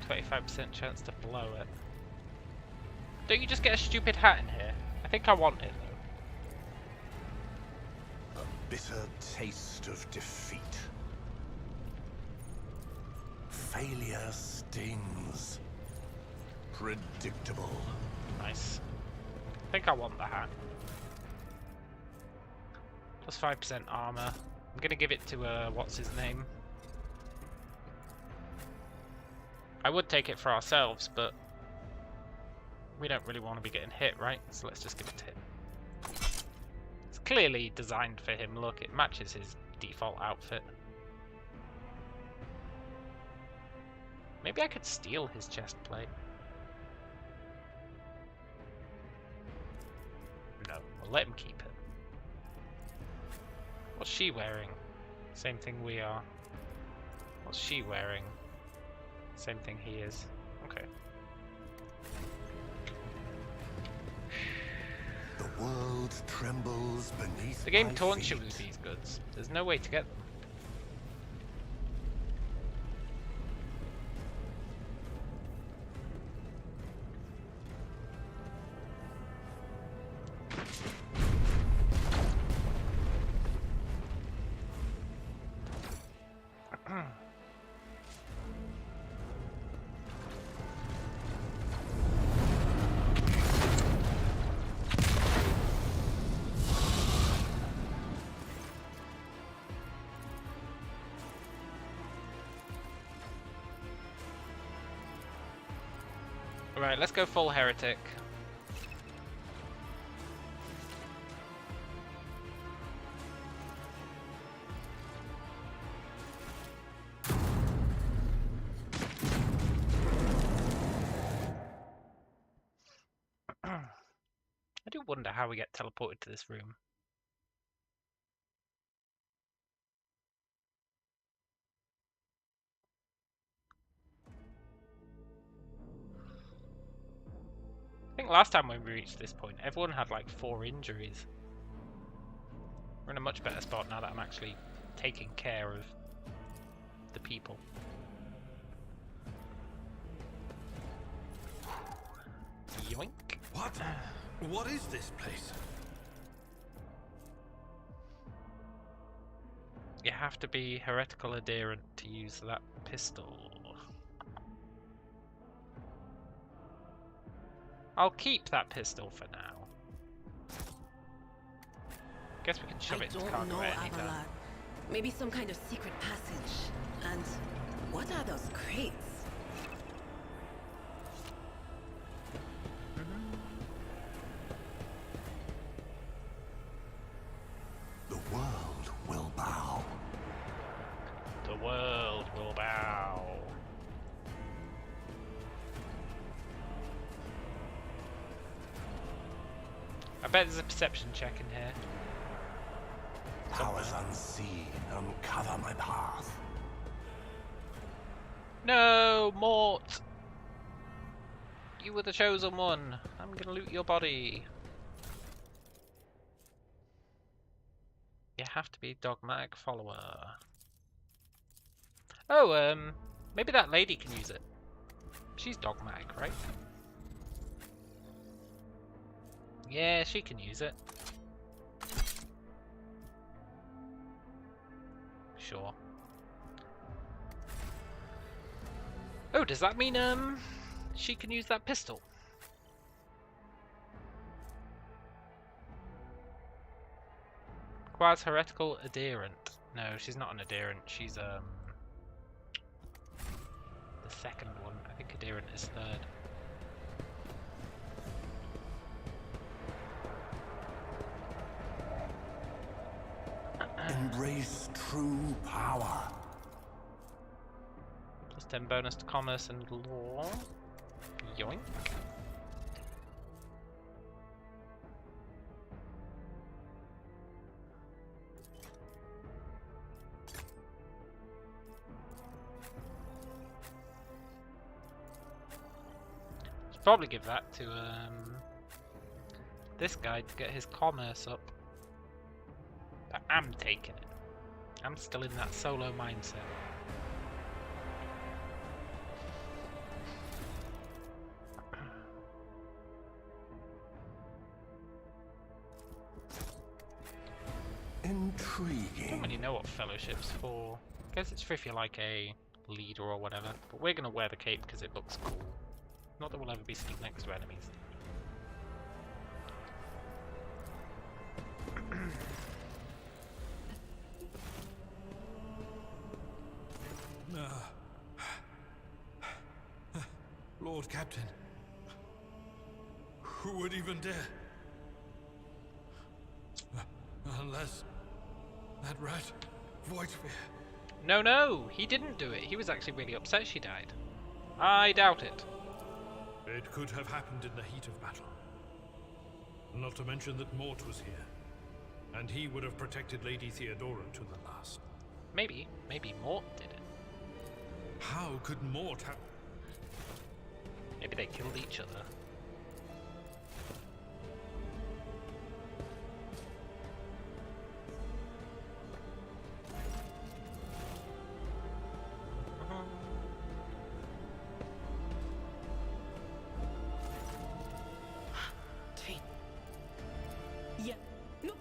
25% chance to blow it. Don't you just get a stupid hat in here? I think I want it though. A bitter taste of defeat. Failure stings. Predictable. Nice. I think I want the hat. Plus 5% armor. I'm gonna give it to what's his name? I would take it for ourselves, but we don't really want to be getting hit, right? So let's just give it to him. It's clearly designed for him. Look, it matches his default outfit. Maybe I could steal his chest plate. No, we'll let him keep it. What's she wearing? Same thing we are. What's she wearing? Same thing he is. Okay. The world trembles beneath The game my taunts you feet. with these goods. There's no way to get them. Right, let's go full heretic. I do wonder how we get teleported to this room. I think last time when we reached this point, everyone had like 4 injuries. We're in a much better spot now that I'm actually taking care of the people. Yoink. What? What is this place? You have to be heretical adherent to use that pistol. I'll keep that pistol for now. Guess we can shove it into cargo at any time. Abelard. Maybe some kind of secret passage. And what are those crates? The world will bow. The world will bow. I bet there's a perception check in here. Powers unseen uncover my path. No, Mort! You were the chosen one. I'm gonna loot your body. You have to be dogmatic follower. Oh, maybe that lady can use it. She's dogmatic, right? Yeah, she can use it. Sure. Oh, does that mean, she can use that pistol? Requires heretical adherent. No, she's not an adherent. She's, the second one. I think adherent is third. Embrace true power. Plus 10 bonus to commerce and law. Yoink. Should probably give that to this guy to get his commerce up. But I'm taking it. I'm still in that solo mindset. Intriguing. I don't really know what fellowship's for. I guess it's for if you're like a leader or whatever. But we're gonna wear the cape because it looks cool. Not that we'll ever be stood next to enemies. Lord Captain. Who would even dare? Unless that rat, Voidsphere. No, no, he didn't do it. He was actually really upset she died. I doubt it. It could have happened in the heat of battle. Not to mention that Mort was here. And he would have protected Lady Theodora to the last. Maybe Mort did it. How could Mort have... Maybe they killed each other. Yeah. No.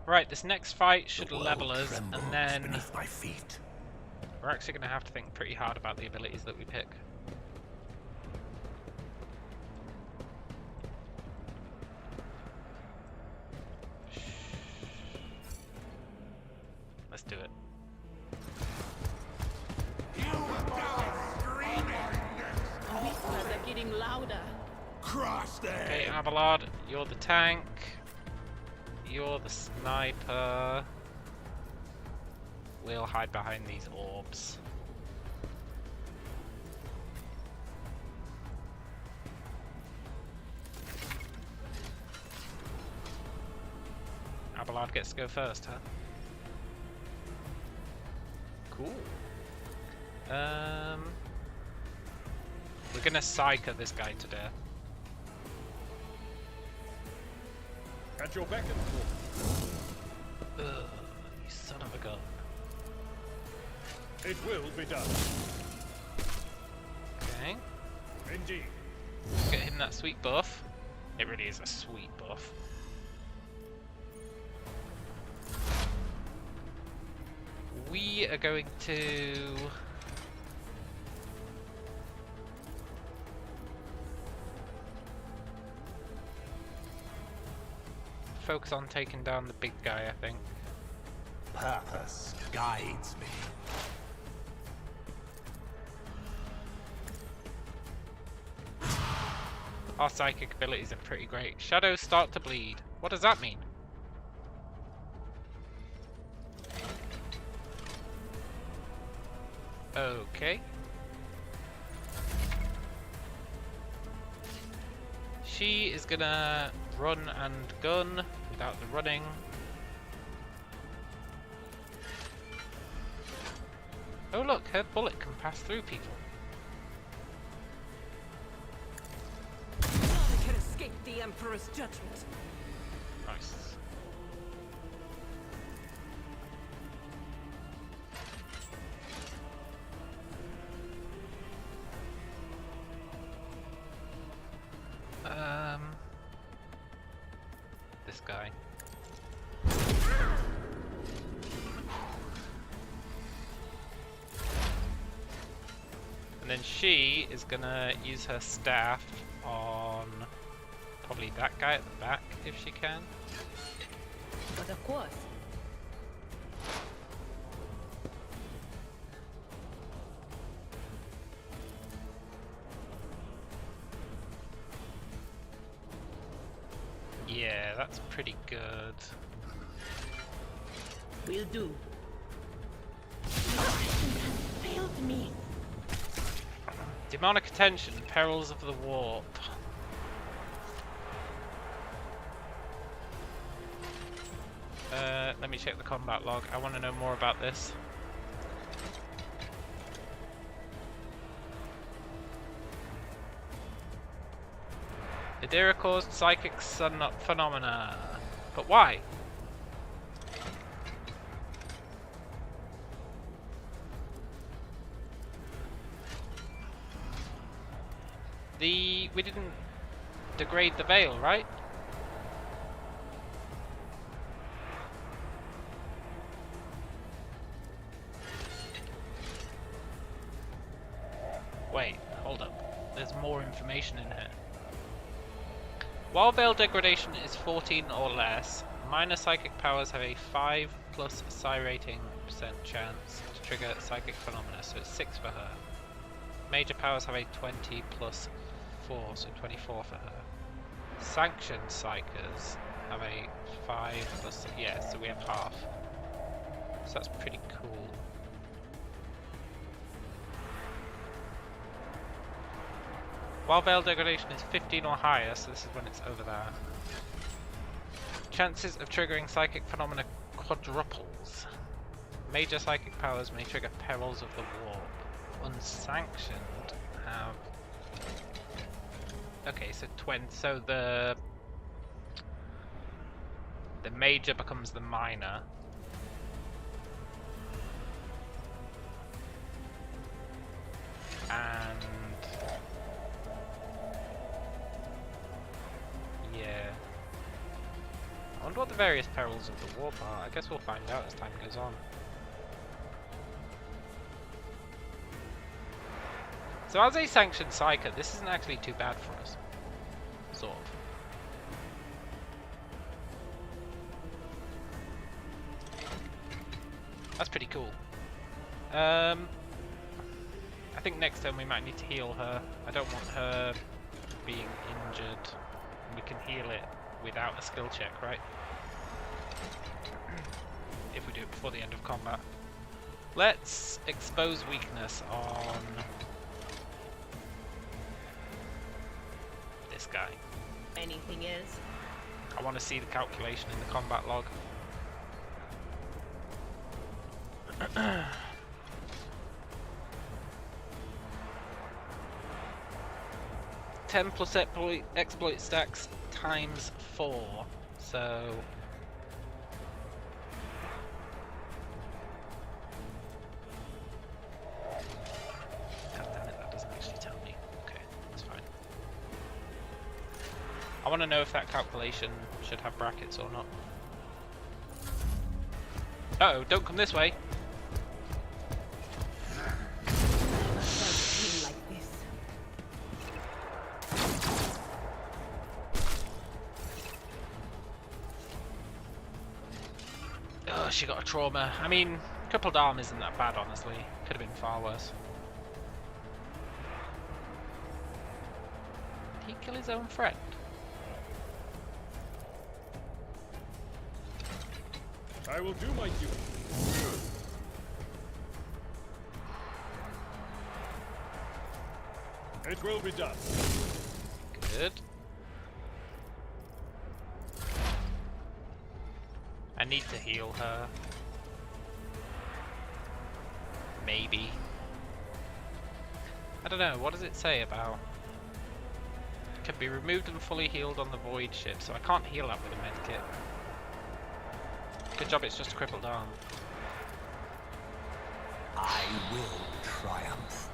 Right, this next fight should The world level us, and trembles then beneath my feet. we're actually going to have to think pretty hard about the abilities that we pick. Let's do it. The whispers are getting louder. Cross there! Okay, Abelard, you're the tank. You're the sniper. We'll hide behind these orbs. Abelard gets to go first, huh? Cool. We're gonna psycho this guy to death. At your beck and call. Ugh, you son of a gun. It will be done. Okay. Indeed. Get him that sweet buff. It really is a sweet buff. We are going to focus on taking down the big guy, I think. Purpose guides me. Our psychic abilities are pretty great. Shadows start to bleed. What does that mean? Okay. She is gonna run and gun without the running. Oh look, her bullet can pass through people. None can escape the Emperor's judgment. Nice. This guy. And then she is gonna use her staff on probably that guy at the back if she can. But of course. Yeah, that's pretty good. Will do. Failed me. Demonic attention, perils of the warp. Let me check the combat log. I want to know more about this. Idira caused psychic phenomena. But why? We didn't degrade the veil, right? Wait, hold up. There's more information in here. While veil degradation is 14 or less, minor psychic powers have a 5 plus psi rating % chance to trigger psychic phenomena, so it's 6 for her. Major powers have a 20 plus 4, so 24 for her. Sanctioned psychers have a 5 plus, yeah, so we have half. So that's pretty cool. While veil degradation is 15 or higher, so this is when it's over there. Chances of triggering psychic phenomena quadruples. Major psychic powers may trigger perils of the warp. Unsanctioned have... Okay, so so the major becomes the minor. And yeah. I wonder what the various perils of the warp are. I guess we'll find out as time goes on. So as a sanctioned psyker, this isn't actually too bad for us. Sort of. That's pretty cool. I think next turn we might need to heal her. I don't want her being injured. We can heal it without a skill check, right? If we do it before the end of combat. Let's expose weakness on this guy. Anything is? I want to see the calculation in the combat log. 10 plus exploit stacks times 4, so... God damn it, that doesn't actually tell me. I want to know if that calculation should have brackets or not. Uh-oh, don't come this way. Oh, she got a trauma. I mean, crippled arm isn't that bad, honestly. Could have been far worse. Did he kill his own friend? I will do my duty. It will be done. Good. I need to heal her. Maybe. I don't know, what does it say about... Can be removed and fully healed on the void ship, so I can't heal that with a medkit. Good job, it's just a crippled arm. I will triumph.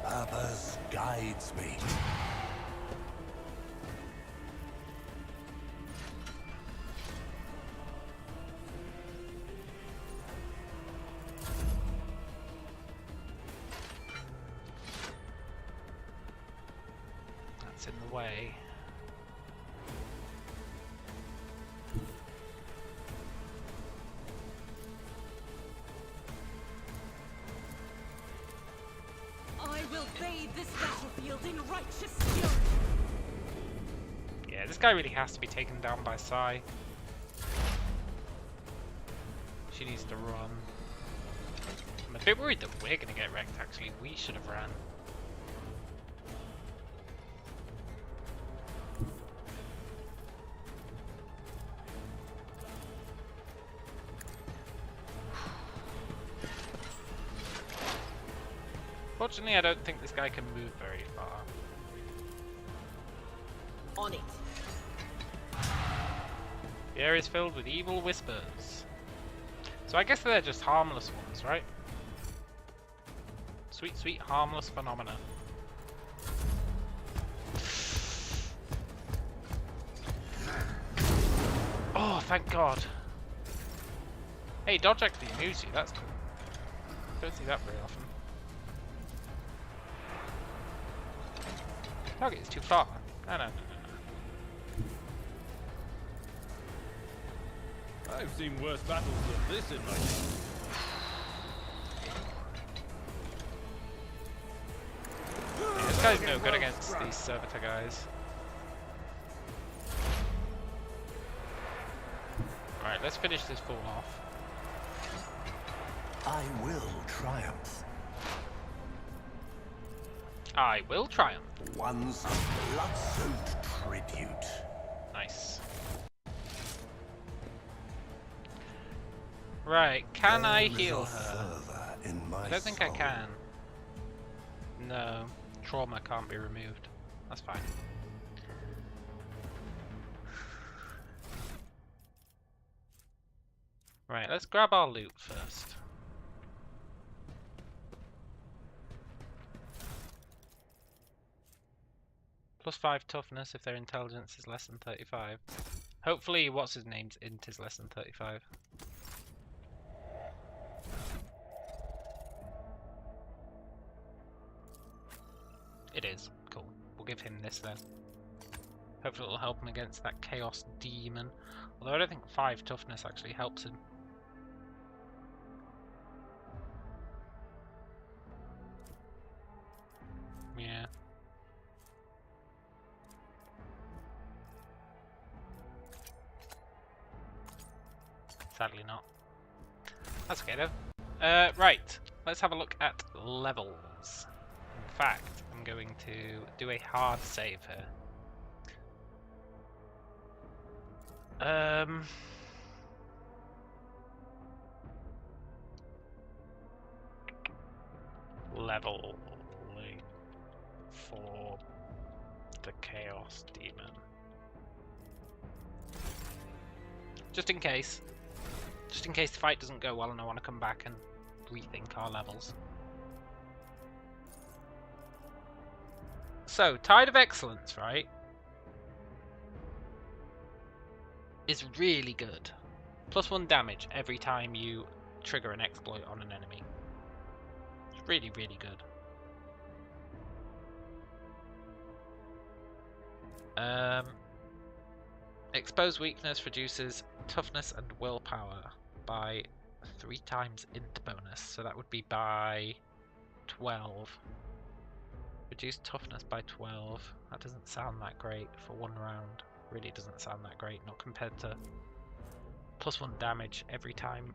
Purpose guides me. That's in the way. I will bathe this battlefield in righteous fury. Yeah, this guy really has to be taken down by Sai. She needs to run. I'm a bit worried that we're gonna get wrecked, actually. We should have ran. Fortunately, I don't think this guy can move very far. On it. The area is filled with evil whispers. So I guess they're just harmless ones, right? Sweet, sweet, harmless phenomena. Oh, thank God. Hey, dodge actually moves you, that's cool. Don't see that very often. Target is too far. Oh, no. I've seen worse battles than this in my time. Yeah, this guy's no good against these servitor guys. Alright, let's finish this fool off. I will triumph. I will triumph. One's blood-soaked tribute. Nice. Right, can I heal her? I don't think I can. No, trauma can't be removed. That's fine. Right, let's grab our loot first. +5 toughness if their intelligence is less than 35. Hopefully, what's his name's int is less than 35. It is. Cool. We'll give him this then. Hopefully it'll help him against that chaos demon. Although I don't think 5 toughness actually helps him. Yeah. Sadly not. That's okay though. Right, let's have a look at levels. In fact, I'm going to do a hard save here. Level for the Chaos Demon. Just in case. Just in case the fight doesn't go well and I want to come back and rethink our levels. So, Tide of Excellence, right, is really good. +1 damage every time you trigger an exploit on an enemy. It's really, really good. Exposed weakness reduces toughness and willpower by 3 times int bonus, so that would be by 12. Reduce toughness by 12. That doesn't sound that great for 1 round. Really doesn't sound that great, not compared to +1 damage every time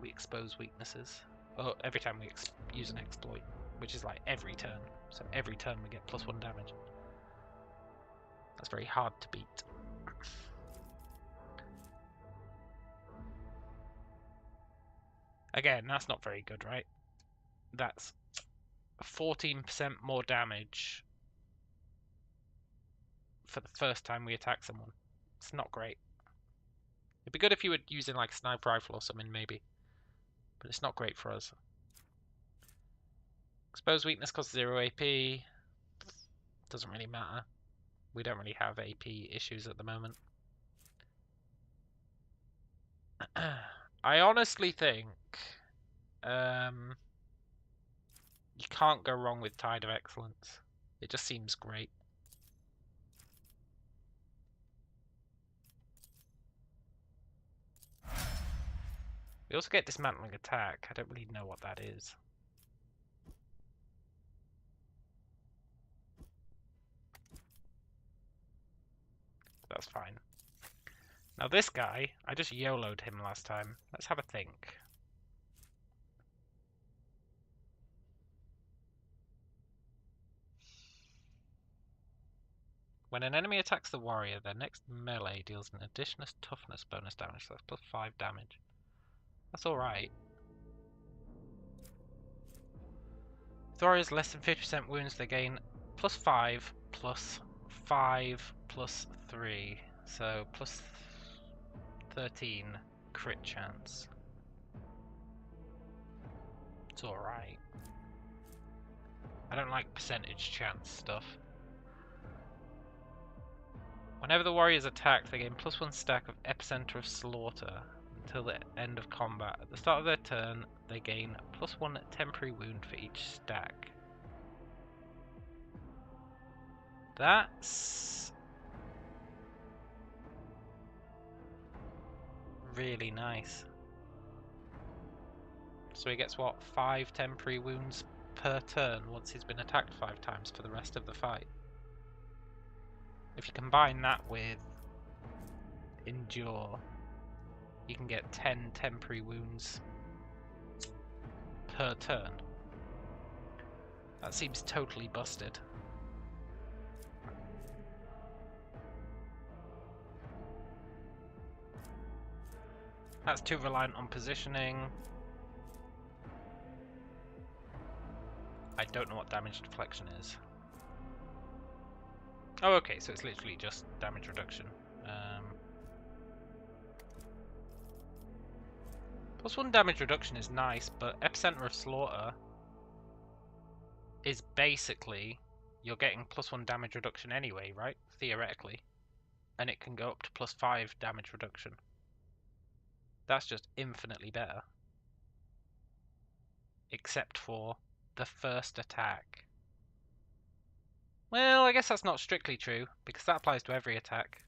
we expose weaknesses. Or every time we use an exploit, which is like every turn. So every turn we get +1 damage. That's very hard to beat. Again, that's not very good, right? That's 14% more damage for the first time we attack someone. It's not great. It'd be good if you were using like a sniper rifle or something, maybe. But it's not great for us. Exposed weakness costs 0 AP. Doesn't really matter. We don't really have AP issues at the moment. I honestly think you can't go wrong with Tide of Excellence. It just seems great. We also get Dismantling Attack. I don't really know what that is. That's fine. Now this guy, I just YOLO'd him last time. Let's have a think. When an enemy attacks the warrior, their next melee deals an additional toughness bonus damage, so that's +5 damage. That's alright. If the warrior has less than 50% wounds, they gain +5, +5, +3. So +13 crit chance. It's alright. I don't like percentage chance stuff. Whenever the warrior is attacked, they gain +1 stack of Epicenter of Slaughter until the end of combat. At the start of their turn, they gain +1 temporary wound for each stack. That's really nice. So he gets what, 5 temporary wounds per turn once he's been attacked 5 times for the rest of the fight. If you combine that with Endure, you can get 10 temporary wounds per turn. That seems totally busted. That's too reliant on positioning. I don't know what damage deflection is. Oh, okay, so it's literally just damage reduction. +1 damage reduction is nice, but Epicenter of Slaughter is basically you're getting +1 damage reduction anyway, right? Theoretically. And it can go up to +5 damage reduction. That's just infinitely better. Except for the first attack. Well, I guess that's not strictly true, because that applies to every attack.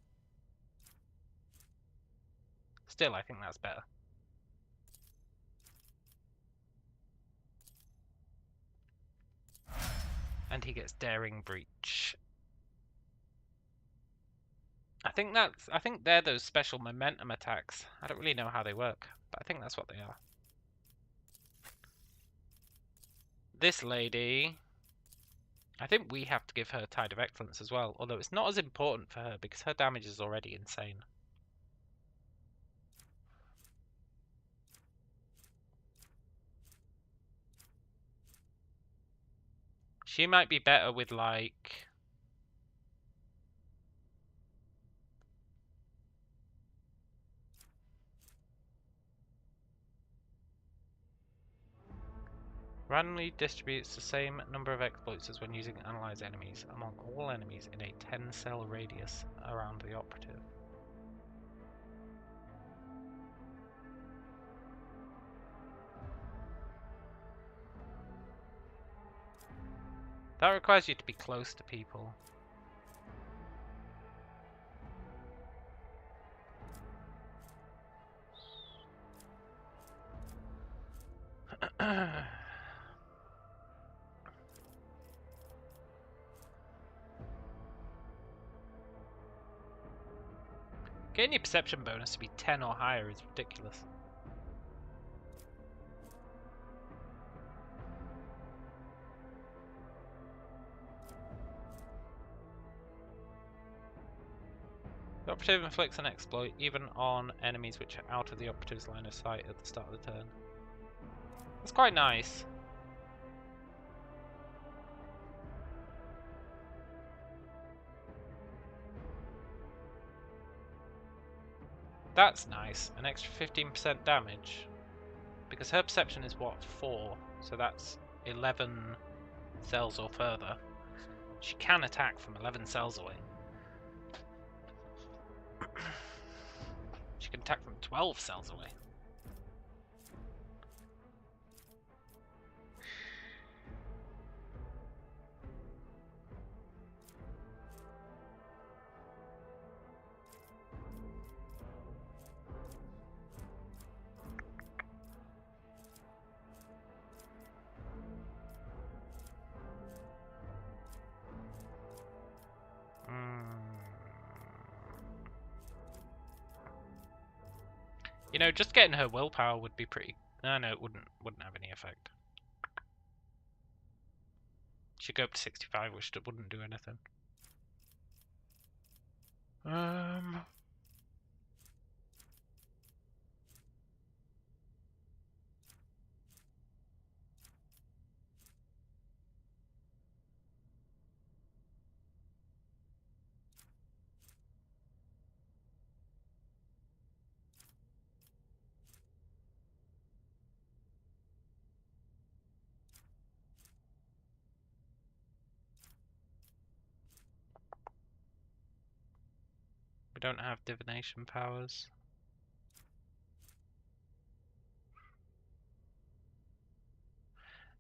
Still, I think that's better. And he gets Daring Breach. I think they're those special momentum attacks. I don't really know how they work, but I think that's what they are. This lady, I think we have to give her Tide of Excellence as well, although it's not as important for her because her damage is already insane. She might be better with like Randomly distributes the same number of exploits as when using analyze enemies among all enemies in a 10-cell radius around the operative. That requires you to be close to people. Getting your perception bonus to be 10 or higher is ridiculous. The operative inflicts an exploit even on enemies which are out of the operative's line of sight at the start of the turn. That's quite nice. That's nice. An extra 15% damage. Because her perception is what? 4. So that's 11 cells or further. She can attack from 11 cells away. She can attack from 12 cells away. You know, just getting her willpower would be pretty... No, it wouldn't have any effect. She'd go up to 65, which wouldn't do anything. We don't have divination powers.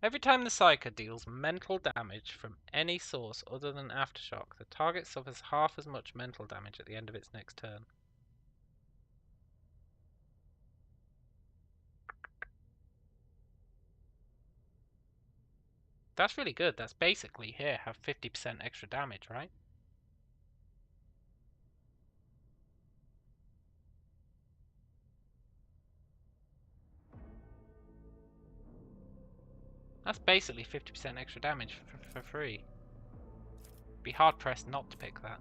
Every time the Psyker deals mental damage from any source other than Aftershock, the target suffers half as much mental damage at the end of its next turn. That's really good. That's basically, here, have 50% extra damage, right? That's basically 50% extra damage for free. Be hard pressed not to pick that.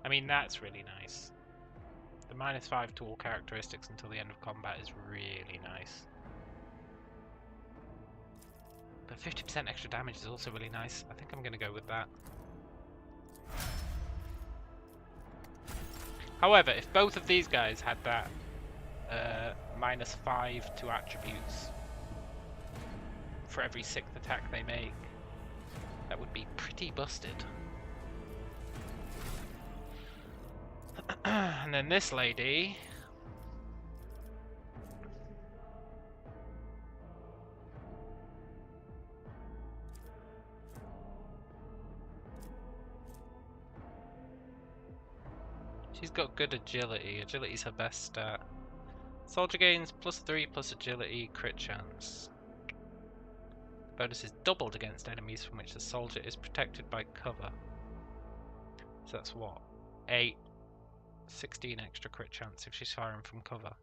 I mean, that's really nice. The -5 to all characteristics until the end of combat is really nice. But 50% extra damage is also really nice. I think I'm going to go with that. However, if both of these guys had that -5 to attributes for every 6th attack they make, that would be pretty busted. And then this lady... she's got good agility. Agility's her best stat. Soldier gains +3 plus agility, crit chance. Bonus is doubled against enemies from which the soldier is protected by cover. So that's what? 8, 16 extra crit chance if she's firing from cover.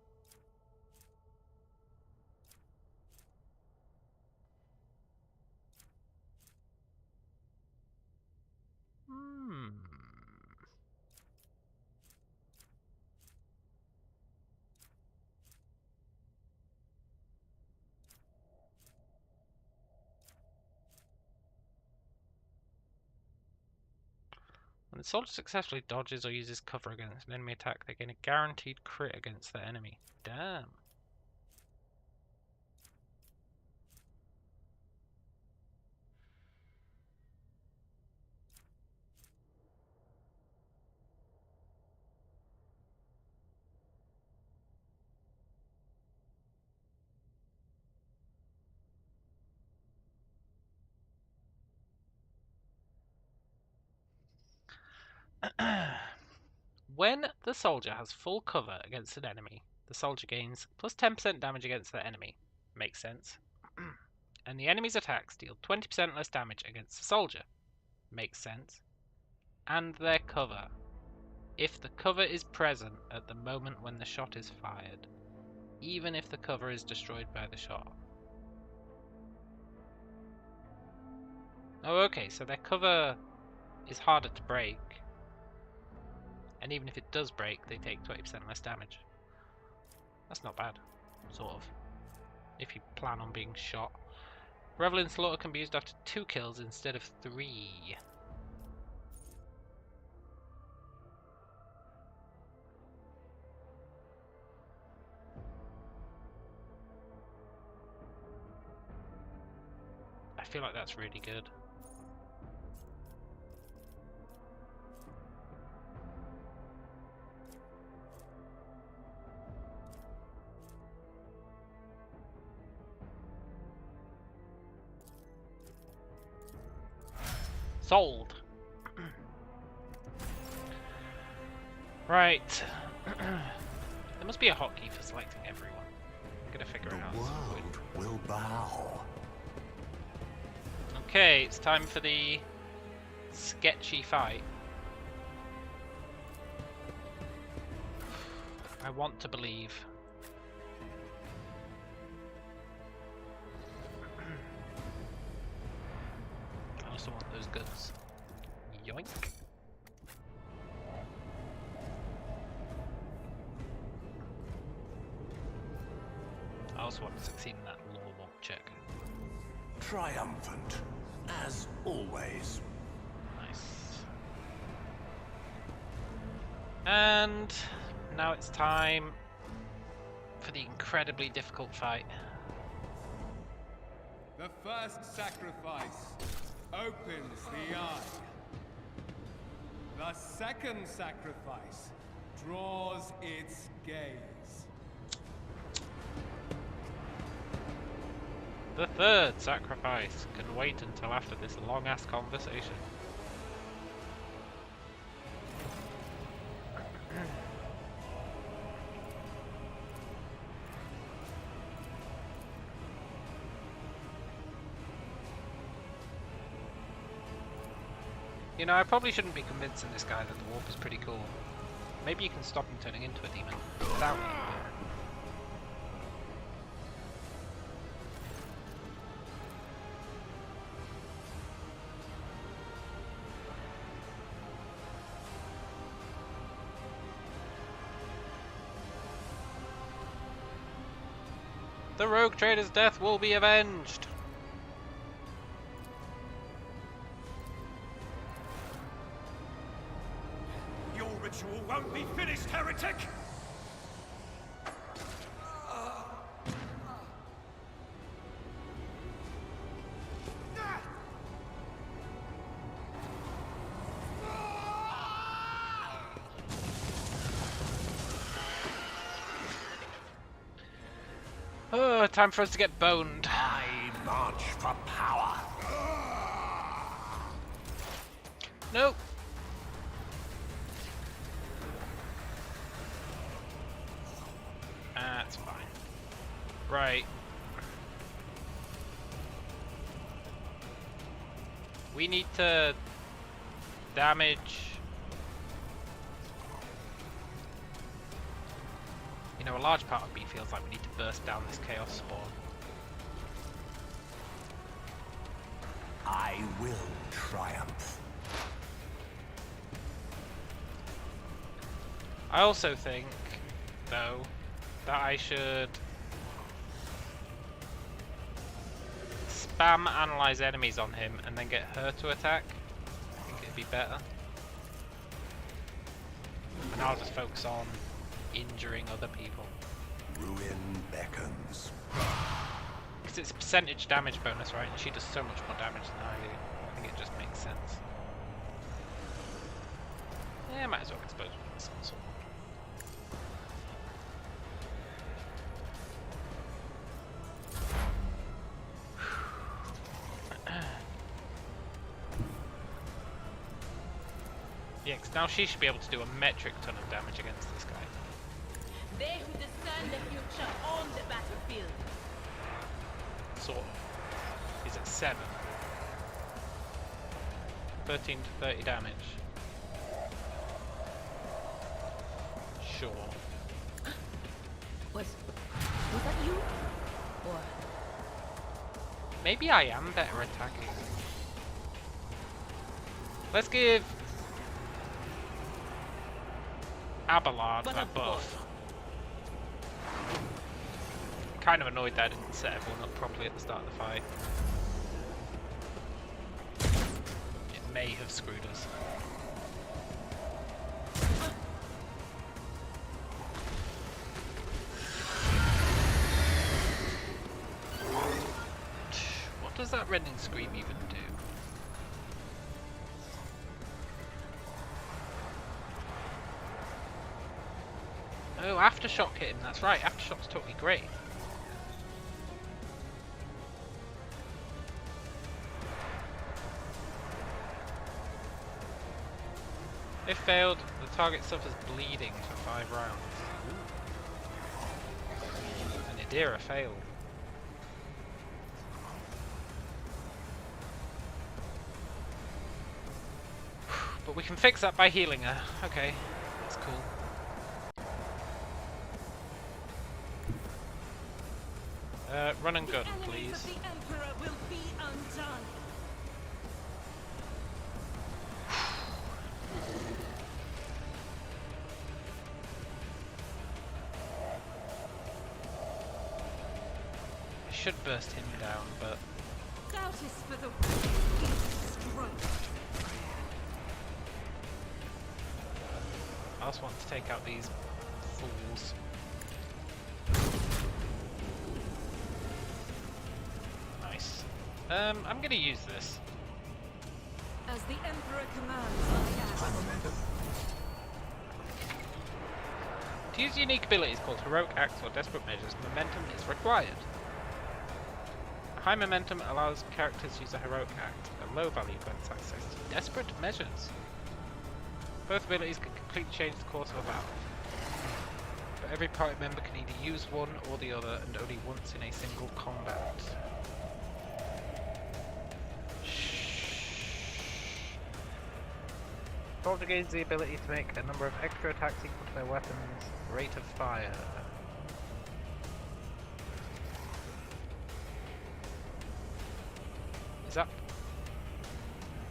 When the soldier successfully dodges or uses cover against an enemy attack, they gain a guaranteed crit against their enemy. Damn. When the soldier has full cover against an enemy, the soldier gains plus 10% damage against their enemy. Makes sense. And the enemy's attacks deal 20% less damage against the soldier. Makes sense. And their cover. If the cover is present at the moment when the shot is fired, even if the cover is destroyed by the shot. Oh, okay, so their cover is harder to break. And even if it does break, they take 20% less damage. That's not bad, sort of, if you plan on being shot. Revel in Slaughter can be used after 2 kills instead of 3. I feel like that's really good. Sold. Right. There must be a hotkey for selecting everyone. I'm gonna figure it out. The world will bow. Okay, it's time for the sketchy fight. I want to believe. I also want those guns. Yoink. I also want to succeed in that law walk check. Triumphant, as always. Nice. And now it's time for the incredibly difficult fight. The first sacrifice opens the eye. The second sacrifice draws its gaze. The third sacrifice can wait until after this long-ass conversation. You know, I probably shouldn't be convincing this guy that the warp is pretty cool. Maybe you can stop him turning into a demon without me. The rogue trader's death will be avenged. Your ritual won't be finished, heretic! Oh, time for us to get boned. I march for power. Nope. That's fine. Right. We need to damage. You know, a large part of me feels like we need to burst down this chaos spawn. I will triumph. I also think, though, that I should spam analyze enemies on him and then get her to attack. I think it'd be better. And I'll just focus on injuring other people. Ruin beckons. Because it's a percentage damage bonus, right? And she does so much more damage than I do. I think it just makes sense. Yeah, might as well expose some sort. Yeah, 'cause now she should be able to do a metric ton of damage against this guy. They who discern the future on the battlefield. Sort of. He's at 7. 13 to 30 damage. Sure. Was that you? Or Maybe I am better attacking. Let's give Abelard that buff. Kind of annoyed that I didn't set everyone up properly at the start of the fight. It may have screwed us. What does that rending scream even do? Oh, Aftershock hit him, that's right, Aftershock's totally great. If failed, the target suffers bleeding for 5 rounds. And Idira failed. But we can fix that by healing her. Okay, that's cool. Run and gun, please. The Emperor will be undone. I should burst him down, but Doubt is for the weak. Strength. I also want to take out these fools. Nice. I'm gonna use this. As the Emperor commands, I act. To use unique abilities called Heroic Acts or Desperate Measures, momentum is required. A high momentum allows characters to use a Heroic Act. A low value grants access to Desperate Measures. Both abilities can completely change the course of a battle. But every party member can either use one or the other, and only once in a single combat. Soldier gains the ability to make a number of extra attacks equal to their weapon's rate of fire. Is that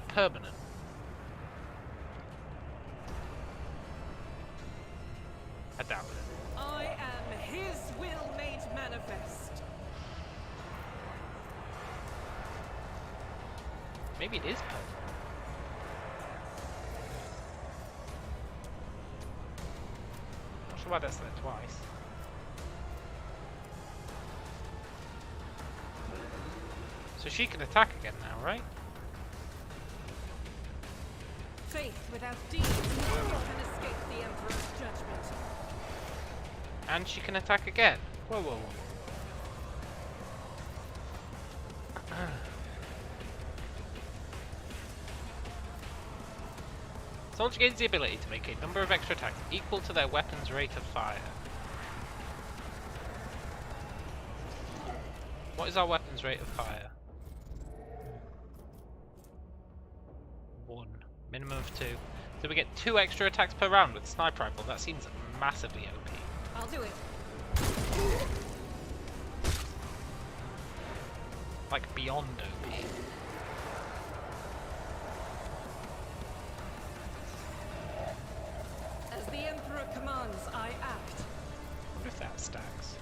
permanent? I doubt it. I am his will made manifest. Maybe it is permanent. Not sure why that's there twice. So she can attack again now, right? Faith without deeds never can escape the Emperor's judgment. And she can attack again. Whoa, whoa, whoa. Soldier gains the ability to make a number of extra attacks equal to their weapon's rate of fire. What is our weapon's rate of fire? 1. Minimum of 2. So we get 2 extra attacks per round with sniper rifle. That seems massively OP. I'll do it. Like beyond OP. As the Emperor commands, I act. I wonder if that stacks.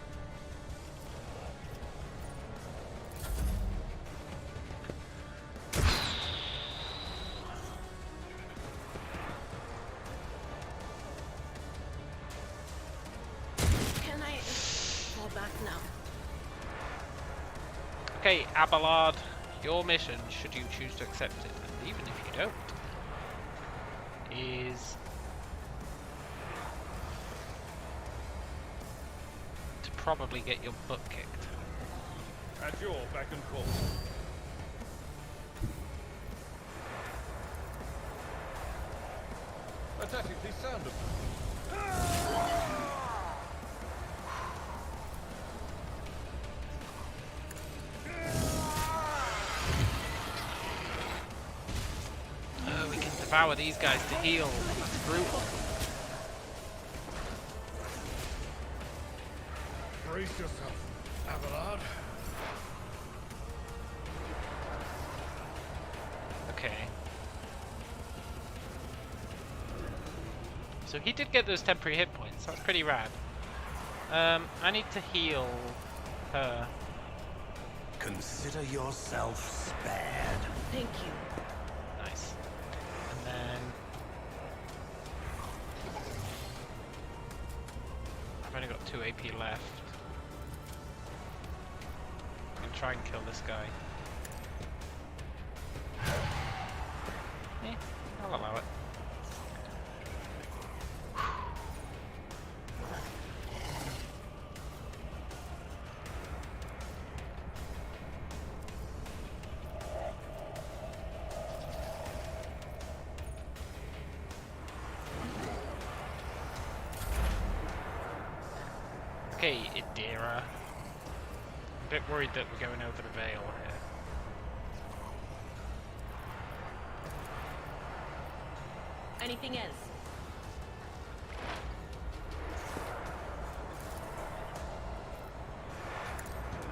Okay, Abelard, your mission, should you choose to accept it, and even if you don't, is to probably get your butt kicked. At your beck and call. Aesthetically sound of Oh, we can devour these guys to heal. That's brutal. brace yourself, Abelard. Okay. So he did get those temporary hit points. That's pretty rad. I need to heal her. Consider yourself spared. Thank you. Nice. And then I've only got 2 AP left. I can try and kill this guy. I'll allow it. Okay, Idira. I'm a bit worried that we're going over the veil here. Anything else?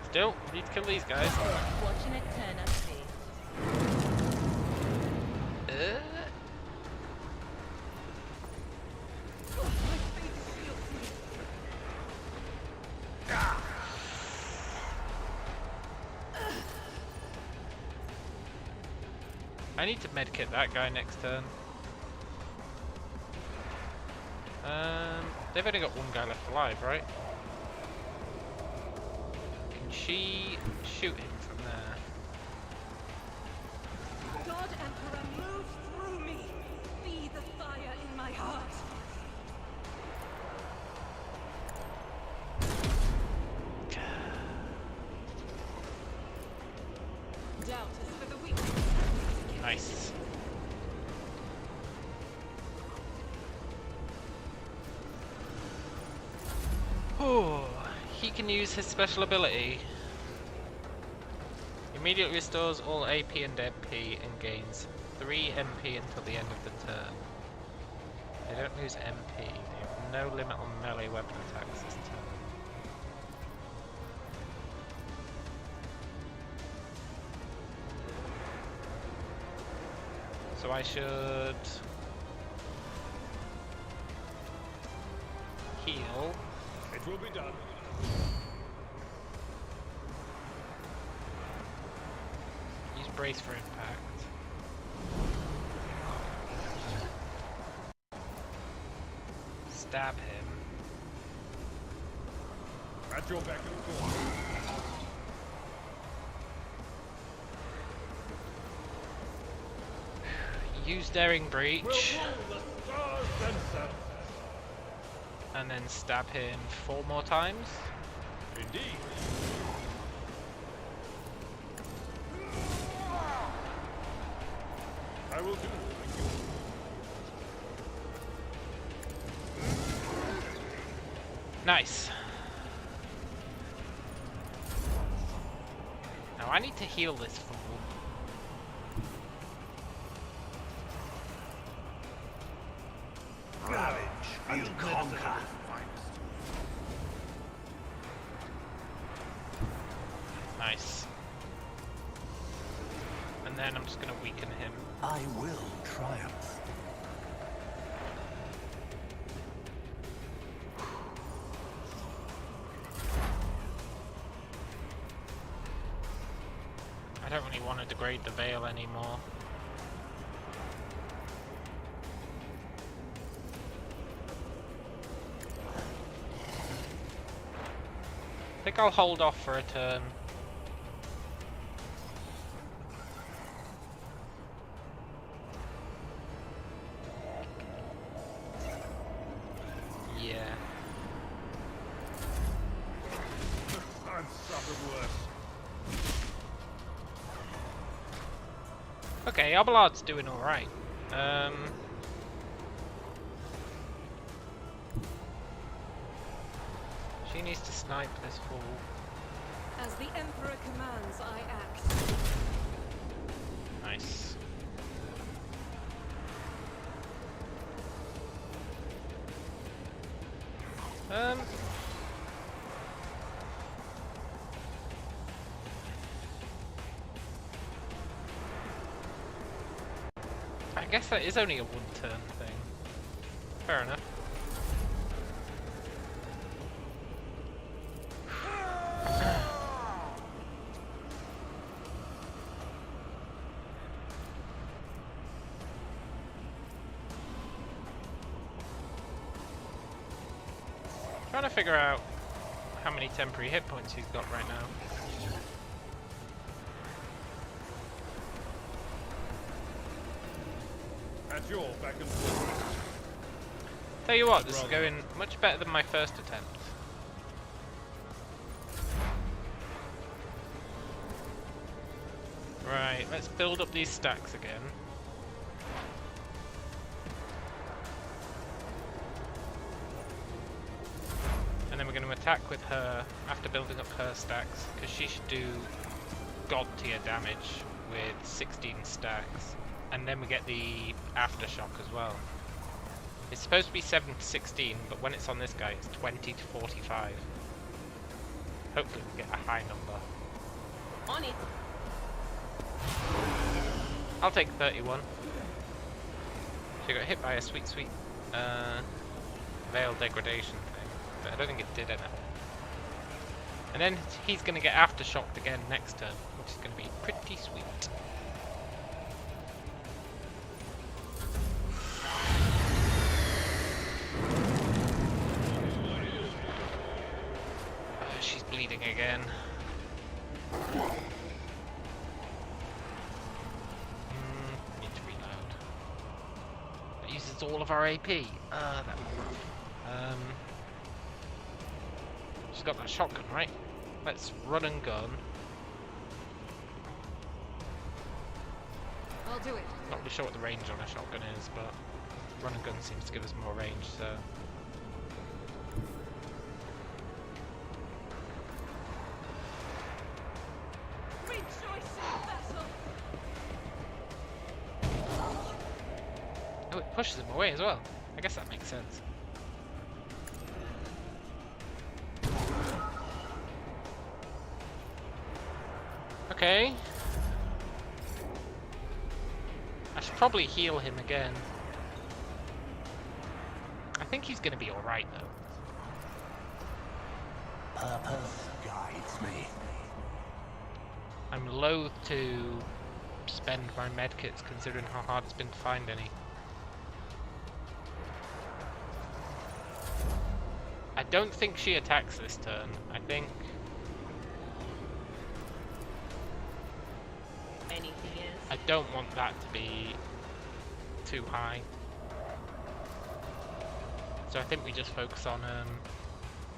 Still, we need to kill these guys. Watching it turn up please. I need to medkit that guy next turn. They've only got one guy left alive, right? Can she shoot him from there? God Emperor, move through me. Be the fire in my heart. Doubt is for the weak. Nice. Oh, he can use his special ability. Immediately restores all AP and MP and gains 3 MP until the end of the turn. They don't lose MP. They have no limit on melee weapon attacks this turn. So I should heal. It will be done. Use brace for impact. Stab him. At your beck and call. Use daring breach. We'll rule the stars themselves. And then stab him 4 more times. Indeed. I will do. Thank you. Nice. Now I need to heal this fool. Ravage and conquer. Nice. And then I'm just gonna weaken him. I will triumph. I don't really want to degrade the veil anymore. I think I'll hold off for a turn. Okay, Abelard's doing alright. She needs to snipe this fool. As the Emperor commands, I act. Nice. I guess that is only a one-turn thing. Fair enough. Trying to figure out how many temporary hit points he's got right now. At your back and forth. Tell you what, this is going much better than my first attempt. Right, let's build up these stacks again. And then we're going to attack with her after building up her stacks, because she should do god tier damage with 16 stacks. And then we get the aftershock as well. It's supposed to be 7 to 16, but when it's on this guy, it's 20 to 45. Hopefully we'll get a high number. On it. I'll take 31. She got hit by a sweet veil degradation thing, but I don't think it did anything. And then he's going to get aftershocked again next turn, which is going to be pretty sweet. She's bleeding again. Need to reload. That uses all of our AP. That would be rough. She's got that shotgun, right? Let's run and gun. I'll do it. Not really sure what the range on a shotgun is, but run and gun seems to give us more range, so. Oh, it pushes him away as well. I guess that makes sense. Okay. I should probably heal him again. I think he's gonna be alright though. Purpose guides me. I'm loath to spend my medkits considering how hard it's been to find any. I don't think she attacks this turn. I think Anything is. I don't want that to be too high. So I think we just focus on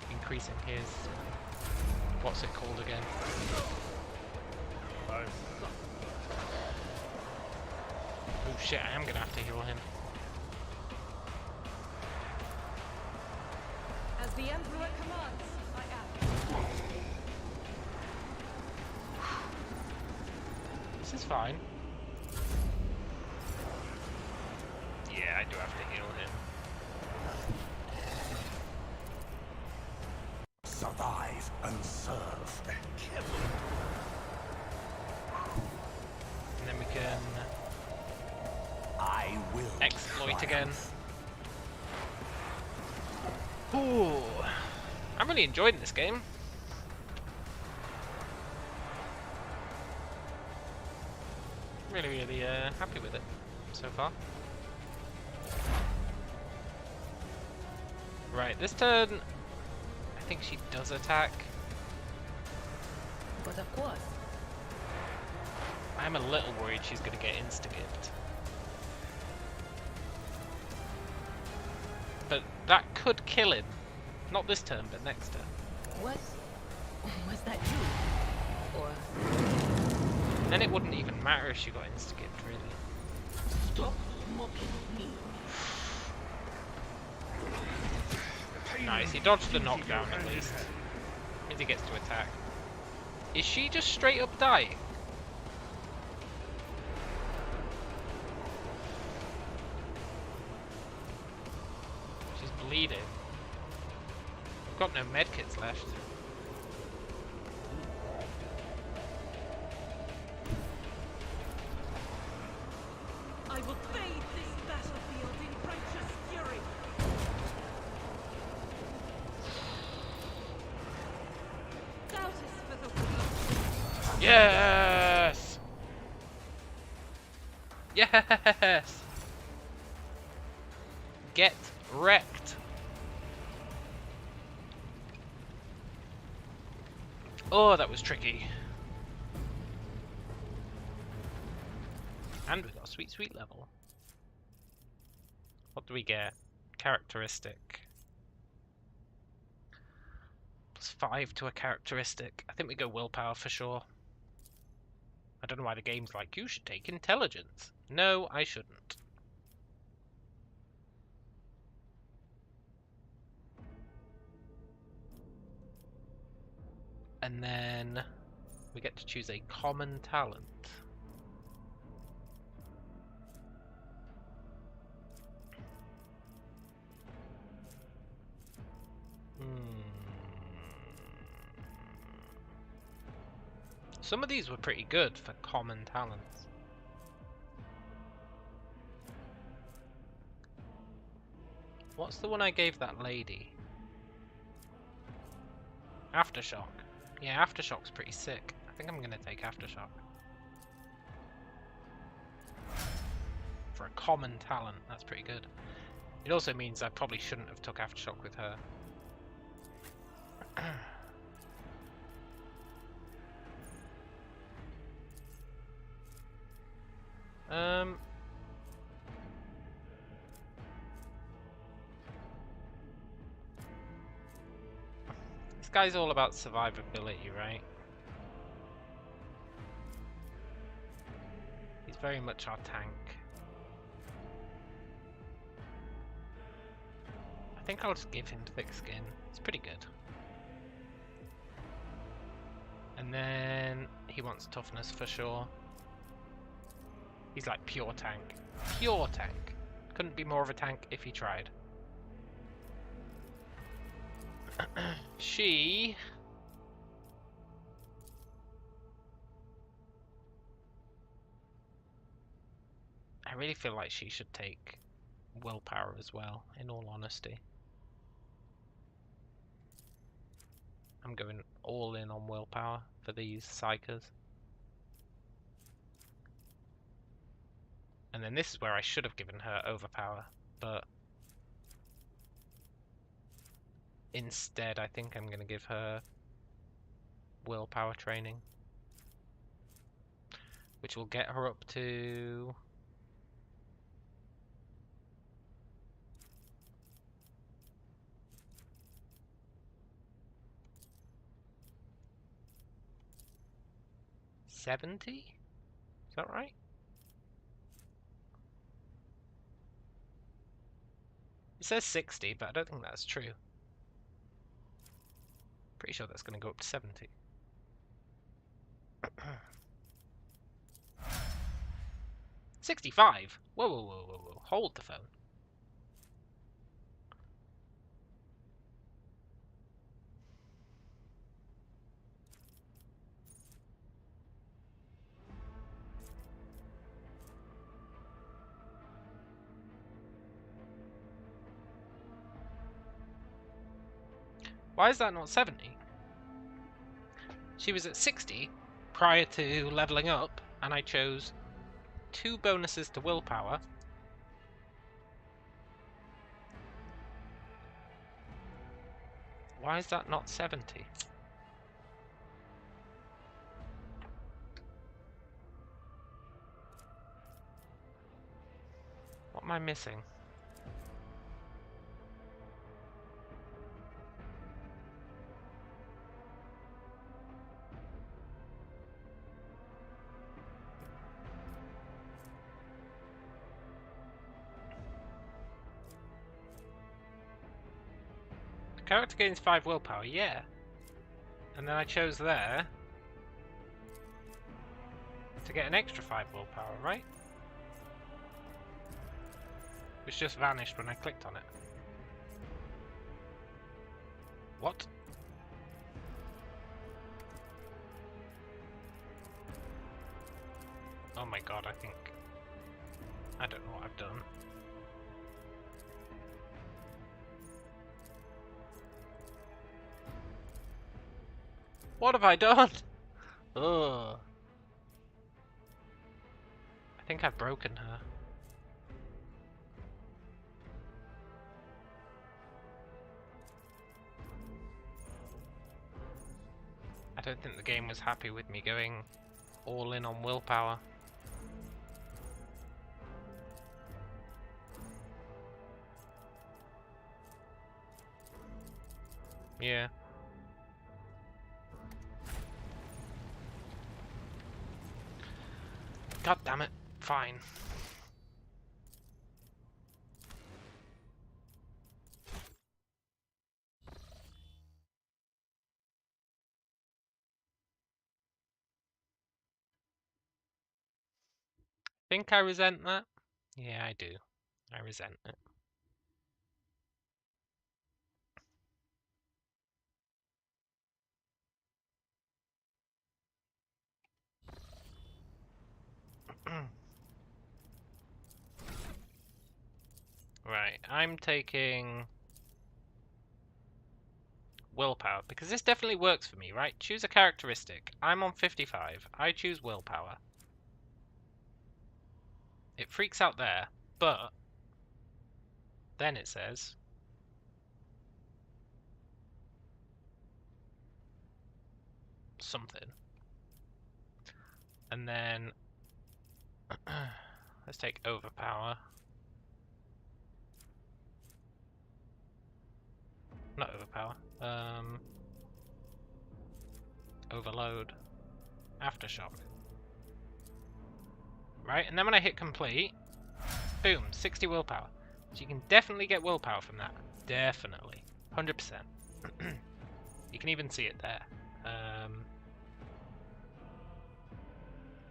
increasing his, what's it called again? Oh shit, I am gonna have to heal him. As the Emperor commands, I act. This is fine. Yeah, I do have to heal him. Survive and serve. And then we can I will exploit again. triumph. Ooh, I'm really enjoying this game. Really happy with it so far. Right, this turn, I think she does attack. But of course. I'm a little worried she's going to get insta-gift. But that could kill him. Not this turn, but next turn. Was that you? Or then it wouldn't even matter if she got insta-kicked, really. Stop mocking me. Nice, he dodged the knockdown at least. If he gets to attack. Is she just straight up dying? She's bleeding. I've got no medkits left. I will bathe this battlefield in righteous fury. Doubt is for the weak. Yes! Yes! Get wrecked. Oh, that was tricky. And we got a sweet, sweet level. What do we get? Characteristic. +5 to a characteristic. I think we go willpower for sure. I don't know why the game's like, you should take intelligence. No, I shouldn't. And then we get to choose a common talent. Some of these were pretty good for common talents. What's the one I gave that lady? Aftershock. Yeah, Aftershock's pretty sick. I think I'm gonna take Aftershock. For a common talent, that's pretty good. It also means I probably shouldn't have took Aftershock with her. This guy's all about survivability, right? He's very much our tank. I think I'll just give him thick skin. It's pretty good. And then he wants toughness for sure. He's like pure tank. Pure tank. Couldn't be more of a tank if he tried. She... I really feel like she should take willpower as well, in all honesty. I'm going all in on willpower for these psychers. And then this is where I should have given her overpower, but instead I think I'm going to give her willpower training, which will get her up to... $70? Is that right? It says 60, but I don't think that's true. Pretty sure that's going to go up to 70. $65? Whoa, whoa, whoa, whoa, whoa. Hold the phone. Why is that not 70? She was at 60 prior to leveling up, and I chose 2 bonuses to willpower. Why is that not 70? What am I missing? Character gains 5 willpower, yeah. And then I chose there to get an extra 5 willpower, right? Which just vanished when I clicked on it. What? Oh my god, I don't know what I've done. What have I done? Ugh. I think I've broken her. I don't think the game was happy with me going all in on willpower. Yeah. God damn it. Fine. Think I resent that? Yeah, I do. I resent it. Right, I'm taking willpower, because this definitely works for me, right? Choose a characteristic. I'm on 55. I choose willpower. It freaks out there, but then it says something. And then let's take overpower. Not overpower. Overload. Aftershock. Right, and then when I hit complete, boom, 60 willpower. So you can definitely get willpower from that. Definitely. 100%. You can even see it there.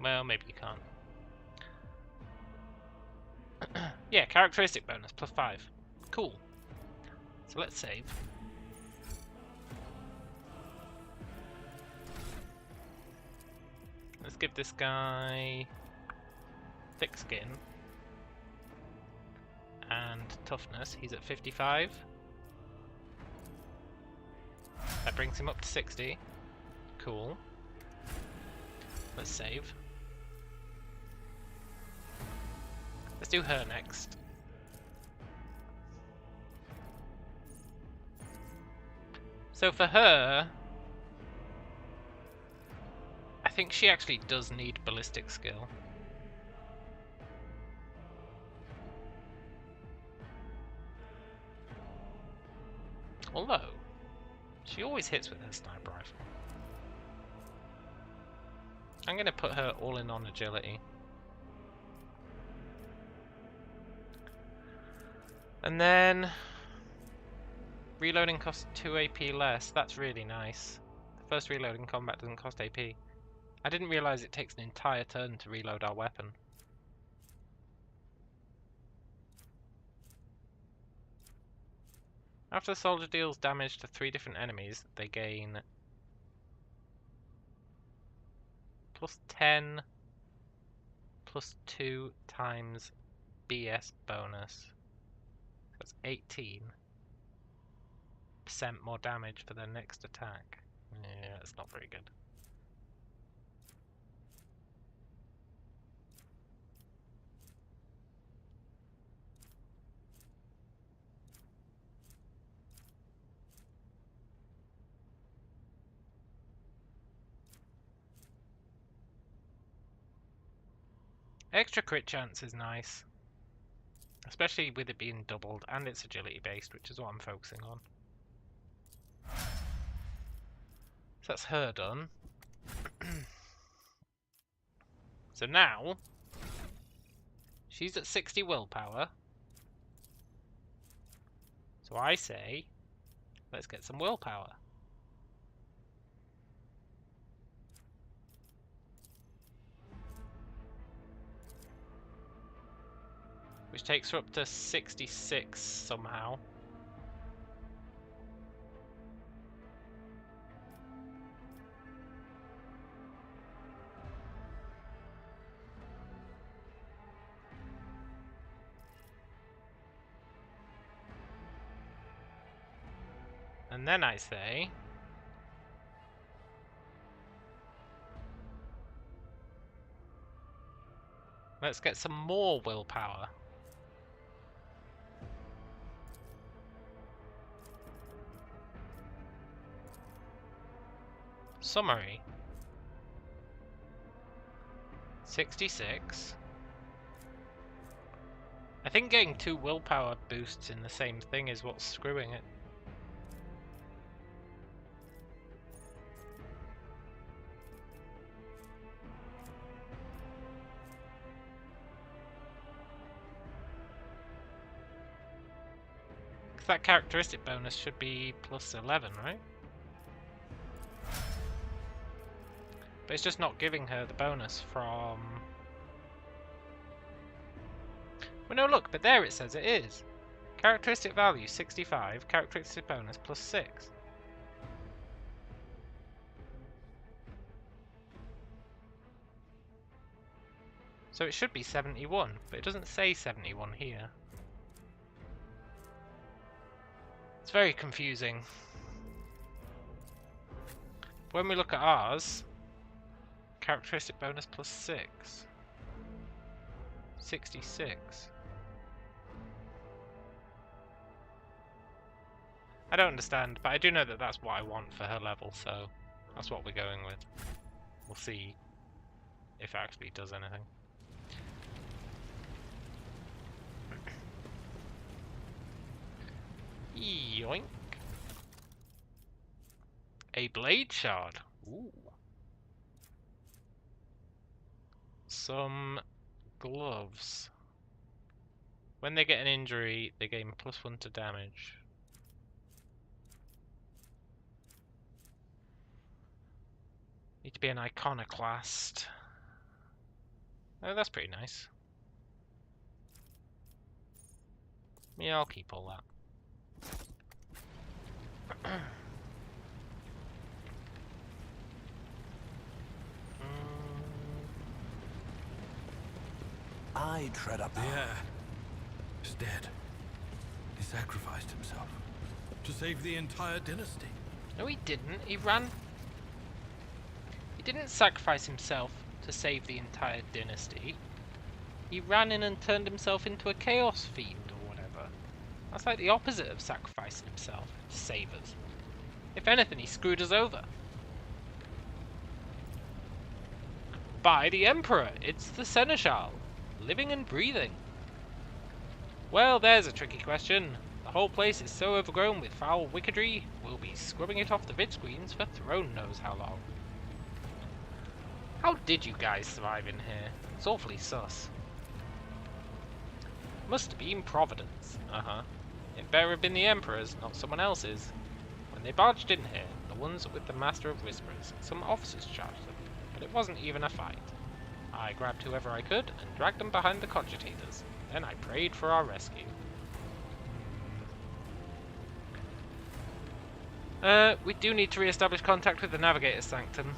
Well, maybe you can't. Yeah, characteristic bonus, +5. Cool. So let's save. Let's give this guy thick skin and toughness. He's at 55. That brings him up to 60. Cool. Let's save. Let's do her next. So for her, I think she actually does need ballistic skill. Although, she always hits with her sniper rifle. I'm going to put her all in on agility. And then reloading costs 2 AP less. That's really nice. The first reload in combat doesn't cost AP. I didn't realise it takes an entire turn to reload our weapon. After the soldier deals damage to 3 different enemies, they gain +10 +2 times BS bonus. That's 18% more damage for their next attack. Yeah, that's not very good. Extra crit chance is nice. Especially with it being doubled and it's agility based, which is what I'm focusing on. So that's her done. So now, she's at 60 willpower. So I say, Let's get some willpower. Which takes her up to 66 somehow. And then I say, let's get some more willpower. Summary. 66. I think getting 2 willpower boosts in the same thing is what's screwing it. That characteristic bonus should be plus 11, right? But it's just not giving her the bonus from... Well, no, look, but there it says it is. Characteristic value 65, characteristic bonus plus 6. So it should be 71, but it doesn't say 71 here. It's very confusing. When we look at ours, characteristic bonus plus 6. 66. I don't understand, but I do know that that's what I want for her level, so that's what we're going with. We'll see if it actually does anything. Yoink. A blade shard. Ooh. Some gloves. When they get an injury, they gain +1 to damage. Need to be an iconoclast. Oh, that's pretty nice. Yeah, I'll keep all that. I tread up. The heir is dead. He sacrificed himself to save the entire dynasty. No, he didn't. He ran. He didn't sacrifice himself to save the entire dynasty. He ran in and turned himself into a chaos fiend or whatever. That's like the opposite of sacrificing himself to save us. If anything, he screwed us over. By the Emperor! It's the Seneschal, living and breathing. Well, there's a tricky question. The whole place is so overgrown with foul wickedry, we'll be scrubbing it off the vid screens for throne knows how long. How did you guys survive in here? It's awfully sus. Must have been Providence. It better have been the Emperor's, not someone else's. When they barged in here, the ones with the Master of Whispers, some officers charged them, but it wasn't even a fight. I grabbed whoever I could and dragged them behind the cogitators. Then I prayed for our rescue. We do need to re-establish contact with the Navigator's Sanctum.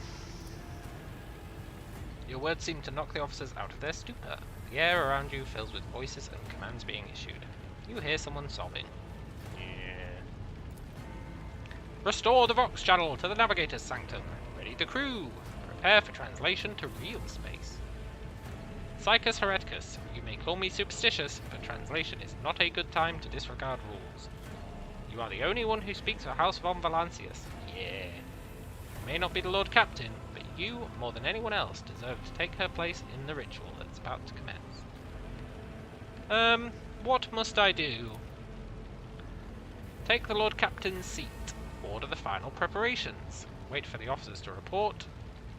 Your words seem to knock the officers out of their stupor. The air around you fills with voices and commands being issued. You hear someone sobbing. Yeah. Restore the Vox channel to the Navigator's Sanctum. Ready the crew. Prepare for translation to real space. Psychus Hereticus, you may call me superstitious, but translation is not a good time to disregard rules. You are the only one who speaks for House von Valancius. Yeah. You may not be the Lord Captain, but you, more than anyone else, deserve to take her place in the ritual that's about to commence. What must I do? Take the Lord Captain's seat. Order the final preparations. Wait for the officers to report.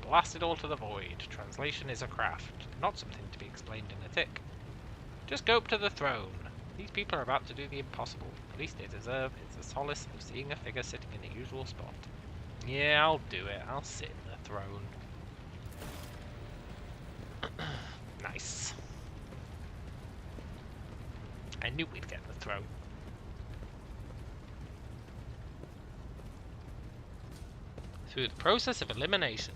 Blast it all to the void. Translation is a craft, not something to be explained in a tick. Just go up to the throne. These people are about to do the impossible. least they deserve is the solace of seeing a figure sitting in the usual spot. Yeah, I'll do it. I'll sit in the throne. Nice. I knew we'd get the throne. Through the process of elimination.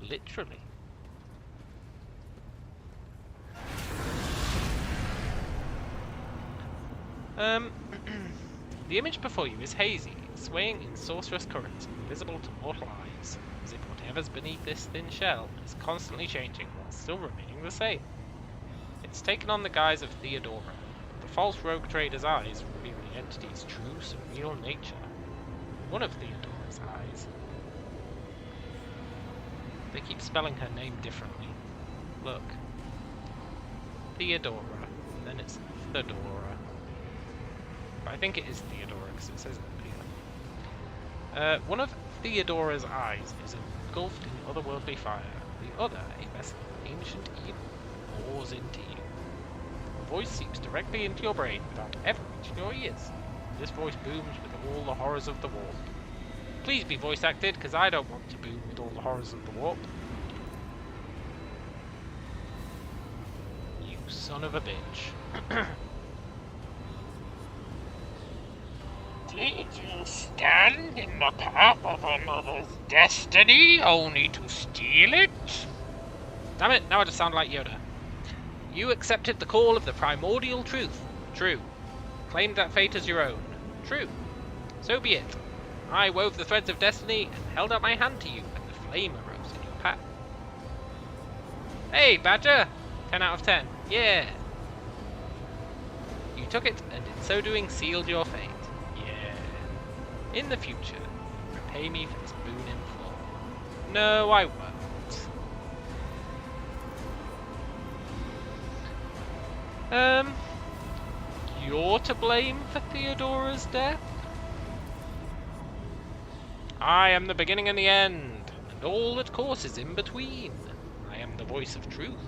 Literally. The image before you is hazy, swaying in sorcerous currents, invisible to mortal eyes, as if whatever's beneath this thin shell is constantly changing while still remaining the same. It's taken on the guise of Theodora, but the false rogue trader's eyes reveal the entity's true, surreal nature. One of Theodora's eyes. They keep spelling her name differently. Look. Theodora, and then it's Theodora. But I think it is Theodora because it says it here. One of Theodora's eyes is engulfed in otherworldly fire. The other, a vessel of ancient evil, pours into you. A voice seeps directly into your brain without ever reaching your ears. This voice booms with all the horrors of the warp. Please be voice acted, because I don't want to boom with all the horrors of the warp. You son of a bitch. Did you stand in the path of another's destiny only to steal it? Damn it, now I just sound like Yoda. You accepted the call of the primordial truth. True. Claimed that fate as your own. True. So be it. I wove the threads of destiny and held out my hand to you, and the flame arose in your path. Hey, Badger! 10 out of 10. Yeah! You took it, and in so doing sealed your fate. Yeah. In the future, repay me for this boon in full. No, I won't. You're to blame for Theodora's death? I am the beginning and the end, and all that courses in between. I am the voice of truth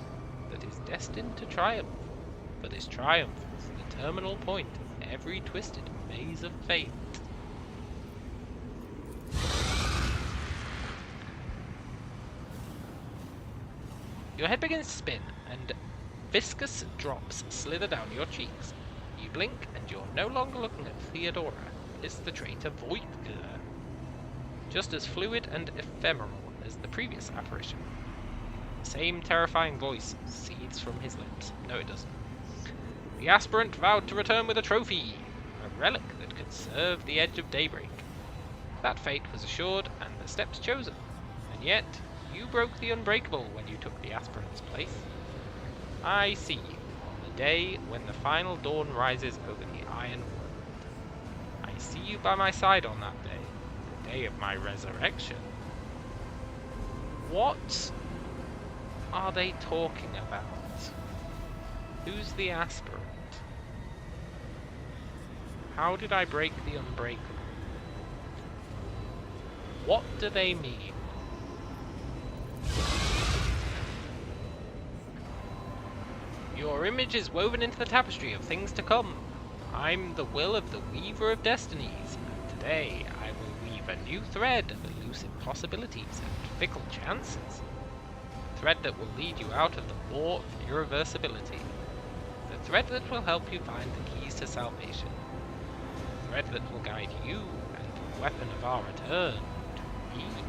that is destined to triumph. For this triumph is the terminal point of every twisted maze of fate. Your head begins to spin, and viscous drops slither down your cheeks. You blink, and you're no longer looking at Theodora. It's the traitor Voidger. Just as fluid and ephemeral as the previous apparition. The same terrifying voice seethes from his lips. No, it doesn't. The aspirant vowed to return with a trophy, a relic that could serve the edge of daybreak. That fate was assured, and the steps chosen. And yet, you broke the unbreakable when you took the aspirant's place. I see you on the day when the final dawn rises over the Iron World. I see you by my side on that day. Day of my resurrection. What are they talking about? Who's the aspirant? How did I break the unbreakable? What do they mean? Your image is woven into the tapestry of things to come. I'm the will of the weaver of destinies, and today I will weave a new thread of elusive possibilities and fickle chances. A thread that will lead you out of the law of irreversibility. The thread that will help you find the keys to salvation. The thread that will guide you and the weapon of our return to me.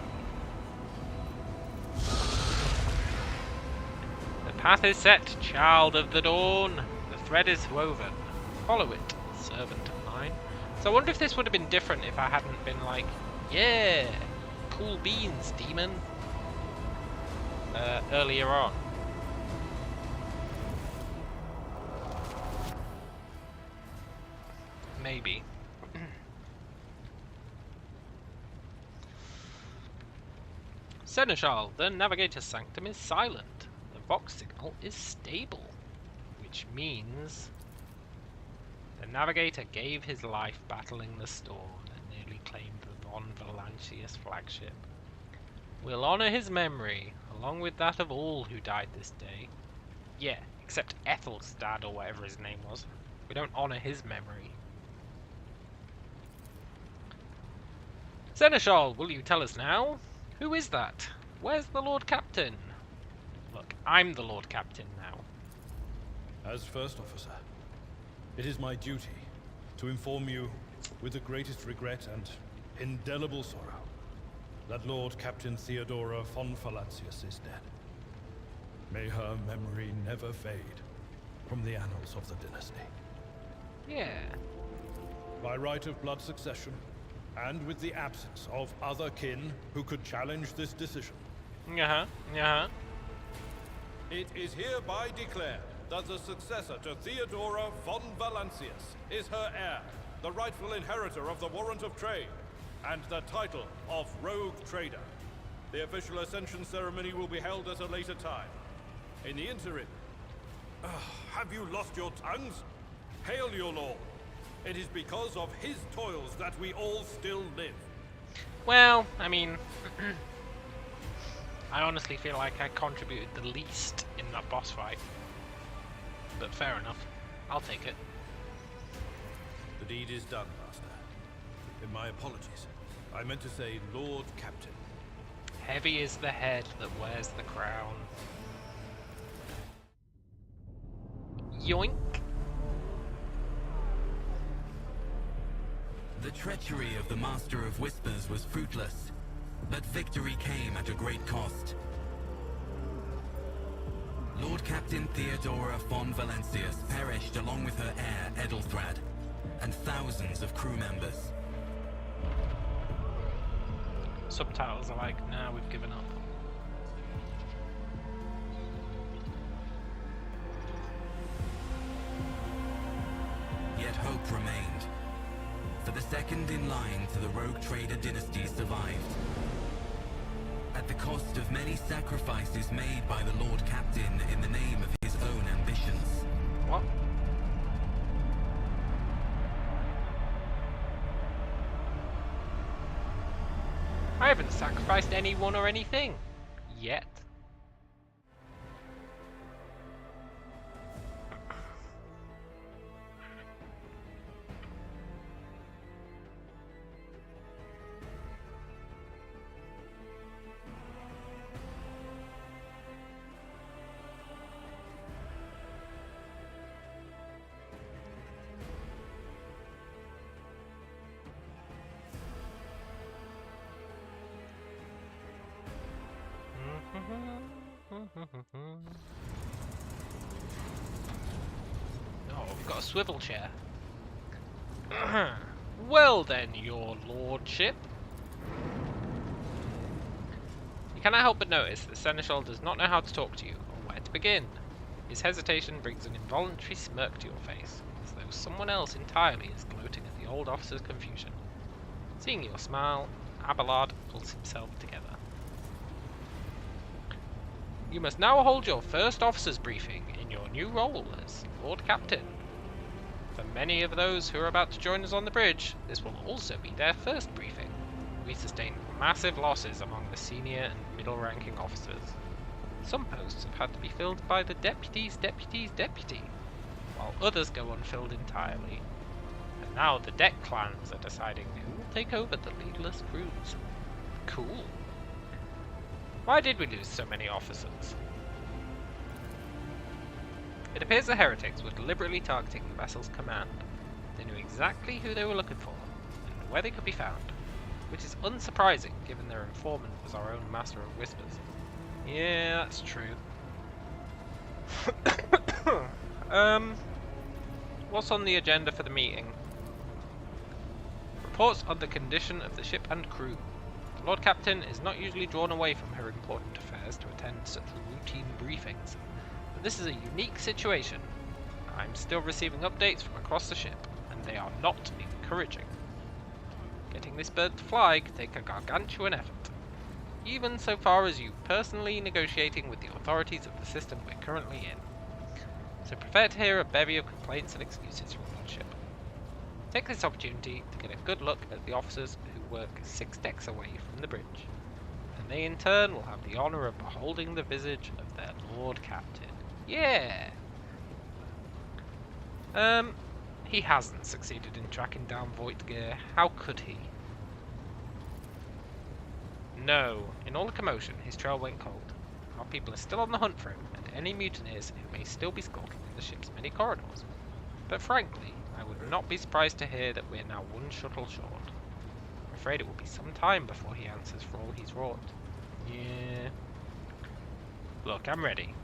The path is set, child of the dawn. The thread is woven. Follow it, servant of mine. So I wonder if this would have been different if I hadn't been like, yeah, cool beans, demon, earlier on. Maybe. Seneschal, the navigator's sanctum is silent. The Vox signal is stable, which means the navigator gave his life battling the storm and nearly claimed the Von Valancius flagship. We'll honor his memory, along with that of all who died this day. Yeah, except Ethelstad or whatever his name was. We don't honor his memory. Seneschal, will you tell us now? Who is that? Where's the Lord Captain? Look, I'm the Lord Captain now. As First Officer, it is my duty to inform you with the greatest regret and indelible sorrow that Lord Captain Theodora von Valancius is dead. May her memory never fade from the annals of the dynasty. Yeah. By right of blood succession, and with the absence of other kin who could challenge this decision, it is hereby declared that the successor to Theodora von Valancius is her heir, the rightful inheritor of the warrant of trade, and the title of Rogue Trader. The official ascension ceremony will be held at a later time. In the interim, have you lost your tongues? Hail your lord. It is because of his toils that we all still live. Well, I mean, I honestly feel like I contributed the least in that boss fight. But fair enough. I'll take it. The deed is done, Master. My apologies. I meant to say Lord Captain. Heavy is the head that wears the crown. Yoink. The treachery of the Master of Whispers was fruitless, but victory came at a great cost. Lord Captain Theodora von Valancius perished along with her heir, Edelthrad, and thousands of crew members. Subtitles are like, nah, we've given up. Yet hope remained. For the second in line to the Rogue Trader dynasty survived. At the cost of many sacrifices made by the Lord Captain in the name of his own ambitions. What? I haven't sacrificed anyone or anything. Yet. Oh, we've got a swivel chair. Well then, your lordship. You cannot help but notice that Seneschal does not know how to talk to you, or where to begin. His hesitation brings an involuntary smirk to your face, as though someone else entirely is gloating at the old officer's confusion. Seeing your smile, Abelard pulls himself together. You must now hold your first officer's briefing in your new role as Lord Captain. For many of those who are about to join us on the bridge, this will also be their first briefing. We sustained massive losses among the senior and middle-ranking officers. Some posts have had to be filled by the deputy's deputy's deputy, while others go unfilled entirely. And now the deck clans are deciding who will take over the leaderless crews. Cool. Why did we lose so many officers? It appears the heretics were deliberately targeting the vessel's command. They knew exactly who they were looking for, and where they could be found, which is unsurprising given their informant was our own Master of Whispers. Yeah, that's true. What's on the agenda for the meeting? Reports on the condition of the ship and crew. The Lord Captain is not usually drawn away from her important affairs to attend such routine briefings, but this is a unique situation. I'm still receiving updates from across the ship, and they are not encouraging. Getting this bird to fly could take a gargantuan effort, even so far as you personally negotiating with the authorities of the system we're currently in. So prepare to hear a bevy of complaints and excuses from your ship. Take this opportunity to get a good look at the officers who work 6 decks away from the bridge, and they in turn will have the honour of beholding the visage of their Lord Captain. Yeah! He hasn't succeeded in tracking down Voigtgear. How could he? No. In all the commotion, his trail went cold. Our people are still on the hunt for him, and any mutineers who may still be skulking in the ship's many corridors. But frankly, I would not be surprised to hear that we're now one shuttle short. I'm afraid it will be some time before he answers for all he's wrought. Yeah. Look, I'm ready.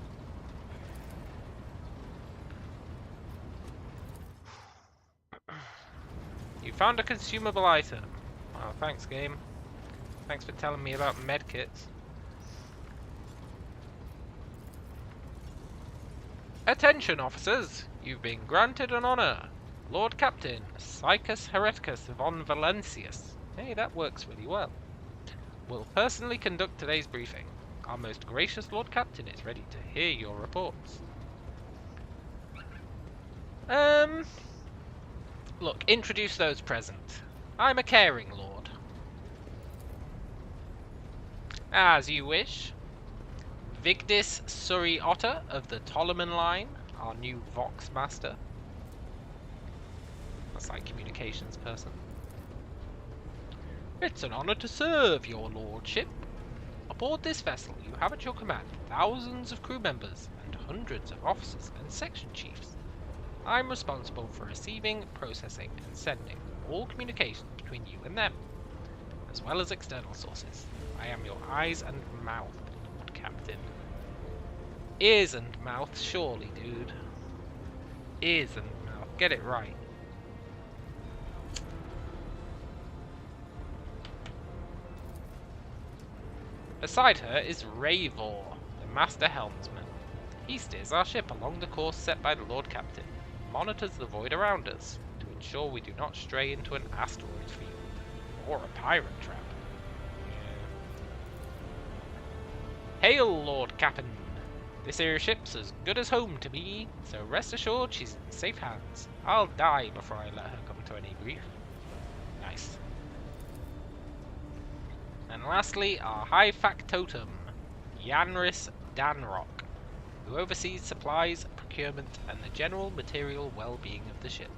You found a consumable item. Oh, thanks, game. Thanks for telling me about medkits. Attention, officers! You've been granted an honor. Lord Captain Psychus Hereticus von Valentius. Hey, that works really well. Will personally conduct today's briefing. Our most gracious Lord Captain is ready to hear your reports. Look, introduce those present. I'm a caring lord. As you wish. Vigdis Surrey Otter of the Toloman line, our new Vox Master. That's like communications person. It's an honor to serve, your lordship. Aboard this vessel, you have at your command thousands of crew members and hundreds of officers and section chiefs. I'm responsible for receiving, processing, and sending all communications between you and them, as well as external sources. I am your eyes and mouth, Lord Captain. Ears and mouth, surely, dude. Ears and mouth. Get it right. Beside her is Ravor, the Master Helmsman. He steers our ship along the course set by the Lord Captain, and monitors the void around us to ensure we do not stray into an asteroid field or a pirate trap. Yeah. Hail, Lord Captain! This here ship's as good as home to me, so rest assured she's in safe hands. I'll die before I let her come to any grief. Nice. And lastly, our High Factotum, Yanris Danrock, who oversees supplies, procurement, and the general material well-being of the ship.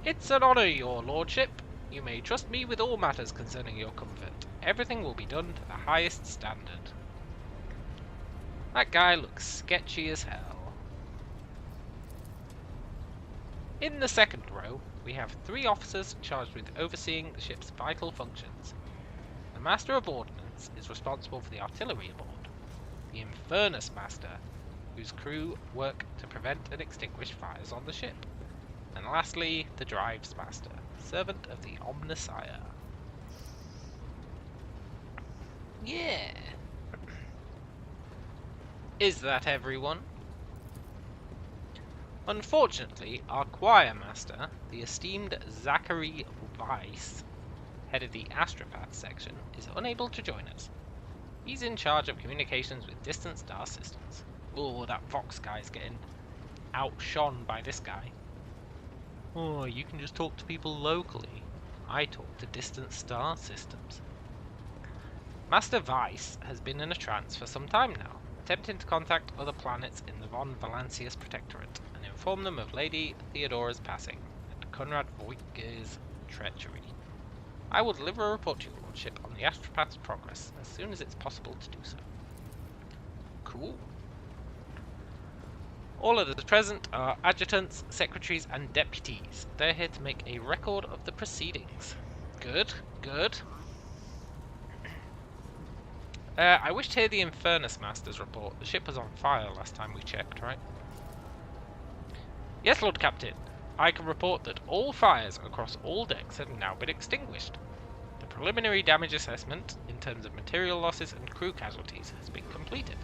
It's an honor, your lordship. You may trust me with all matters concerning your comfort. Everything will be done to the highest standard. That guy looks sketchy as hell. In the second row, we have 3 officers charged with overseeing the ship's vital functions. The Master of Ordnance is responsible for the artillery aboard. The Infernus Master, whose crew work to prevent and extinguish fires on the ship. And lastly, the Drives Master, servant of the Omnissiah. Yeah. Is that everyone? Unfortunately, our choir master, the esteemed Zachary Weiss, head of the Astropath section, is unable to join us. He's in charge of communications with distant star systems. Oh, that Vox guy's getting outshone by this guy. Oh, you can just talk to people locally. I talk to distant star systems. Master Weiss has been in a trance for some time now, attempting to contact other planets in the von Valentius Protectorate and inform them of Lady Theodora's passing and Conrad Voigt's treachery. I will deliver a report to your lordship on the Astropath's progress as soon as it's possible to do so. Cool. All of the present are adjutants, secretaries, and deputies. They're here to make a record of the proceedings. Good, good. I wish to hear the Infernus Master's report. The ship was on fire last time we checked, right? Yes, Lord Captain. I can report that all fires across all decks have now been extinguished. The preliminary damage assessment, in terms of material losses and crew casualties, has been completed.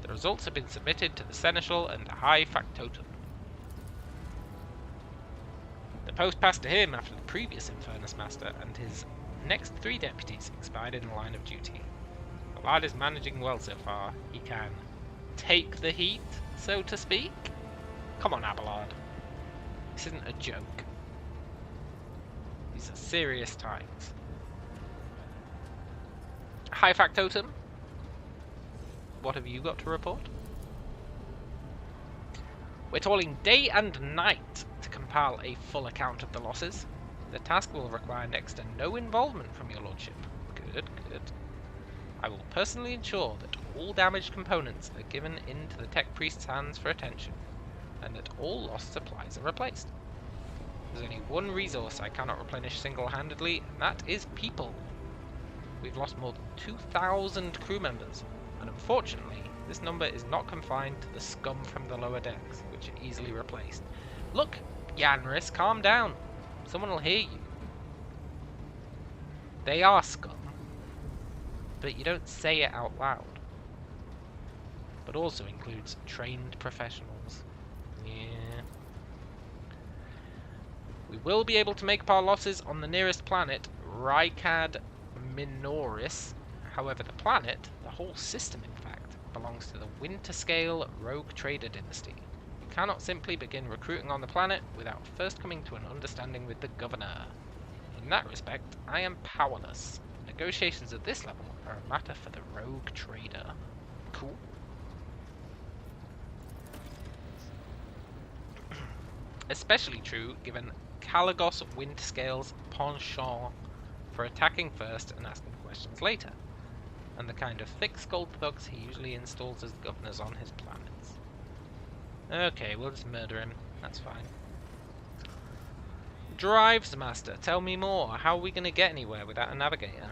The results have been submitted to the Seneschal and the High Factotum. The post passed to him after the previous Infernus Master and his next 3 deputies expired in the line of duty. The lad is managing well so far. He can take the heat, so to speak. Come on, Abelard. This isn't a joke. These are serious times. High Factotum, what have you got to report? We're toiling day and night to compile a full account of the losses. The task will require next to no involvement from your lordship. Good, good. I will personally ensure that all damaged components are given into the tech priest's hands for attention, and that all lost supplies are replaced. There's only one resource I cannot replenish single-handedly, and that is people. We've lost more than 2,000 crew members, and unfortunately, this number is not confined to the scum from the lower decks, which are easily replaced. Look, Yanris, calm down. Someone will hear you. They are scum, but you don't say it out loud. But also includes trained professionals. Yeah. We will be able to make up our losses on the nearest planet, Rykad Minoris. However, the planet, the whole system in fact, belongs to the Winterscale Rogue Trader Dynasty. We cannot simply begin recruiting on the planet without first coming to an understanding with the governor. In that respect, I am powerless. Negotiations at this level are a matter for the Rogue Trader. Cool. Especially true given Kalagos Winterscale's penchant for attacking first and asking questions later, and the kind of thick-skulled thugs he usually installs as governors on his planets. Okay, we'll just murder him. That's fine. Drives Master, tell me more. How are we going to get anywhere without a navigator?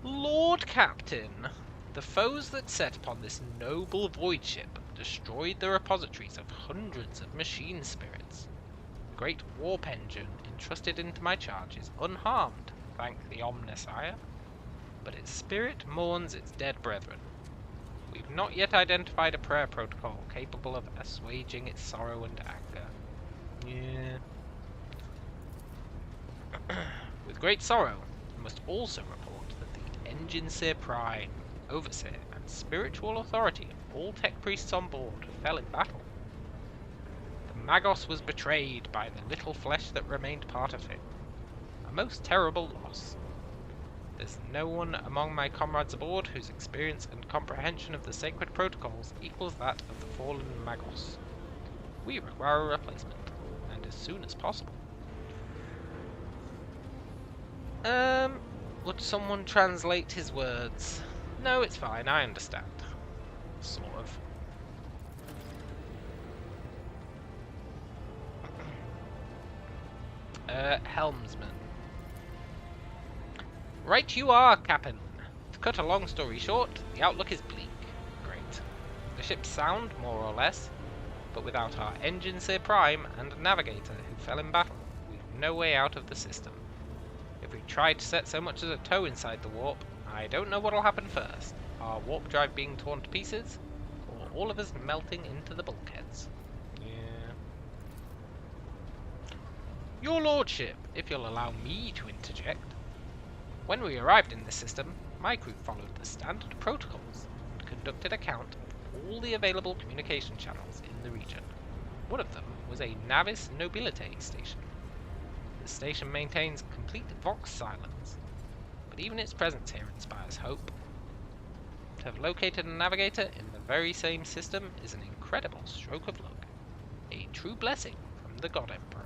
Lord Captain, the foes that set upon this noble void ship destroyed the repositories of hundreds of machine spirits. The great warp engine entrusted into my charge is unharmed, thank the Omnisire, but its spirit mourns its dead brethren. We've not yet identified a prayer protocol capable of assuaging its sorrow and anger. Yeah. With great sorrow, I must also report that the Engineer Prime, Overseer, and spiritual authority of all tech priests on board fell in battle. The Magos was betrayed by the little flesh that remained part of him. A most terrible loss. There's no one among my comrades aboard whose experience and comprehension of the sacred protocols equals that of the fallen Magos. We require a replacement, and as soon as possible. Would someone translate his words? No, it's fine, I understand. Sort of. Helmsman. Right you are, Captain. To cut a long story short, the outlook is bleak. Great. The ship's sound, more or less, but without our Engineer Prime and Navigator who fell in battle, we've no way out of the system. If we try to set so much as a toe inside the warp, I don't know what'll happen first. Our warp drive being torn to pieces, or all of us melting into the bulkheads. Yeah. Your Lordship, if you'll allow me to interject. When we arrived in this system, my crew followed the standard protocols and conducted a count of all the available communication channels in the region. One of them was a Navis Nobilite station. The station maintains complete vox silence, but even its presence here inspires hope. To have located a navigator in the very same system is an incredible stroke of luck. A true blessing from the God Emperor.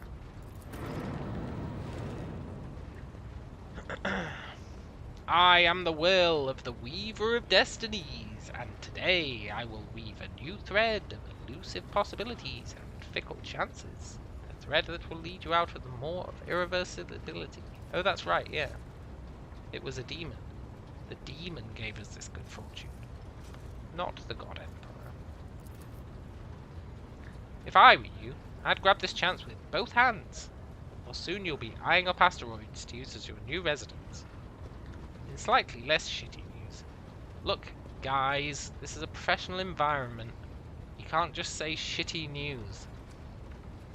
I am the will of the Weaver of Destinies, and today I will weave a new thread of elusive possibilities and fickle chances. A thread that will lead you out of the maw of irreversibility. Oh, that's right, yeah. It was a demon. The demon gave us this good fortune, not the God Emperor. If I were you, I'd grab this chance with both hands, or soon you'll be eyeing up asteroids to use as your new residence. In slightly less shitty news, look, guys, this is a professional environment. You can't just say shitty news.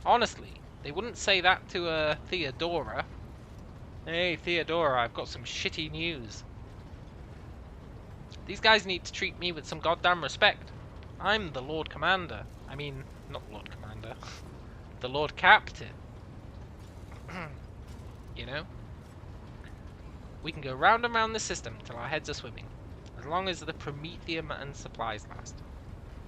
Honestly, they wouldn't say that to Theodora. Hey, Theodora, I've got some shitty news. These guys need to treat me with some goddamn respect. I'm the Lord Commander. I mean, not Lord Commander. The Lord Captain. You know? We can go round and round the system till our heads are swimming, as long as the Promethium and supplies last.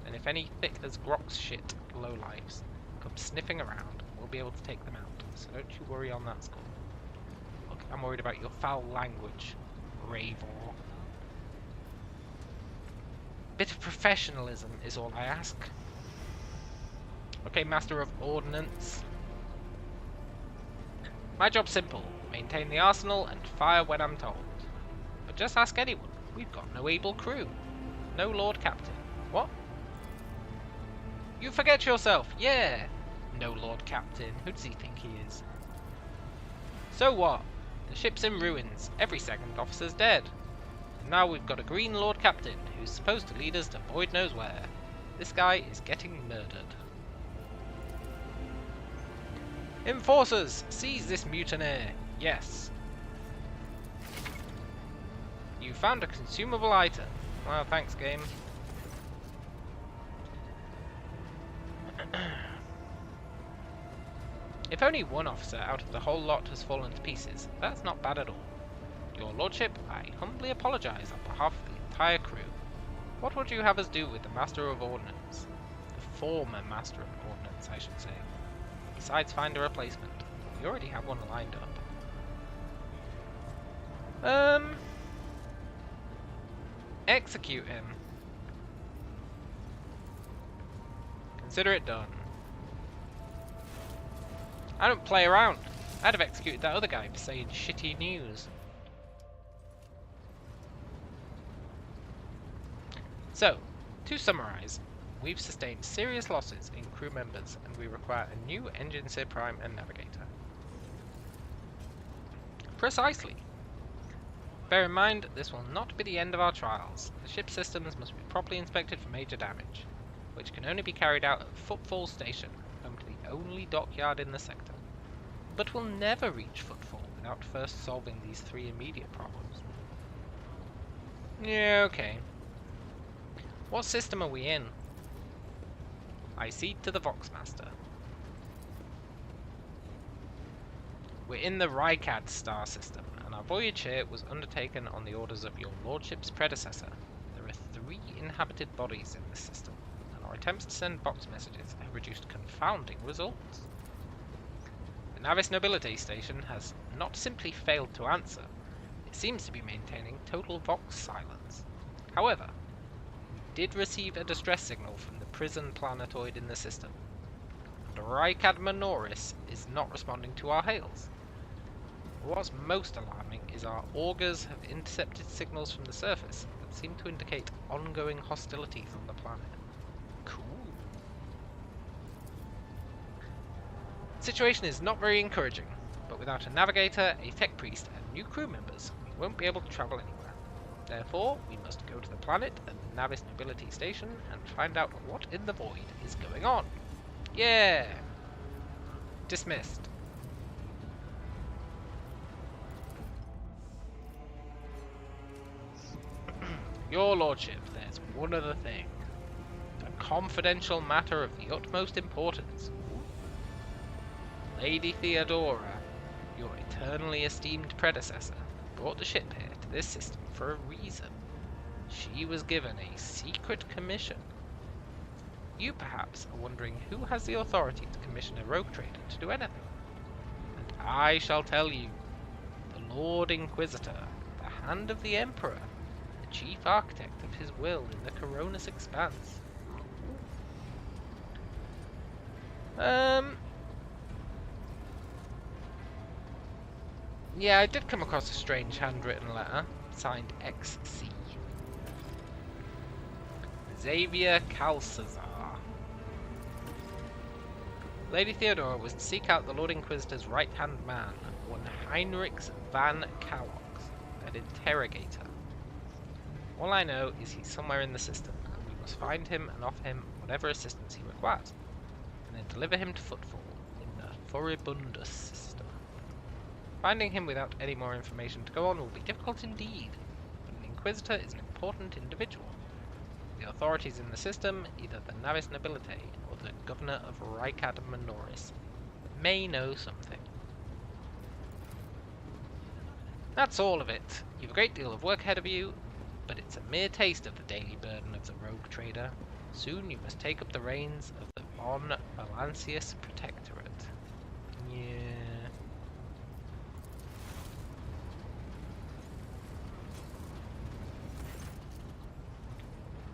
And if any thick as Grok's shit lowlifes come sniffing around, we'll be able to take them out. So don't you worry on that score. Look, I'm worried about your foul language, Ravor. Bit of professionalism is all I ask. Okay, Master of Ordnance. My job's simple. Maintain the arsenal and fire when I'm told. But just ask anyone. We've got no able crew. No Lord Captain. What? You forget yourself. Yeah. No Lord Captain. Who does he think he is? So what? The ship's in ruins. Every second officer's dead. And now we've got a green Lord Captain who's supposed to lead us to Void knows where. This guy is getting murdered. Enforcers! Seize this mutineer! Yes. You found a consumable item. Well, thanks, game. If only one officer out of the whole lot has fallen to pieces, that's not bad at all. Your lordship, I humbly apologize on behalf of the entire crew. What would you have us do with the Master of Ordnance? The former Master of Ordnance, I should say. Besides find a replacement. We already have one lined up. Execute him. Consider it done. I don't play around. I'd have executed that other guy for saying shitty news. So, to summarize, we've sustained serious losses in crew members and we require a new engineer prime and navigator. Precisely. Bear in mind, this will not be the end of our trials. The ship's systems must be properly inspected for major damage, which can only be carried out at Footfall Station, home to the only dockyard in the sector. But we'll never reach Footfall without first solving these three immediate problems. Yeah, okay. What system are we in? I cede to the Voxmaster. We're in the Owlcat star system, and our voyage here was undertaken on the orders of your lordship's predecessor. There are 3 inhabited bodies in this system, and our attempts to send box messages have produced confounding results. The Navis Nobility Station has not simply failed to answer, it seems to be maintaining total Vox silence. However, we did receive a distress signal from the prison planetoid in the system, and Owlcat Minoris is not responding to our hails. What's most alarming is our augurs have intercepted signals from the surface that seem to indicate ongoing hostilities on the planet. Cool. The situation is not very encouraging, but without a navigator, a tech priest, and new crew members, we won't be able to travel anywhere. Therefore, we must go to the planet and the Navis Nobility Station and find out what in the void is going on. Yeah! Dismissed. Your lordship, there's one other thing. A confidential matter of the utmost importance. Lady Theodora, your eternally esteemed predecessor, brought the ship here to this system for a reason. She was given a secret commission. You perhaps are wondering who has the authority to commission a rogue trader to do anything. And I shall tell you. The Lord Inquisitor, the hand of the Emperor, the chief architect of his will in the Coronis Expanse. Yeah, I did come across a strange handwritten letter, signed XC. Xavier Calcazar. Lady Theodora was to seek out the Lord Inquisitor's right-hand man, one Heinrich van Kawox, an interrogator. All I know is he's somewhere in the system, and we must find him and offer him whatever assistance he requires, and then deliver him to Footfall in the Furibundus system. Finding him without any more information to go on will be difficult indeed, but an Inquisitor is an important individual. The authorities in the system, either the Navis Nobility or the Governor of Owlcat Minoris, may know something. That's all of it. You've a great deal of work ahead of you, but it's a mere taste of the daily burden of the rogue trader. Soon you must take up the reins of the Von Valancius Protectorate. Yeah.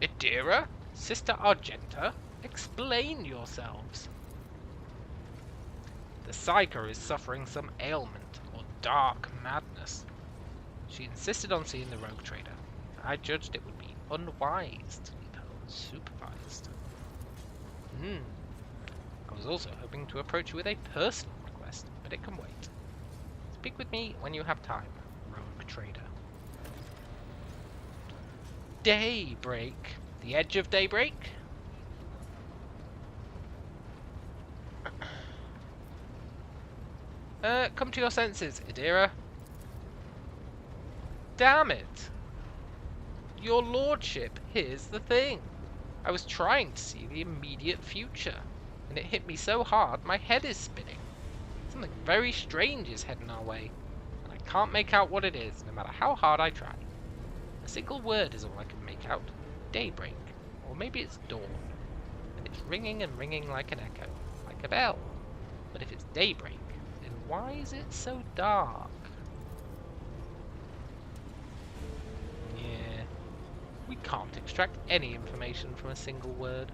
Idira? Sister Argenta? Explain yourselves. The Psyker is suffering some ailment or dark madness. She insisted on seeing the rogue trader. I judged it would be unwise to leave her unsupervised. I was also hoping to approach you with a personal request, but it can wait. Speak with me when you have time, rogue trader. Daybreak. The edge of daybreak? Come to your senses, Idira. Damn it! Your lordship, here's the thing. I was trying to see the immediate future, and it hit me so hard my head is spinning. Something very strange is heading our way, and I can't make out what it is, no matter how hard I try. A single word is all I can make out. Daybreak. Or maybe it's dawn. And it's ringing and ringing like an echo, like a bell. But if it's daybreak, then why is it so dark? Yeah. We can't extract any information from a single word.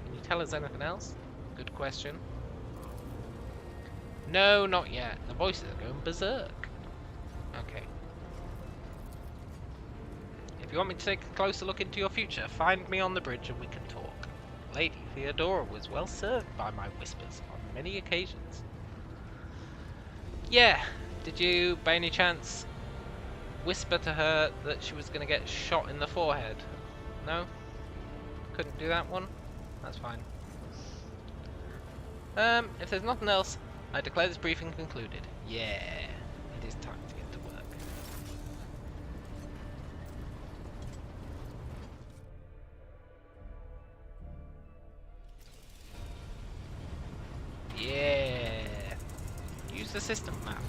Can you tell us anything else? Good question. No, not yet. The voices are going berserk. Okay. If you want me to take a closer look into your future, find me on the bridge and we can talk. Lady Theodora was well served by my whispers on many occasions. Yeah, did you, by any chance, whisper to her that she was going to get shot in the forehead? No? Couldn't do that one? That's fine. If there's nothing else, I declare this briefing concluded. Yeah, it is time to get to work. Yeah. Use the system map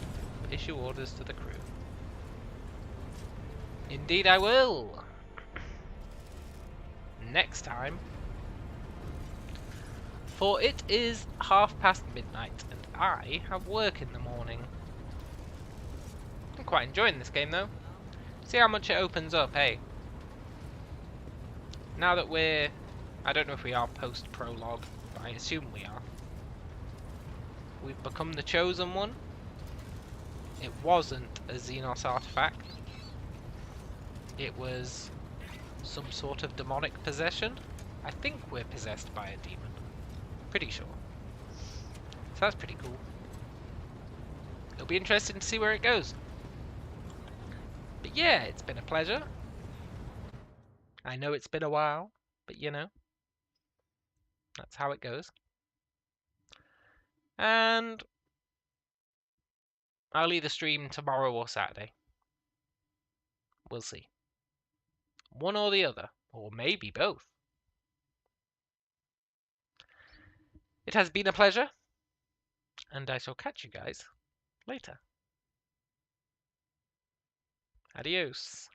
to issue orders to the crew. Indeed I will. Next time. For it is midnight and I have work in the morning. I'm quite enjoying this game though. See how much it opens up, hey? Now that we're... I don't know if we are post-prologue, but I assume we are. We've become the Chosen One. It wasn't a Xenos artifact. It was some sort of demonic possession. I think we're possessed by a demon. Pretty sure. So that's pretty cool. It'll be interesting to see where it goes. But yeah, it's been a pleasure. I know it's been a while, but you know, that's how it goes. And I'll either stream tomorrow or Saturday. We'll see. One or the other, or maybe both. It has been a pleasure, and I shall catch you guys later. Adios.